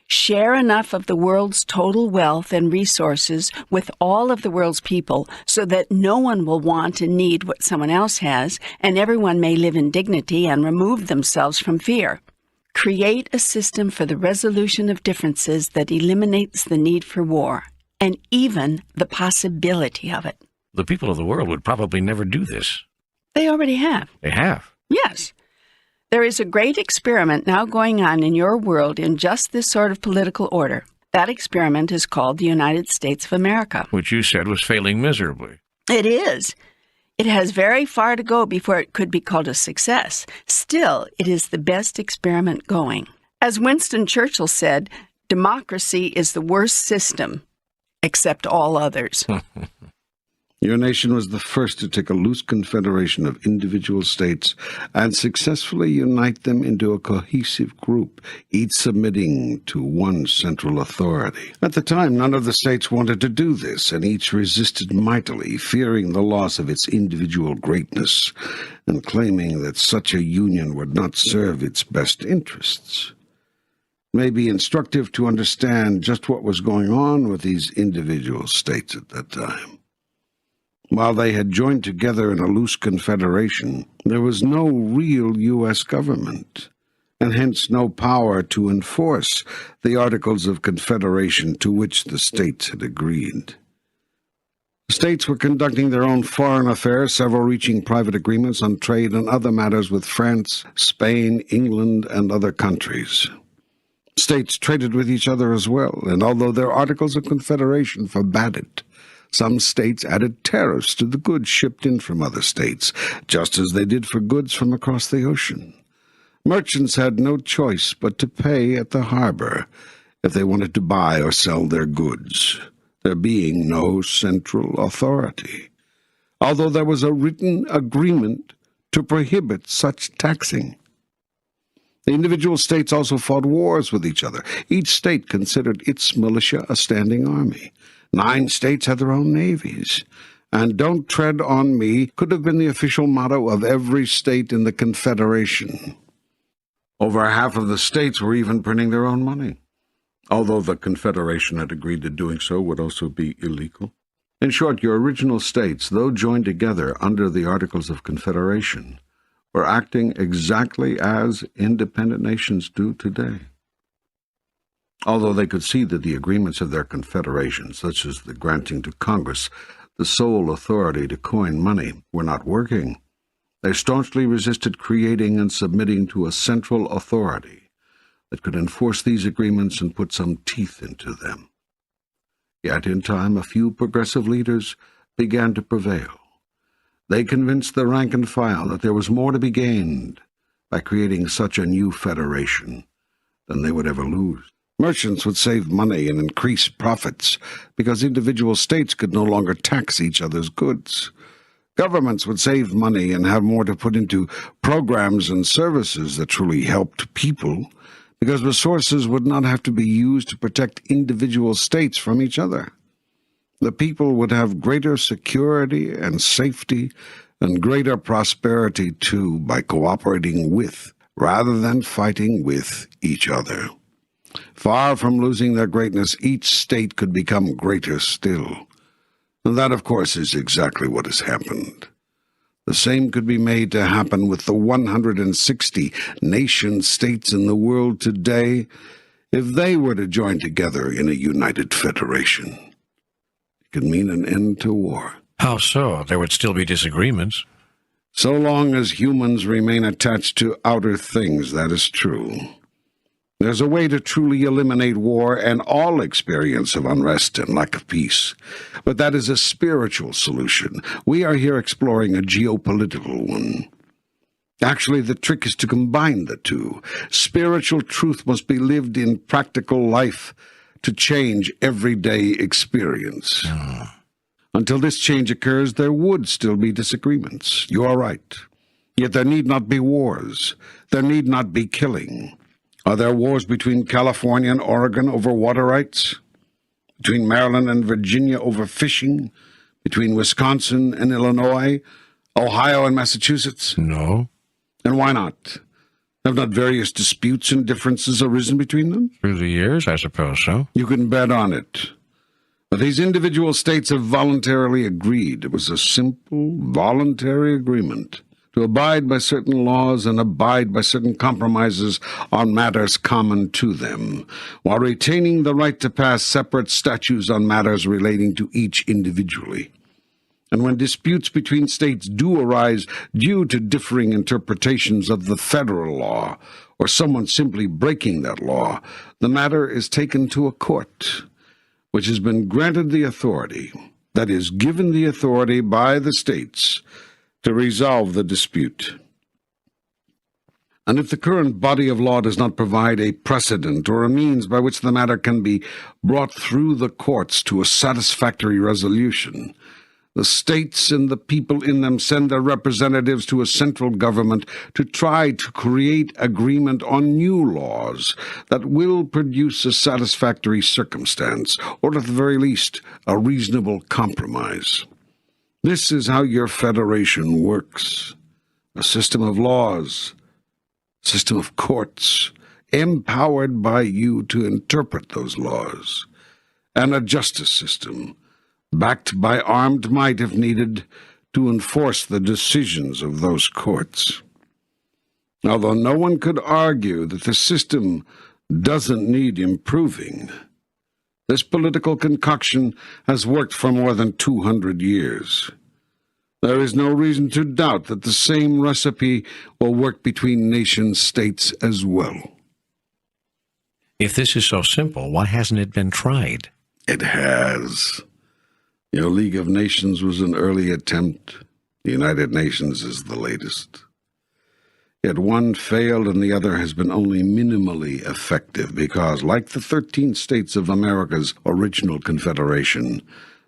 Share enough of the world's total wealth and resources with all of the world's people so that no one will want and need what someone else has, and everyone may live in dignity and remove themselves from fear. Create a system for the resolution of differences that eliminates the need for war, and even the possibility of it. The people of the world would probably never do this. They already have. They have. Yes. There is a great experiment now going on in your world in just this sort of political order. That experiment is called the United States of America. Which you said was failing miserably. It is. It has very far to go before it could be called a success. Still, it is the best experiment going. As Winston Churchill said, democracy is the worst system, except all others. Your nation was the first to take a loose confederation of individual states and successfully unite them into a cohesive group, each submitting to one central authority. At the time, none of the states wanted to do this, and each resisted mightily, fearing the loss of its individual greatness and claiming that such a union would not serve its best interests. It may be instructive to understand just what was going on with these individual states at that time. While they had joined together in a loose confederation, there was no real U.S. government, and hence no power to enforce the Articles of Confederation to which the states had agreed. The states were conducting their own foreign affairs, several reaching private agreements on trade and other matters with France, Spain, England, and other countries. States traded with each other as well, and although their Articles of Confederation forbade it, some states added tariffs to the goods shipped in from other states, just as they did for goods from across the ocean. Merchants had no choice but to pay at the harbor if they wanted to buy or sell their goods, there being no central authority, although there was a written agreement to prohibit such taxing. The individual states also fought wars with each other. Each state considered its militia a standing army. 9 states had their own navies, and "Don't tread on me" could have been the official motto of every state in the Confederation. Over half of the states were even printing their own money, although the Confederation had agreed that doing so would also be illegal. In short, your original states, though joined together under the Articles of Confederation, were acting exactly as independent nations do today. Although they could see that the agreements of their confederation, such as the granting to Congress the sole authority to coin money, were not working, they staunchly resisted creating and submitting to a central authority that could enforce these agreements and put some teeth into them. Yet in time, a few progressive leaders began to prevail. They convinced the rank and file that there was more to be gained by creating such a new federation than they would ever lose. Merchants would save money and increase profits because individual states could no longer tax each other's goods. Governments would save money and have more to put into programs and services that truly helped people, because resources would not have to be used to protect individual states from each other. The people would have greater security and safety and greater prosperity, too, by cooperating with, rather than fighting with, each other. Far from losing their greatness, each state could become greater still. And that, of course, is exactly what has happened. The same could be made to happen with the 160 nation-states in the world today if they were to join together in a united federation. It could mean an end to war. How so? There would still be disagreements. So long as humans remain attached to outer things, that is true. There's a way to truly eliminate war and all experience of unrest and lack of peace. But that is a spiritual solution. We are here exploring a geopolitical one. Actually, the trick is to combine the two. Spiritual truth must be lived in practical life to change everyday experience. Until this change occurs, there would still be disagreements. You are right. Yet there need not be wars. There need not be killing. Are there wars between California and Oregon over water rights? Between Maryland and Virginia over fishing? Between Wisconsin and Illinois? Ohio and Massachusetts? No. And why not? Have not various disputes and differences arisen between them? Through the years, I suppose so. You can bet on it. But these individual states have voluntarily agreed. It was a simple, voluntary agreement to abide by certain laws and abide by certain compromises on matters common to them, while retaining the right to pass separate statutes on matters relating to each individually. And when disputes between states do arise due to differing interpretations of the federal law, or someone simply breaking that law, the matter is taken to a court, which has been granted the authority, that is, given the authority by the states, to resolve the dispute. And if the current body of law does not provide a precedent or a means by which the matter can be brought through the courts to a satisfactory resolution, the states and the people in them send their representatives to a central government to try to create agreement on new laws that will produce a satisfactory circumstance, or at the very least, a reasonable compromise. This is how your federation works. A system of laws, a system of courts, empowered by you to interpret those laws, and a justice system, backed by armed might if needed, to enforce the decisions of those courts. Although no one could argue that the system doesn't need improving, this political concoction has worked for more than 200 years. There is no reason to doubt that the same recipe will work between nation-states as well. If this is so simple, why hasn't it been tried? It has. Your League of Nations was an early attempt. The United Nations is the latest. Yet one failed and the other has been only minimally effective because, like the 13 states of America's original confederation,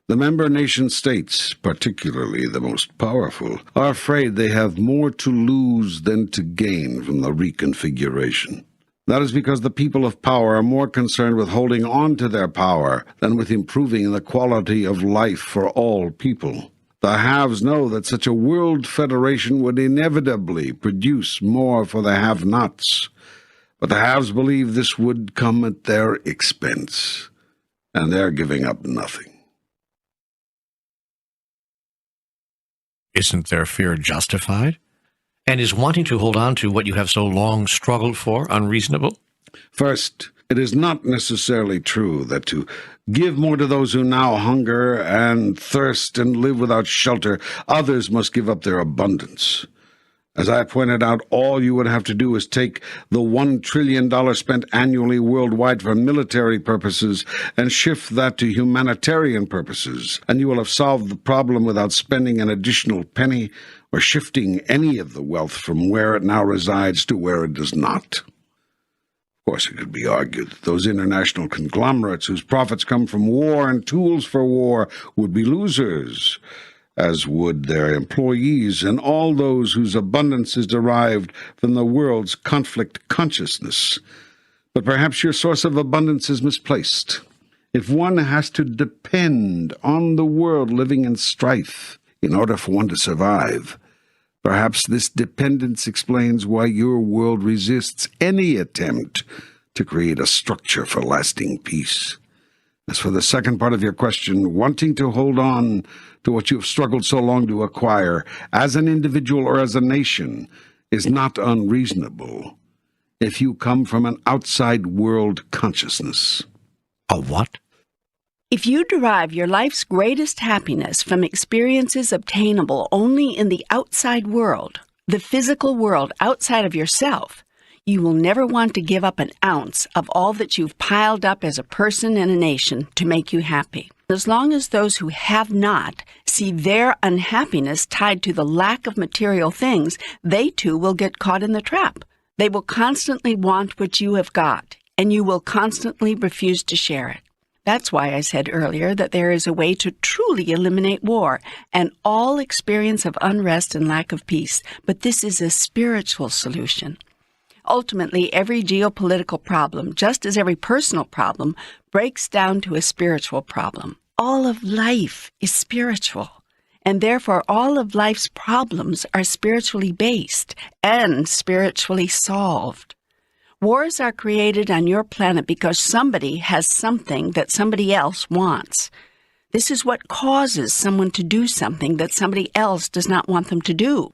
the member nation-states, particularly the most powerful, are afraid they have more to lose than to gain from the reconfiguration. That is because the people of power are more concerned with holding on to their power than with improving the quality of life for all people. The haves know that such a world federation would inevitably produce more for the have-nots, but the haves believe this would come at their expense, and they're giving up nothing. Isn't their fear justified? And is wanting to hold on to what you have so long struggled for unreasonable? First, it is not necessarily true that to give more to those who now hunger and thirst and live without shelter, others must give up their abundance. As I pointed out, all you would have to do is take the $1 trillion spent annually worldwide for military purposes and shift that to humanitarian purposes, and you will have solved the problem without spending an additional penny or shifting any of the wealth from where it now resides to where it does not. Of course, it could be argued that those international conglomerates whose profits come from war and tools for war would be losers, as would their employees and all those whose abundance is derived from the world's conflict consciousness. But perhaps your source of abundance is misplaced. If one has to depend on the world living in strife in order for one to survive, perhaps this dependence explains why your world resists any attempt to create a structure for lasting peace. As for the second part of your question, wanting to hold on to what you have struggled so long to acquire, as an individual or as a nation, is not unreasonable if you come from an outside world consciousness. A what? If you derive your life's greatest happiness from experiences obtainable only in the outside world, the physical world outside of yourself, you will never want to give up an ounce of all that you've piled up as a person and a nation to make you happy. As long as those who have not see their unhappiness tied to the lack of material things, they too will get caught in the trap. They will constantly want what you have got, and you will constantly refuse to share it. That's why I said earlier that there is a way to truly eliminate war and all experience of unrest and lack of peace, but this is a spiritual solution. Ultimately, every geopolitical problem, just as every personal problem, breaks down to a spiritual problem. All of life is spiritual, and therefore all of life's problems are spiritually based and spiritually solved. Wars are created on your planet because somebody has something that somebody else wants. This is what causes someone to do something that somebody else does not want them to do.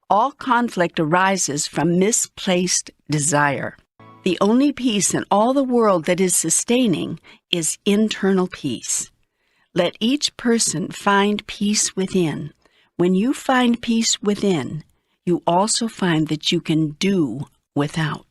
All conflict arises from misplaced desire. The only peace in all the world that is sustaining is internal peace. Let each person find peace within. When you find peace within, you also find that you can do without.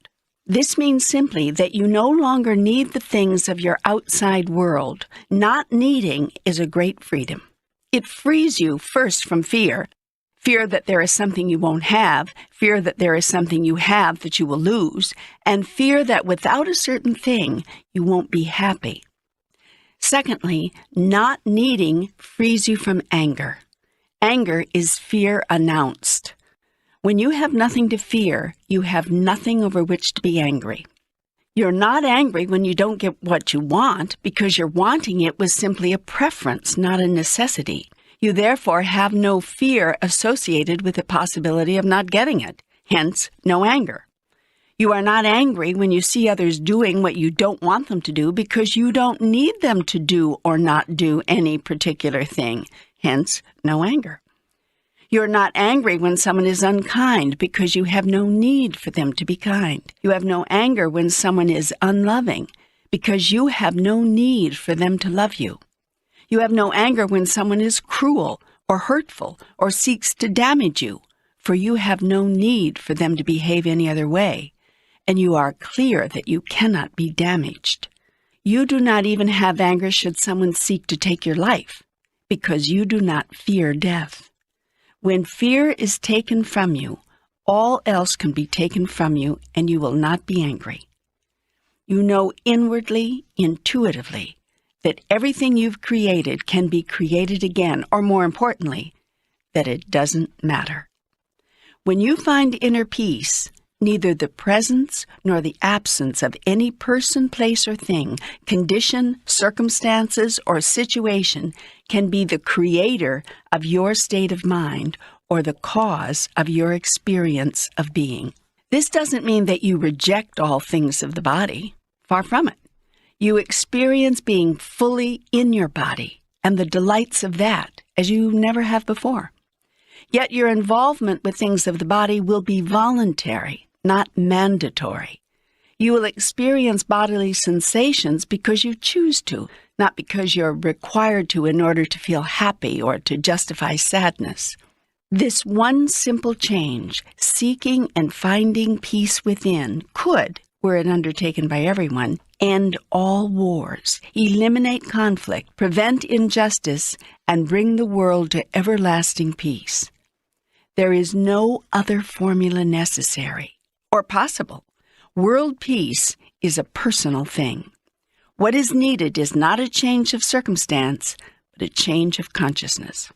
This means simply that you no longer need the things of your outside world. Not needing is a great freedom. It frees you first from fear. Fear that there is something you won't have, fear that there is something you have that you will lose, and fear that without a certain thing, you won't be happy. Secondly, not needing frees you from anger. Anger is fear announced. When you have nothing to fear, you have nothing over which to be angry. You're not angry when you don't get what you want because your wanting it was simply a preference, not a necessity. You therefore have no fear associated with the possibility of not getting it, hence no anger. You are not angry when you see others doing what you don't want them to do because you don't need them to do or not do any particular thing, hence no anger. You're not angry when someone is unkind because you have no need for them to be kind. You have no anger when someone is unloving because you have no need for them to love you. You have no anger when someone is cruel or hurtful or seeks to damage you, for you have no need for them to behave any other way, and you are clear that you cannot be damaged. You do not even have anger should someone seek to take your life, because you do not fear death. When fear is taken from you, all else can be taken from you, and you will not be angry. You know inwardly, intuitively, that everything you've created can be created again, or more importantly, that it doesn't matter. When you find inner peace, neither the presence nor the absence of any person, place, or thing, condition, circumstances, or situation can be the creator of your state of mind or the cause of your experience of being. This doesn't mean that you reject all things of the body. Far from it. You experience being fully in your body and the delights of that as you never have before. Yet your involvement with things of the body will be voluntary, not mandatory. You will experience bodily sensations because you choose to, not because you're required to in order to feel happy or to justify sadness. This one simple change, seeking and finding peace within, could, were it undertaken by everyone, end all wars, eliminate conflict, prevent injustice, and bring the world to everlasting peace. There is no other formula necessary or possible. World peace is a personal thing. What is needed is not a change of circumstance, but a change of consciousness.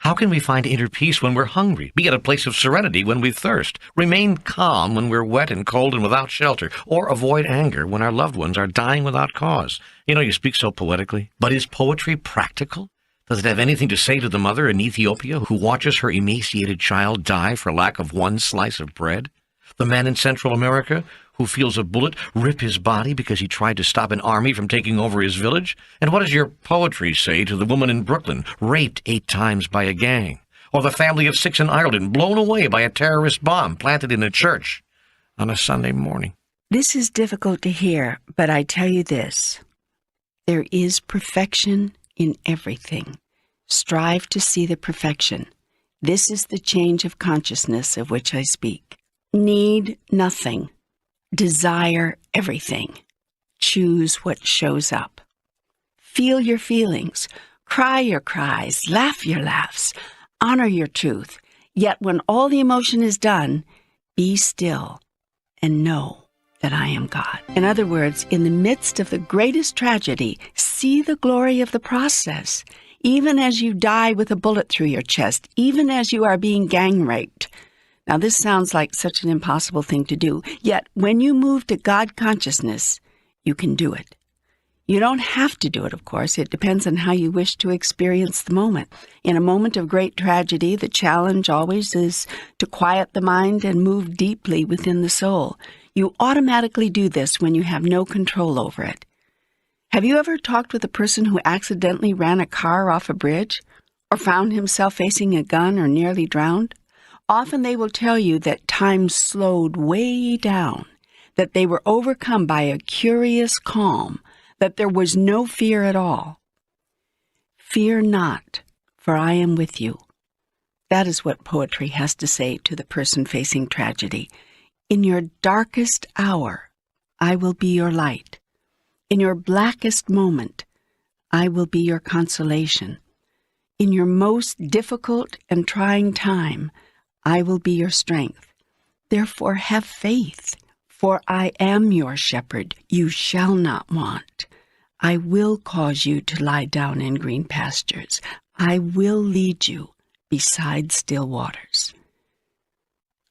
How can we find inner peace when we're hungry, be at a place of serenity when we thirst, remain calm when we're wet and cold and without shelter, or avoid anger when our loved ones are dying without cause? You know, you speak so poetically, but is poetry practical? Does it have anything to say to the mother in Ethiopia who watches her emaciated child die for lack of one slice of bread? The man in Central America who feels a bullet rip his body because he tried to stop an army from taking over his village? And what does your poetry say to the woman in Brooklyn, raped 8 times by a gang? Or the family of 6 in Ireland, blown away by a terrorist bomb planted in a church on a Sunday morning? This is difficult to hear, but I tell you this. There is perfection in everything. Strive to see the perfection. This is the change of consciousness of which I speak. Need nothing. Desire everything. Choose what shows up. Feel your feelings. Cry your cries. Laugh your laughs. Honor your truth. Yet when all the emotion is done, be still and know that I am God. In other words, in the midst of the greatest tragedy, see the glory of the process. Even as you die with a bullet through your chest, even as you are being gang raped. Now, this sounds like such an impossible thing to do, yet when you move to God consciousness, you can do it. You don't have to do it, of course. It depends on how you wish to experience the moment. In a moment of great tragedy, the challenge always is to quiet the mind and move deeply within the soul. You automatically do this when you have no control over it. Have you ever talked with a person who accidentally ran a car off a bridge, or found himself facing a gun or nearly drowned? Often they will tell you that time slowed way down, that they were overcome by a curious calm, that there was no fear at all. Fear not, for I am with you. That is what poetry has to say to the person facing tragedy. In your darkest hour, I will be your light. In your blackest moment, I will be your consolation. In your most difficult and trying time, I will be your strength. Therefore have faith, for I am your shepherd. You shall not want. I will cause you to lie down in green pastures. I will lead you beside still waters.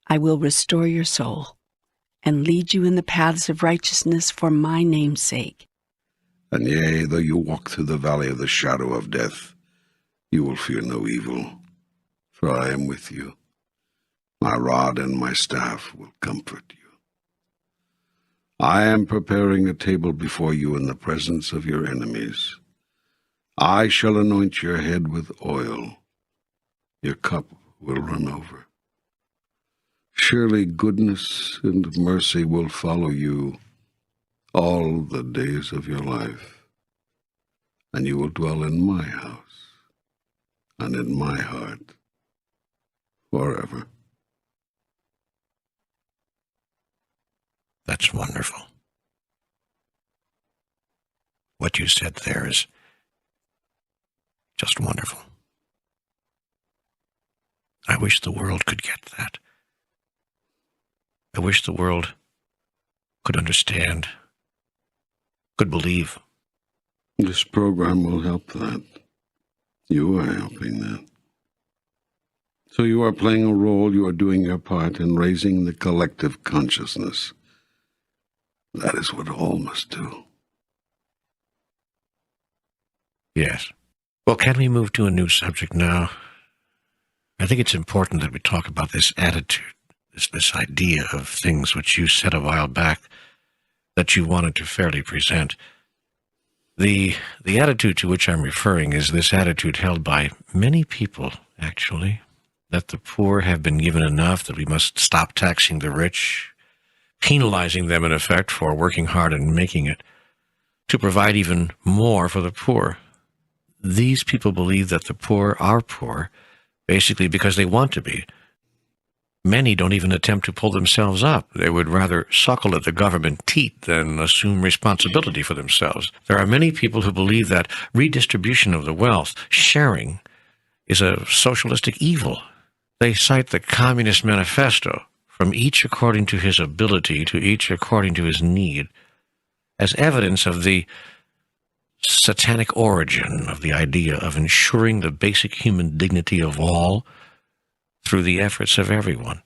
I will restore your soul and lead you in the paths of righteousness for my name's sake. And yea, though you walk through the valley of the shadow of death, you will fear no evil, for I am with you. My rod and my staff will comfort you. I am preparing a table before you in the presence of your enemies. I shall anoint your head with oil. Your cup will run over. Surely goodness and mercy will follow you all the days of your life, and you will dwell in my house and in my heart forever. That's wonderful. What you said there is just wonderful. I wish the world could get that. I wish the world could understand, could believe. This program will help that. You are helping that. So you are playing a role, you are doing your part in raising the collective consciousness. That is what all must do. Yes. Well, can we move to a new subject now? I think it's important that we talk about this attitude, this idea of things which you said a while back that you wanted to fairly present. The attitude to which I'm referring is this attitude held by many people, actually, that the poor have been given enough, that we must stop taxing the rich, penalizing them, in effect, for working hard and making it, to provide even more for the poor. These people believe that the poor are poor, basically because they want to be. Many don't even attempt to pull themselves up. They would rather suckle at the government teat than assume responsibility for themselves. There are many people who believe that redistribution of the wealth, sharing, is a socialistic evil. They cite the Communist Manifesto, from each according to his ability to each according to his need, as evidence of the satanic origin of the idea of ensuring the basic human dignity of all through the efforts of everyone.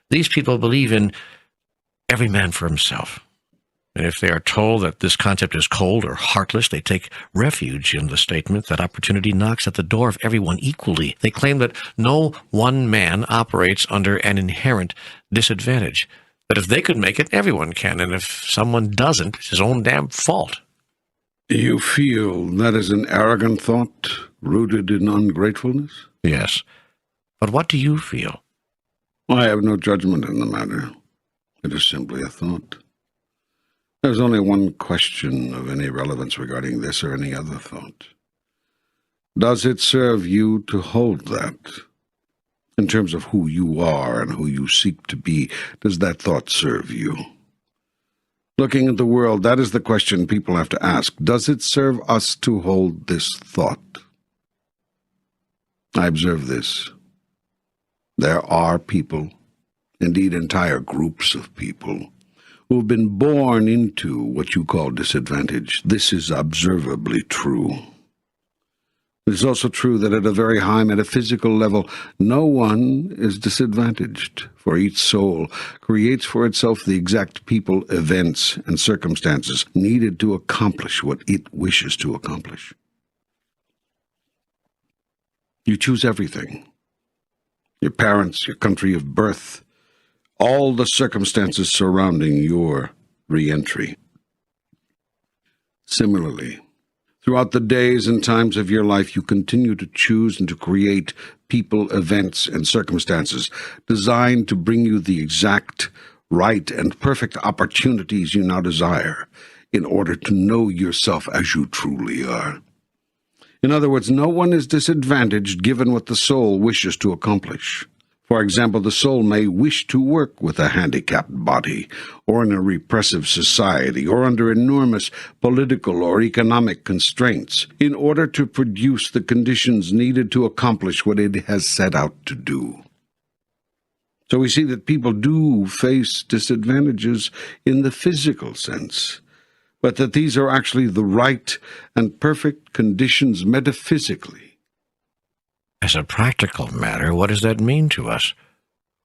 These people believe in every man for himself. And if they are told that this concept is cold or heartless, they take refuge in the statement that opportunity knocks at the door of everyone equally. They claim that no one man operates under an inherent disadvantage, that if they could make it, everyone can, and if someone doesn't, it's his own damn fault. You feel that is an arrogant thought, rooted in ungratefulness? Yes. But what do you feel? I have no judgment in the matter. It is simply a thought. There's only one question of any relevance regarding this or any other thought. Does it serve you to hold that? In terms of who you are and who you seek to be, does that thought serve you? Looking at the world, that is the question people have to ask. Does it serve us to hold this thought? I observe this. There are people, indeed entire groups of people, who have been born into what you call disadvantage. This is observably true. It is also true that at a very high metaphysical level, no one is disadvantaged, for each soul creates for itself the exact people, events, and circumstances needed to accomplish what it wishes to accomplish. You choose everything. Your parents, your country of birth, all the circumstances surrounding your re-entry. Similarly, throughout the days and times of your life, you continue to choose and to create people, events, and circumstances designed to bring you the exact, right, and perfect opportunities you now desire in order to know yourself as you truly are. In other words, no one is disadvantaged given what the soul wishes to accomplish. For example, the soul may wish to work with a handicapped body, or in a repressive society, or under enormous political or economic constraints, in order to produce the conditions needed to accomplish what it has set out to do. So we see that people do face disadvantages in the physical sense, but that these are actually the right and perfect conditions metaphysically. As a practical matter, what does that mean to us?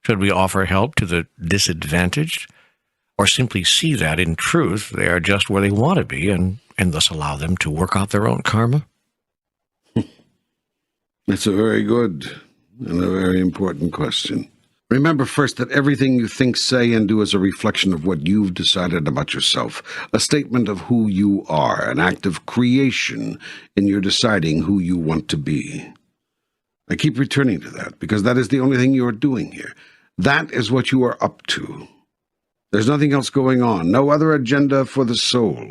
Should we offer help to the disadvantaged, or simply see that, in truth, they are just where they want to be and thus allow them to work out their own karma? That's a very good and a very important question. Remember first that everything you think, say, and do is a reflection of what you've decided about yourself, a statement of who you are, an act of creation in your deciding who you want to be. I keep returning to that, because that is the only thing you are doing here. That is what you are up to. There's nothing else going on, no other agenda for the soul.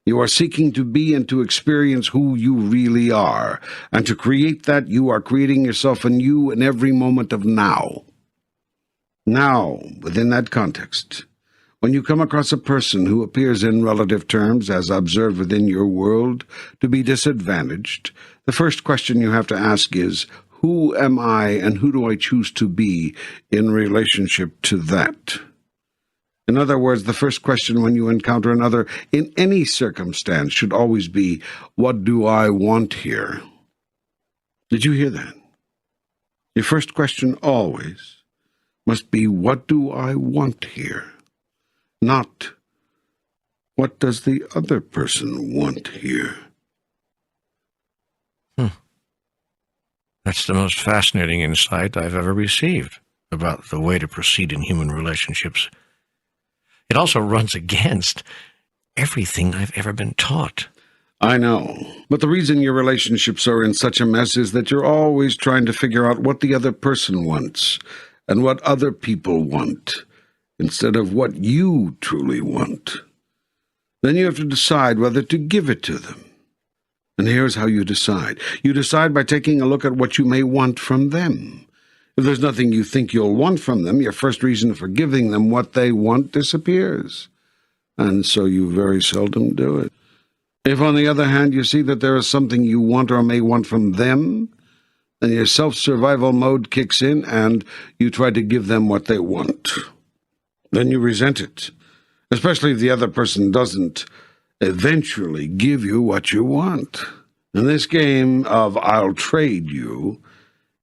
You are seeking to be and to experience who you really are, and to create that, you are creating yourself anew in every moment of now. Now, within that context, when you come across a person who appears in relative terms, as observed within your world, to be disadvantaged, the first question you have to ask is, who am I and who do I choose to be in relationship to that? In other words, the first question when you encounter another in any circumstance should always be, what do I want here? Did you hear that? Your first question always must be, what do I want here? Not, what does the other person want here? That's the most fascinating insight I've ever received about the way to proceed in human relationships. It also runs against everything I've ever been taught. I know, but the reason your relationships are in such a mess is that you're always trying to figure out what the other person wants and what other people want, instead of what you truly want. Then you have to decide whether to give it to them. And here's how you decide. You decide by taking a look at what you may want from them. If there's nothing you think you'll want from them, your first reason for giving them what they want disappears. And so you very seldom do it. If, on the other hand, you see that there is something you want or may want from them, then your self-survival mode kicks in and you try to give them what they want. Then you resent it, especially if the other person doesn't eventually give you what you want. In this game of I'll trade you,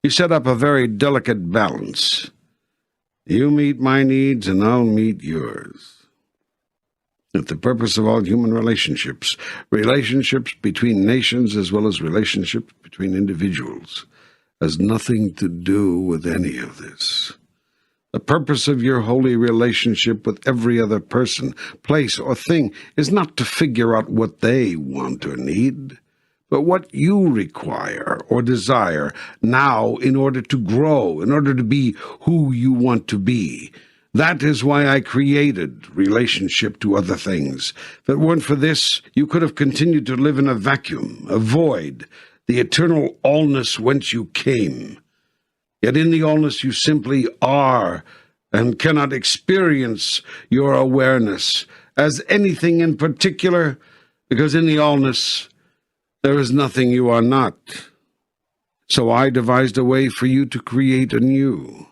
you set up a very delicate balance. You meet my needs and I'll meet yours. That the purpose of all human relationships between nations as well as relationships between individuals, has nothing to do with any of this. The purpose of your holy relationship with every other person, place, or thing is not to figure out what they want or need, but what you require or desire now in order to grow, in order to be who you want to be. That is why I created relationship to other things. If it weren't for this, you could have continued to live in a vacuum, a void, the eternal allness whence you came. Yet in the allness you simply are, and cannot experience your awareness as anything in particular, because in the allness there is nothing you are not. So I devised a way for you to create anew,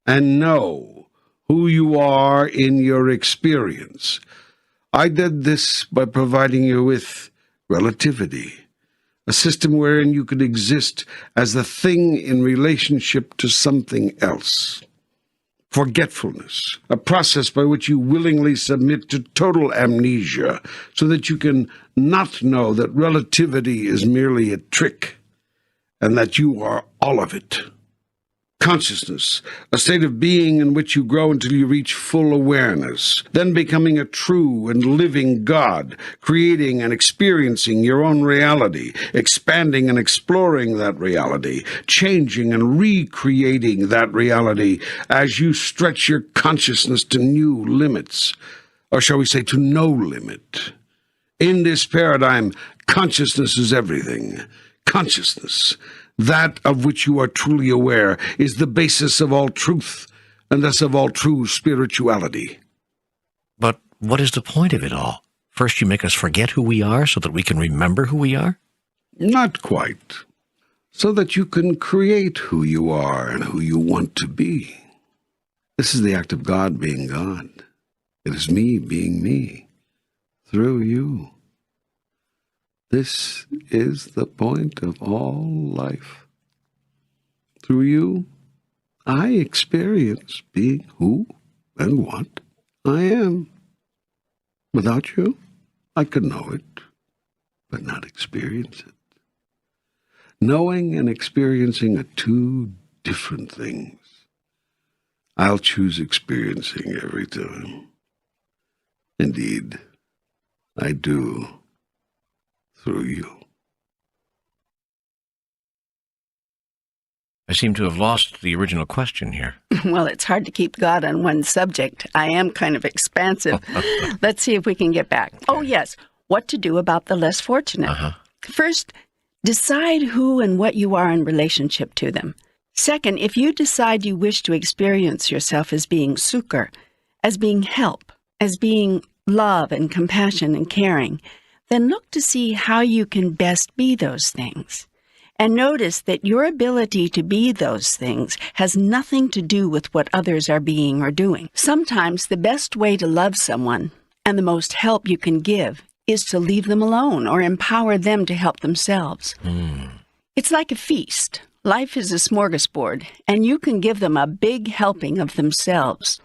and know who you are in your experience. I did this by providing you with relativity, a system wherein you could exist as a thing in relationship to something else. Forgetfulness, a process by which you willingly submit to total amnesia so that you can not know that relativity is merely a trick and that you are all of it. Consciousness, a state of being in which you grow until you reach full awareness, then becoming a true and living God, creating and experiencing your own reality, expanding and exploring that reality, changing and recreating that reality as you stretch your consciousness to new limits, or shall we say to no limit. In this paradigm, consciousness is everything. Consciousness, that of which you are truly aware, is the basis of all truth, and thus of all true spirituality. But what is the point of it all? First you make us forget who we are so that we can remember who we are? Not quite. So that you can create who you are and who you want to be. This is the act of God being God. It is me being me, through you. This is the point of all life. Through you, I experience being who and what I am. Without you, I could know it, but not experience it. Knowing and experiencing are two different things. I'll choose experiencing every time. Indeed, I do. Through you. I seem to have lost the original question here. Well, it's hard to keep God on one subject. I am kind of expansive. Let's see if we can get back. Oh, yes. What to do about the less fortunate. First, decide who and what you are in relationship to them. Second, if you decide you wish to experience yourself as being sukkar, as being help, as being love and compassion and caring, then look to see how you can best be those things. And notice that your ability to be those things has nothing to do with what others are being or doing. Sometimes the best way to love someone and the most help you can give is to leave them alone or empower them to help themselves. It's like a feast. Life is a smorgasbord, and you can give them a big helping of themselves.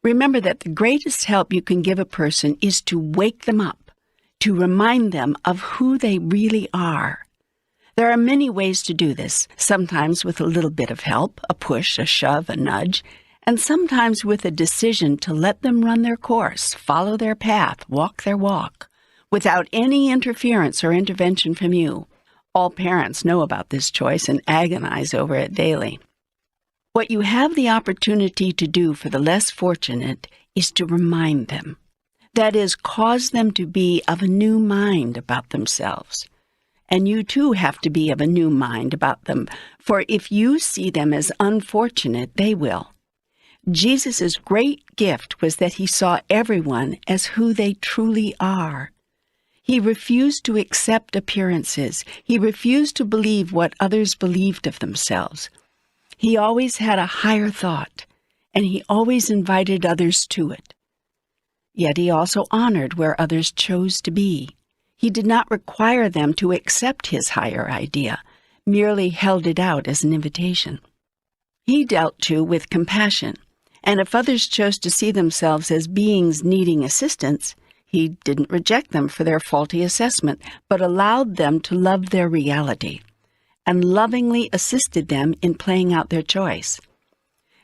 Remember that the greatest help you can give a person is to wake them up, to remind them of who they really are. There are many ways to do this, sometimes with a little bit of help, a push, a shove, a nudge, and sometimes with a decision to let them run their course, follow their path, walk their walk, without any interference or intervention from you. All parents know about this choice and agonize over it daily. What you have the opportunity to do for the less fortunate is to remind them. That is, cause them to be of a new mind about themselves. And you too have to be of a new mind about them, for if you see them as unfortunate, they will. Jesus' great gift was that he saw everyone as who they truly are. He refused to accept appearances. He refused to believe what others believed of themselves. He always had a higher thought, and he always invited others to it. Yet he also honored where others chose to be. He did not require them to accept his higher idea, merely held it out as an invitation. He dealt, too, with compassion, and if others chose to see themselves as beings needing assistance, he didn't reject them for their faulty assessment, but allowed them to love their reality, and lovingly assisted them in playing out their choice.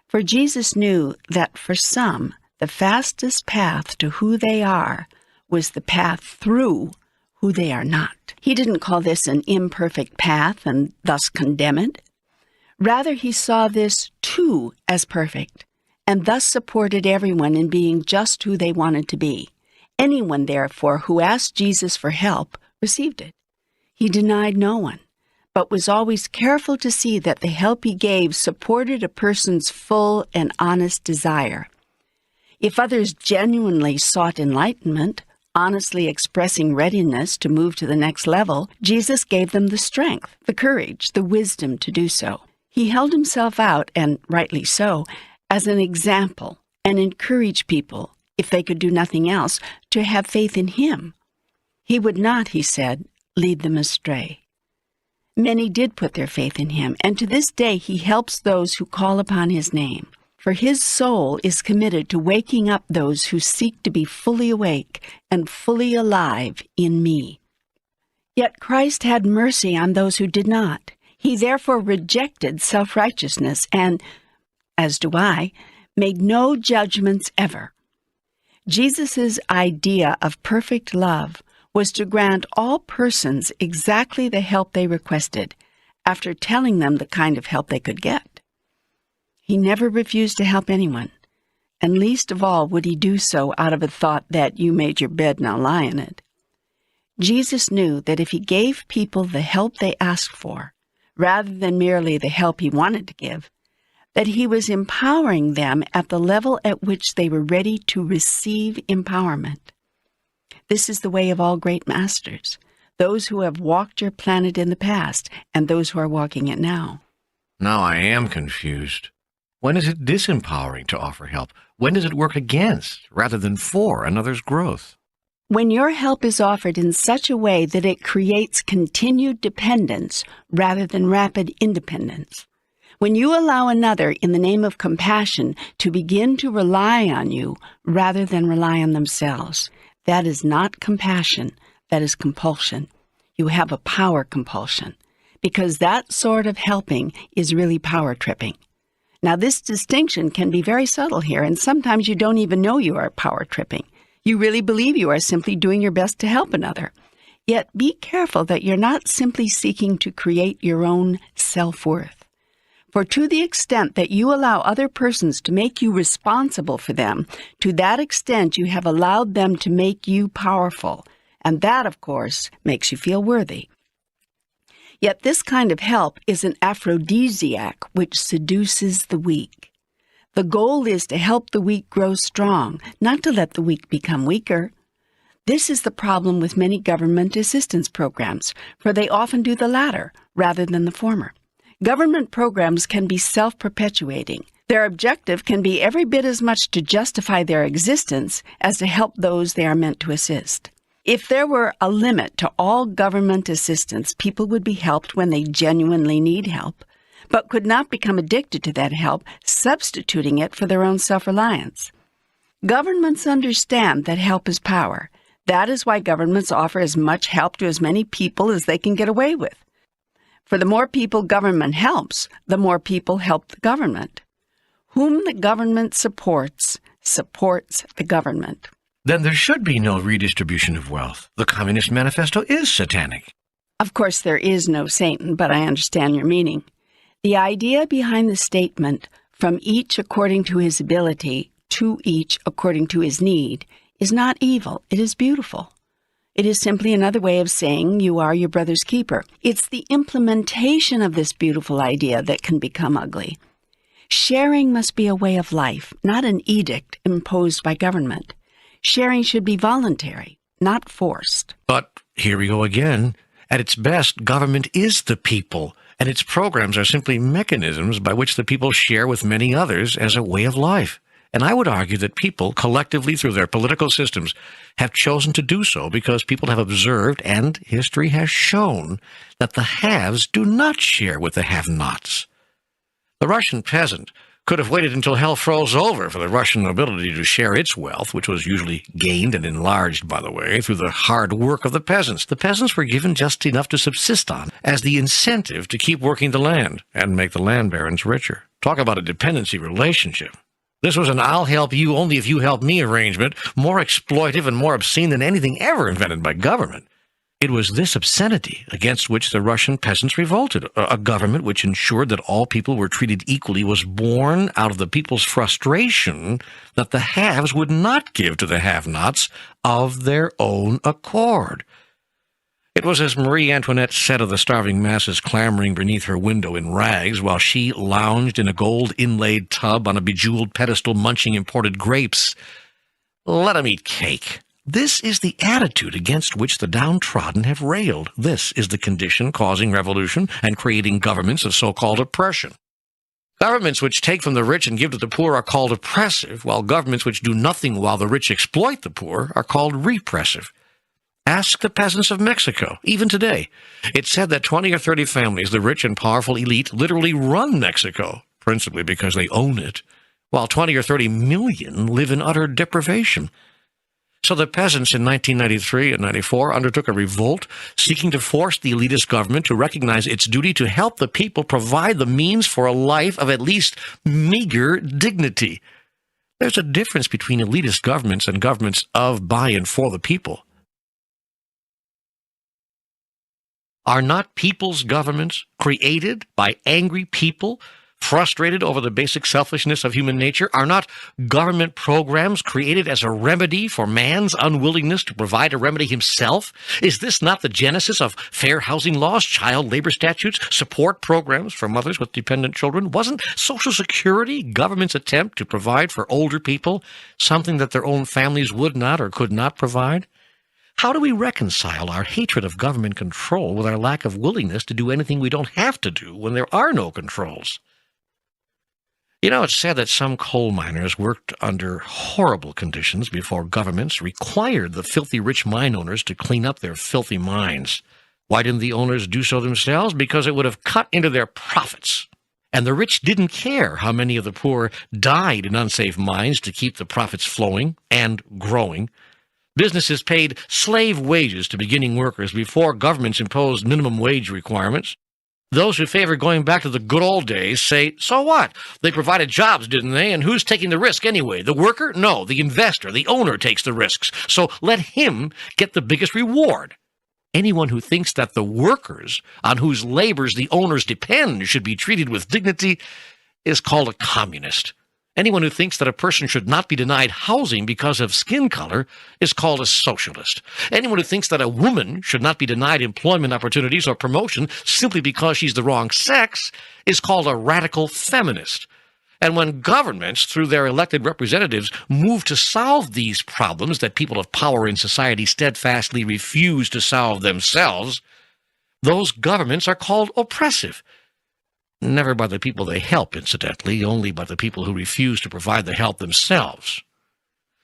For Jesus knew that for some, the fastest path to who they are was the path through who they are not. He didn't call this an imperfect path and thus condemn it. Rather, he saw this too as perfect, and thus supported everyone in being just who they wanted to be. Anyone, therefore, who asked Jesus for help received it. He denied no one, but was always careful to see that the help he gave supported a person's full and honest desire. If others genuinely sought enlightenment, honestly expressing readiness to move to the next level, Jesus gave them the strength, the courage, the wisdom to do so. He held himself out, and rightly so, as an example, and encouraged people, if they could do nothing else, to have faith in him. He would not, he said, lead them astray. Many did put their faith in him, and to this day he helps those who call upon his name. For his soul is committed to waking up those who seek to be fully awake and fully alive in me. Yet Christ had mercy on those who did not. He therefore rejected self-righteousness and, as do I, made no judgments ever. Jesus' idea of perfect love was to grant all persons exactly the help they requested, after telling them the kind of help they could get. He never refused to help anyone, and least of all would he do so out of a thought that you made your bed, now lie in it. Jesus knew that if he gave people the help they asked for, rather than merely the help he wanted to give, that he was empowering them at the level at which they were ready to receive empowerment. This is the way of all great masters, those who have walked your planet in the past and those who are walking it now. Now I am confused. When is it disempowering to offer help? When does it work against, rather than for, another's growth? When your help is offered in such a way that it creates continued dependence rather than rapid independence. When you allow another, in the name of compassion, to begin to rely on you rather than rely on themselves, that is not compassion, that is compulsion. You have a power compulsion, because that sort of helping is really power tripping. Now, this distinction can be very subtle here, and sometimes you don't even know you are power tripping. You really believe you are simply doing your best to help another. Yet be careful that you're not simply seeking to create your own self-worth. For to the extent that you allow other persons to make you responsible for them, to that extent you have allowed them to make you powerful, and that, of course, makes you feel worthy. Yet this kind of help is an aphrodisiac which seduces the weak. The goal is to help the weak grow strong, not to let the weak become weaker. This is the problem with many government assistance programs, for they often do the latter rather than the former. Government programs can be self-perpetuating. Their objective can be every bit as much to justify their existence as to help those they are meant to assist. If there were a limit to all government assistance, people would be helped when they genuinely need help, but could not become addicted to that help, substituting it for their own self-reliance. Governments understand that help is power. That is why governments offer as much help to as many people as they can get away with. For the more people government helps, the more people help the government. Whom the government supports, supports the government. Then there should be no redistribution of wealth. The Communist Manifesto is satanic. Of course, there is no Satan, but I understand your meaning. The idea behind the statement, from each according to his ability, to each according to his need, is not evil. It is beautiful. It is simply another way of saying you are your brother's keeper. It's the implementation of this beautiful idea that can become ugly. Sharing must be a way of life, not an edict imposed by government. Sharing should be voluntary, not forced. But here we go again. At its best, government is the people, and its programs are simply mechanisms by which the people share with many others as a way of life. And I would argue that people, collectively through their political systems, have chosen to do so because people have observed, and history has shown, that the haves do not share with the have-nots. The Russian peasant could have waited until hell froze over for the Russian nobility to share its wealth, which was usually gained and enlarged, by the way, through the hard work of the peasants. The peasants were given just enough to subsist on as the incentive to keep working the land and make the land barons richer. Talk about a dependency relationship. This was an I'll help you only if you help me arrangement, more exploitive and more obscene than anything ever invented by government. It was this obscenity against which the Russian peasants revolted. A government which ensured that all people were treated equally was born out of the people's frustration that the haves would not give to the have-nots of their own accord. It was as Marie Antoinette said of the starving masses clamoring beneath her window in rags while she lounged in a gold-inlaid tub on a bejeweled pedestal munching imported grapes. Let 'em eat cake. This is the attitude against which the downtrodden have railed. This is the condition causing revolution and creating governments of so-called oppression. Governments which take from the rich and give to the poor are called oppressive, while governments which do nothing while the rich exploit the poor are called repressive. Ask the peasants of Mexico, even today. It's said that 20 or 30 families, the rich and powerful elite, literally run Mexico, principally because they own it, while 20 or 30 million live in utter deprivation. So the peasants in 1993 and 94 undertook a revolt seeking to force the elitist government to recognize its duty to help the people provide the means for a life of at least meager dignity. There's a difference between elitist governments and governments of, by, and for the people. Are not people's governments created by angry people, frustrated over the basic selfishness of human nature? Are not government programs created as a remedy for man's unwillingness to provide a remedy himself? Is this not the genesis of fair housing laws, child labor statutes, support programs for mothers with dependent children? Wasn't Social Security government's attempt to provide for older people something that their own families would not or could not provide? How do we reconcile our hatred of government control with our lack of willingness to do anything we don't have to do when there are no controls? You know, it's said that some coal miners worked under horrible conditions before governments required the filthy rich mine owners to clean up their filthy mines. Why didn't the owners do so themselves? Because it would have cut into their profits. And the rich didn't care how many of the poor died in unsafe mines to keep the profits flowing and growing. Businesses paid slave wages to beginning workers before governments imposed minimum wage requirements. Those who favor going back to the good old days say, so what? They provided jobs, didn't they? And who's taking the risk anyway? The worker? No, the investor, the owner takes the risks. So let him get the biggest reward. Anyone who thinks that the workers on whose labors the owners depend should be treated with dignity is called a communist. Anyone who thinks that a person should not be denied housing because of skin color is called a socialist. Anyone who thinks that a woman should not be denied employment opportunities or promotion simply because she's the wrong sex is called a radical feminist. And when governments, through their elected representatives, move to solve these problems that people of power in society steadfastly refuse to solve themselves, those governments are called oppressive. Never by the people they help, incidentally, only by the people who refuse to provide the help themselves.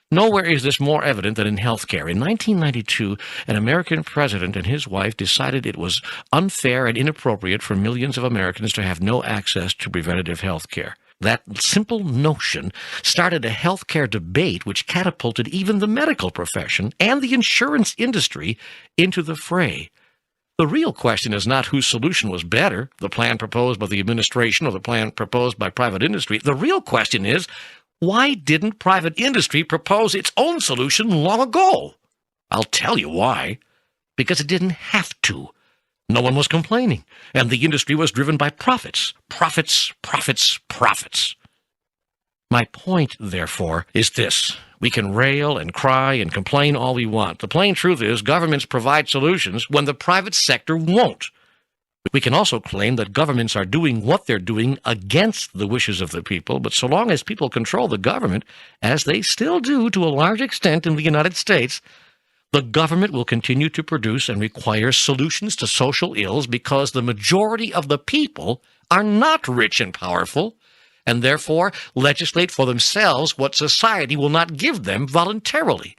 Nowhere is this more evident than in healthcare. In 1992, an American president and his wife decided it was unfair and inappropriate for millions of Americans to have no access to preventative health care. That simple notion started a healthcare debate which catapulted even the medical profession and the insurance industry into the fray. The real question is not whose solution was better, the plan proposed by the administration or the plan proposed by private industry. The real question is, why didn't private industry propose its own solution long ago? I'll tell you why. Because it didn't have to. No one was complaining, and the industry was driven by profits. Profits, profits, profits. My point, therefore, is this. We can rail and cry and complain all we want. The plain truth is governments provide solutions when the private sector won't. We can also claim that governments are doing what they're doing against the wishes of the people, but so long as people control the government, as they still do to a large extent in the United States, the government will continue to produce and require solutions to social ills because the majority of the people are not rich and powerful, and therefore legislate for themselves what society will not give them voluntarily.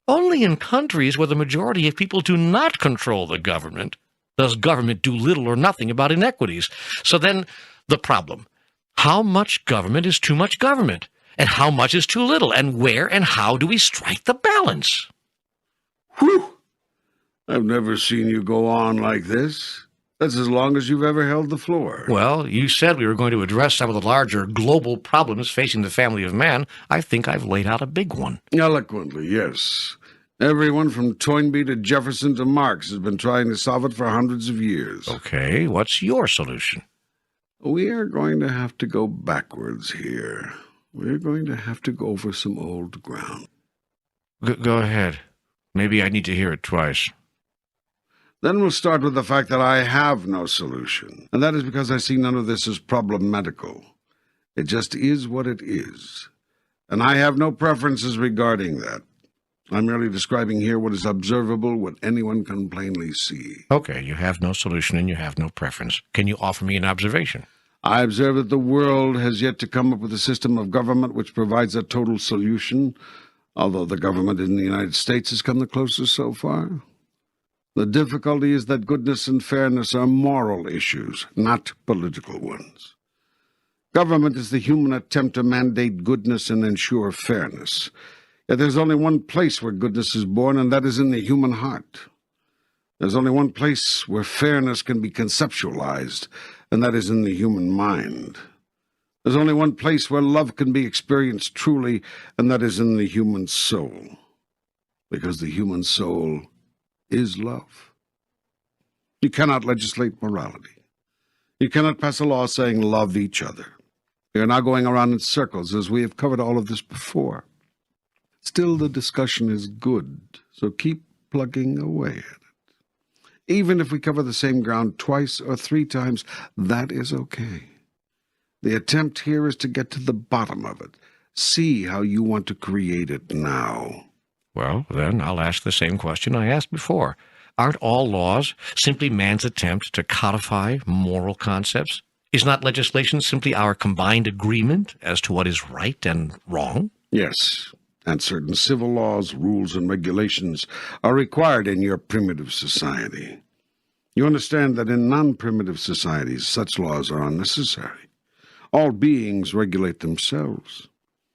Only in countries where the majority of people do not control the government does government do little or nothing about inequities. So then, the problem. How much government is too much government? And how much is too little? And where and how do we strike the balance? Whew! I've never seen you go on like this. That's as long as you've ever held the floor. Well, you said we were going to address some of the larger global problems facing the family of man. I think I've laid out a big one. Eloquently, yes. Everyone from Toynbee to Jefferson to Marx has been trying to solve it for hundreds of years. Okay, what's your solution? We are going to have to go backwards here. We're going to have to go over some old ground. Go ahead. Maybe I need to hear it twice. Then we'll start with the fact that I have no solution, and that is because I see none of this as problematical. It just is what it is, and I have no preferences regarding that. I'm merely describing here what is observable, what anyone can plainly see. Okay, you have no solution and you have no preference. Can you offer me an observation? I observe that the world has yet to come up with a system of government which provides a total solution, although the government in the United States has come the closest so far. The difficulty is that goodness and fairness are moral issues, not political ones. Government is the human attempt to mandate goodness and ensure fairness. Yet there's only one place where goodness is born, and that is in the human heart. There's only one place where fairness can be conceptualized, and that is in the human mind. There's only one place where love can be experienced truly, and that is in the human soul. Because the human soul is love. You cannot legislate morality. You cannot pass a law saying love each other. We are now going around in circles as we have covered all of this before. Still, the discussion is good, so keep plugging away at it. Even if we cover the same ground twice or three times, that is okay. The attempt here is to get to the bottom of it. See how you want to create it now. Well, then I'll ask the same question I asked before. Aren't all laws simply man's attempt to codify moral concepts? Is not legislation simply our combined agreement as to what is right and wrong? Yes, and certain civil laws, rules, and regulations are required in your primitive society. You understand that in non-primitive societies, such laws are unnecessary. All beings regulate themselves.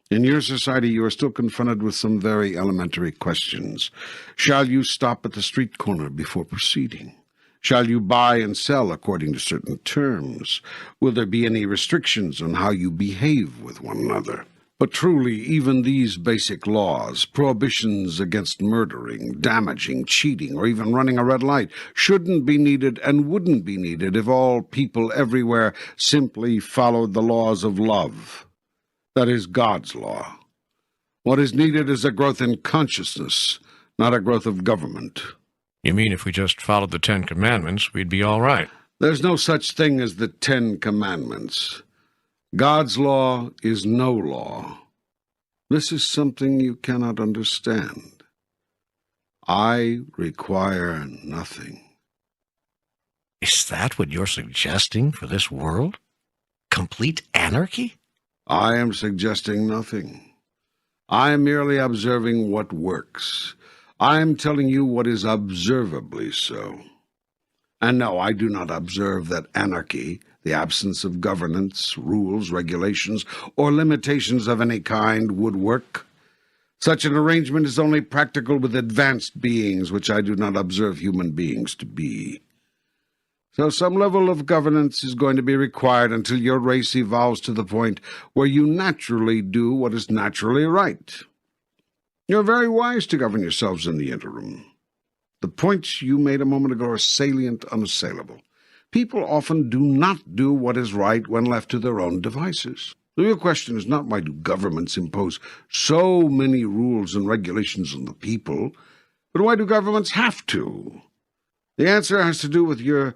In your society, you are still confronted with some very elementary questions. Shall you stop at the street corner before proceeding? Shall you buy and sell according to certain terms? Will there be any restrictions on how you behave with one another? But truly, even these basic laws, prohibitions against murdering, damaging, cheating, or even running a red light, shouldn't be needed and wouldn't be needed if all people everywhere simply followed the laws of love. That is God's law. What is needed is a growth in consciousness, not a growth of government. You mean if we just followed the Ten Commandments, we'd be all right? There's no such thing as the Ten Commandments. God's law is no law. This is something you cannot understand. I require nothing. Is that what you're suggesting for this world? Complete anarchy? I am suggesting nothing. I am merely observing what works. I am telling you what is observably so. And no, I do not observe that anarchy, the absence of governance, rules, regulations, or limitations of any kind would work. Such an arrangement is only practical with advanced beings, which I do not observe human beings to be. So some level of governance is going to be required until your race evolves to the point where you naturally do what is naturally right. You're very wise to govern yourselves in the interim. The points you made a moment ago are salient, unassailable. People often do not do what is right when left to their own devices. The real question is not why do governments impose so many rules and regulations on the people, but why do governments have to? The answer has to do with your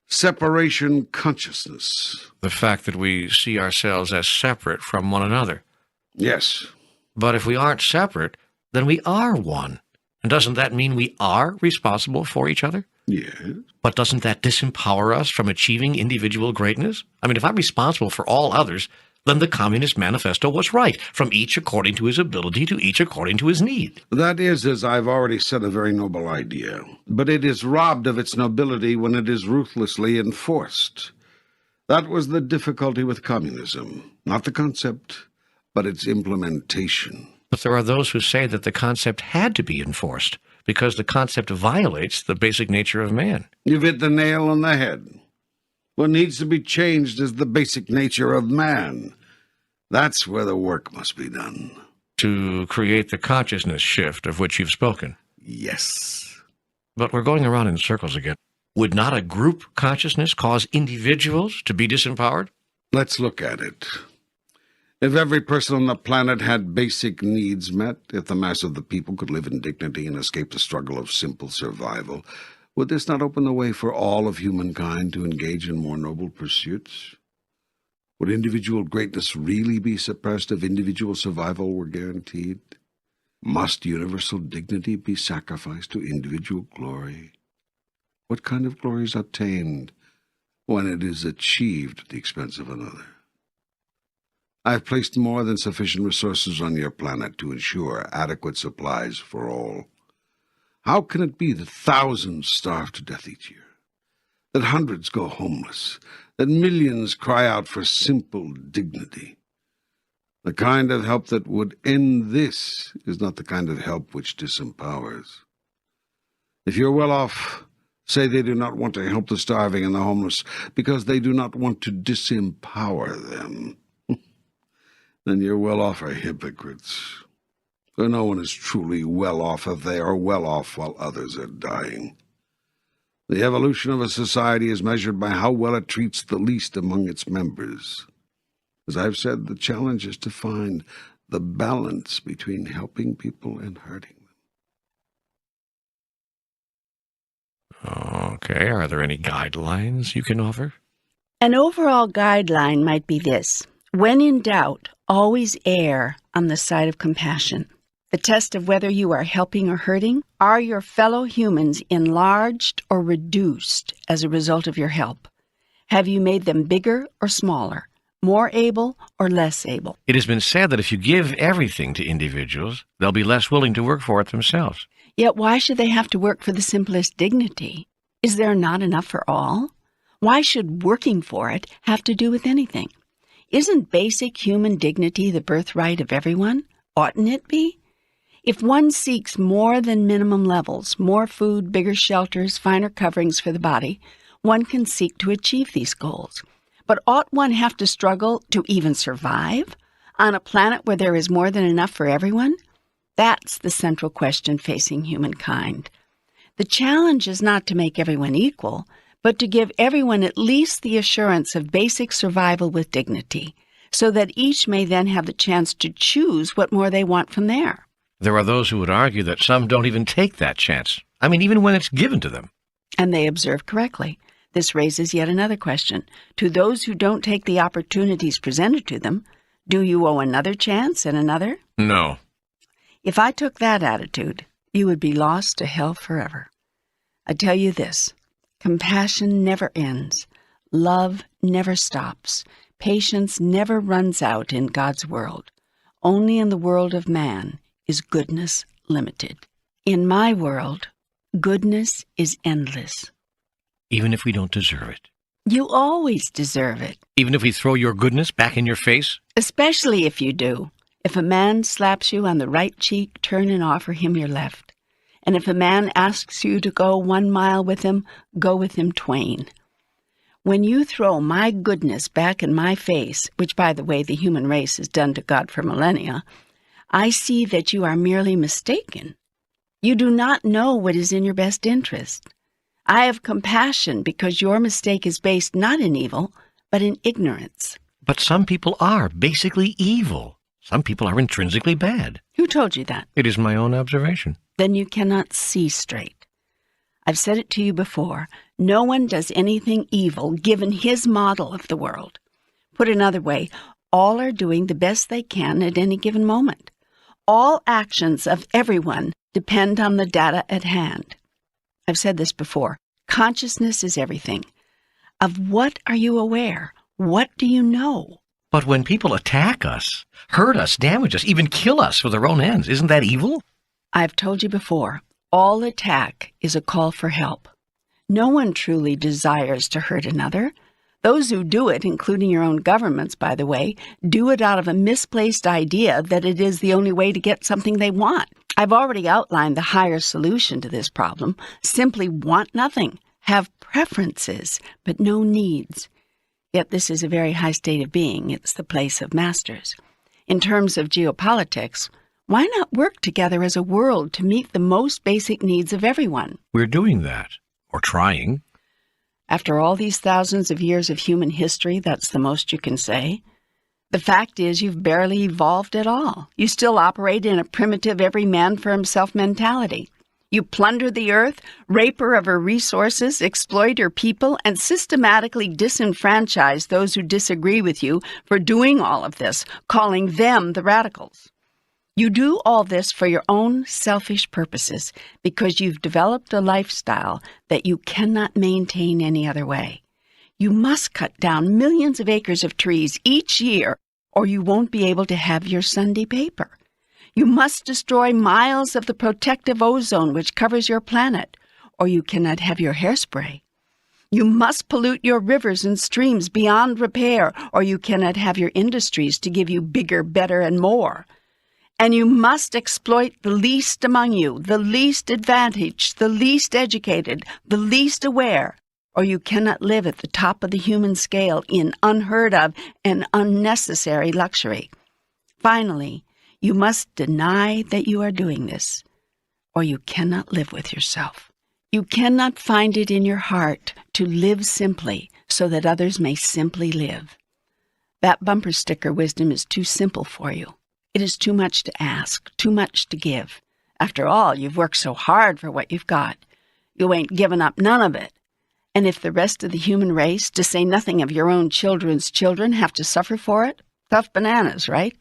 separation consciousness. The fact that we see ourselves as separate from one another. Yes. But if we aren't separate, then we are one. And doesn't that mean we are responsible for each other? Yes. But doesn't that disempower us from achieving individual greatness? I mean, if I'm responsible for all others, Then the Communist Manifesto was right, from each according to his ability to each according to his need. That is, as I've already said, a very noble idea. But it is robbed of its nobility when it is ruthlessly enforced. That was the difficulty with communism. Not the concept, but its implementation. But there are those who say that the concept had to be enforced, because the concept violates the basic nature of man. You've hit the nail on the head. What needs to be changed is the basic nature of man. That's where the work must be done. To create the consciousness shift of which you've spoken. Yes. But we're going around in circles again. Would not a group consciousness cause individuals to be disempowered? Let's look at it. If every person on the planet had basic needs met, if the mass of the people could live in dignity and escape the struggle of simple survival, would this not open the way for all of humankind to engage in more noble pursuits? Would individual greatness really be suppressed if individual survival were guaranteed? Must universal dignity be sacrificed to individual glory? What kind of glory is obtained when it is achieved at the expense of another? I have placed more than sufficient resources on your planet to ensure adequate supplies for all. How can it be that thousands starve to death each year, that hundreds go homeless, that millions cry out for simple dignity? The kind of help that would end this is not the kind of help which disempowers. If you're well off, say they do not want to help the starving and the homeless because they do not want to disempower them. Then your well-off are hypocrites. For no one is truly well-off if they are well-off while others are dying. The evolution of a society is measured by how well it treats the least among its members. As I've said, the challenge is to find the balance between helping people and hurting them. Okay, are there any guidelines you can offer? An overall guideline might be this: when in doubt, always err on the side of compassion. The test of whether you are helping or hurting: are your fellow humans enlarged or reduced as a result of your help? Have you made them bigger or smaller, more able or less able? It has been said that if you give everything to individuals, they'll be less willing to work for it themselves. Yet why should they have to work for the simplest dignity? Is there not enough for all? Why should working for it have to do with anything? Isn't basic human dignity the birthright of everyone? Oughtn't it be? If one seeks more than minimum levels, more food, bigger shelters, finer coverings for the body, one can seek to achieve these goals. But ought one have to struggle to even survive on a planet where there is more than enough for everyone? That's the central question facing humankind. The challenge is not to make everyone equal, but to give everyone at least the assurance of basic survival with dignity, so that each may then have the chance to choose what more they want from there. There are those who would argue that some don't even take that chance. I mean, even when it's given to them. And they observe correctly. This raises yet another question. To those who don't take the opportunities presented to them, do you owe another chance and another? No. If I took that attitude, you would be lost to hell forever. I tell you this: compassion never ends. Love never stops. Patience never runs out in God's world. Only in the world of man is goodness limited. In my world, goodness is endless. Even if we don't deserve it. You always deserve it. Even if we throw your goodness back in your face? Especially if you do. If a man slaps you on the right cheek, turn and offer him your left. And if a man asks you to go 1 mile with him, go with him twain. When you throw my goodness back in my face, which, by the way, the human race has done to God for millennia, I see that you are merely mistaken. You do not know what is in your best interest. I have compassion because your mistake is based not in evil, but in ignorance. But some people are basically evil. Some people are intrinsically bad. Who told you that? It is my own observation. Then you cannot see straight. I've said it to you before. No one does anything evil given his model of the world. Put another way, all are doing the best they can at any given moment. All actions of everyone depend on the data at hand. I've said this before. Consciousness is everything. Of what are you aware? What do you know? But when people attack us, hurt us, damage us, even kill us for their own ends, isn't that evil? I've told you before, all attack is a call for help. No one truly desires to hurt another. Those who do it, including your own governments, by the way, do it out of a misplaced idea that it is the only way to get something they want. I've already outlined the higher solution to this problem. Simply want nothing. Have preferences, but no needs. Yet this is a very high state of being. It's the place of masters. In terms of geopolitics, why not work together as a world to meet the most basic needs of everyone? We're doing that, or trying. After all these thousands of years of human history, that's the most you can say. The fact is you've barely evolved at all. You still operate in a primitive every man for himself mentality. You plunder the earth, rape her of her resources, exploit her people, and systematically disenfranchise those who disagree with you for doing all of this, calling them the radicals. You do all this for your own selfish purposes because you've developed a lifestyle that you cannot maintain any other way. You must cut down millions of acres of trees each year, or you won't be able to have your Sunday paper. You must destroy miles of the protective ozone which covers your planet, or you cannot have your hairspray. You must pollute your rivers and streams beyond repair, or you cannot have your industries to give you bigger, better, and more. And you must exploit the least among you, the least advantaged, the least educated, the least aware, or you cannot live at the top of the human scale in unheard of and unnecessary luxury. Finally, you must deny that you are doing this, or you cannot live with yourself. You cannot find it in your heart to live simply so that others may simply live. That bumper sticker wisdom is too simple for you. It is too much to ask, too much to give. After all, you've worked so hard for what you've got. You ain't given up none of it. And if the rest of the human race, to say nothing of your own children's children, have to suffer for it, tough bananas, right?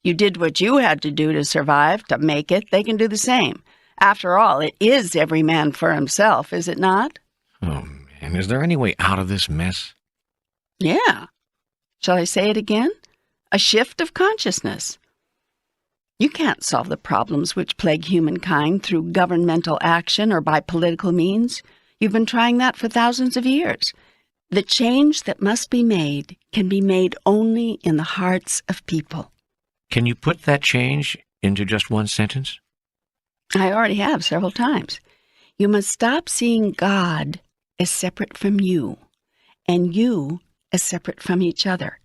You did what you had to do to survive, to make it. They can do the same. After all, it is every man for himself, is it not? Oh, man, is there any way out of this mess? Yeah. Shall I say it again? A shift of consciousness. You can't solve the problems which plague humankind through governmental action or by political means. You've been trying that for thousands of years. The change that must be made can be made only in the hearts of people. Can you put that change into just one sentence? I already have several times. You must stop seeing God as separate from you, and you as separate from each other.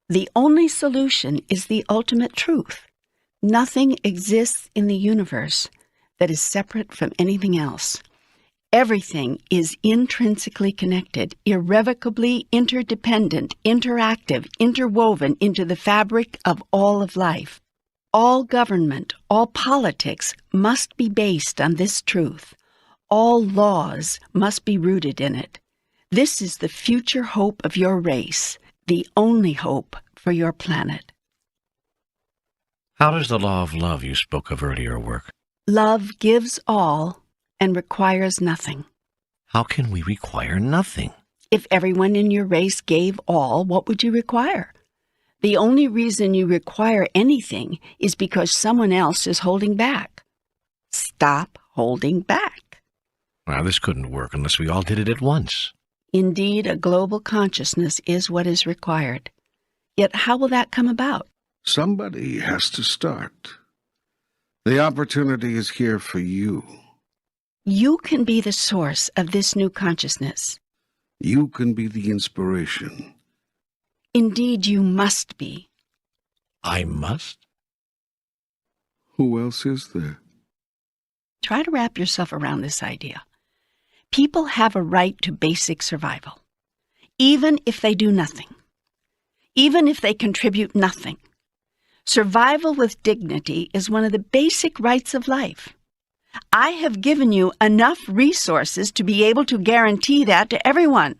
The only solution is the ultimate truth. Nothing exists in the universe that is separate from anything else. Everything is intrinsically connected, irrevocably interdependent, interactive, interwoven into the fabric of all of life. All government, all politics must be based on this truth. All laws must be rooted in it. This is the future hope of your race, the only hope for your planet. How does the law of love you spoke of earlier work? Love gives all and requires nothing. How can we require nothing? If everyone in your race gave all, what would you require? The only reason you require anything is because someone else is holding back. Stop holding back. Well, this couldn't work unless we all did it at once. Indeed, a global consciousness is what is required. Yet how will that come about? Somebody has to start. The opportunity is here for you. You can be the source of this new consciousness. You can be the inspiration. Indeed, you must be. I must? Who else is there? Try to wrap yourself around this idea. People have a right to basic survival, even if they do nothing, even if they contribute nothing. Survival with dignity is one of the basic rights of life. I have given you enough resources to be able to guarantee that to everyone.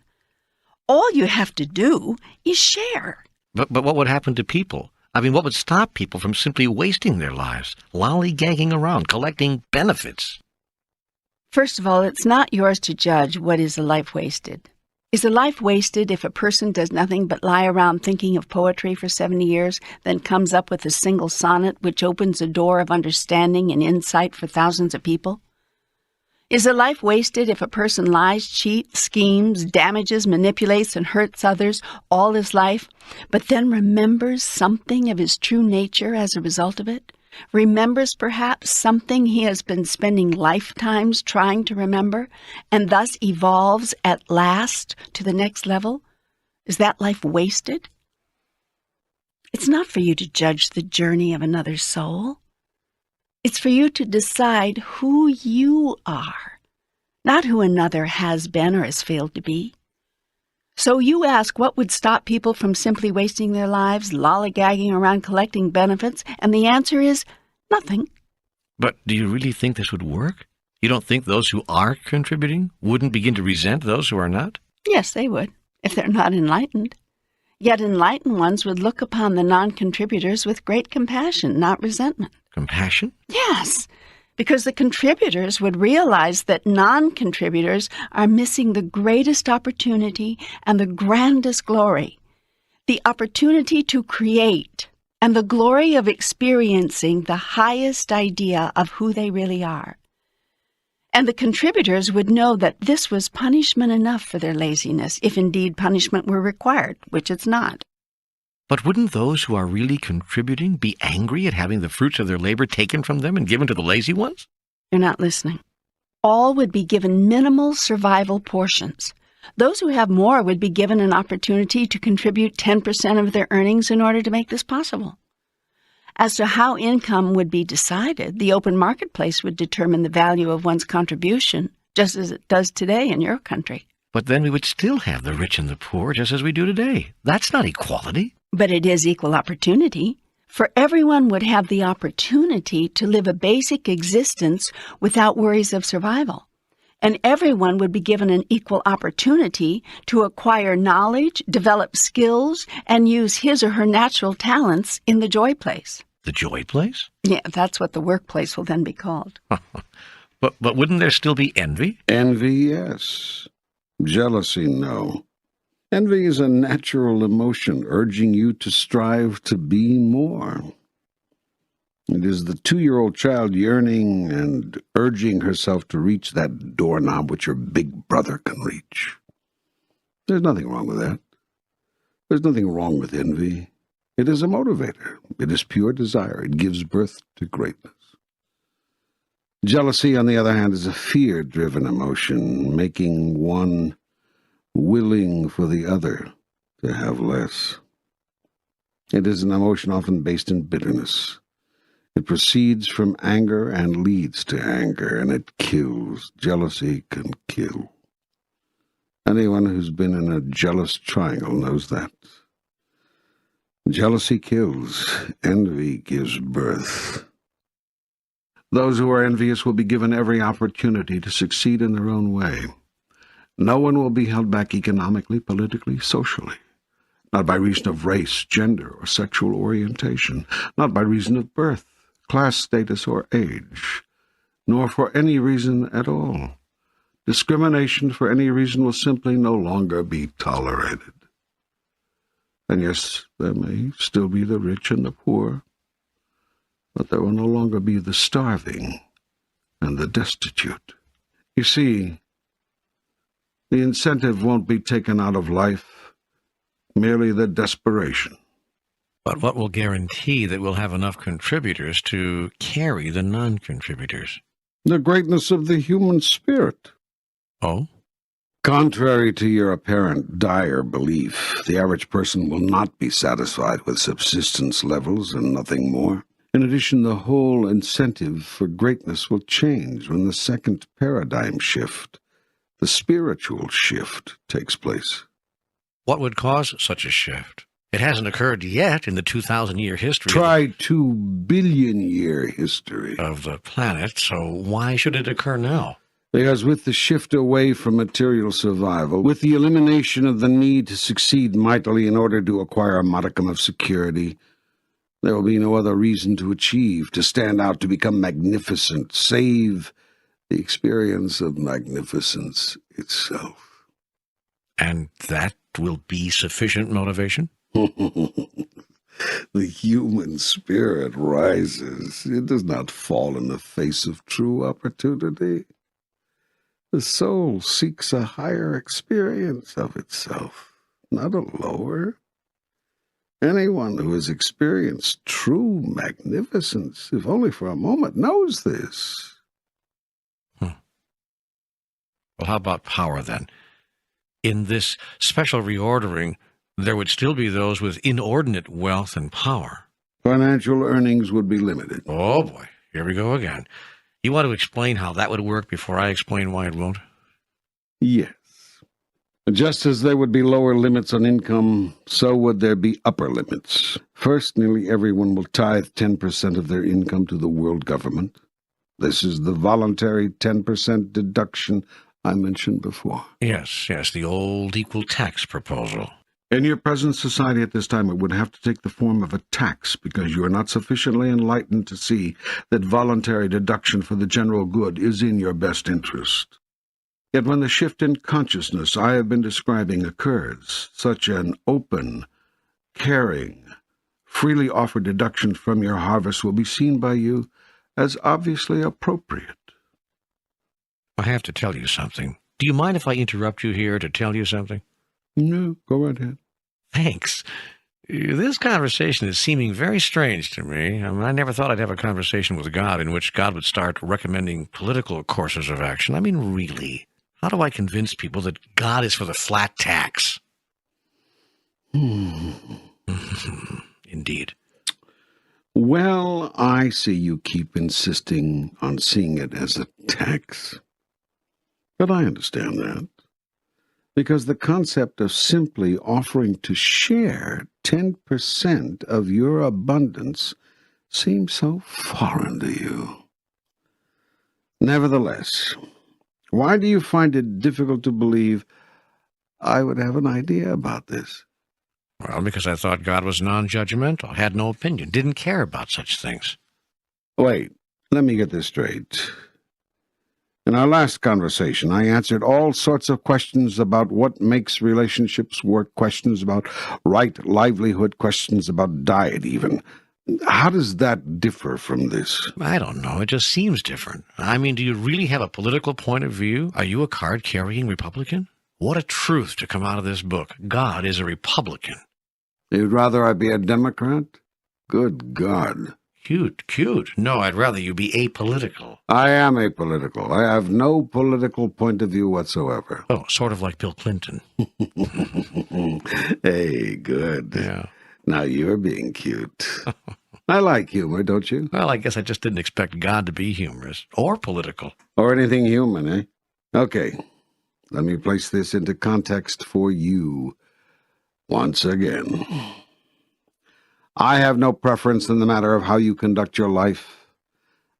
All you have to do is share. But what would happen to people? I mean, what would stop people from simply wasting their lives, lollygagging around, collecting benefits? First of all, it's not yours to judge what is a life wasted. Is a life wasted if a person does nothing but lie around thinking of poetry for 70 years, then comes up with a single sonnet which opens a door of understanding and insight for thousands of people? Is a life wasted if a person lies, cheats, schemes, damages, manipulates, and hurts others all his life, but then remembers something of his true nature as a result of it? Remembers perhaps something he has been spending lifetimes trying to remember, and thus evolves at last to the next level? Is that life wasted? It's not for you to judge the journey of another soul. It's for you to decide who you are, not who another has been or has failed to be. So you ask what would stop people from simply wasting their lives, lollygagging around collecting benefits, and the answer is nothing. But do you really think this would work? You don't think those who are contributing wouldn't begin to resent those who are not? Yes, they would, if they're not enlightened. Yet enlightened ones would look upon the non-contributors with great compassion, not resentment. Compassion? Yes, because the contributors would realize that non-contributors are missing the greatest opportunity and the grandest glory, the opportunity to create and the glory of experiencing the highest idea of who they really are. And the contributors would know that this was punishment enough for their laziness, if indeed punishment were required, which it's not. But wouldn't those who are really contributing be angry at having the fruits of their labor taken from them and given to the lazy ones? You're not listening. All would be given minimal survival portions. Those who have more would be given an opportunity to contribute 10% of their earnings in order to make this possible. As to how income would be decided, the open marketplace would determine the value of one's contribution, just as it does today in your country. But then we would still have the rich and the poor, just as we do today. That's not equality. But it is equal opportunity, for everyone would have the opportunity to live a basic existence without worries of survival. And everyone would be given an equal opportunity to acquire knowledge, develop skills, and use his or her natural talents in the joy place. The joy place? Yeah, that's what the workplace will then be called. But wouldn't there still be envy? Envy, yes. Jealousy, no. Envy is a natural emotion urging you to strive to be more. It is the 2-year-old child yearning and urging herself to reach that doorknob which your big brother can reach. There's nothing wrong with that. There's nothing wrong with envy. It is a motivator. It is pure desire. It gives birth to greatness. Jealousy, on the other hand, is a fear-driven emotion, making one willing for the other to have less. It is an emotion often based in bitterness. It proceeds from anger and leads to anger, and it kills. Jealousy can kill. Anyone who's been in a jealous triangle knows that. Jealousy kills. Envy gives birth. Those who are envious will be given every opportunity to succeed in their own way. No one will be held back economically, politically, socially. Not by reason of race, gender, or sexual orientation. Not by reason of birth, class status, or age. Nor for any reason at all. Discrimination for any reason will simply no longer be tolerated. And yes, there may still be the rich and the poor, but there will no longer be the starving and the destitute. You see, the incentive won't be taken out of life, merely the desperation. But what will guarantee that we'll have enough contributors to carry the non-contributors? The greatness of the human spirit. Oh? Contrary to your apparent dire belief, the average person will not be satisfied with subsistence levels and nothing more. In addition, the whole incentive for greatness will change when the second paradigm shift, the spiritual shift, takes place. What would cause such a shift? It hasn't occurred yet in the 2,000-year history Try 2 billion-year history. of the planet, so why should it occur now? Because with the shift away from material survival, with the elimination of the need to succeed mightily in order to acquire a modicum of security, there will be no other reason to achieve, to stand out, to become magnificent, save the experience of magnificence itself. And that will be sufficient motivation? The human spirit rises. It does not fall in the face of true opportunity. The soul seeks a higher experience of itself, not a lower. Anyone who has experienced true magnificence, if only for a moment, knows this. Well, how about power, then? In this special reordering, there would still be those with inordinate wealth and power. Financial earnings would be limited. Oh, boy. Here we go again. You want to explain how that would work before I explain why it won't? Yes. Just as there would be lower limits on income, so would there be upper limits. First, nearly everyone will tithe 10% of their income to the world government. This is the voluntary 10% deduction I mentioned before. Yes, the old equal tax proposal. In your present society at this time, it would have to take the form of a tax because you are not sufficiently enlightened to see that voluntary deduction for the general good is in your best interest. Yet when the shift in consciousness I have been describing occurs, such an open, caring, freely offered deduction from your harvest will be seen by you as obviously appropriate. I have to tell you something. Do you mind if I interrupt you here to tell you something? No, go right ahead. Thanks. This conversation is seeming very strange to me. I never thought I'd have a conversation with God in which God would start recommending political courses of action. I mean, really. How do I convince people that God is for the flat tax? Indeed. Well, I see you keep insisting on seeing it as a tax. But I understand that. Because the concept of simply offering to share 10% of your abundance seems so foreign to you. Nevertheless, why do you find it difficult to believe I would have an idea about this? Well, because I thought God was non-judgmental, had no opinion, didn't care about such things. Wait, let me get this straight. In our last conversation, I answered all sorts of questions about what makes relationships work, questions about right livelihood, questions about diet even. How does that differ from this? I don't know. It just seems different. I mean, do you really have a political point of view? Are you a card-carrying Republican? What a truth to come out of this book. God is a Republican. You'd rather I be a Democrat? Good God. Cute. No, I'd rather you be apolitical. I am apolitical. I have no political point of view whatsoever. Oh, sort of like Bill Clinton. Hey, good. Yeah. Now you're being cute. I like humor, don't you? Well, I guess I just didn't expect God to be humorous or political. Or anything human, eh? Okay, let me place this into context for you once again. I have no preference in the matter of how you conduct your life.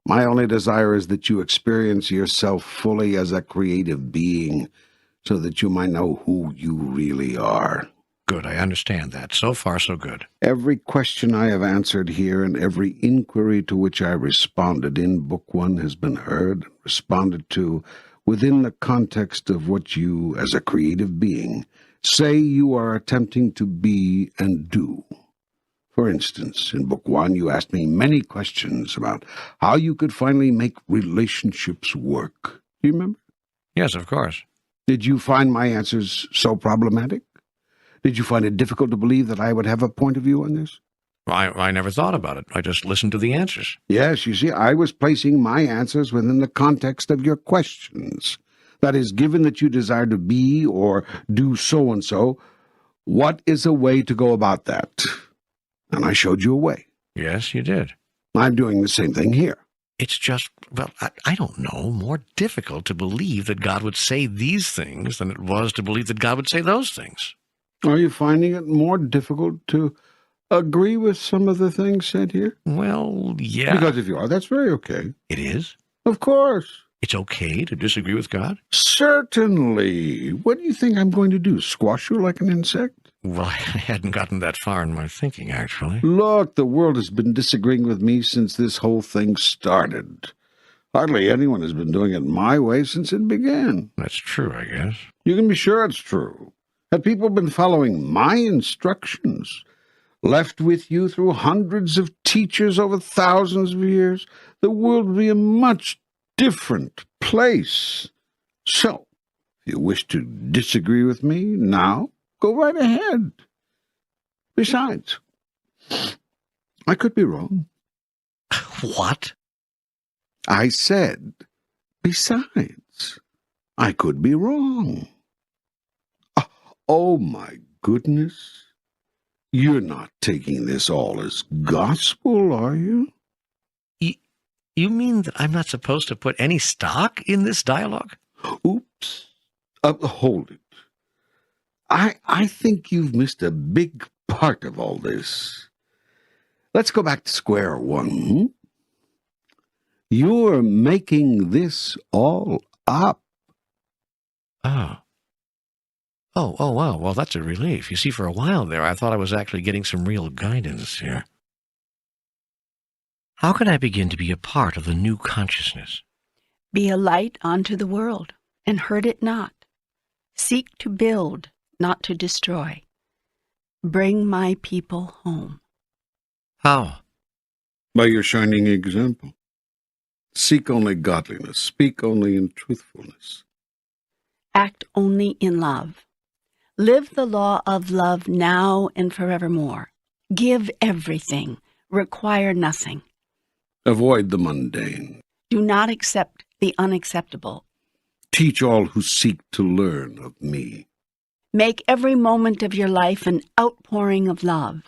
My only desire is that you experience yourself fully as a creative being so that you might know who you really are. Good, I understand that. So far, so good. Every question I have answered here and every inquiry to which I responded in Book 1 has been heard, responded to, within the context of what you, as a creative being, say you are attempting to be and do. For instance, in Book 1, you asked me many questions about how you could finally make relationships work. Do you remember? Yes, of course. Did you find my answers so problematic? Did you find it difficult to believe that I would have a point of view on this? I never thought about it. I just listened to the answers. Yes, you see, I was placing my answers within the context of your questions. That is, given that you desire to be or do so-and-so, what is a way to go about that? And I showed you a way. Yes, you did. I'm doing the same thing here. It's just, well, I don't know, more difficult to believe that God would say these things than it was to believe that God would say those things. Are you finding it more difficult to agree with some of the things said here? Well, yeah. Because if you are, that's very okay. It is? Of course. It's okay to disagree with God? Certainly. What do you think I'm going to do, squash you like an insect? Well, I hadn't gotten that far in my thinking, actually. Look, the world has been disagreeing with me since this whole thing started. Hardly anyone has been doing it my way since it began. That's true, I guess. You can be sure it's true. Had people been following my instructions, left with you through hundreds of teachers over thousands of years, the world would be a much different place. So, if you wish to disagree with me now, go right ahead. Besides, I could be wrong. What? I said, besides, I could be wrong. Oh, my goodness. You're not taking this all as gospel, are you? You mean that I'm not supposed to put any stock in this dialogue? Oops. Hold it. I think you've missed a big part of all this. Let's go back to square one. You're making this all up. Oh, wow. Well, that's a relief. You see, for a while there, I thought I was actually getting some real guidance here. How can I begin to be a part of the new consciousness? Be a light unto the world, and hurt it not. Seek to build, not to destroy. Bring my people home. How? By your shining example. Seek only godliness. Speak only in truthfulness. Act only in love. Live the law of love now and forevermore. Give everything. Require nothing. Avoid the mundane. Do not accept the unacceptable. Teach all who seek to learn of me. Make every moment of your life an outpouring of love.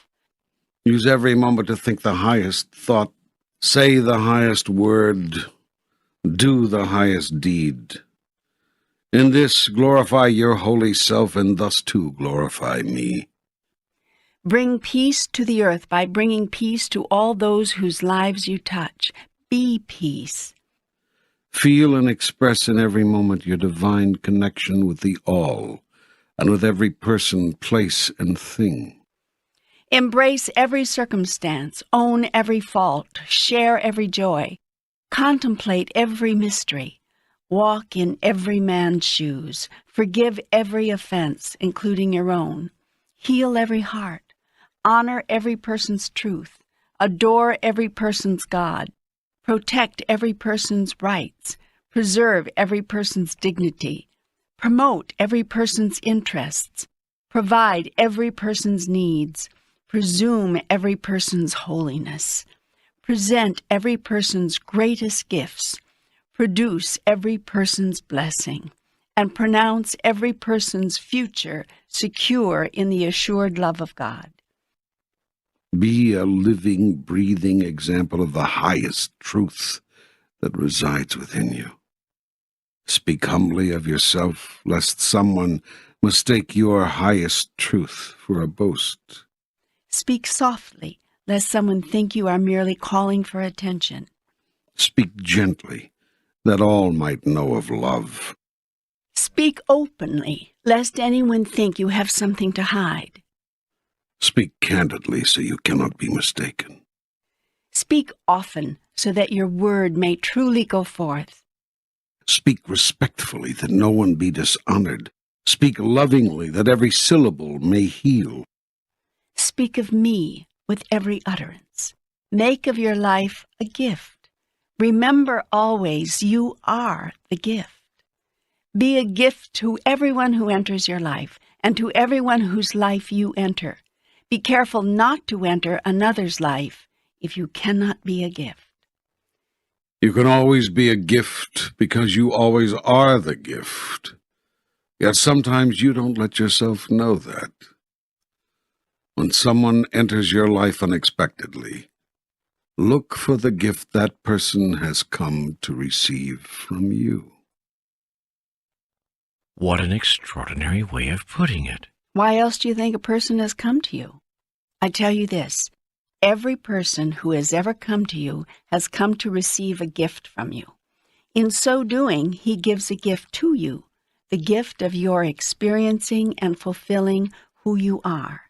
Use every moment to think the highest thought, say the highest word, do the highest deed. In this glorify your holy self, and thus too glorify me. Bring peace to the earth by bringing peace to all those whose lives you touch. Be peace. Feel and express in every moment your divine connection with the all, and with every person, place, and thing. Embrace every circumstance, own every fault, share every joy, contemplate every mystery, walk in every man's shoes, forgive every offense, including your own, heal every heart, honor every person's truth, adore every person's God, protect every person's rights, preserve every person's dignity, promote every person's interests, provide every person's needs, presume every person's holiness, present every person's greatest gifts, produce every person's blessing, and pronounce every person's future secure in the assured love of God. Be a living, breathing example of the highest truth that resides within you. Speak humbly of yourself, lest someone mistake your highest truth for a boast. Speak softly, lest someone think you are merely calling for attention. Speak gently, that all might know of love. Speak openly, lest anyone think you have something to hide. Speak candidly, so you cannot be mistaken. Speak often, so that your word may truly go forth. Speak respectfully, that no one be dishonored. Speak lovingly, that every syllable may heal. Speak of me with every utterance. Make of your life a gift. Remember always you are the gift. Be a gift to everyone who enters your life, and to everyone whose life you enter. Be careful not to enter another's life if you cannot be a gift. You can always be a gift because you always are the gift. Yet sometimes you don't let yourself know that. When someone enters your life unexpectedly, look for the gift that person has come to receive from you. What an extraordinary way of putting it. Why else do you think a person has come to you? I tell you this, every person who has ever come to you has come to receive a gift from you. In so doing, he gives a gift to you, the gift of your experiencing and fulfilling who you are.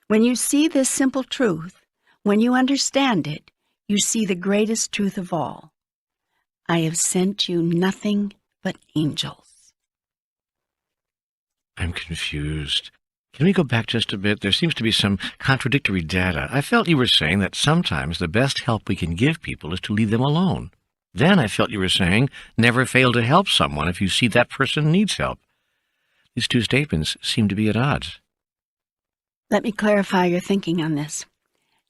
When you see this simple truth, when you understand it, you see the greatest truth of all. I have sent you nothing but angels. I'm confused. Can we go back just a bit? There seems to be some contradictory data. I felt you were saying that sometimes the best help we can give people is to leave them alone. Then I felt you were saying, never fail to help someone if you see that person needs help. These two statements seem to be at odds. Let me clarify your thinking on this.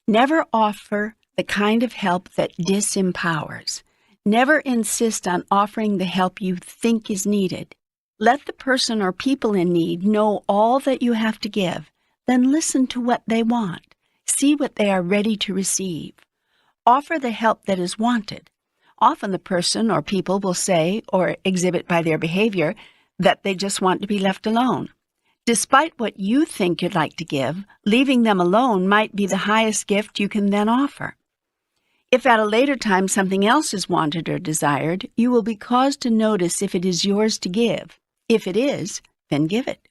Never offer the kind of help that disempowers. Never insist on offering the help you think is needed. Let the person or people in need know all that you have to give. Then listen to what they want. See what they are ready to receive. Offer the help that is wanted. Often the person or people will say or exhibit by their behavior that they just want to be left alone. Despite what you think you'd like to give, leaving them alone might be the highest gift you can then offer. If at a later time something else is wanted or desired, you will be caused to notice if it is yours to give. If it is, then give it.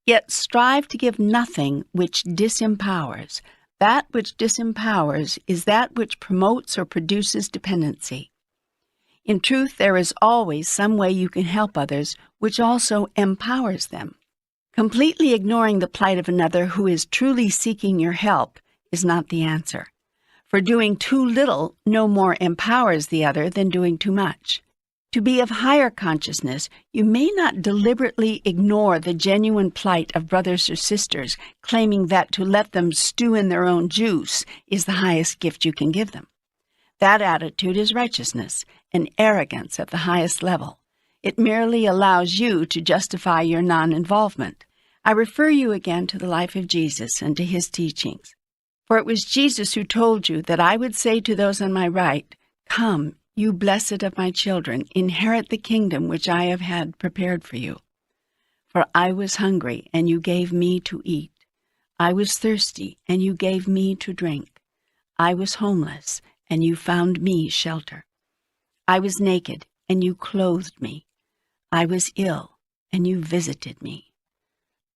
Yet strive to give nothing which disempowers. That which disempowers is that which promotes or produces dependency. In truth, there is always some way you can help others which also empowers them. Completely ignoring the plight of another who is truly seeking your help is not the answer. For doing too little no more empowers the other than doing too much. To be of higher consciousness, you may not deliberately ignore the genuine plight of brothers or sisters, claiming that to let them stew in their own juice is the highest gift you can give them. That attitude is righteousness and arrogance at the highest level. It merely allows you to justify your non-involvement. I refer you again to the life of Jesus and to his teachings. For it was Jesus who told you that I would say to those on my right, "Come, you blessed of my children, inherit the kingdom which I have had prepared for you. For I was hungry, and you gave me to eat. I was thirsty, and you gave me to drink. I was homeless, and you found me shelter. I was naked, and you clothed me. I was ill, and you visited me.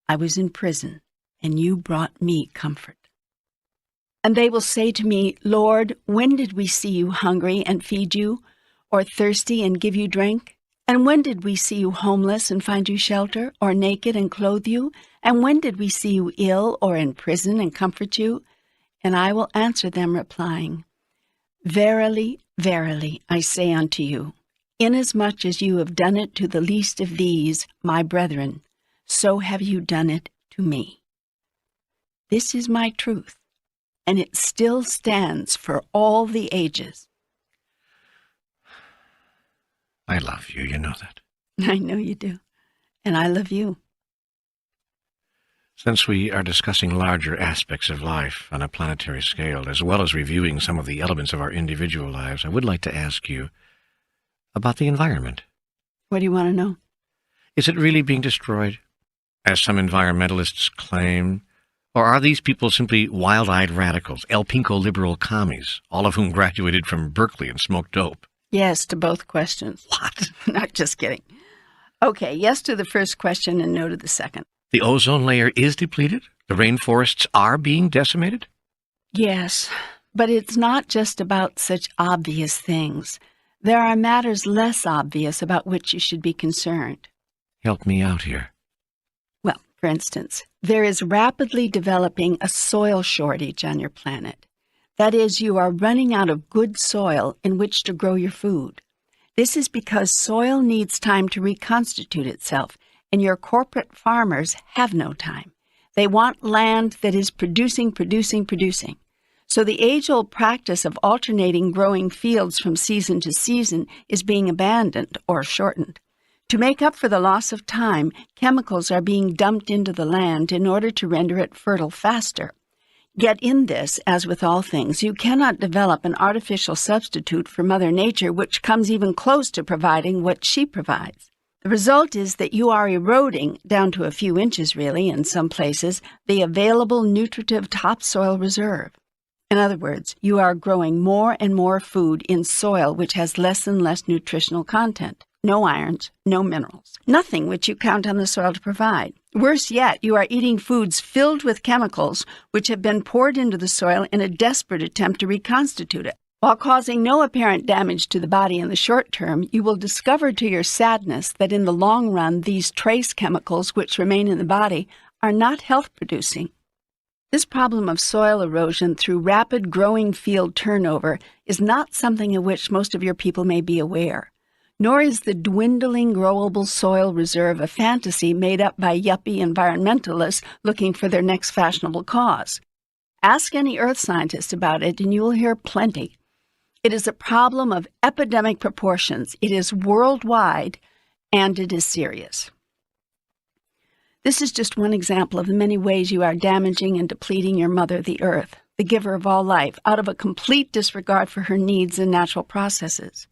I was in prison, and you brought me comfort." And they will say to me, "Lord, when did we see you hungry and feed you, or thirsty and give you drink? And when did we see you homeless and find you shelter, or naked and clothe you? And when did we see you ill or in prison and comfort you?" And I will answer them, replying, "Verily, verily, I say unto you, inasmuch as you have done it to the least of these, my brethren, so have you done it to me." This is my truth, and it still stands for all the ages. I love you, you know that. I know you do, and I love you. Since we are discussing larger aspects of life on a planetary scale, as well as reviewing some of the elements of our individual lives, I would like to ask you about the environment. What do you want to know? Is it really being destroyed, as some environmentalists claim? Or are these people simply wild-eyed radicals, El Pinko liberal commies, all of whom graduated from Berkeley and smoked dope? Yes to both questions. What? Not just kidding. Okay, yes to the first question and no to the second. The ozone layer is depleted? The rainforests are being decimated? Yes, but it's not just about such obvious things. There are matters less obvious about which you should be concerned. Help me out here. Well, for instance, there is rapidly developing a soil shortage on your planet. That is, you are running out of good soil in which to grow your food. This is because soil needs time to reconstitute itself, and your corporate farmers have no time. They want land that is producing. So the age-old practice of alternating growing fields from season to season is being abandoned or shortened. To make up for the loss of time, chemicals are being dumped into the land in order to render it fertile faster. Yet in this, as with all things, you cannot develop an artificial substitute for Mother Nature which comes even close to providing what she provides. The result is that you are eroding, down to a few inches really in some places, the available nutritive topsoil reserve. In other words, you are growing more and more food in soil which has less and less nutritional content. No irons, no minerals, nothing which you count on the soil to provide. Worse yet, you are eating foods filled with chemicals which have been poured into the soil in a desperate attempt to reconstitute it. While causing no apparent damage to the body in the short term, you will discover to your sadness that in the long run, these trace chemicals which remain in the body are not health-producing. This problem of soil erosion through rapid growing field turnover is not something of which most of your people may be aware, nor is the dwindling growable soil reserve a fantasy made up by yuppie environmentalists looking for their next fashionable cause. Ask any earth scientist about it and you will hear plenty. It is a problem of epidemic proportions. It is worldwide, and it is serious. This is just one example of the many ways you are damaging and depleting your mother, the earth, the giver of all life, out of a complete disregard for her needs and natural processes.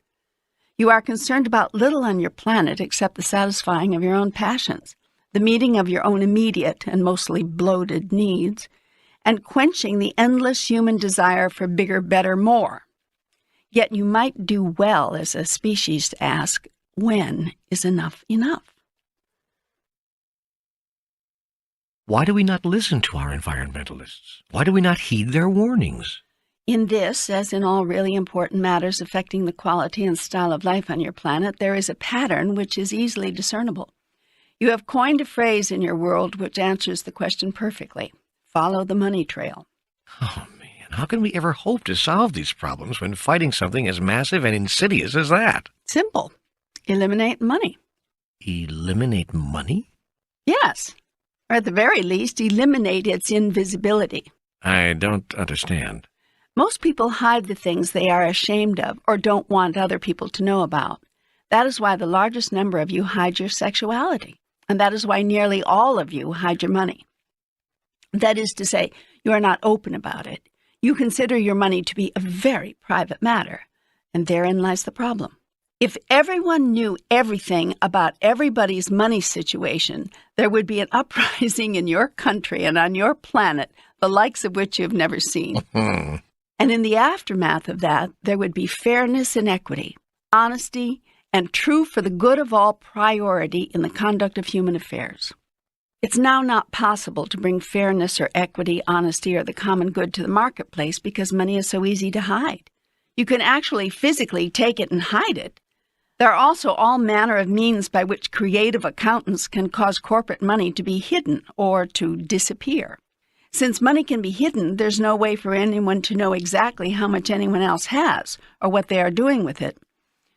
You are concerned about little on your planet except the satisfying of your own passions, the meeting of your own immediate and mostly bloated needs, and quenching the endless human desire for bigger, better, more. Yet you might do well as a species to ask, when is enough enough? Why do we not listen to our environmentalists? Why do we not heed their warnings? In this, as in all really important matters affecting the quality and style of life on your planet, there is a pattern which is easily discernible. You have coined a phrase in your world which answers the question perfectly. Follow the money trail. Oh, man, how can we ever hope to solve these problems when fighting something as massive and insidious as that? Simple. Eliminate money. Eliminate money? Yes. Or at the very least, eliminate its invisibility. I don't understand. Most people hide the things they are ashamed of or don't want other people to know about. That is why the largest number of you hide your sexuality, and that is why nearly all of you hide your money. That is to say, you are not open about it. You consider your money to be a very private matter, and therein lies the problem. If everyone knew everything about everybody's money situation, there would be an uprising in your country and on your planet, the likes of which you have never seen. And in the aftermath of that, there would be fairness and equity, honesty, and true for the good of all priority in the conduct of human affairs. It's now not possible to bring fairness or equity, honesty, or the common good to the marketplace because money is so easy to hide. You can actually physically take it and hide it. There are also all manner of means by which creative accountants can cause corporate money to be hidden or to disappear. Since money can be hidden, there's no way for anyone to know exactly how much anyone else has or what they are doing with it.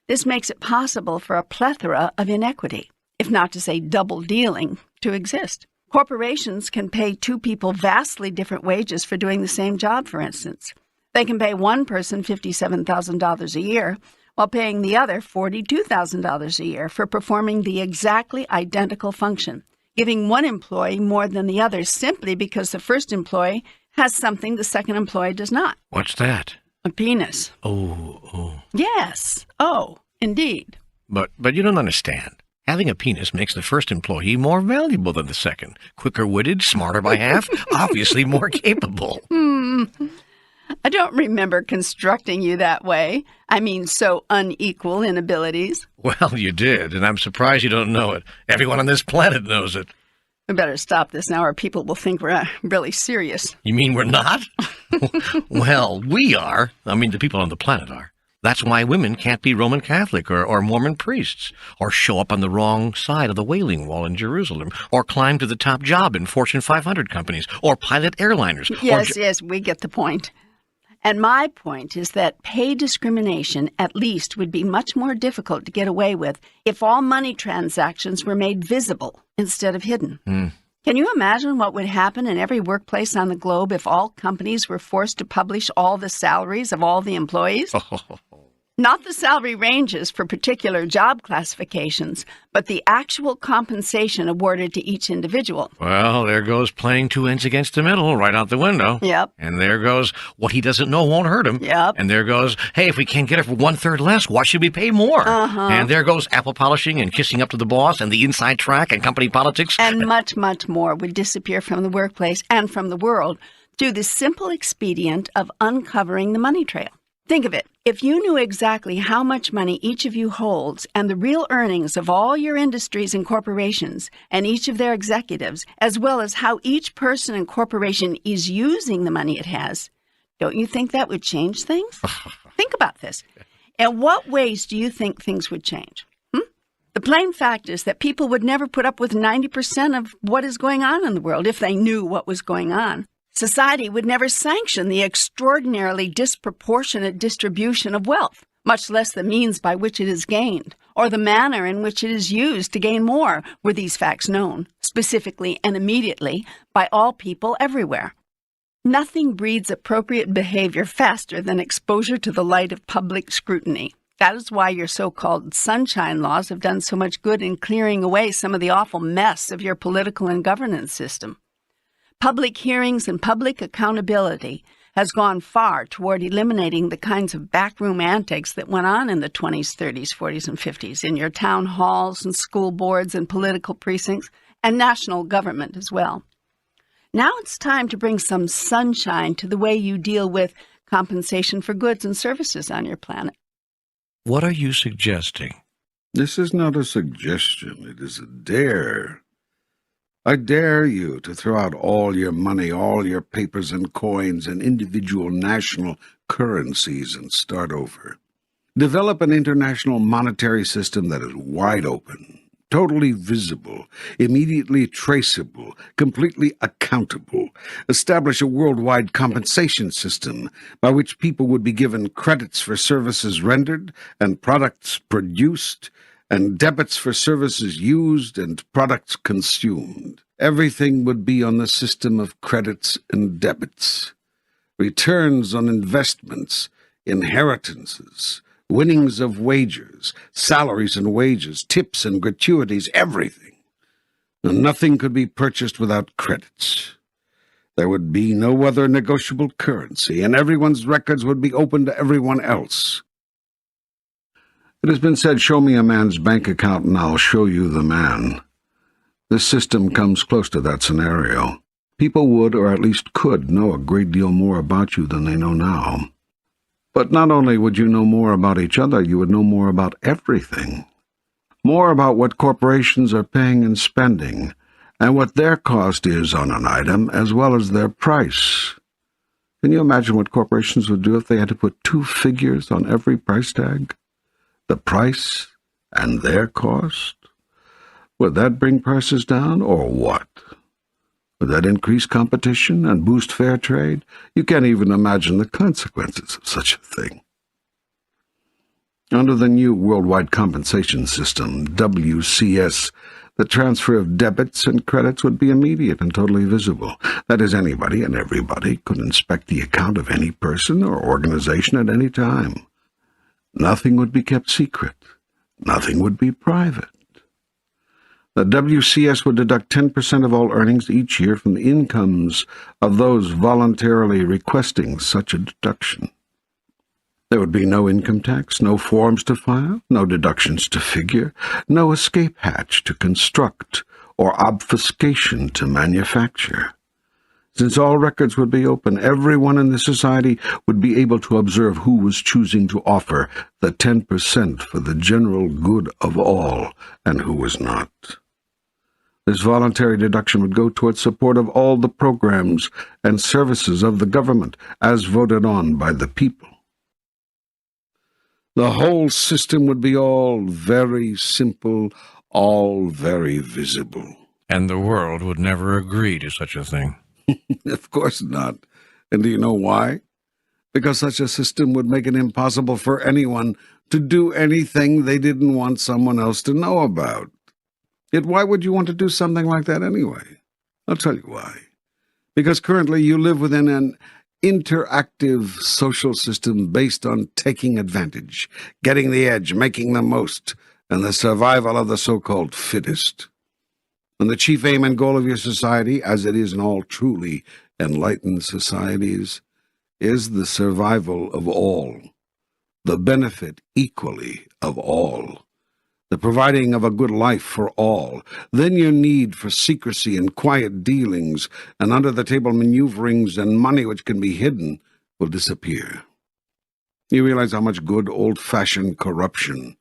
This makes it possible for a plethora of inequity, if not to say double dealing, to exist. Corporations can pay two people vastly different wages for doing the same job, for instance. They can pay one person $57,000 a year, while paying the other $42,000 a year for performing the exactly identical function, giving one employee more than the other simply because the first employee has something the second employee does not. What's that? A penis. Oh. Yes. Oh, indeed. But you don't understand. Having a penis makes the first employee more valuable than the second. Quicker-witted, smarter by half, obviously more capable. I don't remember constructing you that way. I mean, so unequal in abilities. Well, you did, and I'm surprised you don't know it. Everyone on this planet knows it. We better stop this now or people will think we're really serious. You mean we're not? Well, we are. I mean, the people on the planet are. That's why women can't be Roman Catholic or Mormon priests, or show up on the wrong side of the Wailing Wall in Jerusalem, or climb to the top job in Fortune 500 companies, or pilot airliners. Yes, we get the point. And my point is that pay discrimination, at least, would be much more difficult to get away with if all money transactions were made visible instead of hidden. Can you imagine what would happen in every workplace on the globe if all companies were forced to publish all the salaries of all the employees? Not the salary ranges for particular job classifications, but the actual compensation awarded to each individual. Well, there goes playing two ends against the middle right out the window. Yep. And there goes what he doesn't know won't hurt him. Yep. And there goes, hey, if we can't get it for 1/3 less, why should we pay more? And there goes apple polishing and kissing up to the boss and the inside track and company politics. And much, much more would disappear from the workplace and from the world through the simple expedient of uncovering the money trail. Think of it. If you knew exactly how much money each of you holds and the real earnings of all your industries and corporations and each of their executives, as well as how each person and corporation is using the money it has, don't you think that would change things? Think about this. In what ways do you think things would change? The plain fact is that people would never put up with 90% of what is going on in the world if they knew what was going on. Society would never sanction the extraordinarily disproportionate distribution of wealth, much less the means by which it is gained, or the manner in which it is used to gain more, were these facts known, specifically and immediately, by all people everywhere. Nothing breeds appropriate behavior faster than exposure to the light of public scrutiny. That is why your so-called sunshine laws have done so much good in clearing away some of the awful mess of your political and governance system. Public hearings and public accountability has gone far toward eliminating the kinds of backroom antics that went on in the 20s, 30s, 40s, and 50s in your town halls and school boards and political precincts and national government as well. Now it's time to bring some sunshine to the way you deal with compensation for goods and services on your planet. What are you suggesting? This is not a suggestion, it is a dare. I dare you to throw out all your money, all your papers and coins and individual national currencies and start over. Develop an international monetary system that is wide open, totally visible, immediately traceable, completely accountable. Establish a worldwide compensation system by which people would be given credits for services rendered and products produced, and debits for services used and products consumed. Everything would be on the system of credits and debits. Returns on investments, inheritances, winnings of wagers, salaries and wages, tips and gratuities, everything. And nothing could be purchased without credits. There would be no other negotiable currency, and everyone's records would be open to everyone else. It has been said, show me a man's bank account and I'll show you the man. This system comes close to that scenario. People would, or at least could, know a great deal more about you than they know now. But not only would you know more about each other, you would know more about everything. More about what corporations are paying and spending, and what their cost is on an item, as well as their price. Can you imagine what corporations would do if they had to put 2 figures on every price tag? The price and their cost? Would that bring prices down, or what? Would that increase competition and boost fair trade? You can't even imagine the consequences of such a thing. Under the new Worldwide Compensation System, WCS, the transfer of debits and credits would be immediate and totally visible. That is, anybody and everybody could inspect the account of any person or organization at any time. Nothing would be kept secret. Nothing would be private. The WCS would deduct 10% of all earnings each year from the incomes of those voluntarily requesting such a deduction. There would be no income tax, no forms to file, no deductions to figure, no escape hatch to construct, or obfuscation to manufacture. Since all records would be open, everyone in the society would be able to observe who was choosing to offer the 10% for the general good of all, and who was not. This voluntary deduction would go towards support of all the programs and services of the government, as voted on by the people. The whole system would be all very simple, all very visible. And the world would never agree to such a thing. Of course not. And do you know why? Because such a system would make it impossible for anyone to do anything they didn't want someone else to know about. Yet why would you want to do something like that anyway? I'll tell you why. Because currently you live within an interactive social system based on taking advantage, getting the edge, making the most, and the survival of the so-called fittest. And the chief aim and goal of your society, as it is in all truly enlightened societies, is the survival of all, the benefit equally of all, the providing of a good life for all. Then your need for secrecy and quiet dealings and under-the-table maneuverings and money which can be hidden will disappear. You realize how much good old-fashioned corruption,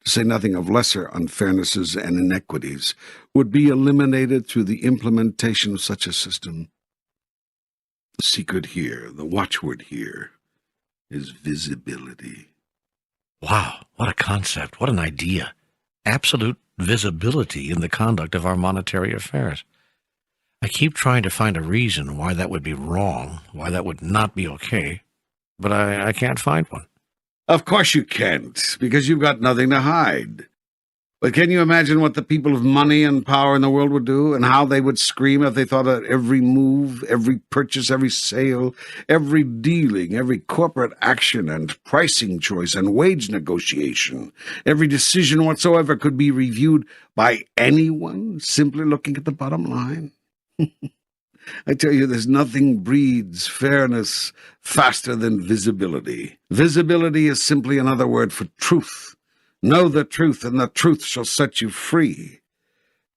to say nothing of lesser unfairnesses and inequities, would be eliminated through the implementation of such a system. The secret here, the watchword here, is visibility. Wow, what a concept, what an idea. Absolute visibility in the conduct of our monetary affairs. I keep trying to find a reason why that would be wrong, why that would not be okay, but I can't find one. Of course you can't, because you've got nothing to hide. But can you imagine what the people of money and power in the world would do, and how they would scream if they thought of every move, every purchase, every sale, every dealing, every corporate action and pricing choice and wage negotiation, every decision whatsoever could be reviewed by anyone simply looking at the bottom line? I tell you, there's nothing breeds fairness faster than visibility. Visibility is simply another word for truth. Know the truth, and the truth shall set you free.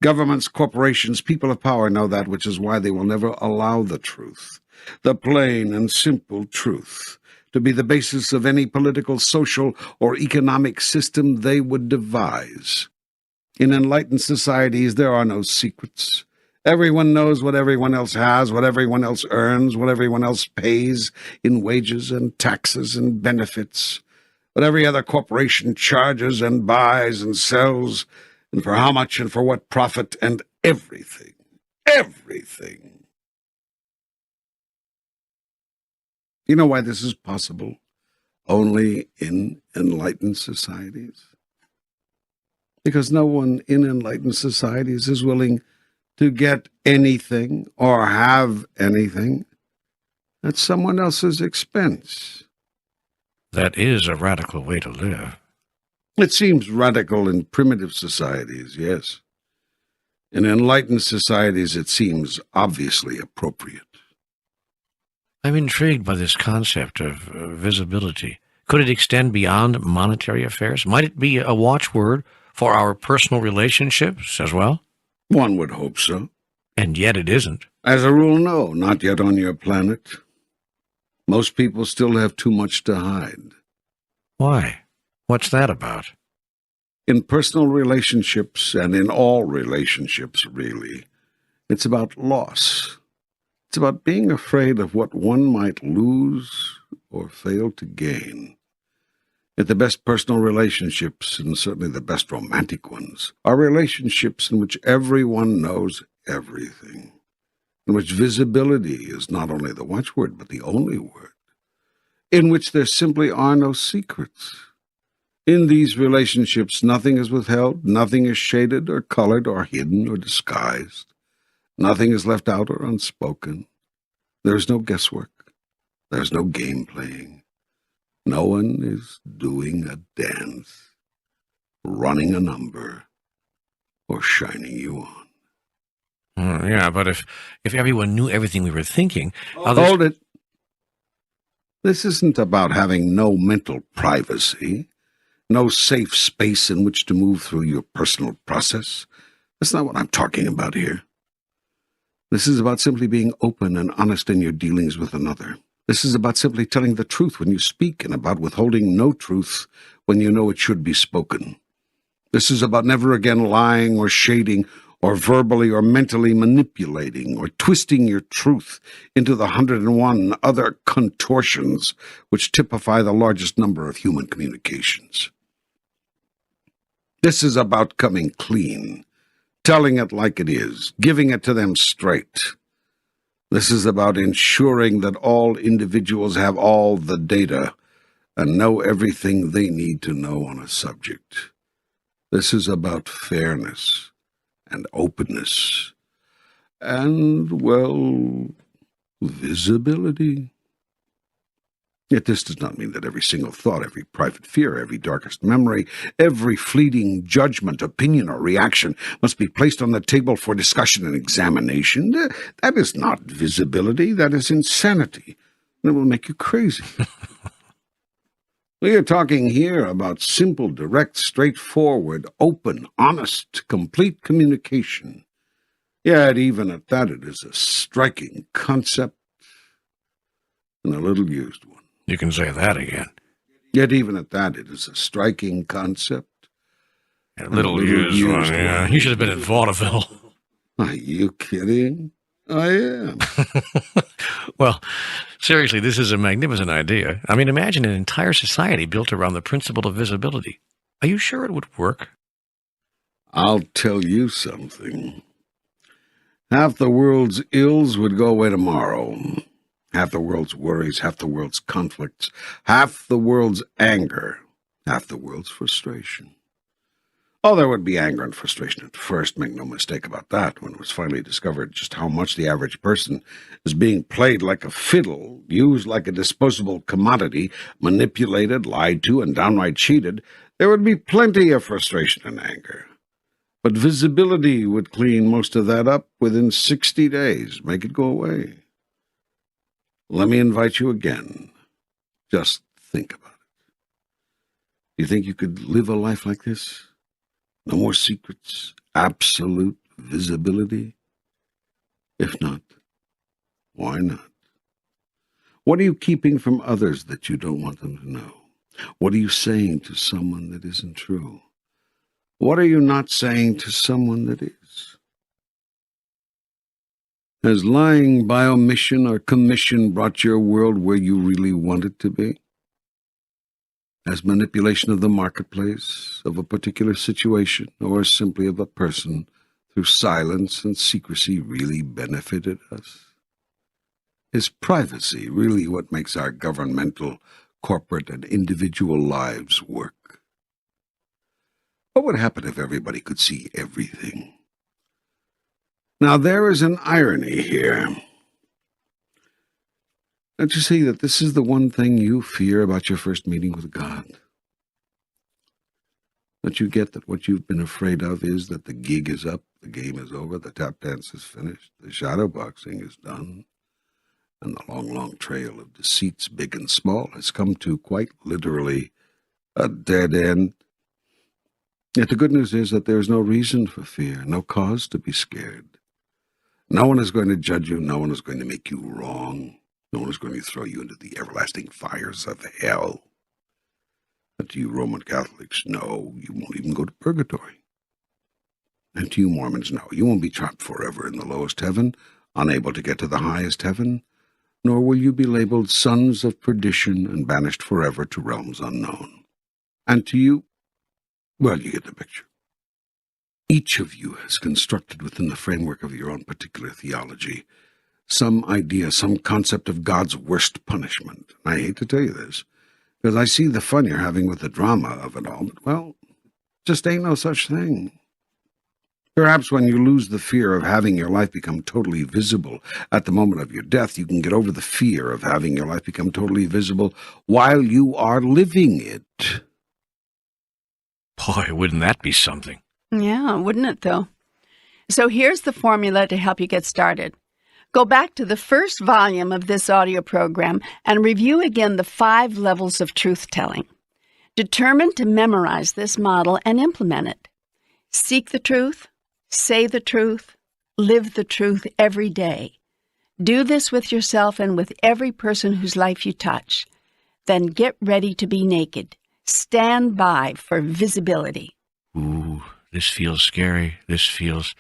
Governments, corporations, people of power know that, which is why they will never allow the truth, the plain and simple truth, to be the basis of any political, social, or economic system they would devise. In enlightened societies, there are no secrets. Everyone knows what everyone else has, what everyone else earns, what everyone else pays in wages and taxes and benefits, what every other corporation charges and buys and sells, and for how much and for what profit, and everything. Everything. You know why this is possible? Only in enlightened societies. Because no one in enlightened societies is willing to get anything or have anything at someone else's expense. That is a radical way to live. It seems radical in primitive societies, yes. In enlightened societies, it seems obviously appropriate. I'm intrigued by this concept of visibility. Could it extend beyond monetary affairs? Might it be a watchword for our personal relationships as well? One would hope so. And yet it isn't. As a rule, no, not yet on your planet. Most people still have too much to hide. Why? What's that about? In personal relationships, and in all relationships, really, it's about loss. It's about being afraid of what one might lose or fail to gain. Yet the best personal relationships, and certainly the best romantic ones, are relationships in which everyone knows everything, in which visibility is not only the watchword, but the only word, in which there simply are no secrets. In these relationships, nothing is withheld, nothing is shaded or colored or hidden or disguised. Nothing is left out or unspoken. There is no guesswork. There is no game playing. No one is doing a dance, running a number, or shining you on. Yeah, but if everyone knew everything we were thinking, Hold it. This isn't about having no mental privacy, no safe space in which to move through your personal process. That's not what I'm talking about here. This is about simply being open and honest in your dealings with another. This is about simply telling the truth when you speak, and about withholding no truth when you know it should be spoken. This is about never again lying or shading or verbally or mentally manipulating or twisting your truth into the 101 other contortions which typify the largest number of human communications. This is about coming clean, telling it like it is, giving it to them straight. This is about ensuring that all individuals have all the data and know everything they need to know on a subject. This is about fairness and openness and, well, visibility. Yet this does not mean that every single thought, every private fear, every darkest memory, every fleeting judgment, opinion, or reaction must be placed on the table for discussion and examination. That is not visibility. That is insanity. And it will make you crazy. We are talking here about simple, direct, straightforward, open, honest, complete communication. Yet even at that, it is a striking concept and a little used one. You can say that again. Yet even at that, it is a striking concept. A little used one, yeah. You should have been in vaudeville. Are you kidding? I am. Well, seriously, this is a magnificent idea. I mean, imagine an entire society built around the principle of visibility. Are you sure it would work? I'll tell you something. Half the world's ills would go away tomorrow. Half the world's worries, half the world's conflicts, half the world's anger, half the world's frustration. Oh, there would be anger and frustration at first, make no mistake about that, when it was finally discovered just how much the average person is being played like a fiddle, used like a disposable commodity, manipulated, lied to, and downright cheated. There would be plenty of frustration and anger. But visibility would clean most of that up within 60 days, make it go away. Let me invite you again. Just think about it. Do you think you could live a life like this? No more secrets, absolute visibility? If not, why not? What are you keeping from others that you don't want them to know? What are you saying to someone that isn't true? What are you not saying to someone that is? Has lying by omission or commission brought your world where you really want it to be? Has manipulation of the marketplace, of a particular situation, or simply of a person, through silence and secrecy really benefited us? Is privacy really what makes our governmental, corporate, and individual lives work? What would happen if everybody could see everything? Now, there is an irony here. Don't you see that this is the one thing you fear about your first meeting with God? Don't you get that what you've been afraid of is that the gig is up, the game is over, the tap dance is finished, the shadow boxing is done, and the long, long trail of deceits, big and small, has come to, quite literally, a dead end? Yet the good news is that there is no reason for fear, no cause to be scared. No one is going to judge you, no one is going to make you wrong. No one is going to throw you into the everlasting fires of hell. And to you Roman Catholics, no, you won't even go to purgatory. And to you Mormons, no, you won't be trapped forever in the lowest heaven, unable to get to the highest heaven, nor will you be labeled sons of perdition and banished forever to realms unknown. And to you, well, you get the picture. Each of you has constructed within the framework of your own particular theology some idea, some concept of God's worst punishment. I hate to tell you this, because I see the fun you're having with the drama of it all, but, well, just ain't no such thing. Perhaps when you lose the fear of having your life become totally visible at the moment of your death, you can get over the fear of having your life become totally visible while you are living it. Boy, wouldn't that be something? Yeah, wouldn't it, though? So here's the formula to help you get started. Go back to the first volume of this audio program and review again the 5 levels of truth-telling. Determine to memorize this model and implement it. Seek the truth, say the truth, live the truth every day. Do this with yourself and with every person whose life you touch. Then get ready to be naked. Stand by for visibility. Ooh, this feels scary. This feels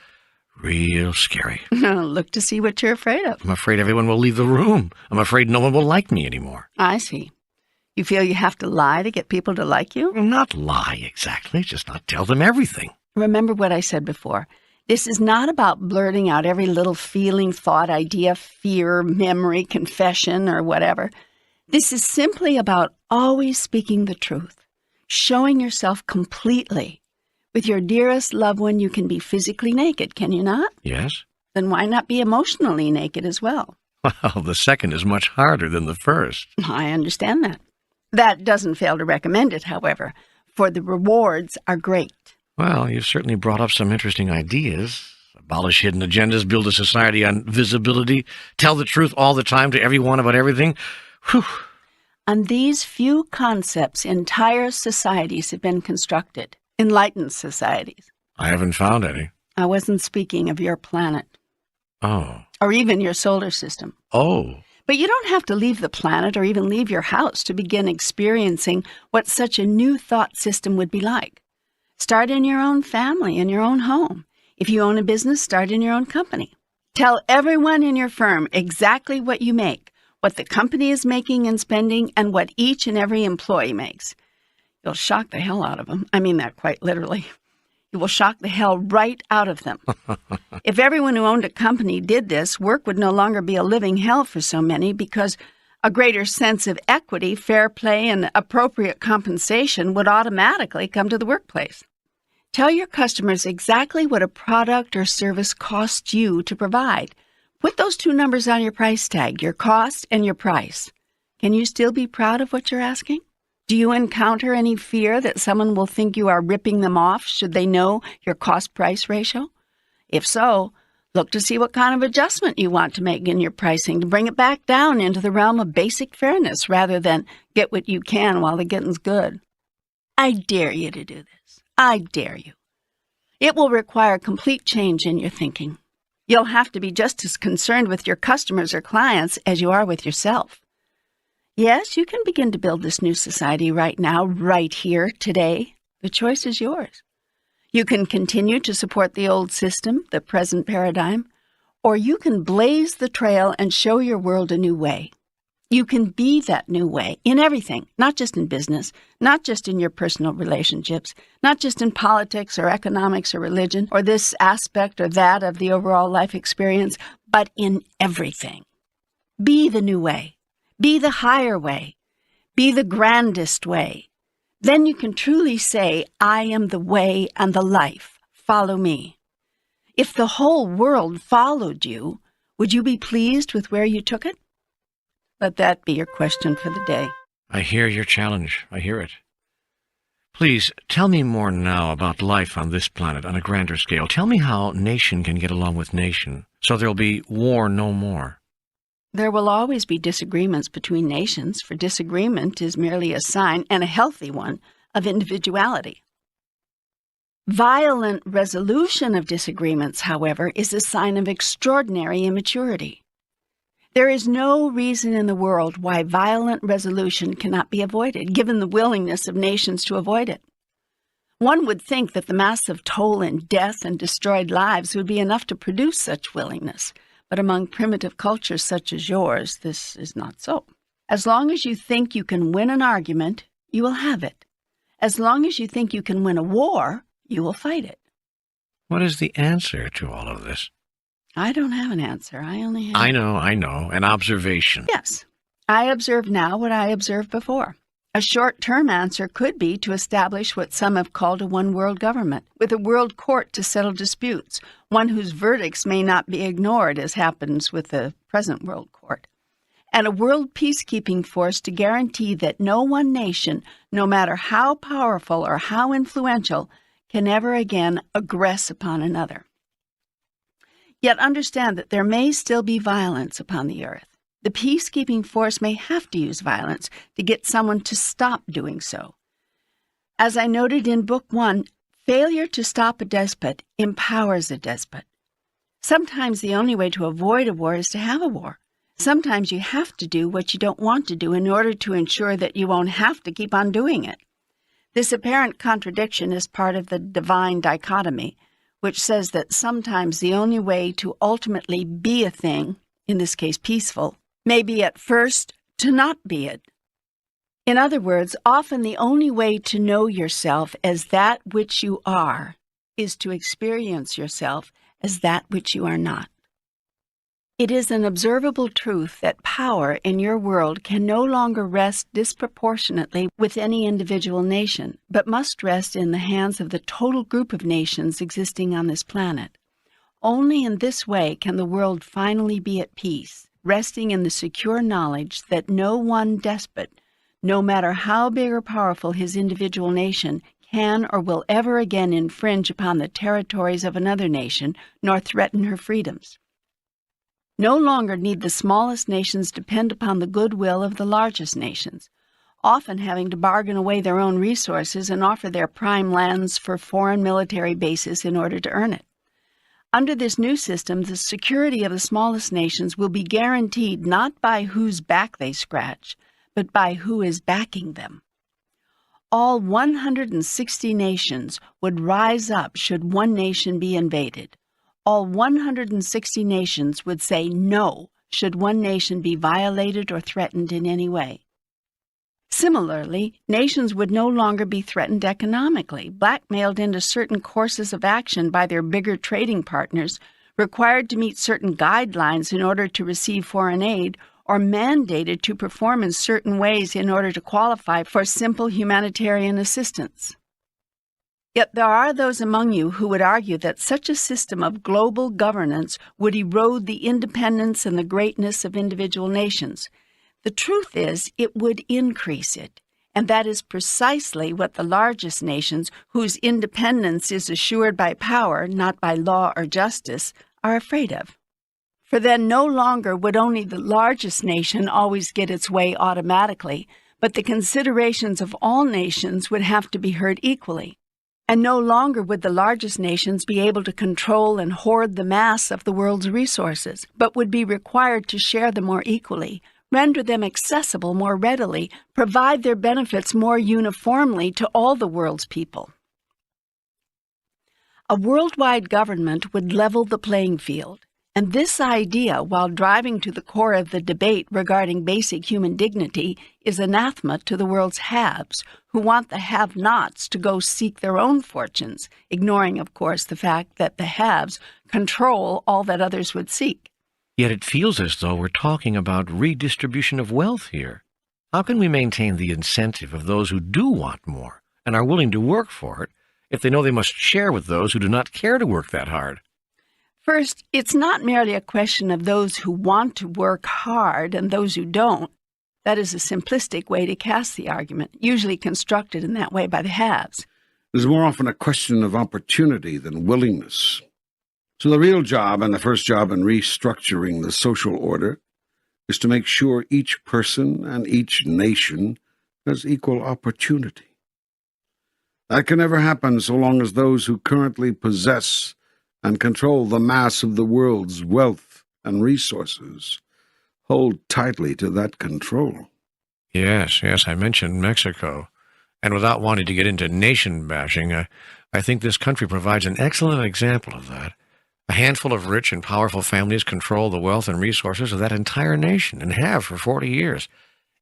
real scary. Look to see what you're afraid of. I'm afraid everyone will leave the room. I'm afraid no one will like me anymore. I see. You feel you have to lie to get people to like you? Not lie exactly, just not tell them everything. Remember what I said before. This is not about blurting out every little feeling, thought, idea, fear, memory, confession, or whatever. This is simply about always speaking the truth, showing yourself completely. With your dearest loved one, you can be physically naked, can you not? Yes? Then why not be emotionally naked as well? Well, the second is much harder than the first. I understand that. That doesn't fail to recommend it, however, for the rewards are great. Well, you've certainly brought up some interesting ideas. Abolish hidden agendas, build a society on visibility, tell the truth all the time to everyone about everything. Whew. On these few concepts, entire societies have been constructed. Enlightened societies. I haven't found any. I wasn't speaking of your planet. Oh. Or even your solar system. Oh. But you don't have to leave the planet or even leave your house to begin experiencing what such a new thought system would be like. Start in your own family, in your own home. If you own a business, start in your own company. Tell everyone in your firm exactly what you make, what the company is making and spending, and what each and every employee makes. You'll shock the hell out of them. I mean that quite literally. You will shock the hell right out of them. If everyone who owned a company did this, work would no longer be a living hell for so many because a greater sense of equity, fair play, and appropriate compensation would automatically come to the workplace. Tell your customers exactly what a product or service costs you to provide. Put those two numbers on your price tag, your cost and your price. Can you still be proud of what you're asking? Do you encounter any fear that someone will think you are ripping them off should they know your cost-price ratio? If so, look to see what kind of adjustment you want to make in your pricing to bring it back down into the realm of basic fairness rather than get what you can while the getting's good. I dare you to do this. I dare you. It will require complete change in your thinking. You'll have to be just as concerned with your customers or clients as you are with yourself. Yes, you can begin to build this new society right now, right here, today. The choice is yours. You can continue to support the old system, the present paradigm, or you can blaze the trail and show your world a new way. You can be that new way in everything, not just in business, not just in your personal relationships, not just in politics or economics or religion or this aspect or that of the overall life experience, but in everything. Be the new way. Be the higher way. Be the grandest way. Then you can truly say, I am the way and the life. Follow me. If the whole world followed you, would you be pleased with where you took it? Let that be your question for the day. I hear your challenge. I hear it. Please, tell me more now about life on this planet on a grander scale. Tell me how nation can get along with nation, so there'll be war no more. There will always be disagreements between nations, for disagreement is merely a sign, and a healthy one, of individuality. Violent resolution of disagreements, however, is a sign of extraordinary immaturity. There is no reason in the world why violent resolution cannot be avoided, given the willingness of nations to avoid it. One would think that the massive toll in death and destroyed lives would be enough to produce such willingness. But among primitive cultures such as yours, this is not so. As long as you think you can win an argument, you will have it. As long as you think you can win a war, you will fight it. What is the answer to all of this? I don't have an answer. I only have... I know, an observation. Yes. I observe now what I observed before. A short-term answer could be to establish what some have called a one-world government, with a world court to settle disputes, one whose verdicts may not be ignored, as happens with the present world court, and a world peacekeeping force to guarantee that no one nation, no matter how powerful or how influential, can ever again aggress upon another. Yet understand that there may still be violence upon the earth. The peacekeeping force may have to use violence to get someone to stop doing so. As I noted in Book 1, failure to stop a despot empowers a despot. Sometimes the only way to avoid a war is to have a war. Sometimes you have to do what you don't want to do in order to ensure that you won't have to keep on doing it. This apparent contradiction is part of the divine dichotomy, which says that sometimes the only way to ultimately be a thing, in this case peaceful, may be at first to not be it. In other words, often the only way to know yourself as that which you are is to experience yourself as that which you are not. It is an observable truth that power in your world can no longer rest disproportionately with any individual nation, but must rest in the hands of the total group of nations existing on this planet. Only in this way can the world finally be at peace, resting in the secure knowledge that no one despot, no matter how big or powerful his individual nation, can or will ever again infringe upon the territories of another nation, nor threaten her freedoms. No longer need the smallest nations depend upon the goodwill of the largest nations, often having to bargain away their own resources and offer their prime lands for foreign military bases in order to earn it. Under this new system, the security of the smallest nations will be guaranteed not by whose back they scratch, but by who is backing them. All 160 nations would rise up should one nation be invaded. all 160 nations would say no should one nation be violated or threatened in any way. Similarly, nations would no longer be threatened economically, blackmailed into certain courses of action by their bigger trading partners, required to meet certain guidelines in order to receive foreign aid, or mandated to perform in certain ways in order to qualify for simple humanitarian assistance. Yet there are those among you who would argue that such a system of global governance would erode the independence and the greatness of individual nations. The truth is, it would increase it, and that is precisely what the largest nations, whose independence is assured by power, not by law or justice, are afraid of. For then no longer would only the largest nation always get its way automatically, but the considerations of all nations would have to be heard equally. And no longer would the largest nations be able to control and hoard the mass of the world's resources, but would be required to share them more equally, render them accessible more readily, provide their benefits more uniformly to all the world's people. A worldwide government would level the playing field, and this idea, while driving to the core of the debate regarding basic human dignity, is anathema to the world's haves, who want the have-nots to go seek their own fortunes, ignoring, of course, the fact that the haves control all that others would seek. Yet it feels as though we're talking about redistribution of wealth here. How can we maintain the incentive of those who do want more and are willing to work for it if they know they must share with those who do not care to work that hard? First, it's not merely a question of those who want to work hard and those who don't. That is a simplistic way to cast the argument, usually constructed in that way by the haves. It is more often a question of opportunity than willingness. So the real job, and the first job in restructuring the social order, is to make sure each person and each nation has equal opportunity. That can never happen so long as those who currently possess and control the mass of the world's wealth and resources hold tightly to that control. Yes, I mentioned Mexico. And without wanting to get into nation bashing, I think this country provides an excellent example of that. A handful of rich and powerful families control the wealth and resources of that entire nation and have for 40 years.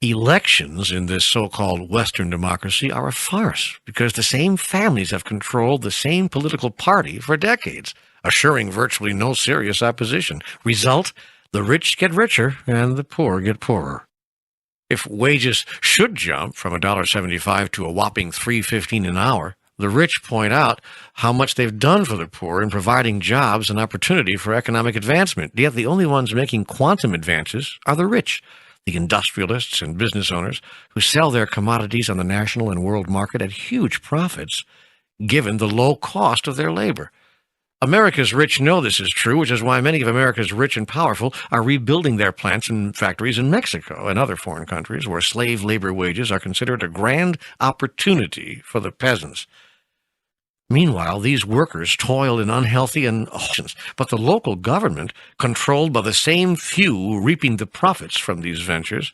Elections in this so-called Western democracy are a farce because the same families have controlled the same political party for decades, assuring virtually no serious opposition. Result, the rich get richer and the poor get poorer. If wages should jump from $1.75 to a whopping $3.15 an hour, the rich point out how much they've done for the poor in providing jobs and opportunity for economic advancement. Yet the only ones making quantum advances are the rich, the industrialists and business owners who sell their commodities on the national and world market at huge profits, given the low cost of their labor. America's rich know this is true, which is why many of America's rich and powerful are rebuilding their plants and factories in Mexico and other foreign countries where slave labor wages are considered a grand opportunity for the peasants. Meanwhile, these workers toil in unhealthy conditions, but the local government, controlled by the same few reaping the profits from these ventures,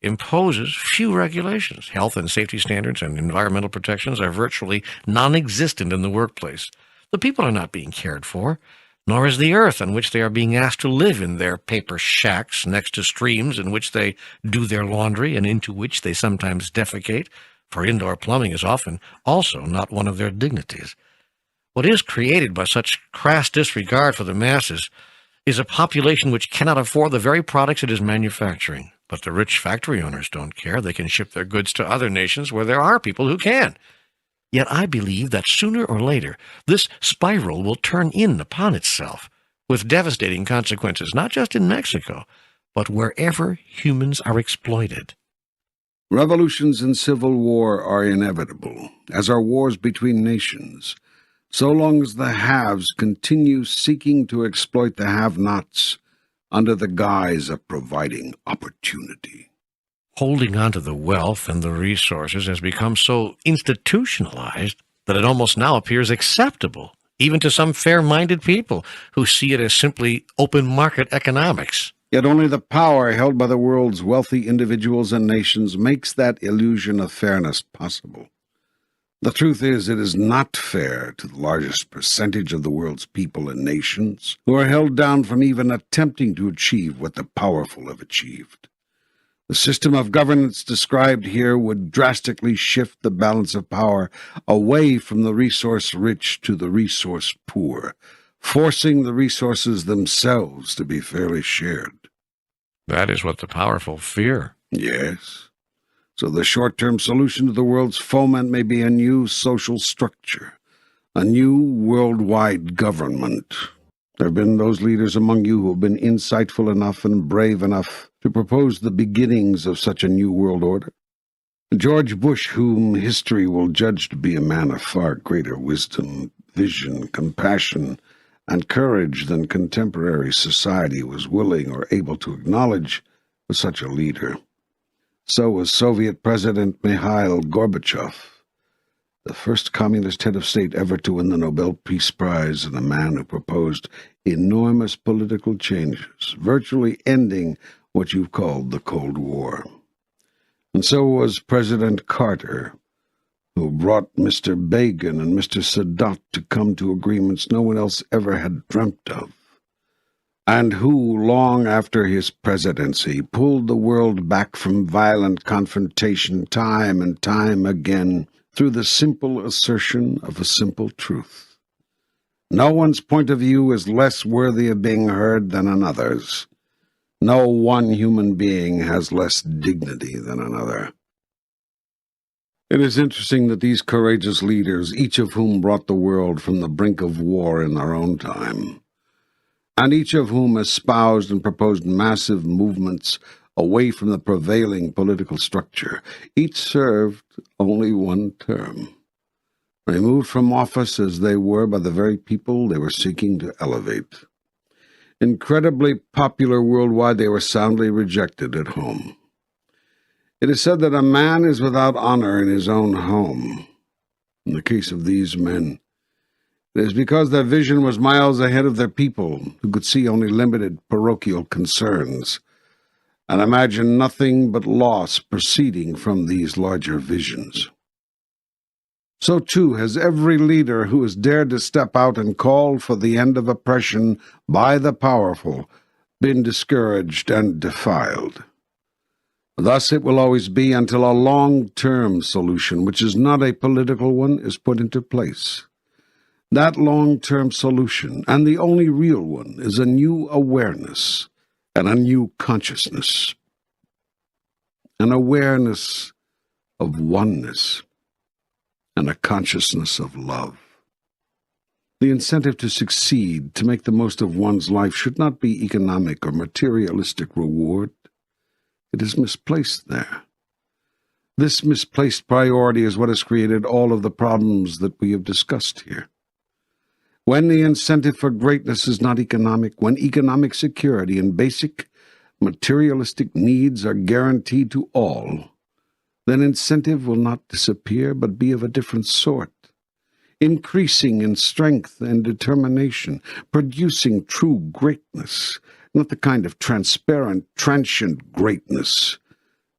imposes few regulations. Health and safety standards and environmental protections are virtually non-existent in the workplace. The people are not being cared for, nor is the earth on which they are being asked to live in their paper shacks next to streams in which they do their laundry and into which they sometimes defecate, for indoor plumbing is often also not one of their dignities. What is created by such crass disregard for the masses is a population which cannot afford the very products it is manufacturing. But the rich factory owners don't care. They can ship their goods to other nations where there are people who can. Yet I believe that sooner or later this spiral will turn in upon itself with devastating consequences, not just in Mexico, but wherever humans are exploited. Revolutions and civil war are inevitable, as are wars between nations, so long as the haves continue seeking to exploit the have-nots under the guise of providing opportunity. Holding on to the wealth and the resources has become so institutionalized that it almost now appears acceptable, even to some fair-minded people who see it as simply open market economics. Yet only the power held by the world's wealthy individuals and nations makes that illusion of fairness possible. The truth is, it is not fair to the largest percentage of the world's people and nations who are held down from even attempting to achieve what the powerful have achieved. The system of governance described here would drastically shift the balance of power away from the resource-rich to the resource-poor, forcing the resources themselves to be fairly shared. That is what the powerful fear. Yes. So the short-term solution to the world's foment may be a new social structure, a new worldwide government. There have been those leaders among you who have been insightful enough and brave enough to propose the beginnings of such a new world order. George Bush, whom history will judge to be a man of far greater wisdom, vision, compassion, and courage than contemporary society was willing or able to acknowledge, was such a leader. So was Soviet President Mikhail Gorbachev, the first communist head of state ever to win the Nobel Peace Prize, and a man who proposed enormous political changes, virtually ending what you've called the Cold War. And so was President Carter, who brought Mr. Begin and Mr. Sadat to come to agreements no one else ever had dreamt of, and who, long after his presidency, pulled the world back from violent confrontation time and time again through the simple assertion of a simple truth. No one's point of view is less worthy of being heard than another's. No one human being has less dignity than another. It is interesting that these courageous leaders, each of whom brought the world from the brink of war in their own time, and each of whom espoused and proposed massive movements away from the prevailing political structure, each served only one term, removed from office as they were by the very people they were seeking to elevate. Incredibly popular worldwide, they were soundly rejected at home. It is said that a man is without honor in his own home. In the case of these men, it is because their vision was miles ahead of their people, who could see only limited parochial concerns, and imagine nothing but loss proceeding from these larger visions. So too has every leader who has dared to step out and call for the end of oppression by the powerful been discouraged and defiled. Thus it will always be until a long-term solution, which is not a political one, is put into place. That long-term solution, and the only real one, is a new awareness and a new consciousness, an awareness of oneness and a consciousness of love. The incentive to succeed, to make the most of one's life, should not be economic or materialistic reward. It is misplaced there. This misplaced priority is what has created all of the problems that we have discussed here. When the incentive for greatness is not economic, when economic security and basic materialistic needs are guaranteed to all, then incentive will not disappear, but be of a different sort, increasing in strength and determination, producing true greatness, not the kind of transparent, transient greatness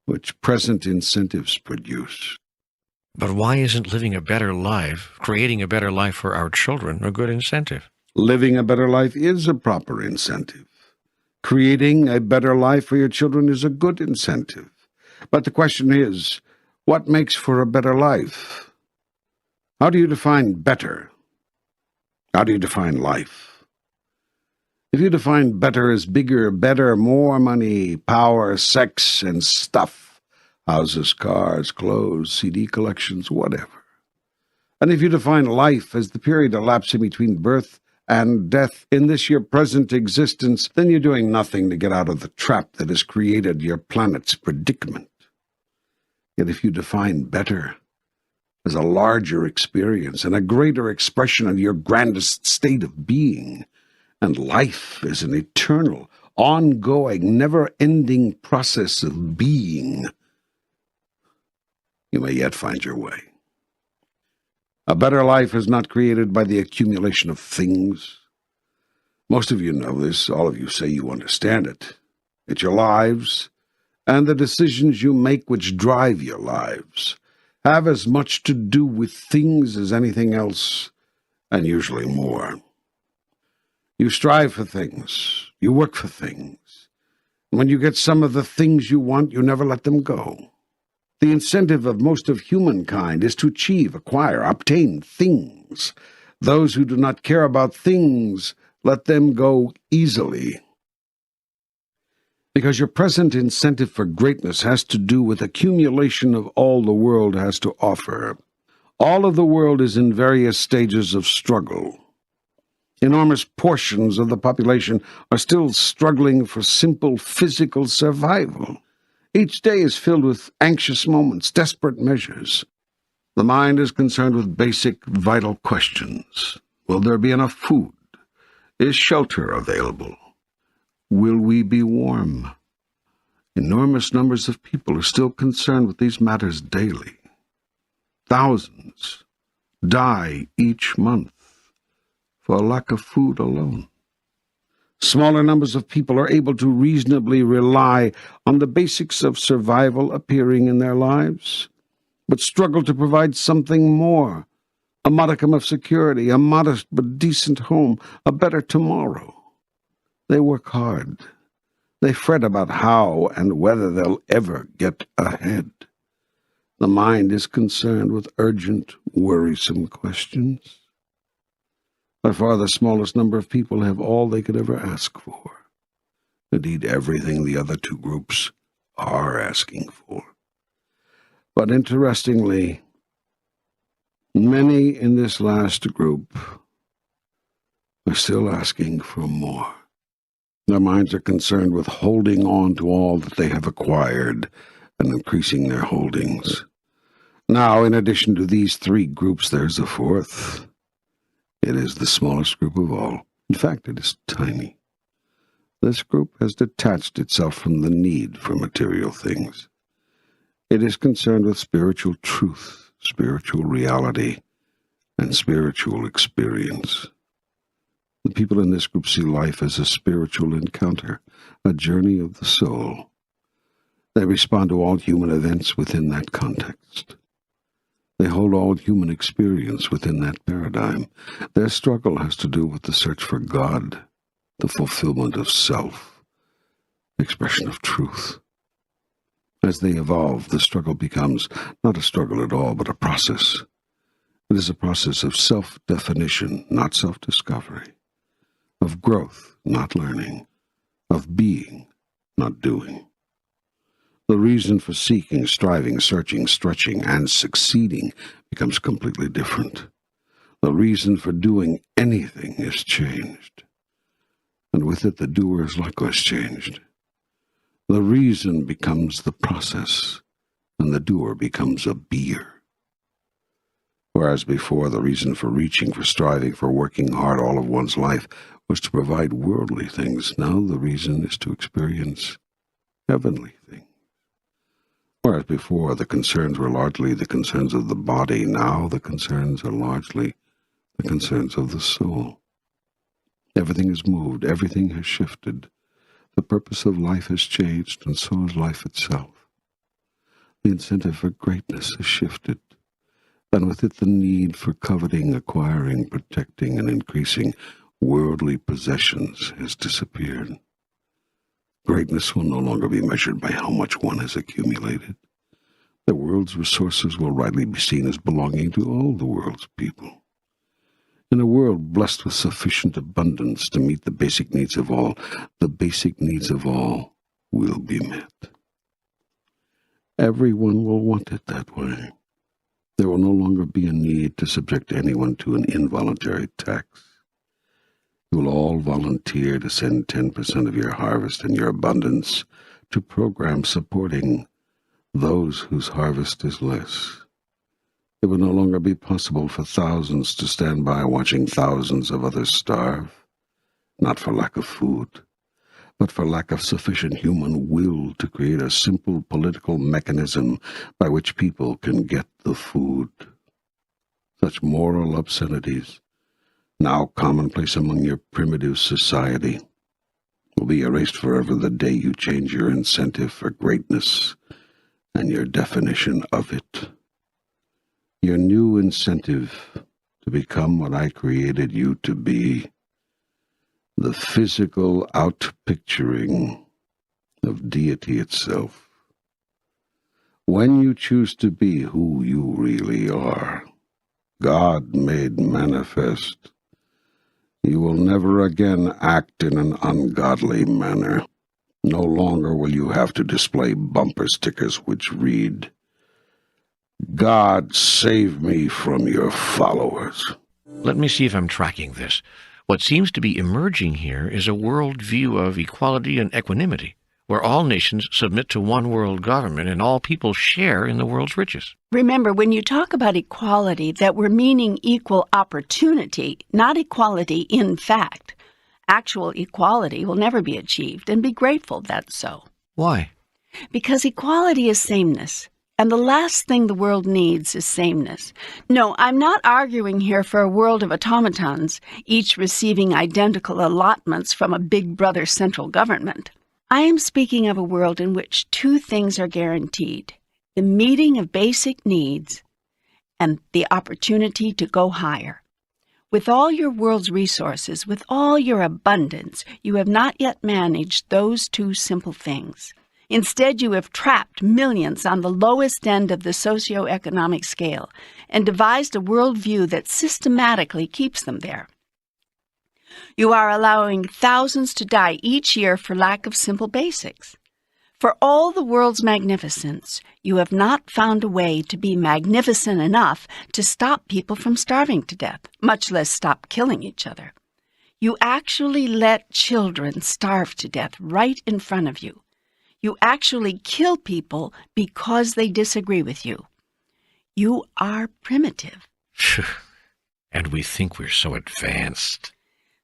which present incentives produce. But why isn't living a better life, creating a better life for our children, a good incentive? Living a better life is a proper incentive. Creating a better life for your children is a good incentive. But the question is, what makes for a better life? How do you define better? How do you define life? If you define better as bigger, better, more money, power, sex, and stuff, houses, cars, clothes, CD collections, whatever. And if you define life as the period elapsing between birth and death in this your present existence, then you're doing nothing to get out of the trap that has created your planet's predicament. Yet if you define better as a larger experience and a greater expression of your grandest state of being, and life is an eternal, ongoing, never-ending process of being, you may yet find your way. A better life is not created by the accumulation of things. Most of you know this, all of you say you understand it. It's your lives and the decisions you make which drive your lives, have as much to do with things as anything else, and usually more. You strive for things. You work for things. When you get some of the things you want, you never let them go. The incentive of most of humankind is to achieve, acquire, obtain things. Those who do not care about things, let them go easily. Because your present incentive for greatness has to do with accumulation of all the world has to offer. All of the world is in various stages of struggle. Enormous portions of the population are still struggling for simple physical survival. Each day is filled with anxious moments, desperate measures. The mind is concerned with basic, vital questions. Will there be enough food? Is shelter available? Will we be warm? Enormous numbers of people are still concerned with these matters daily. Thousands die each month for lack of food alone. Smaller numbers of people are able to reasonably rely on the basics of survival appearing in their lives, but struggle to provide something more, a modicum of security, a modest but decent home, a better tomorrow. They work hard. They fret about how and whether they'll ever get ahead. The mind is concerned with urgent, worrisome questions. By far the smallest number of people have all they could ever ask for. Indeed, everything the other two groups are asking for. But interestingly, many in this last group are still asking for more. Their minds are concerned with holding on to all that they have acquired and increasing their holdings. Now, in addition to these three groups, there's a fourth. It is the smallest group of all. In fact, it is tiny. This group has detached itself from the need for material things. It is concerned with spiritual truth, spiritual reality, and spiritual experience. The people in this group see life as a spiritual encounter, a journey of the soul. They respond to all human events within that context. They hold all human experience within that paradigm. Their struggle has to do with the search for God, the fulfillment of self, expression of truth. As they evolve, the struggle becomes not a struggle at all, but a process. It is a process of self-definition, not self-discovery, of growth, not learning, of being, not doing. The reason for seeking, striving, searching, stretching, and succeeding becomes completely different. The reason for doing anything is changed, and with it the doer is likewise changed. The reason becomes the process, and the doer becomes a beer. Whereas before, the reason for reaching, for striving, for working hard all of one's life was to provide worldly things, now the reason is to experience heavenly things. Whereas before, the concerns were largely the concerns of the body, now the concerns are largely the concerns of the soul. Everything has moved, everything has shifted. The purpose of life has changed, and so has life itself. The incentive for greatness has shifted, and with it the need for coveting, acquiring, protecting, and increasing worldly possessions has disappeared. Greatness will no longer be measured by how much one has accumulated. The world's resources will rightly be seen as belonging to all the world's people. In a world blessed with sufficient abundance to meet the basic needs of all, the basic needs of all will be met. Everyone will want it that way. There will no longer be a need to subject anyone to an involuntary tax. You will all volunteer to send 10% of your harvest and your abundance to programs supporting those whose harvest is less. It will no longer be possible for thousands to stand by watching thousands of others starve, not for lack of food, but for lack of sufficient human will to create a simple political mechanism by which people can get the food. Such moral obscenities, now commonplace among your primitive society, will be erased forever the day you change your incentive for greatness and your definition of it. your new incentive to become what I created you to be, the physical outpicturing of deity itself. When you choose to be who you really are, God made manifest, you will never again act in an ungodly manner. No longer will you have to display bumper stickers which read, God save me from your followers. Let me see if I'm tracking this. What seems to be emerging here is a world view of equality and equanimity, where all nations submit to one world government and all people share in the world's riches. Remember, when you talk about equality, that we're meaning equal opportunity, not equality in fact. Actual equality will never be achieved, and be grateful that's so. Why? Because equality is sameness, and the last thing the world needs is sameness. No, I'm not arguing here for a world of automatons, each receiving identical allotments from a big brother central government. I am speaking of a world in which two things are guaranteed: the meeting of basic needs and the opportunity to go higher. With all your world's resources, with all your abundance, you have not yet managed those two simple things. Instead, you have trapped millions on the lowest end of the socioeconomic scale and devised a worldview that systematically keeps them there. You are allowing thousands to die each year for lack of simple basics. For all the world's magnificence, you have not found a way to be magnificent enough to stop people from starving to death, much less stop killing each other. You actually let children starve to death right in front of you. You actually kill people because they disagree with you. You are primitive. And we think we're so advanced.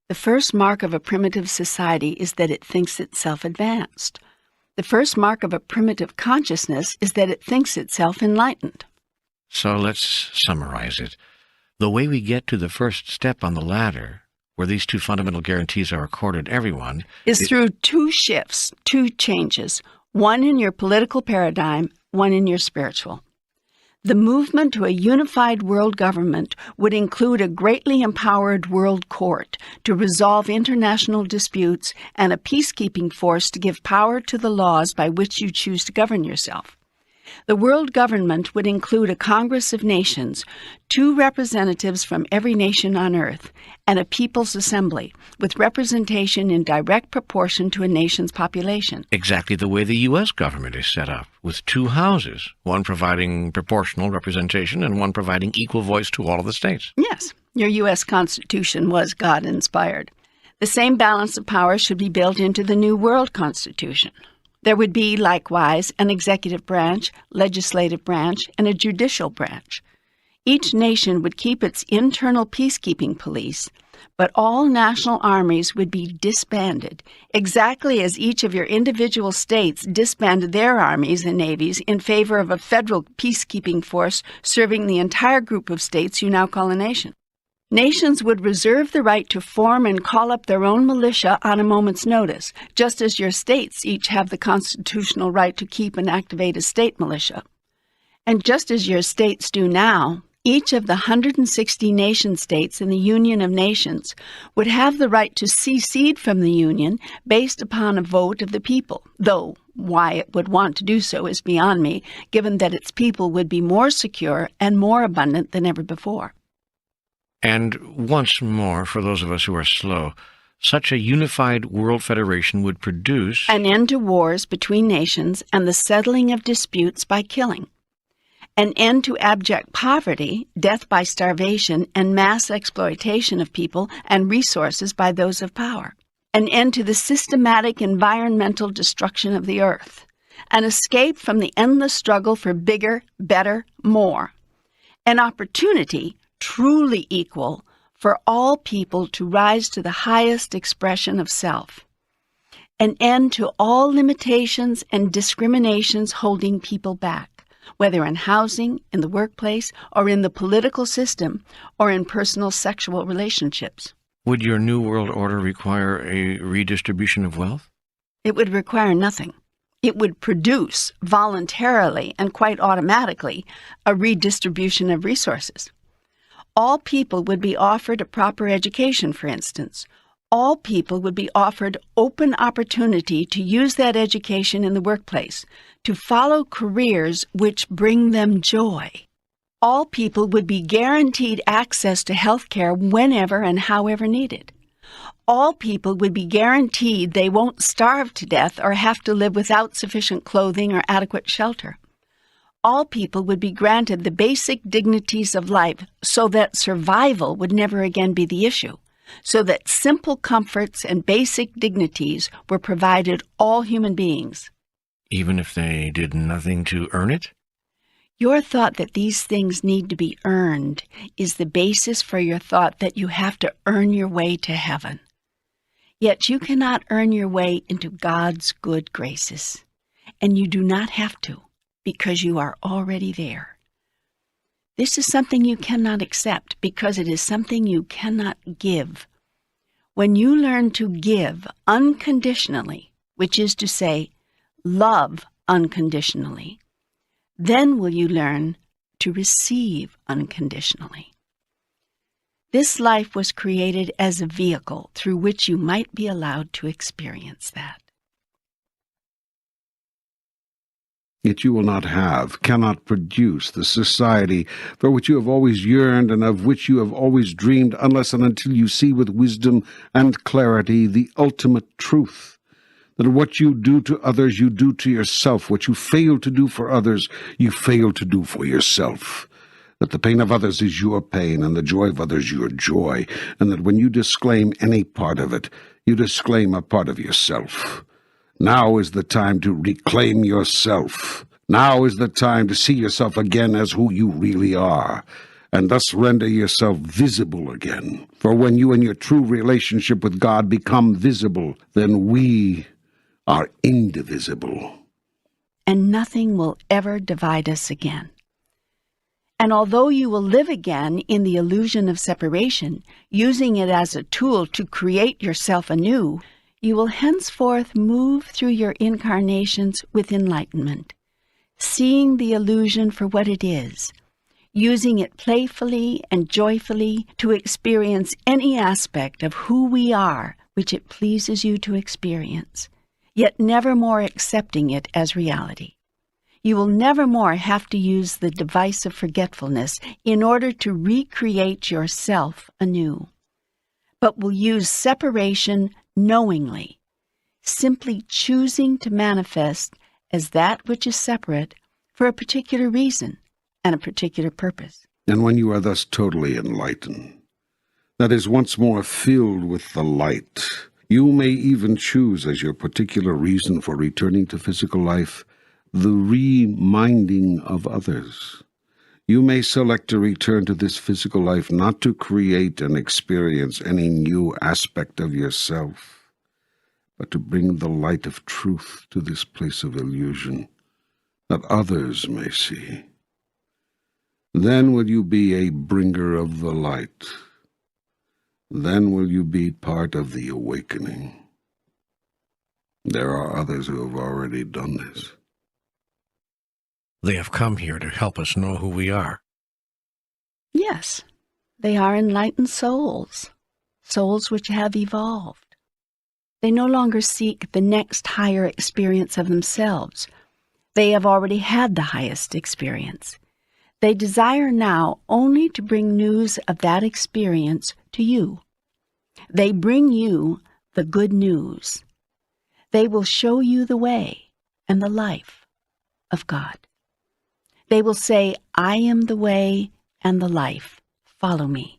The first mark of a primitive society is that it thinks itself advanced. The first mark of a primitive consciousness is that it thinks itself enlightened. So let's summarize it. The way we get to the first step on the ladder, where these two fundamental guarantees are accorded everyone, is through two shifts, two changes, one in your political paradigm, one in your spiritual. The movement to a unified world government would include a greatly empowered world court to resolve international disputes and a peacekeeping force to give power to the laws by which you choose to govern yourself. The world government would include a Congress of Nations, 2 representatives from every nation on earth, and a People's Assembly, with representation in direct proportion to a nation's population. Exactly the way the U.S. government is set up, with 2 houses, one providing proportional representation and one providing equal voice to all of the states. Yes, your U.S. Constitution was God-inspired. The same balance of power should be built into the new World Constitution. There would be, likewise, an executive branch, legislative branch, and a judicial branch. Each nation would keep its internal peacekeeping police, but all national armies would be disbanded, exactly as each of your individual states disbanded their armies and navies in favor of a federal peacekeeping force serving the entire group of states you now call a nation. Nations would reserve the right to form and call up their own militia on a moment's notice, just as your states each have the constitutional right to keep and activate a state militia. And just as your states do now, each of the 160 nation-states in the Union of Nations would have the right to secede from the Union based upon a vote of the people, though why it would want to do so is beyond me, given that its people would be more secure and more abundant than ever before. And once more, for those of us who are slow, such a unified world federation would produce an end to wars between nations and the settling of disputes by killing, an end to abject poverty, death by starvation, and mass exploitation of people and resources by those of power, an end to the systematic environmental destruction of the earth, an escape from the endless struggle for bigger, better, more, an opportunity truly equal for all people to rise to the highest expression of self, an end to all limitations and discriminations holding people back, whether in housing, in the workplace, or in the political system, or in personal sexual relationships. Would your New World Order require a redistribution of wealth? It would require nothing. It would produce voluntarily and quite automatically a redistribution of resources. All people would be offered a proper education, for instance. All people would be offered open opportunity to use that education in the workplace, to follow careers which bring them joy. All people would be guaranteed access to health care whenever and however needed. All people would be guaranteed they won't starve to death or have to live without sufficient clothing or adequate shelter. All people would be granted the basic dignities of life so that survival would never again be the issue, so that simple comforts and basic dignities were provided all human beings. Even if they did nothing to earn it? Your thought that these things need to be earned is the basis for your thought that you have to earn your way to heaven. Yet you cannot earn your way into God's good graces, and you do not have to, because you are already there. This is something you cannot accept because it is something you cannot give. When you learn to give unconditionally, which is to say, love unconditionally, then will you learn to receive unconditionally. This life was created as a vehicle through which you might be allowed to experience that. Yet you will not have, cannot produce the society for which you have always yearned and of which you have always dreamed unless and until you see with wisdom and clarity the ultimate truth, that what you do to others you do to yourself, what you fail to do for others you fail to do for yourself, that the pain of others is your pain and the joy of others your joy, and that when you disclaim any part of it, you disclaim a part of yourself. Now is the time to reclaim yourself. Now is the time to see yourself again as who you really are, and thus render yourself visible again. For when you and your true relationship with God become visible, then we are indivisible. And nothing will ever divide us again. And although you will live again in the illusion of separation, using it as a tool to create yourself anew, you will henceforth move through your incarnations with enlightenment, seeing the illusion for what it is, using it playfully and joyfully to experience any aspect of who we are which it pleases you to experience, yet never more accepting it as reality. You will never more have to use the device of forgetfulness in order to recreate yourself anew, but will use separation knowingly, simply choosing to manifest as that which is separate for a particular reason and a particular purpose. And when you are thus totally enlightened, that is once more filled with the light, you may even choose as your particular reason for returning to physical life the reminding of others. You may select to return to this physical life not to create and experience any new aspect of yourself, but to bring the light of truth to this place of illusion, that others may see. Then will you be a bringer of the light. Then will you be part of the awakening. There are others who have already done this. They have come here to help us know who we are. Yes, they are enlightened souls, souls which have evolved. They no longer seek the next higher experience of themselves. They have already had the highest experience. They desire now only to bring news of that experience to you. They bring you the good news. They will show you the way and the life of God. They will say, I am the way and the life. Follow me.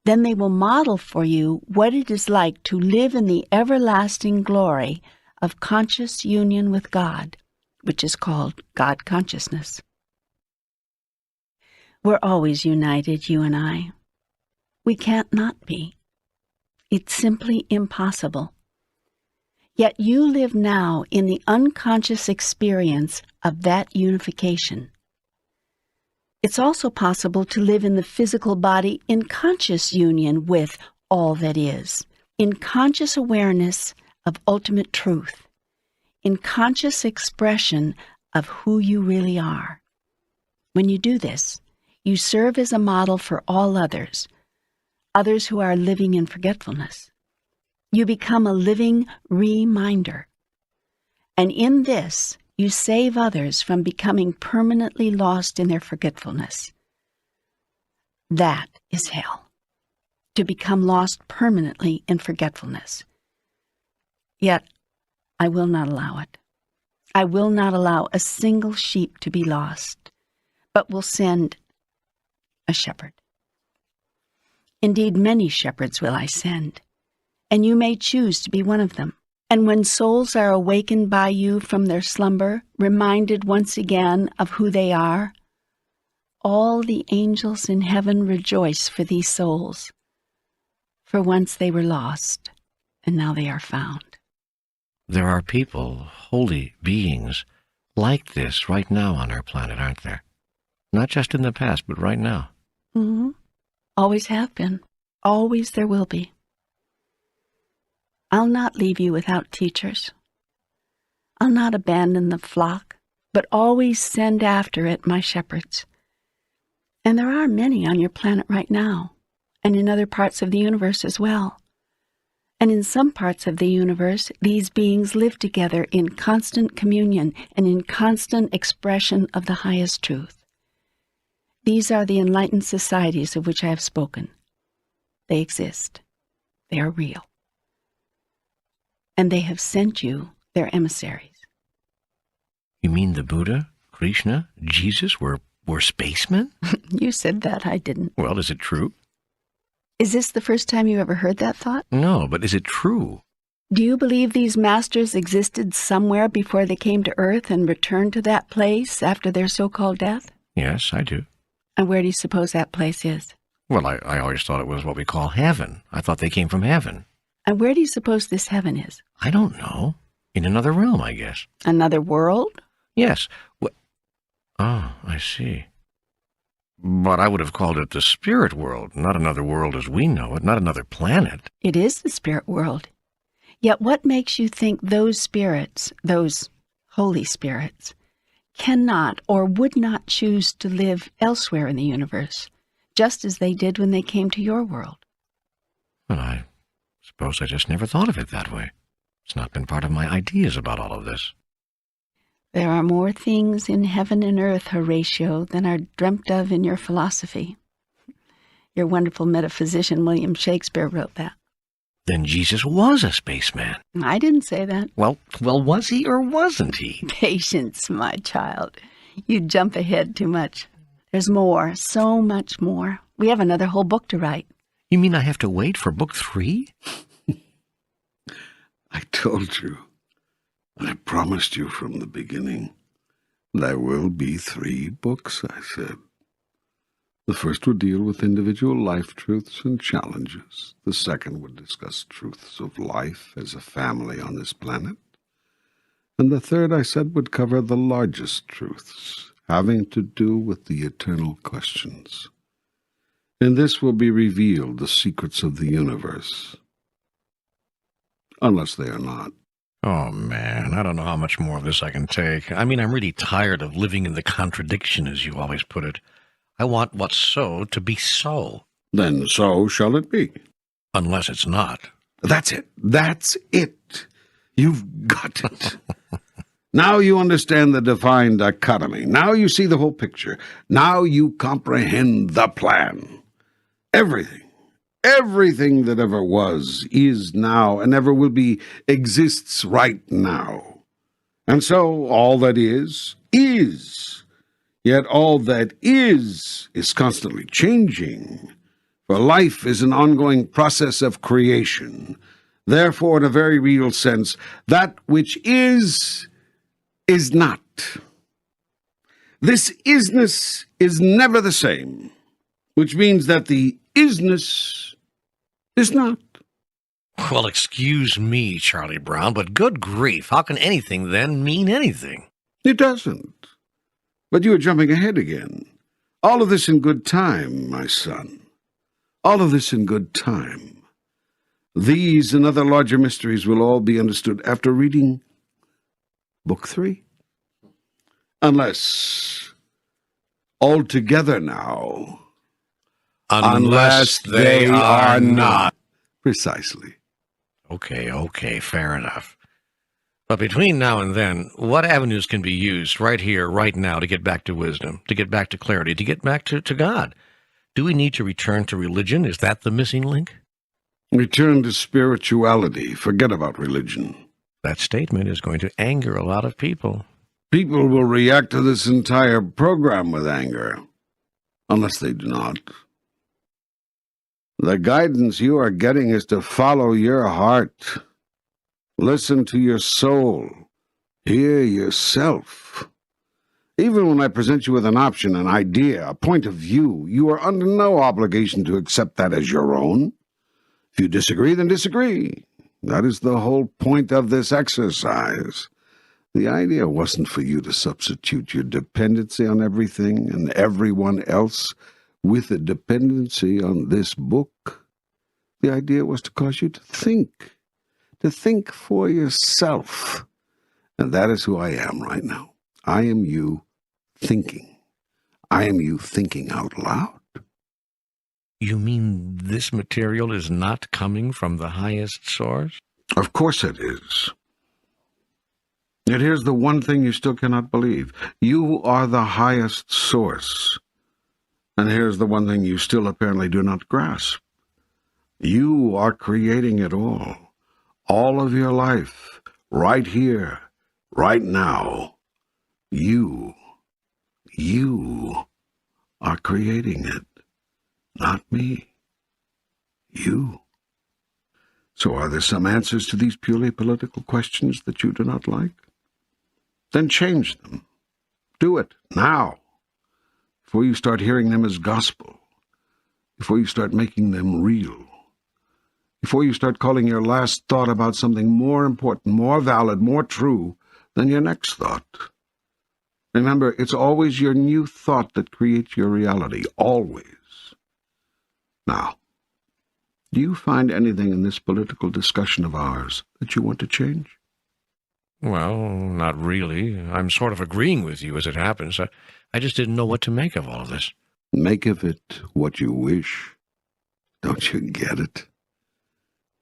Then they will model for you what it is like to live in the everlasting glory of conscious union with God, which is called God consciousness. We're always united, you and I. We can't not be. It's simply impossible. Yet you live now in the unconscious experience of that unification. It's also possible to live in the physical body in conscious union with all that is, in conscious awareness of ultimate truth, in conscious expression of who you really are. When you do this, you serve as a model for all others who are living in forgetfulness. You become a living reminder. And in this, you save others from becoming permanently lost in their forgetfulness. That is hell, to become lost permanently in forgetfulness. Yet, I will not allow it. I will not allow a single sheep to be lost, but will send a shepherd. Indeed, many shepherds will I send, and you may choose to be one of them. And when souls are awakened by you from their slumber, reminded once again of who they are, all the angels in heaven rejoice for these souls. For once they were lost, and now they are found. There are people, holy beings, like this right now on our planet, aren't there? Not just in the past, but right now. Mm-hmm. Always have been. Always there will be. I'll not leave you without teachers. I'll not abandon the flock, but always send after it my shepherds. And there are many on your planet right now, and in other parts of the universe as well. And in some parts of the universe, these beings live together in constant communion and in constant expression of the highest truth. These are the enlightened societies of which I have spoken. They exist. They are real. And they have sent you their emissaries. You mean the Buddha, Krishna, Jesus were spacemen? You said that, I didn't. Well, is it true? Is this the first time you ever heard that thought? No, but is it true? Do you believe these masters existed somewhere before they came to Earth and returned to that place after their so-called death? Yes, I do. And where do you suppose that place is? Well, I always thought it was what we call heaven. I thought they came from heaven. And where do you suppose this heaven is? I don't know. In another realm, I guess. Another world? Yes. Oh, I see. But I would have called it the spirit world, not another world as we know it, not another planet. It is the spirit world. Yet what makes you think those spirits, those holy spirits, cannot or would not choose to live elsewhere in the universe, just as they did when they came to your world? Well, I suppose I just never thought of it that way. It's not been part of my ideas about all of this. There are more things in heaven and earth, Horatio, than are dreamt of in your philosophy. Your wonderful metaphysician William Shakespeare wrote that. Then Jesus was a spaceman. I didn't say that. Well, was he or wasn't he? Patience, my child. You jump ahead too much. There's more, so much more. We have another whole book to write. You mean I have to wait for book 3? I told you. I promised you from the beginning. There will be 3 books, I said. The first would deal with individual life truths and challenges. The second would discuss truths of life as a family on this planet. And the third, I said, would cover the largest truths, having to do with the eternal questions. In this will be revealed the secrets of the universe. Unless they are not. Oh, man, I don't know how much more of this I can take. I mean, I'm really tired of living in the contradiction, as you always put it. I want what's so to be so. Then so shall it be. Unless it's not. That's it. That's it. You've got it. Now you understand the defined dichotomy. Now you see the whole picture. Now you comprehend the plan. Everything that ever was, is now, and ever will be, exists right now. And so all that is. Yet all that is constantly changing. For life is an ongoing process of creation. Therefore, in a very real sense, that which is not. This isness is never the same, which means that the isness is not. Well, excuse me, Charlie Brown, but good grief, how can anything then mean anything? It doesn't. But you are jumping ahead again. All of this in good time, my son. All of this in good time. These and other larger mysteries will all be understood after reading Book 3. Unless, altogether now, Unless they are not. Precisely. Okay, fair enough. But between now and then, what avenues can be used right here, right now, to get back to wisdom, to get back to clarity, to get back to God? Do we need to return to religion? Is that the missing link? Return to spirituality. Forget about religion. That statement is going to anger a lot of people. People will react to this entire program with anger, unless they do not. The guidance you are getting is to follow your heart. Listen to your soul. Hear yourself. Even when I present you with an option, an idea, a point of view, you are under no obligation to accept that as your own. If you disagree, then disagree. That is the whole point of this exercise. The idea wasn't for you to substitute your dependency on everything and everyone else with a dependency on this book. The idea was to cause you to think for yourself. And that is who I am right now. I am you thinking. I am you thinking out loud. You mean this material is not coming from the highest source? Of course it is. Yet here's the one thing you still cannot believe. You are the highest source. And here's the one thing you still apparently do not grasp. You are creating it all of your life, right here, right now. You are creating it, not me. You. So are there some answers to these purely political questions that you do not like? Then change them. Do it now, before you start hearing them as gospel, before you start making them real, before you start calling your last thought about something more important, more valid, more true than your next thought. Remember, it's always your new thought that creates your reality, always. Now, do you find anything in this political discussion of ours that you want to change? Well, not really. I'm sort of agreeing with you as it happens. I just didn't know what to make of all of this. Make of it what you wish. Don't you get it?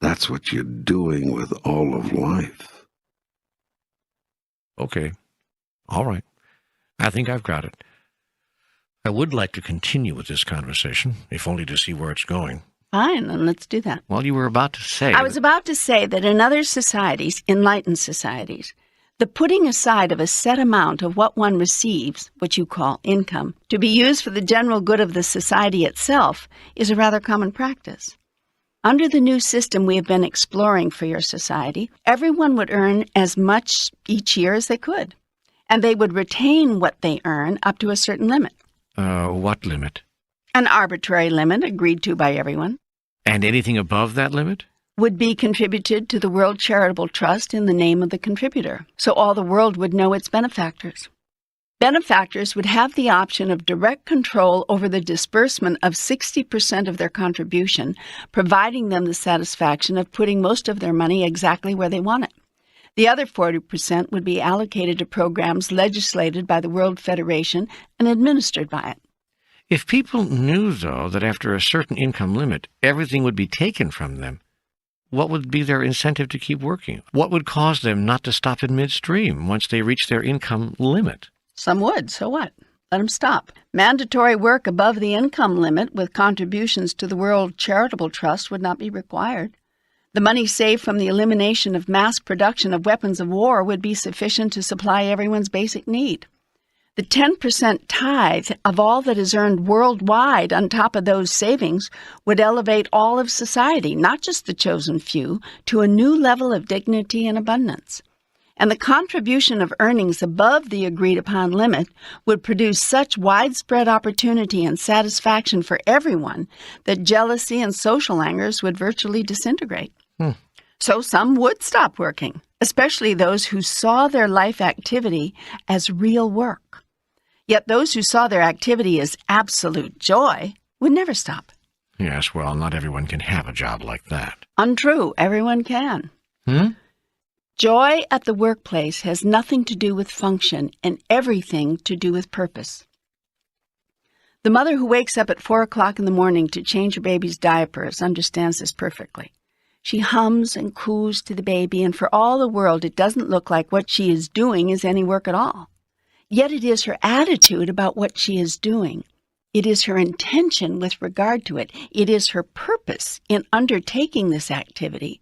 That's what you're doing with all of life. Okay. All right. I think I've got it. I would like to continue with this conversation, if only to see where it's going. Fine, then let's do that. Well, you were about to say... I was about to say that in other societies, enlightened societies, the putting aside of a set amount of what one receives, what you call income, to be used for the general good of the society itself is a rather common practice. Under the new system we have been exploring for your society, everyone would earn as much each year as they could, and they would retain what they earn up to a certain limit. What limit? An arbitrary limit agreed to by everyone. And anything above that limit? Would be contributed to the World Charitable Trust in the name of the contributor, so all the world would know its benefactors. Benefactors would have the option of direct control over the disbursement of 60% of their contribution, providing them the satisfaction of putting most of their money exactly where they want it. The other 40% would be allocated to programs legislated by the World Federation and administered by it. If people knew, though, that after a certain income limit, everything would be taken from them, what would be their incentive to keep working? What would cause them not to stop in midstream once they reach their income limit? Some would, so what? Let them stop. Mandatory work above the income limit with contributions to the World Charitable Trust would not be required. The money saved from the elimination of mass production of weapons of war would be sufficient to supply everyone's basic need. The 10% tithe of all that is earned worldwide on top of those savings would elevate all of society, not just the chosen few, to a new level of dignity and abundance. And the contribution of earnings above the agreed-upon limit would produce such widespread opportunity and satisfaction for everyone that jealousy and social angers would virtually disintegrate. So some would stop working, especially those who saw their life activity as real work. Yet those who saw their activity as absolute joy would never stop. Yes, well, not everyone can have a job like that. Untrue, everyone can. Joy at the workplace has nothing to do with function and everything to do with purpose. The mother who wakes up at 4 o'clock in the morning to change her baby's diapers understands this perfectly. She hums and coos to the baby, and for all the world, it doesn't look like what she is doing is any work at all. Yet it is her attitude about what she is doing. It is her intention with regard to it. It is her purpose in undertaking this activity,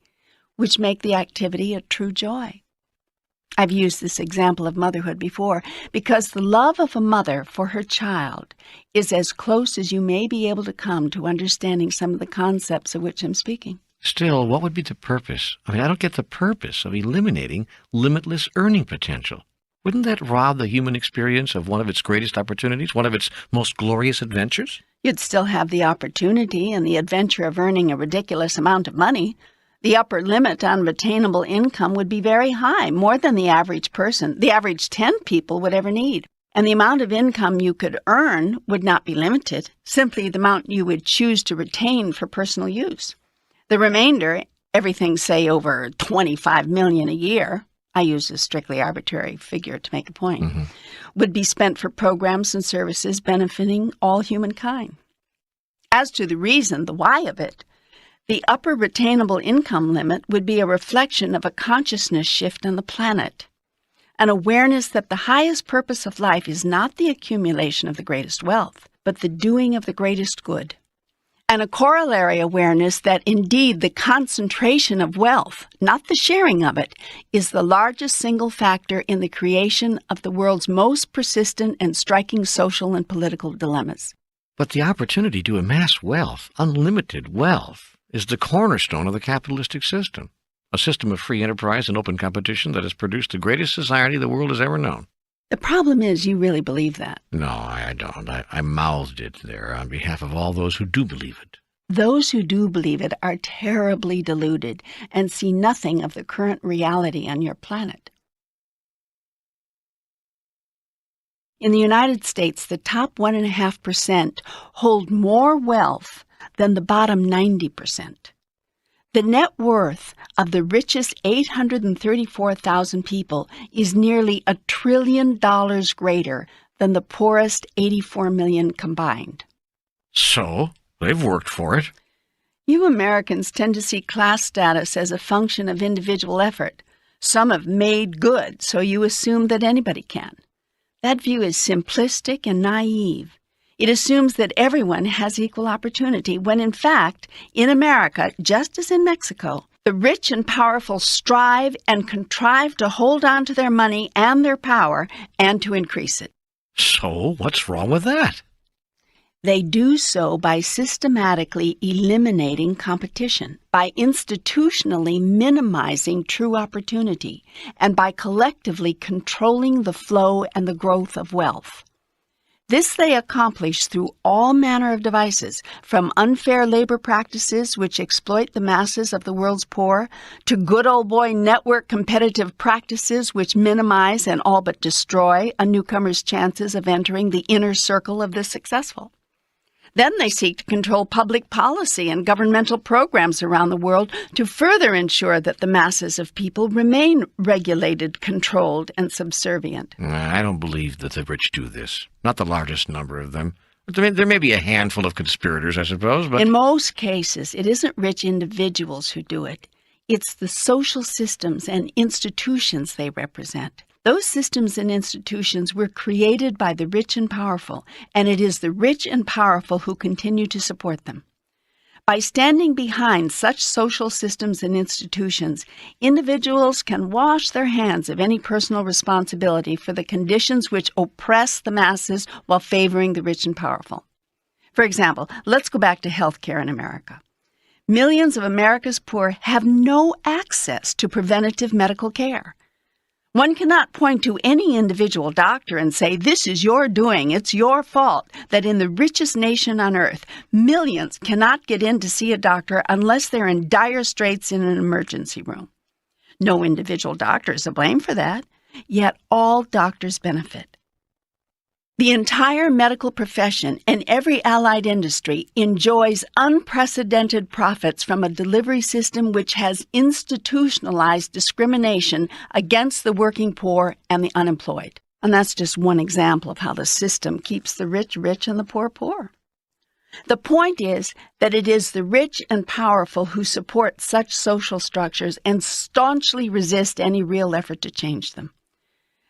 which make the activity a true joy. I've used this example of motherhood before because the love of a mother for her child is as close as you may be able to come to understanding some of the concepts of which I'm speaking. Still, what would be the purpose? I don't get the purpose of eliminating limitless earning potential. Wouldn't that rob the human experience of one of its greatest opportunities, one of its most glorious adventures? You'd still have the opportunity and the adventure of earning a ridiculous amount of money. The upper limit on attainable income would be very high, more than the average person, the average 10 people would ever need. And the amount of income you could earn would not be limited, simply the amount you would choose to retain for personal use. The remainder, everything say over $25 million a year, I use a strictly arbitrary figure to make a point, would be spent for programs and services benefiting all humankind. As to the reason, the why of it, the upper retainable income limit would be a reflection of a consciousness shift on the planet, an awareness that the highest purpose of life is not the accumulation of the greatest wealth, but the doing of the greatest good. And a corollary awareness that indeed the concentration of wealth, not the sharing of it, is the largest single factor in the creation of the world's most persistent and striking social and political dilemmas. But the opportunity to amass wealth, unlimited wealth, is the cornerstone of the capitalistic system, a system of free enterprise and open competition that has produced the greatest society the world has ever known. The problem is you really believe that. No, I don't. I mouthed it there on behalf of all those who do believe it. Those who do believe it are terribly deluded and see nothing of the current reality on your planet. In the United States, the top 1.5% hold more wealth than the bottom 90%. The net worth of the richest 834,000 people is nearly $1 trillion greater than the poorest 84 million combined. So, they've worked for it. You Americans tend to see class status as a function of individual effort. Some have made good, so you assume that anybody can. That view is simplistic and naive. It assumes that everyone has equal opportunity, when in fact, in America, just as in Mexico, the rich and powerful strive and contrive to hold on to their money and their power and to increase it. So, what's wrong with that? They do so by systematically eliminating competition, by institutionally minimizing true opportunity, and by collectively controlling the flow and the growth of wealth. This they accomplish through all manner of devices, from unfair labor practices which exploit the masses of the world's poor, to good old boy network competitive practices which minimize and all but destroy a newcomer's chances of entering the inner circle of the successful. Then they seek to control public policy and governmental programs around the world to further ensure that the masses of people remain regulated, controlled, and subservient. I don't believe that the rich do this. Not the largest number of them. There may be a handful of conspirators, I suppose, but... In most cases, it isn't rich individuals who do it. It's the social systems and institutions they represent. Those systems and institutions were created by the rich and powerful, and it is the rich and powerful who continue to support them. By standing behind such social systems and institutions, individuals can wash their hands of any personal responsibility for the conditions which oppress the masses while favoring the rich and powerful. For example, let's go back to health care in America. Millions of America's poor have no access to preventative medical care. One cannot point to any individual doctor and say, this is your doing, it's your fault, that in the richest nation on earth, millions cannot get in to see a doctor unless they're in dire straits in an emergency room. No individual doctor is to blame for that, yet all doctors benefit. The entire medical profession and every allied industry enjoys unprecedented profits from a delivery system which has institutionalized discrimination against the working poor and the unemployed. And that's just one example of how the system keeps the rich rich and the poor poor. The point is that it is the rich and powerful who support such social structures and staunchly resist any real effort to change them.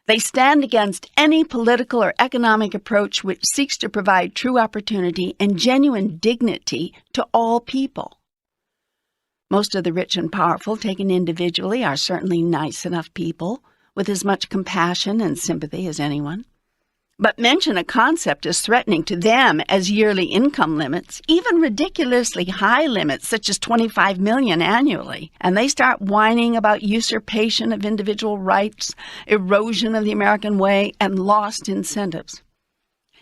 They stand against any political or economic approach which seeks to provide true opportunity and genuine dignity to all people. Most of the rich and powerful, taken individually, are certainly nice enough people with as much compassion and sympathy as anyone. But mention a concept as threatening to them as yearly income limits, even ridiculously high limits such as $25 million annually, and they start whining about usurpation of individual rights, erosion of the American way, and lost incentives.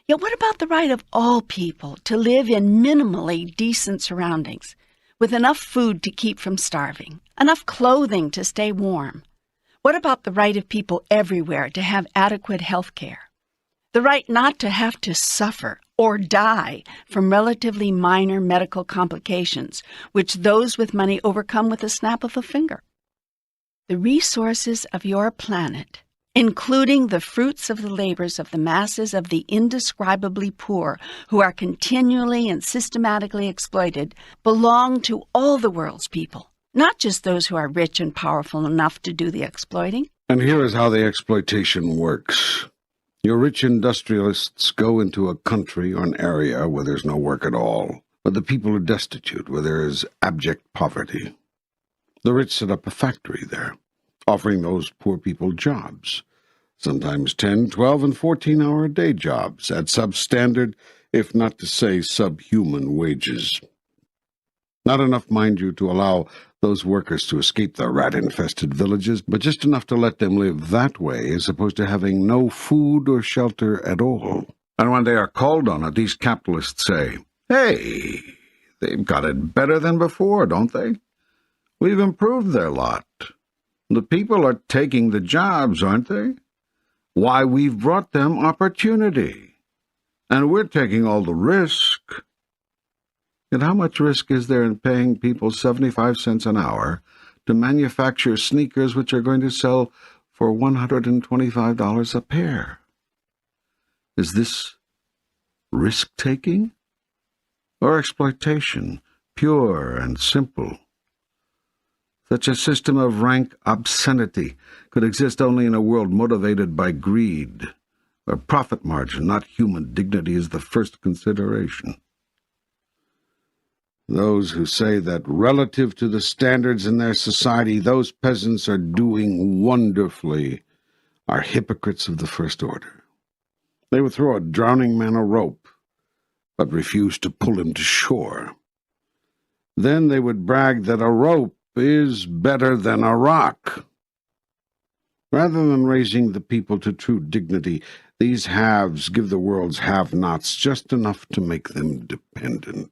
Yet what about the right of all people to live in minimally decent surroundings, with enough food to keep from starving, enough clothing to stay warm? What about the right of people everywhere to have adequate health care? The right not to have to suffer or die from relatively minor medical complications, which those with money overcome with a snap of a finger. The resources of your planet, including the fruits of the labors of the masses of the indescribably poor who are continually and systematically exploited, belong to all the world's people, not just those who are rich and powerful enough to do the exploiting. And here is how the exploitation works. Your rich industrialists go into a country or an area where there's no work at all, where the people are destitute, where there is abject poverty. The rich set up a factory there, offering those poor people jobs, sometimes 10, 12, and 14-hour-a-day jobs at substandard, if not to say subhuman wages. Not enough, mind you, to allow those workers to escape the rat-infested villages, but just enough to let them live that way as opposed to having no food or shelter at all. And when they are called on it, these capitalists say, "Hey, they've got it better than before, don't they? We've improved their lot. The people are taking the jobs, aren't they? Why, we've brought them opportunity, and we're taking all the risk." Yet how much risk is there in paying people 75 cents an hour to manufacture sneakers which are going to sell for $125 a pair? Is this risk-taking or exploitation, pure and simple? Such a system of rank obscenity could exist only in a world motivated by greed, where profit margin, not human dignity, is the first consideration. Those who say that relative to the standards in their society, those peasants are doing wonderfully, are hypocrites of the first order. They would throw a drowning man a rope, but refuse to pull him to shore. Then they would brag that a rope is better than a rock. Rather than raising the people to true dignity, these haves give the world's have-nots just enough to make them dependent,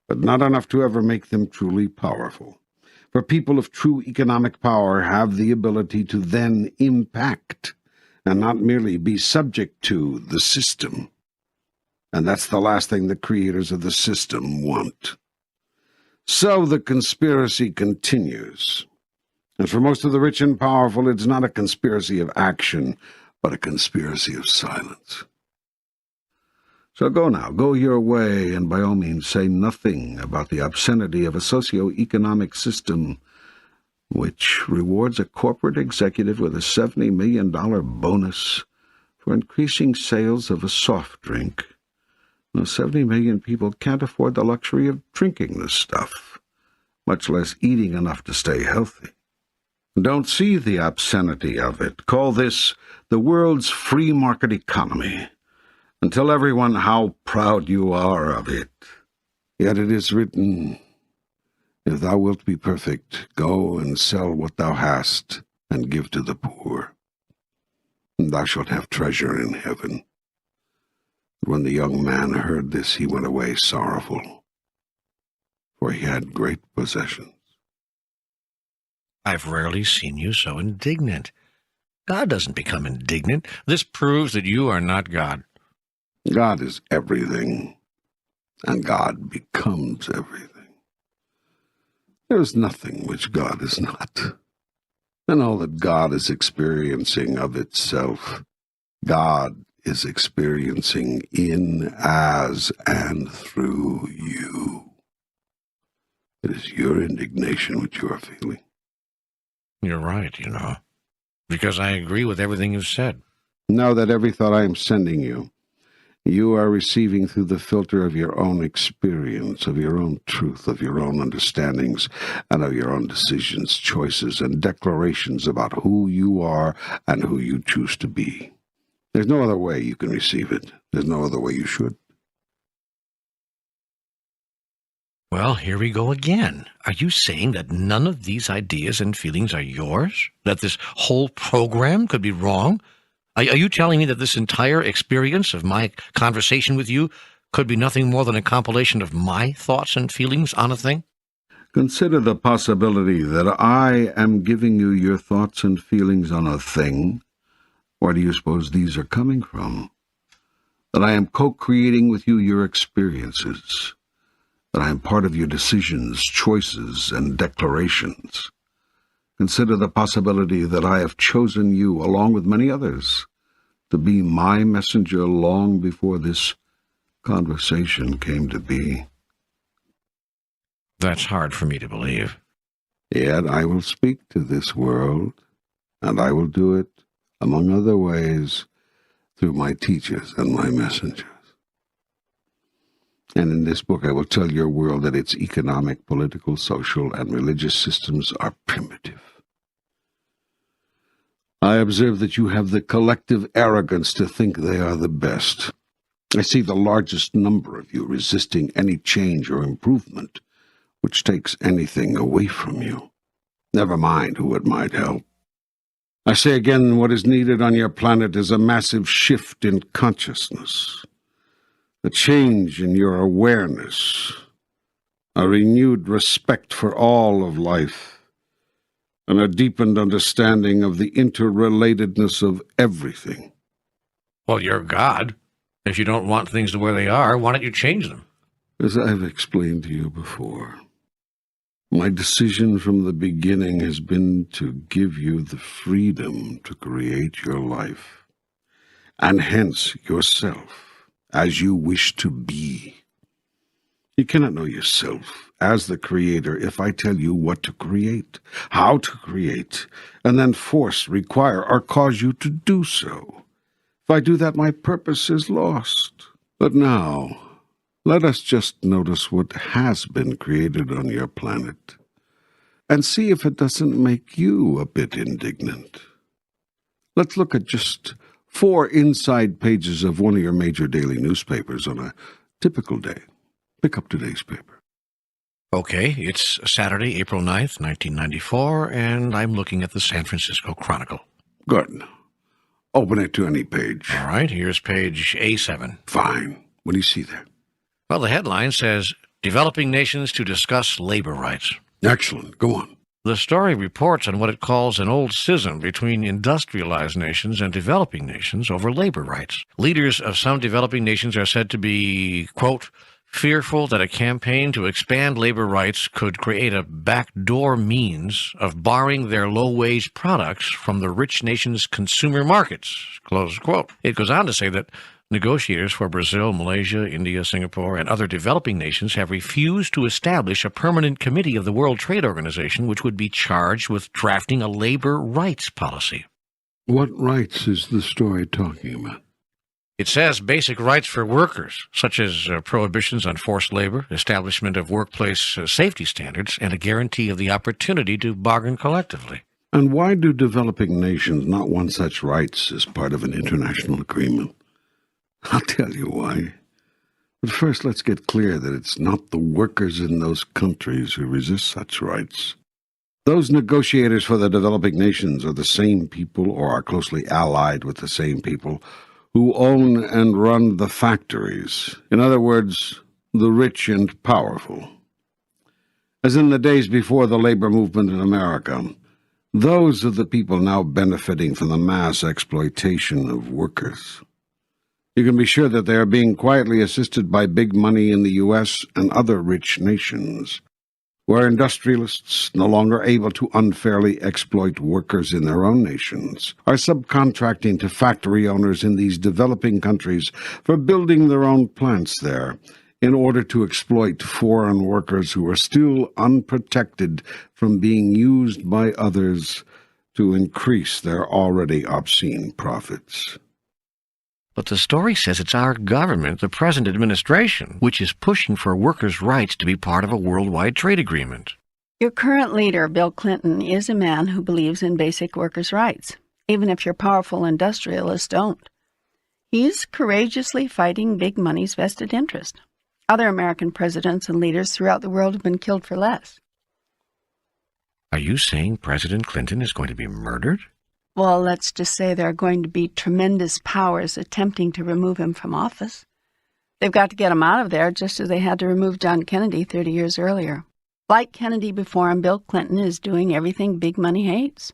but not enough to ever make them truly powerful. For people of true economic power have the ability to then impact, and not merely be subject to, the system. And that's the last thing the creators of the system want. So the conspiracy continues. And for most of the rich and powerful, it's not a conspiracy of action, but a conspiracy of silence. So go now, go your way, and by all means say nothing about the obscenity of a socio-economic system which rewards a corporate executive with a $70 million bonus for increasing sales of a soft drink. Now, 70 million people can't afford the luxury of drinking this stuff, much less eating enough to stay healthy. Don't see the obscenity of it. Call this the world's free market economy, and tell everyone how proud you are of it. Yet it is written, "If thou wilt be perfect, go and sell what thou hast, and give to the poor, and thou shalt have treasure in heaven." When the young man heard this, he went away sorrowful, for he had great possessions. I've rarely seen you so indignant. God doesn't become indignant. This proves that you are not God. God is everything, and God becomes everything. There is nothing which God is not. And all that God is experiencing of itself, God is experiencing in, as, and through you. It is your indignation which you are feeling. You're right, because I agree with everything you've said. Know that every thought I am sending you, you are receiving through the filter of your own experience, of your own truth, of your own understandings, and of your own decisions, choices, and declarations about who you are and who you choose to be. There's no other way you can receive it. There's no other way you should. Well, here we go again. Are you saying that none of these ideas and feelings are yours? That this whole program could be wrong? Are you telling me that this entire experience of my conversation with you could be nothing more than a compilation of my thoughts and feelings on a thing? Consider the possibility that I am giving you your thoughts and feelings on a thing. Where do you suppose these are coming from? That I am co-creating with you your experiences. That I am part of your decisions, choices, and declarations. Consider the possibility that I have chosen you, along with many others, to be my messenger long before this conversation came to be. That's hard for me to believe. Yet I will speak to this world, and I will do it, among other ways, through my teachers and my messengers. And in this book I will tell your world that its economic, political, social, and religious systems are primitive. I observe that you have the collective arrogance to think they are the best. I see the largest number of you resisting any change or improvement which takes anything away from you. Never mind who it might help. I say again, what is needed on your planet is a massive shift in consciousness, a change in your awareness, a renewed respect for all of life, and a deepened understanding of the interrelatedness of everything. Well, you're God. If you don't want things the way they are, why don't you change them? As I've explained to you before, my decision from the beginning has been to give you the freedom to create your life, and hence yourself, as you wish to be. You cannot know yourself as the creator if I tell you what to create, how to create, and then force, require, or cause you to do so. If I do that, my purpose is lost. But now, let us just notice what has been created on your planet, and see if it doesn't make you a bit indignant. Let's look at just 4 inside pages of one of your major daily newspapers on a typical day. Pick up today's paper. Okay, it's Saturday, April 9th, 1994, and I'm looking at the San Francisco Chronicle. Good. Open it to any page. All right, here's page A7. Fine. What do you see there? Well, the headline says, Developing Nations to Discuss Labor Rights. Excellent. Go on. The story reports on what it calls an old schism between industrialized nations and developing nations over labor rights. Leaders of some developing nations are said to be, quote, fearful that a campaign to expand labor rights could create a backdoor means of barring their low-wage products from the rich nation's consumer markets, close quote. It goes on to say that negotiators for Brazil, Malaysia, India, Singapore, and other developing nations have refused to establish a permanent committee of the World Trade Organization which would be charged with drafting a labor rights policy. What rights is the story talking about? It says basic rights for workers, such as prohibitions on forced labor, establishment of workplace safety standards, and a guarantee of the opportunity to bargain collectively. And why do developing nations not want such rights as part of an international agreement? I'll tell you why. But first, let's get clear that it's not the workers in those countries who resist such rights. Those negotiators for the developing nations are the same people, or are closely allied with the same people, who own and run the factories. In other words, the rich and powerful. As in the days before the labor movement in America, those are the people now benefiting from the mass exploitation of workers. You can be sure that they are being quietly assisted by big money in the U.S. and other rich nations, where industrialists, no longer able to unfairly exploit workers in their own nations, are subcontracting to factory owners in these developing countries for building their own plants there, in order to exploit foreign workers who are still unprotected from being used by others to increase their already obscene profits. But the story says it's our government, the present administration, which is pushing for workers' rights to be part of a worldwide trade agreement. Your current leader, Bill Clinton, is a man who believes in basic workers' rights, even if your powerful industrialists don't. He's courageously fighting big money's vested interest. Other American presidents and leaders throughout the world have been killed for less. Are you saying President Clinton is going to be murdered? Well, let's just say there are going to be tremendous powers attempting to remove him from office. They've got to get him out of there just as they had to remove John Kennedy 30 years earlier. Like Kennedy before him, Bill Clinton is doing everything big money hates.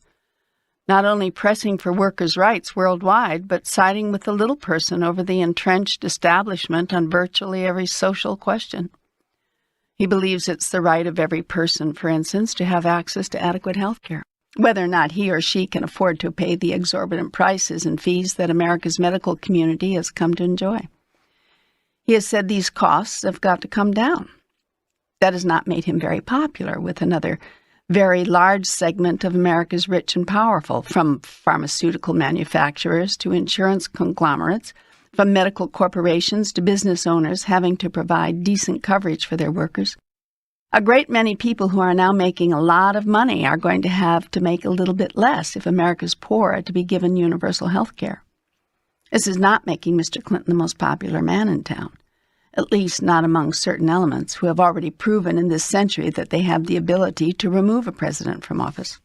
Not only pressing for workers' rights worldwide, but siding with the little person over the entrenched establishment on virtually every social question. He believes it's the right of every person, for instance, to have access to adequate health care, whether or not he or she can afford to pay the exorbitant prices and fees that America's medical community has come to enjoy. He has said these costs have got to come down. That has not made him very popular with another very large segment of America's rich and powerful, from pharmaceutical manufacturers to insurance conglomerates, from medical corporations to business owners having to provide decent coverage for their workers. A great many people who are now making a lot of money are going to have to make a little bit less if America's poor are to be given universal health care. This is not making Mr. Clinton the most popular man in town, at least not among certain elements who have already proven in this century that they have the ability to remove a president from office.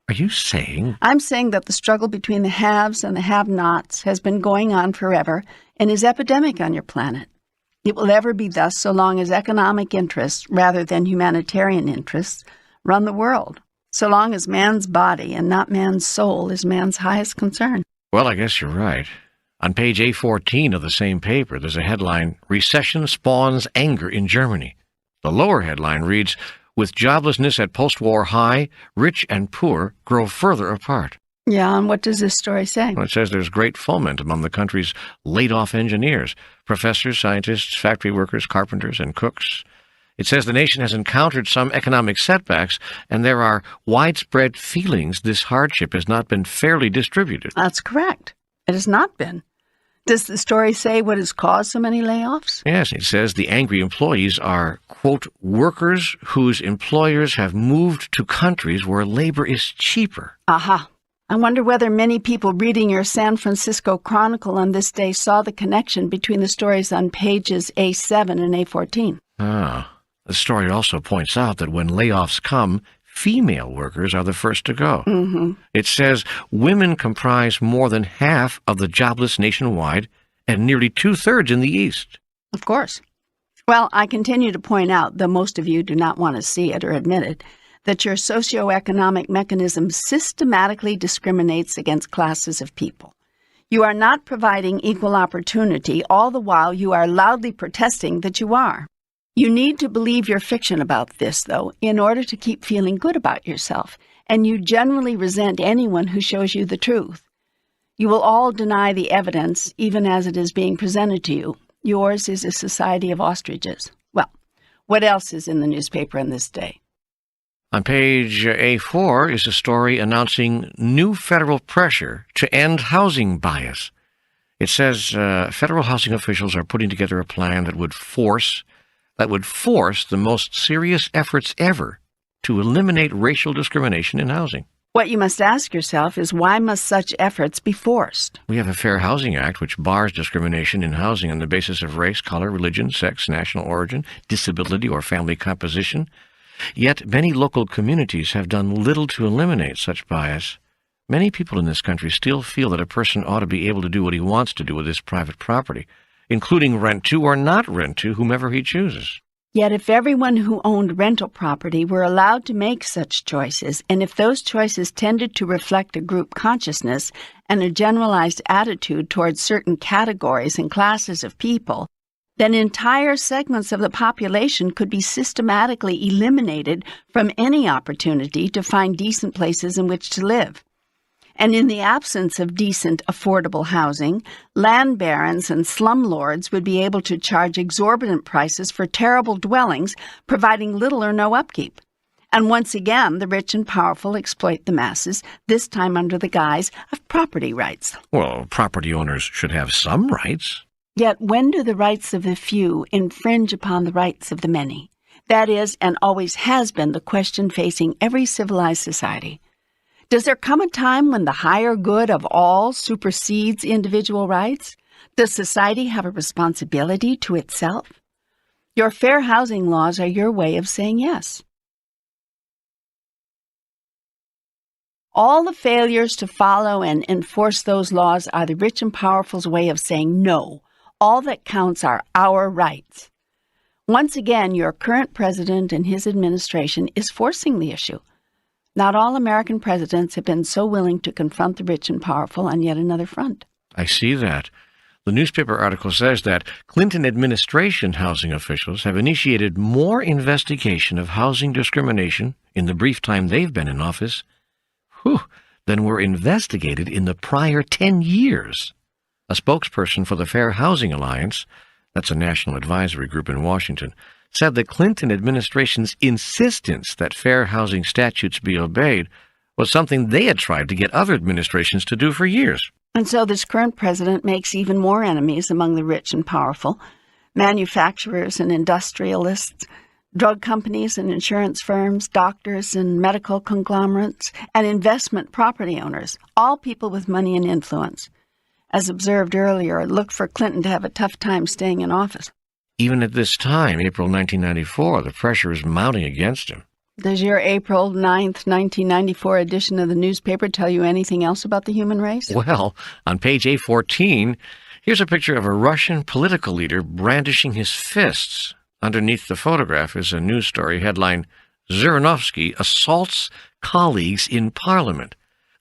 Are you saying? I'm saying that the struggle between the haves and the have-nots has been going on forever and is epidemic on your planet. It will ever be thus so long as economic interests, rather than humanitarian interests, run the world, so long as man's body and not man's soul is man's highest concern. Well, I guess you're right. On page A14 of the same paper, there's a headline, Recession Spawns Anger in Germany. The lower headline reads, With joblessness at post-war high, rich and poor grow further apart. Yeah, and what does this story say? Well, it says there's great foment among the country's laid-off engineers, professors, scientists, factory workers, carpenters, and cooks. It says the nation has encountered some economic setbacks, and there are widespread feelings this hardship has not been fairly distributed. That's correct. It has not been. Does the story say what has caused so many layoffs? Yes, it says the angry employees are, quote, workers whose employers have moved to countries where labor is cheaper. Aha. I wonder whether many people reading your San Francisco Chronicle on this day saw the connection between the stories on pages A7 and A14. Ah. The story also points out that when layoffs come, female workers are the first to go. Mm-hmm. It says women comprise more than half of the jobless nationwide and nearly 2/3 in the East. Of course. Well, I continue to point out, though most of you do not want to see it or admit it, that your socioeconomic mechanism systematically discriminates against classes of people. You are not providing equal opportunity, all the while you are loudly protesting that you are. You need to believe your fiction about this, though, in order to keep feeling good about yourself, and you generally resent anyone who shows you the truth. You will all deny the evidence, even as it is being presented to you. Yours is a society of ostriches. Well, what else is in the newspaper on this day? On page A4 is a story announcing new federal pressure to end housing bias. It says federal housing officials are putting together a plan that would force the most serious efforts ever to eliminate racial discrimination in housing. What you must ask yourself is, why must such efforts be forced? We have a Fair Housing Act which bars discrimination in housing on the basis of race, color, religion, sex, national origin, disability, or family composition. Yet many local communities have done little to eliminate such bias. Many people in this country still feel that a person ought to be able to do what he wants to do with his private property, including rent to or not rent to whomever he chooses. Yet if everyone who owned rental property were allowed to make such choices, and if those choices tended to reflect a group consciousness and a generalized attitude towards certain categories and classes of people, then entire segments of the population could be systematically eliminated from any opportunity to find decent places in which to live. And in the absence of decent, affordable housing, land barons and slumlords would be able to charge exorbitant prices for terrible dwellings, providing little or no upkeep. And once again, the rich and powerful exploit the masses, this time under the guise of property rights. Well, property owners should have some rights. Yet when do the rights of the few infringe upon the rights of the many? That is, and always has been, the question facing every civilized society. Does there come a time when the higher good of all supersedes individual rights? Does society have a responsibility to itself? Your fair housing laws are your way of saying yes. All the failures to follow and enforce those laws are the rich and powerful's way of saying no. All that counts are our rights. Once again, your current president and his administration is forcing the issue. Not all American presidents have been so willing to confront the rich and powerful on yet another front. I see that. The newspaper article says that Clinton administration housing officials have initiated more investigation of housing discrimination in the brief time they've been in office than were investigated in the prior 10 years. A spokesperson for the Fair Housing Alliance, that's a national advisory group in Washington, said the Clinton administration's insistence that fair housing statutes be obeyed was something they had tried to get other administrations to do for years. And so this current president makes even more enemies among the rich and powerful, manufacturers and industrialists, drug companies and insurance firms, doctors and medical conglomerates, and investment property owners, all people with money and influence. As observed earlier, it looked for Clinton to have a tough time staying in office. Even at this time, April 1994, the pressure is mounting against him. Does your April 9th, 1994 edition of the newspaper tell you anything else about the human race? Well, on page A14, here's a picture of a Russian political leader brandishing his fists. Underneath the photograph is a news story headline, Zhirinovsky assaults colleagues in parliament.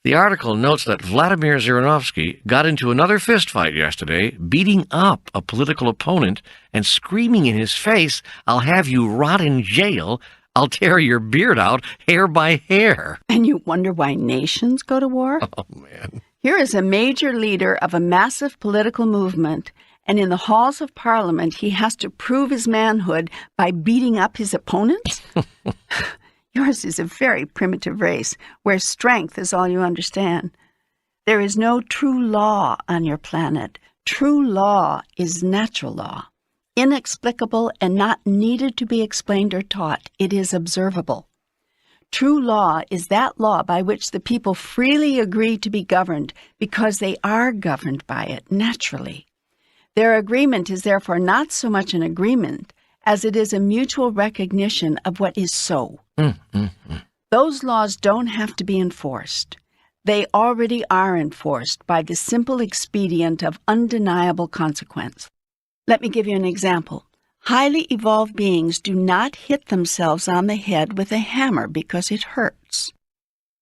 The article notes that Vladimir Zhirinovsky got into another fistfight yesterday, beating up a political opponent and screaming in his face, "I'll have you rot in jail. I'll tear your beard out hair by hair." And you wonder why nations go to war? Oh, man. Here is a major leader of a massive political movement, and in the halls of Parliament he has to prove his manhood by beating up his opponents? Yours is a very primitive race, where strength is all you understand. There is no true law on your planet. True law is natural law. Inexplicable and not needed to be explained or taught. It is observable. True law is that law by which the people freely agree to be governed because they are governed by it naturally. Their agreement is therefore not so much an agreement as it is a mutual recognition of what is so. Those laws don't have to be enforced. They already are enforced by the simple expedient of undeniable consequence. Let me give you an example. Highly evolved beings do not hit themselves on the head with a hammer because it hurts.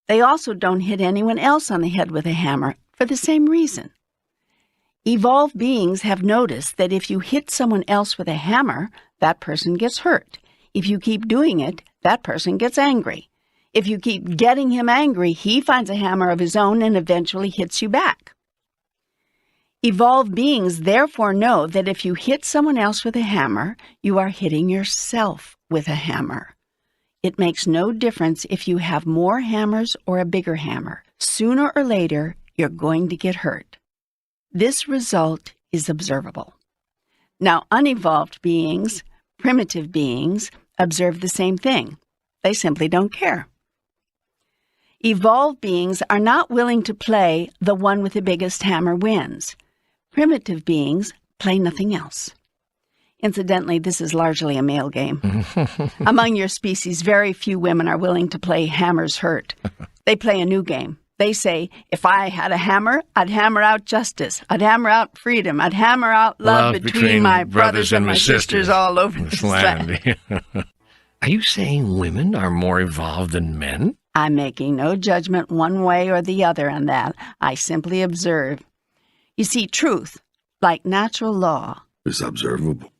They also don't hit anyone else on the head with a hammer for the same reason. Evolved beings have noticed that if you hit someone else with a hammer, that person gets hurt. If you keep doing it, that person gets angry. If you keep getting him angry, he finds a hammer of his own and eventually hits you back. Evolved beings therefore know that if you hit someone else with a hammer, you are hitting yourself with a hammer. It makes no difference if you have more hammers or a bigger hammer. Sooner or later, you're going to get hurt. This result is observable. Now, unevolved beings, primitive beings, observe the same thing. They simply don't care. Evolved beings are not willing to play the one with the biggest hammer wins. Primitive beings play nothing else. Incidentally, this is largely a male game. Among your species, very few women are willing to play hammers hurt. They play a new game. They say, if I had a hammer, I'd hammer out justice. I'd hammer out freedom. I'd hammer out love between my brothers and my sisters all over this land. Are you saying women are more evolved than men? I'm making no judgment one way or the other on that. I simply observe. You see, truth, like natural law, is observable.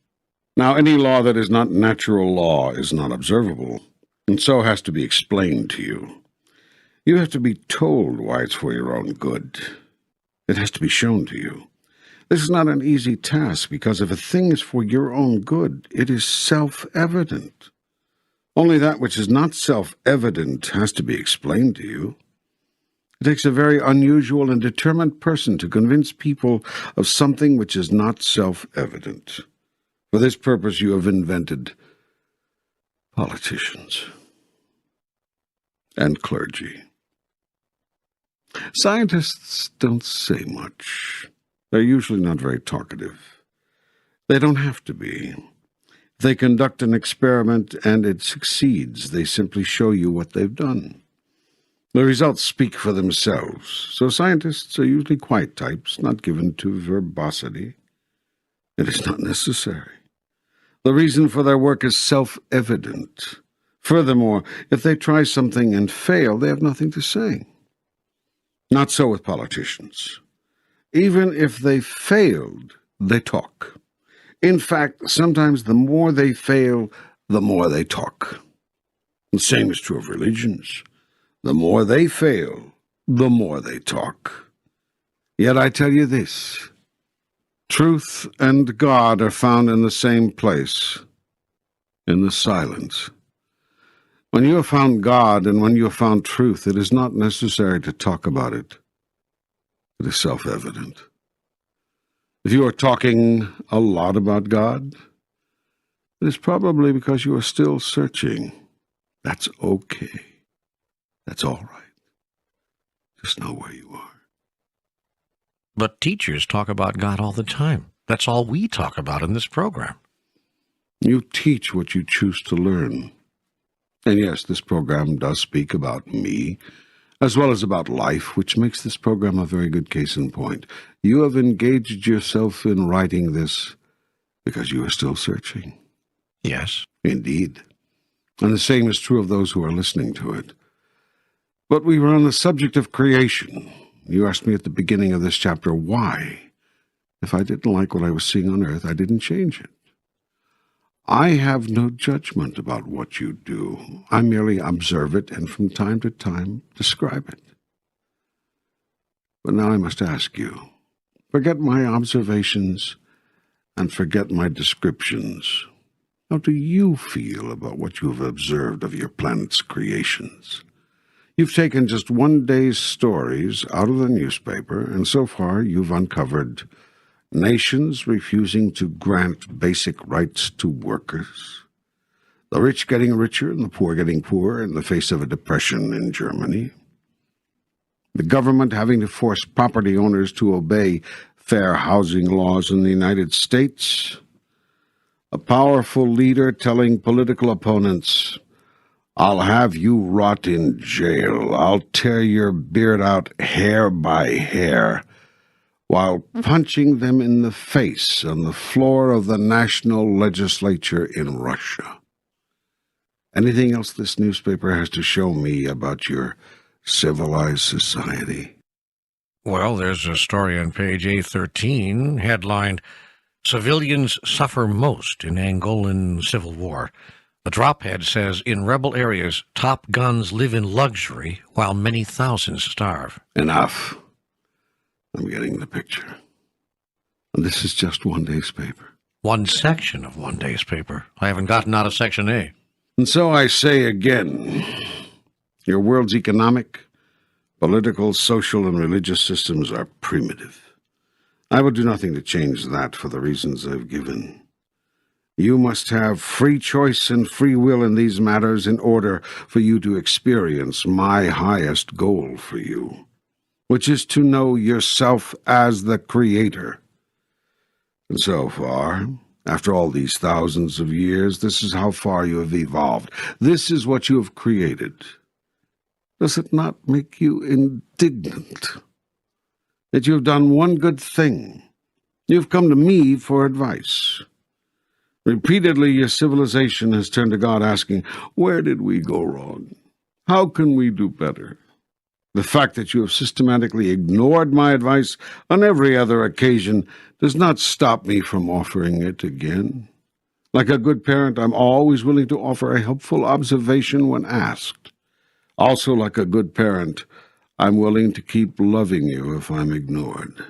Now, any law that is not natural law is not observable, and so has to be explained to you. You have to be told why it's for your own good. It has to be shown to you. This is not an easy task, because if a thing is for your own good, it is self-evident. Only that which is not self-evident has to be explained to you. It takes a very unusual and determined person to convince people of something which is not self-evident. For this purpose you have invented politicians and clergy. Scientists don't say much. They're usually not very talkative. They don't have to be. If they conduct an experiment and it succeeds, they simply show you what they've done. The results speak for themselves, so scientists are usually quiet types, not given to verbosity. It is not necessary. The reason for their work is self-evident. Furthermore, if they try something and fail, they have nothing to say. Not so with politicians. Even if they failed, they talk. In fact, sometimes the more they fail, the more they talk. The same is true of religions. The more they fail, the more they talk. Yet I tell you this, truth and God are found in the same place, in the silence. When you have found God and when you have found truth, it is not necessary to talk about it. It is self-evident. If you are talking a lot about God, it is probably because you are still searching. That's okay. That's all right. Just know where you are. But teachers talk about God all the time. That's all we talk about in this program. You teach what you choose to learn. And yes, this program does speak about me, as well as about life, which makes this program a very good case in point. You have engaged yourself in writing this because you are still searching. Yes. Indeed. And the same is true of those who are listening to it. But we were on the subject of creation. You asked me at the beginning of this chapter, why? If I didn't like what I was seeing on earth, I didn't change it. I have no judgment about what you do. I merely observe it and from time to time describe it. But now I must ask you, forget my observations and forget my descriptions. How do you feel about what you have observed of your planet's creations? You've taken just one day's stories out of the newspaper, and so far you've uncovered nations refusing to grant basic rights to workers, the rich getting richer and the poor getting poorer in the face of a depression in Germany, the government having to force property owners to obey fair housing laws in the United States, a powerful leader telling political opponents, "I'll have you rot in jail. I'll tear your beard out hair by hair," while punching them in the face on the floor of the national legislature in Russia. Anything else this newspaper has to show me about your civilized society? Well, there's a story on page A13, headlined, "Civilians Suffer Most in Angolan Civil War." The drophead says, in rebel areas, top guns live in luxury while many thousands starve. Enough. I'm getting the picture. And this is just one day's paper. One section of one day's paper. I haven't gotten out of section A. And so I say again, your world's economic, political, social, and religious systems are primitive. I will do nothing to change that for the reasons I've given. You must have free choice and free will in these matters in order for you to experience my highest goal for you, which is to know yourself as the Creator. And so far, after all these thousands of years, this is how far you have evolved. This is what you have created. Does it not make you indignant that you have done one good thing? You've come to me for advice. Repeatedly, your civilization has turned to God asking, where did we go wrong? How can we do better? The fact that you have systematically ignored my advice on every other occasion does not stop me from offering it again. Like a good parent, I'm always willing to offer a helpful observation when asked. Also, like a good parent, I'm willing to keep loving you if I'm ignored.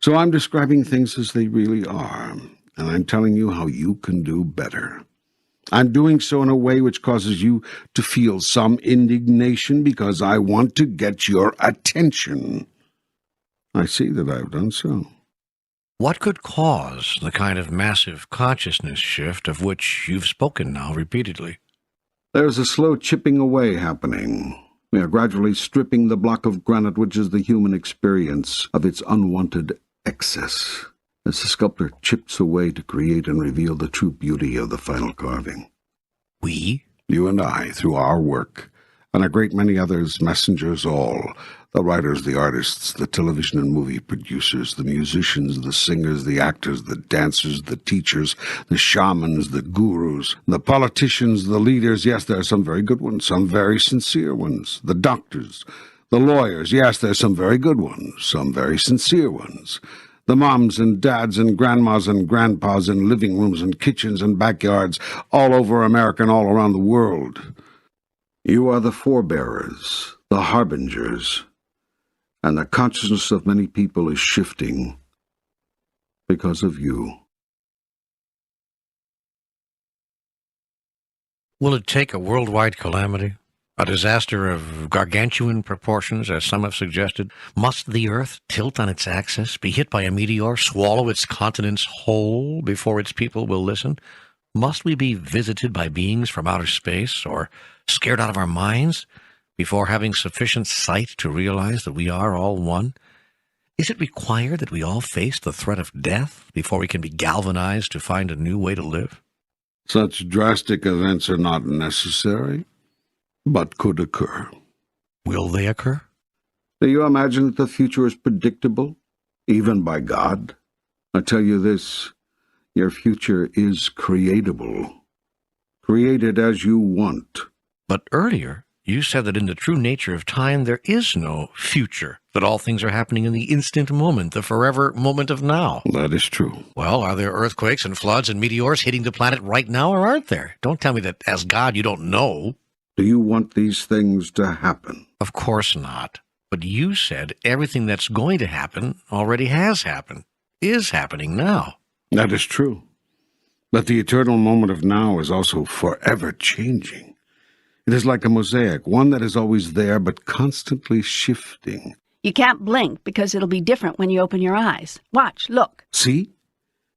So I'm describing things as they really are, and I'm telling you how you can do better. I'm doing so in a way which causes you to feel some indignation because I want to get your attention. I see that I've done so. What could cause the kind of massive consciousness shift of which you've spoken now repeatedly? There's a slow chipping away happening. We are gradually stripping the block of granite which is the human experience of its unwanted excess, as the sculptor chips away to create and reveal the true beauty of the final carving. We? You and I, through our work, and a great many others, messengers all, the writers, the artists, the television and movie producers, the musicians, the singers, the actors, the dancers, the teachers, the shamans, the gurus, the politicians, the leaders. Yes, there are some very good ones, some very sincere ones. The doctors, the lawyers. Yes, there are some very good ones, some very sincere ones. The moms and dads and grandmas and grandpas in living rooms and kitchens and backyards all over America and all around the world. You are the forebearers, the harbingers, and the consciousness of many people is shifting because of you. Will it take a worldwide calamity? A disaster of gargantuan proportions, as some have suggested? Must the Earth tilt on its axis, be hit by a meteor, swallow its continents whole before its people will listen? Must we be visited by beings from outer space, or scared out of our minds, before having sufficient sight to realize that we are all one? Is it required that we all face the threat of death before we can be galvanized to find a new way to live? Such drastic events are not necessary, but could occur. Will they occur? Do you imagine that the future is predictable, even by God? I tell you this, your future is creatable. Create it as you want. But earlier, you said that in the true nature of time there is no future, that all things are happening in the instant moment, the forever moment of now. That is true. Well, are there earthquakes and floods and meteors hitting the planet right now, or aren't there? Don't tell me that as God you don't know. Do you want these things to happen? Of course not. But you said everything that's going to happen already has happened, is happening now. That is true. But the eternal moment of now is also forever changing. It is like a mosaic, one that is always there but constantly shifting. You can't blink because it'll be different when you open your eyes. Watch, look. See?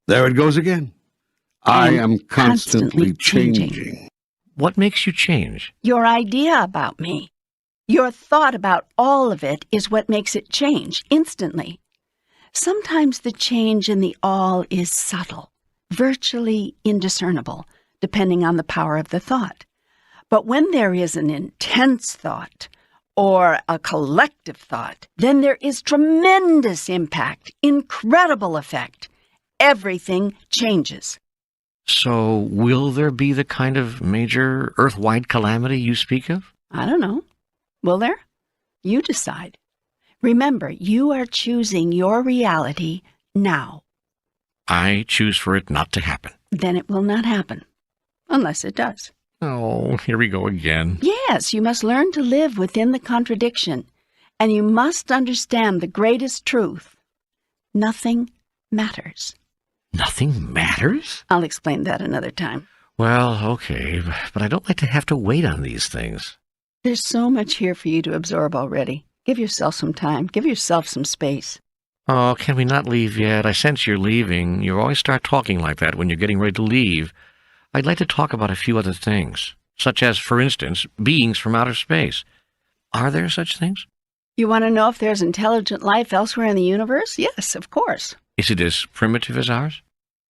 There it goes again. I am constantly changing. What makes you change? Your idea about me. Your thought about all of it is what makes it change instantly. Sometimes the change in the all is subtle, virtually indiscernible, depending on the power of the thought. But when there is an intense thought or a collective thought, then there is tremendous impact, incredible effect. Everything changes. So will there be the kind of major earth-wide calamity you speak of? I don't know. Will there? You decide. Remember, you are choosing your reality now. I choose for it not to happen. Then it will not happen, unless it does. Oh, here we go again. Yes, you must learn to live within the contradiction, and you must understand the greatest truth. Nothing matters. Nothing matters? I'll explain that another time. Well, okay, but I don't like to have to wait on these things. There's so much here for you to absorb already. Give yourself some time. Give yourself some space. Oh, can we not leave yet? I sense you're leaving. You always start talking like that when you're getting ready to leave. I'd like to talk about a few other things, such as, for instance, beings from outer space. Are there such things? You want to know if there's intelligent life elsewhere in the universe? Yes, of course. Is it as primitive as ours?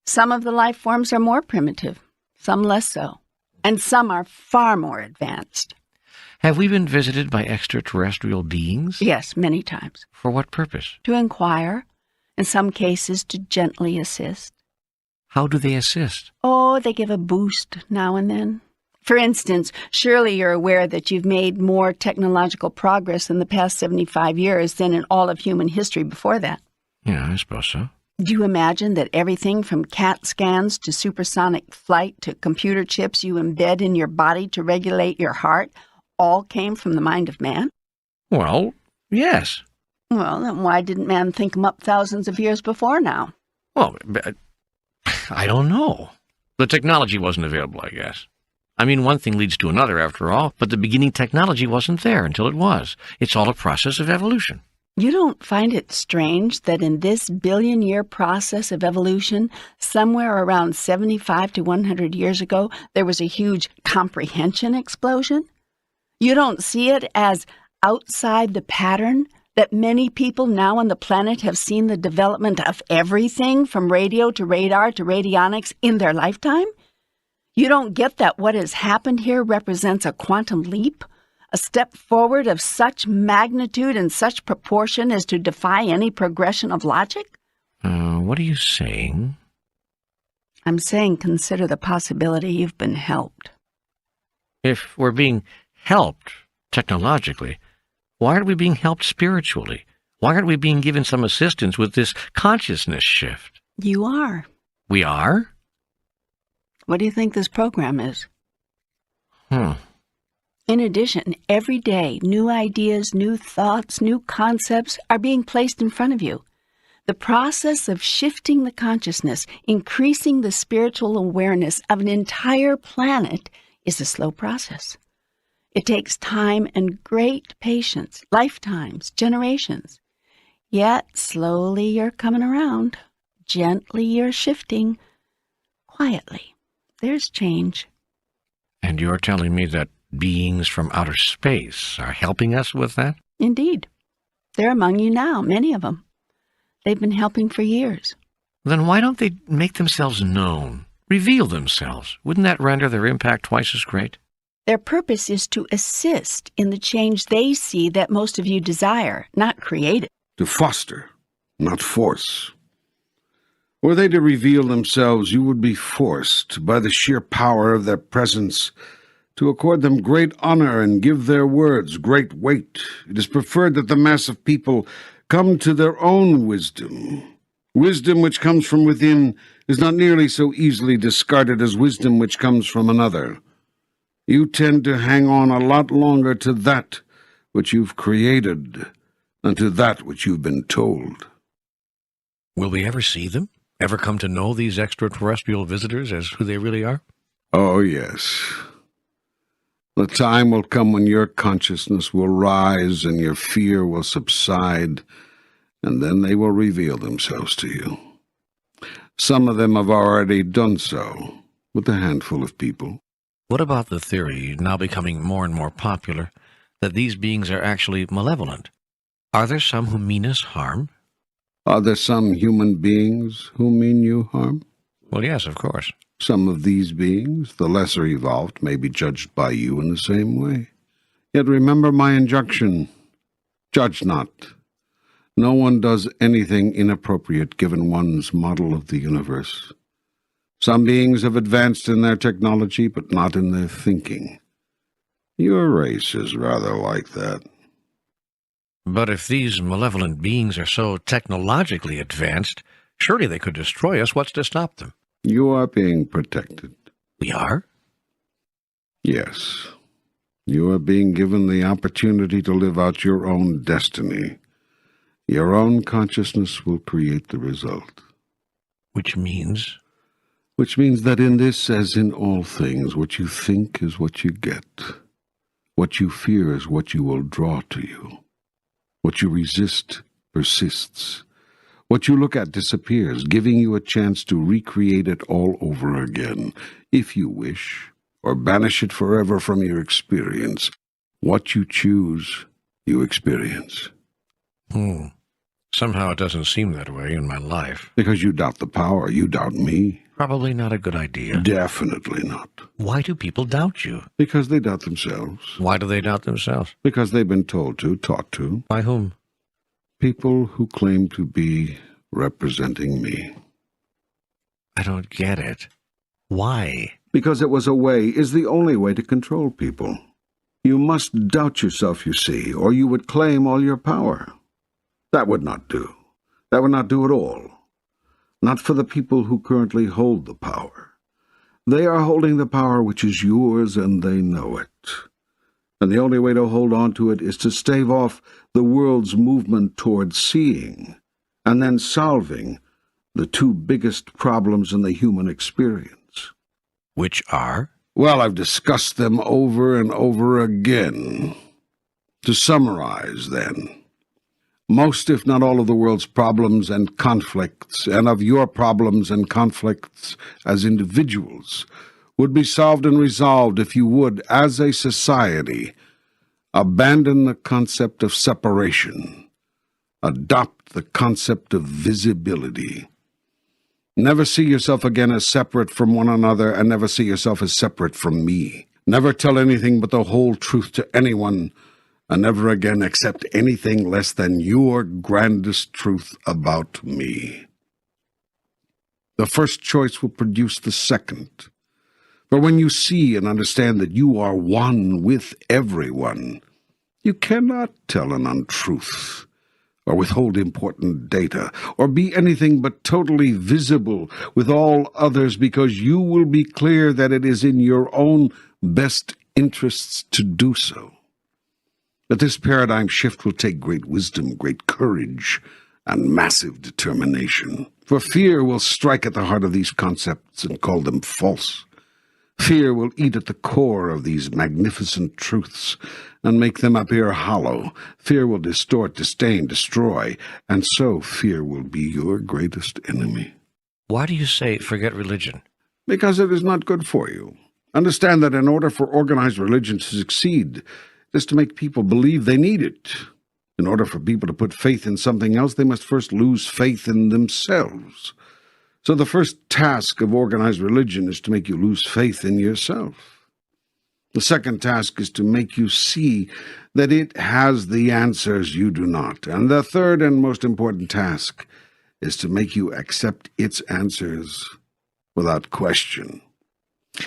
Some of the life forms are more primitive, some less so, and some are far more advanced. Have we been visited by extraterrestrial beings? Yes, many times. For what purpose? To inquire, in some cases to gently assist. How do they assist? Oh, they give a boost now and then. For instance, surely you're aware that you've made more technological progress in the past 75 years than in all of human history before that. Yeah, I suppose so. Do you imagine that everything from CAT scans to supersonic flight to computer chips you embed in your body to regulate your heart all came from the mind of man? Well, yes. Well, then why didn't man think them up thousands of years before now? Well, I don't know. The technology wasn't available, I guess. I mean, one thing leads to another, after all, but the beginning technology wasn't there until it was. It's all a process of evolution. You don't find it strange that in this billion-year process of evolution, somewhere around 75 to 100 years ago, there was a huge comprehension explosion? You don't see it as outside the pattern that many people now on the planet have seen the development of everything from radio to radar to radionics in their lifetime? You don't get that what has happened here represents a quantum leap? A step forward of such magnitude and such proportion as to defy any progression of logic? What are you saying? I'm saying consider the possibility you've been helped. If we're being helped technologically, why aren't we being helped spiritually? Why aren't we being given some assistance with this consciousness shift? You are. We are? What do you think this program is? Hmm. In addition, every day, new ideas, new thoughts, new concepts are being placed in front of you. The process of shifting the consciousness, increasing the spiritual awareness of an entire planet is a slow process. It takes time and great patience, lifetimes, generations. Yet, slowly you're coming around. Gently you're shifting. Quietly. There's change. And you're telling me that beings from outer space are helping us with that? Indeed. They're among you now, many of them. They've been helping for years. Then why don't they make themselves known, reveal themselves? Wouldn't that render their impact twice as great? Their purpose is to assist in the change they see that most of you desire, not create it. To foster, not force. Were they to reveal themselves, you would be forced, by the sheer power of their presence, to accord them great honor and give their words great weight. It is preferred that the mass of people come to their own wisdom. Wisdom which comes from within is not nearly so easily discarded as wisdom which comes from another. You tend to hang on a lot longer to that which you've created than to that which you've been told. Will we ever see them? Ever come to know these extraterrestrial visitors as who they really are? Oh, yes. The time will come when your consciousness will rise and your fear will subside, and then they will reveal themselves to you. Some of them have already done so, with a handful of people. What about the theory, now becoming more and more popular, that these beings are actually malevolent? Are there some who mean us harm? Are there some human beings who mean you harm? Well, yes, of course. Some of these beings, the lesser evolved, may be judged by you in the same way. Yet remember my injunction, judge not. No one does anything inappropriate given one's model of the universe. Some beings have advanced in their technology, but not in their thinking. Your race is rather like that. But if these malevolent beings are so technologically advanced, surely they could destroy us. What's to stop them? You are being protected. We are? Yes. You are being given the opportunity to live out your own destiny. Your own consciousness will create the result. Which means? Which means that in this, as in all things, what you think is what you get. What you fear is what you will draw to you. What you resist persists. What you look at disappears, giving you a chance to recreate it all over again, if you wish, or banish it forever from your experience. What you choose, you experience. Somehow it doesn't seem that way in my life. Because you doubt the power, you doubt me. Probably not a good idea. Definitely not. Why do people doubt you? Because they doubt themselves. Why do they doubt themselves? Because they've been told to, taught to. By whom? People who claim to be representing me. I don't get it. Why? Because it was a way, is the only way to control people. You must doubt yourself, you see, or you would claim all your power. That would not do. That would not do at all. Not for the people who currently hold the power. They are holding the power which is yours, and they know it. And the only way to hold on to it is to stave off the world's movement toward seeing, and then solving, the two biggest problems in the human experience. Which are? Well, I've discussed them over and over again. To summarize, then, most, if not all, of the world's problems and conflicts, and of your problems and conflicts as individuals, would be solved and resolved if you would, as a society, abandon the concept of separation, adopt the concept of visibility. Never see yourself again as separate from one another, and never see yourself as separate from me. Never tell anything but the whole truth to anyone, and never again accept anything less than your grandest truth about me. The first choice will produce the second. For when you see and understand that you are one with everyone, you cannot tell an untruth, or withhold important data, or be anything but totally visible with all others, because you will be clear that it is in your own best interests to do so. But this paradigm shift will take great wisdom, great courage, and massive determination. For fear will strike at the heart of these concepts and call them false. Fear will eat at the core of these magnificent truths and make them appear hollow. Fear will distort, disdain, destroy, and so fear will be your greatest enemy. Why do you say forget religion? Because it is not good for you. Understand that in order for organized religion to succeed, is to make people believe they need it. In order for people to put faith in something else, they must first lose faith in themselves. So the first task of organized religion is to make you lose faith in yourself. The second task is to make you see that it has the answers you do not. And the third and most important task is to make you accept its answers without question.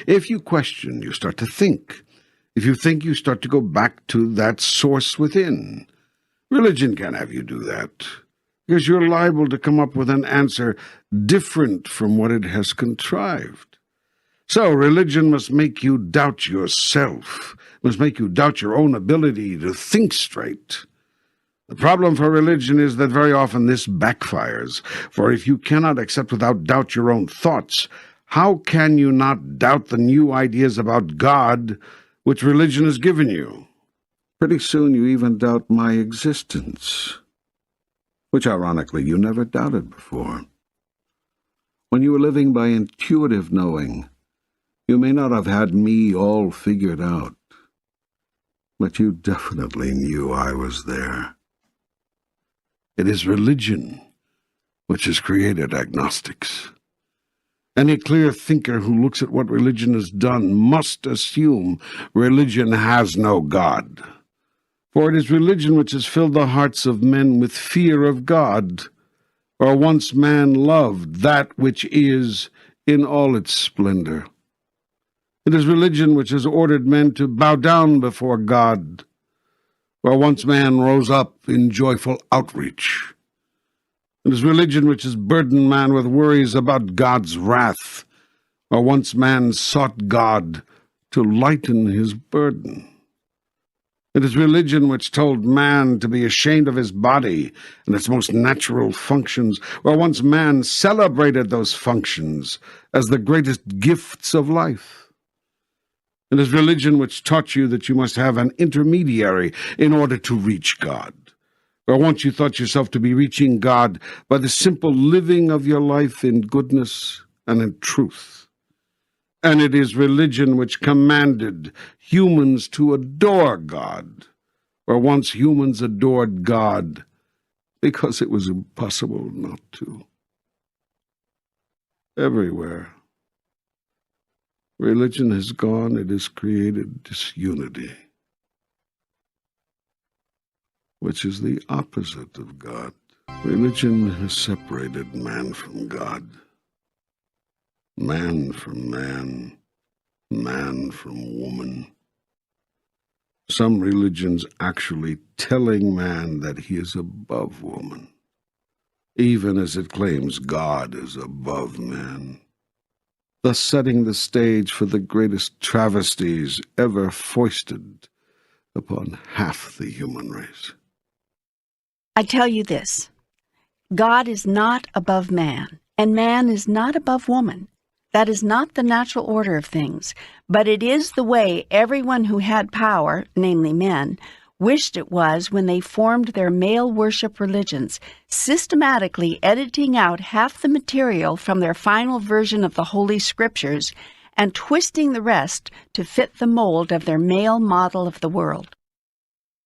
If you question, you start to think. If you think, you start to go back to that source within. Religion can't have you do that, because you're liable to come up with an answer different from what it has contrived. So religion must make you doubt yourself, must make you doubt your own ability to think straight. The problem for religion is that very often this backfires, for if you cannot accept without doubt your own thoughts, how can you not doubt the new ideas about God which religion has given you? Pretty soon you even doubt my existence, which ironically you never doubted before. When you were living by intuitive knowing, you may not have had me all figured out, but you definitely knew I was there. It is religion which has created agnostics. Any clear thinker who looks at what religion has done must assume religion has no God. For it is religion which has filled the hearts of men with fear of God, or once man loved that which is in all its splendor. It is religion which has ordered men to bow down before God, where once man rose up in joyful outreach. It is religion which has burdened man with worries about God's wrath, where once man sought God to lighten his burden. It is religion which told man to be ashamed of his body and its most natural functions, where once man celebrated those functions as the greatest gifts of life. It is religion which taught you that you must have an intermediary in order to reach God, where once you thought yourself to be reaching God by the simple living of your life in goodness and in truth. And it is religion which commanded humans to adore God, where once humans adored God because it was impossible not to. Everywhere, Religion has gone, it has created disunity, which is the opposite of God. Religion has separated man from God, man from man, man from woman. Some religions actually telling man that he is above woman, even as it claims God is above man, thus setting the stage for the greatest travesties ever foisted upon half the human race. I tell you this, God is not above man, and man is not above woman. That is not the natural order of things, but it is the way everyone who had power, namely men, wished it was when they formed their male worship religions, systematically editing out half the material from their final version of the Holy Scriptures and twisting the rest to fit the mold of their male model of the world.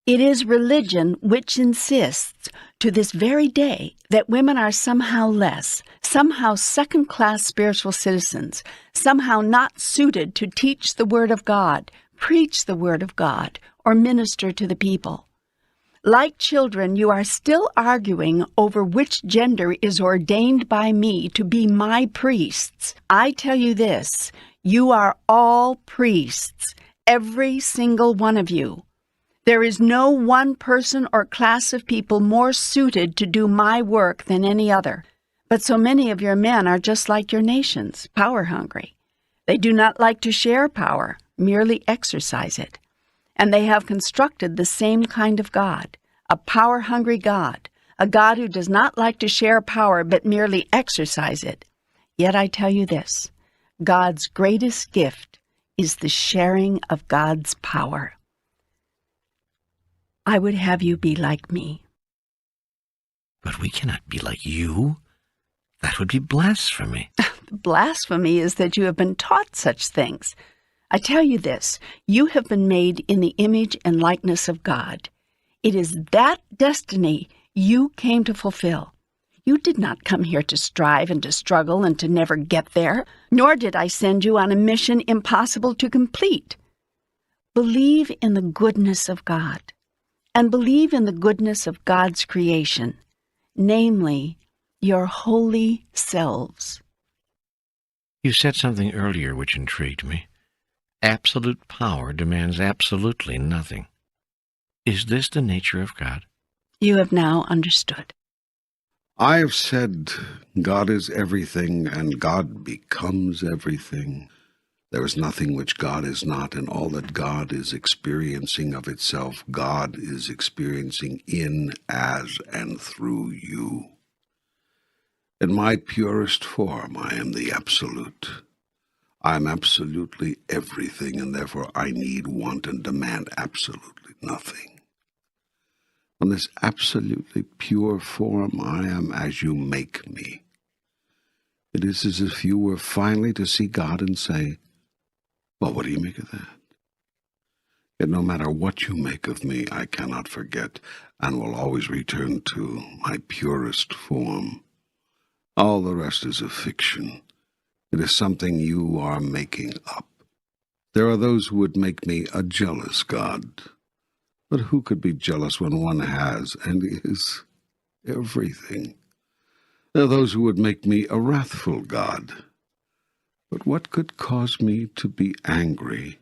It is religion which insists to this very day that women are somehow less, somehow second-class spiritual citizens, somehow not suited to teach the Word of God, preach the Word of God, or minister to the people. Like children, you are still arguing over which gender is ordained by me to be my priests. I tell you this, you are all priests, every single one of you. There is no one person or class of people more suited to do my work than any other. But so many of your men are just like your nations, power-hungry. They do not like to share power, merely exercise it. And they have constructed the same kind of God, a power-hungry God, a God who does not like to share power but merely exercise it. Yet I tell you this, God's greatest gift is the sharing of God's power. I would have you be like me. But we cannot be like you. That would be blasphemy. The blasphemy is that you have been taught such things. I tell you this, you have been made in the image and likeness of God. It is that destiny you came to fulfill. You did not come here to strive and to struggle and to never get there, nor did I send you on a mission impossible to complete. Believe in the goodness of God. And believe in the goodness of God's creation, namely, your holy selves. You said something earlier which intrigued me. Absolute power demands absolutely nothing. Is this the nature of God? You have now understood. I have said God is everything, and God becomes everything. There is nothing which God is not, and all that God is experiencing of itself, God is experiencing in, as, and through you. In my purest form, I am the Absolute. I am absolutely everything, and therefore I need, want, and demand absolutely nothing. In this absolutely pure form, I am as you make me. It is as if you were finally to see God and say, well, what do you make of that? Yet no matter what you make of me, I cannot forget, and will always return to my purest form. All the rest is a fiction. It is something you are making up. There are those who would make me a jealous God. But who could be jealous when one has and is everything? There are those who would make me a wrathful God. But what could cause me to be angry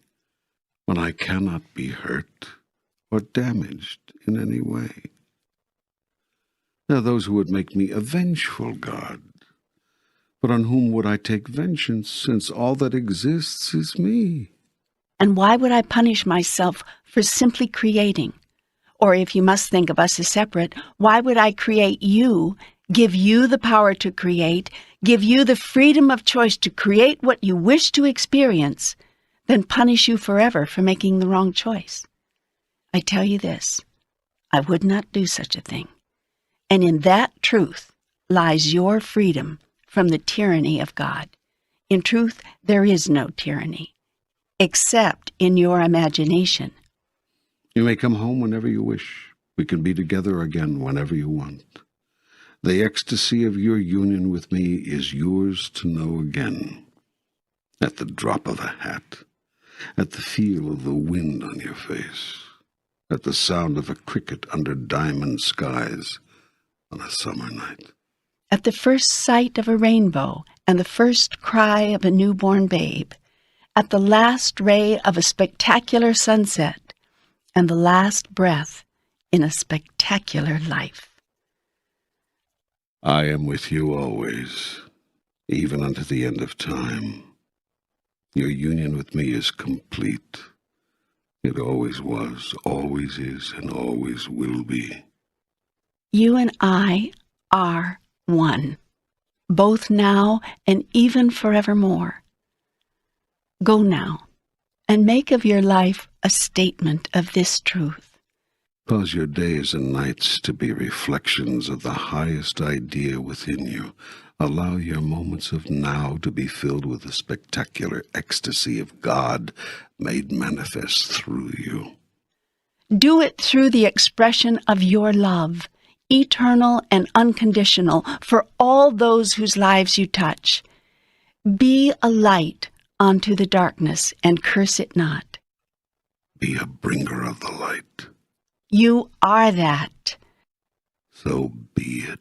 when I cannot be hurt or damaged in any way? There are those who would make me a vengeful God. But on whom would I take vengeance, since all that exists is me? And why would I punish myself for simply creating? Or if you must think of us as separate, why would I create you, give you the power to create, give you the freedom of choice to create what you wish to experience, then punish you forever for making the wrong choice? I tell you this, I would not do such a thing. And in that truth lies your freedom from the tyranny of God. In truth, there is no tyranny, except in your imagination. You may come home whenever you wish. We can be together again whenever you want. The ecstasy of your union with me is yours to know again. at the drop of a hat, at the feel of the wind on your face, at the sound of a cricket under diamond skies on a summer night. At the first sight of a rainbow and the first cry of a newborn babe, at the last ray of a spectacular sunset and the last breath in a spectacular life. I am with you always, even unto the end of time. Your union with me is complete. It always was, always is, and always will be. You and I are one, both now and even forevermore. Go now and make of your life a statement of this truth. Cause your days and nights to be reflections of the highest idea within you. Allow your moments of now to be filled with the spectacular ecstasy of God made manifest through you. Do it through the expression of your love, eternal and unconditional, for all those whose lives you touch. Be a light unto the darkness and curse it not. Be a bringer of the light. You are that. So be it.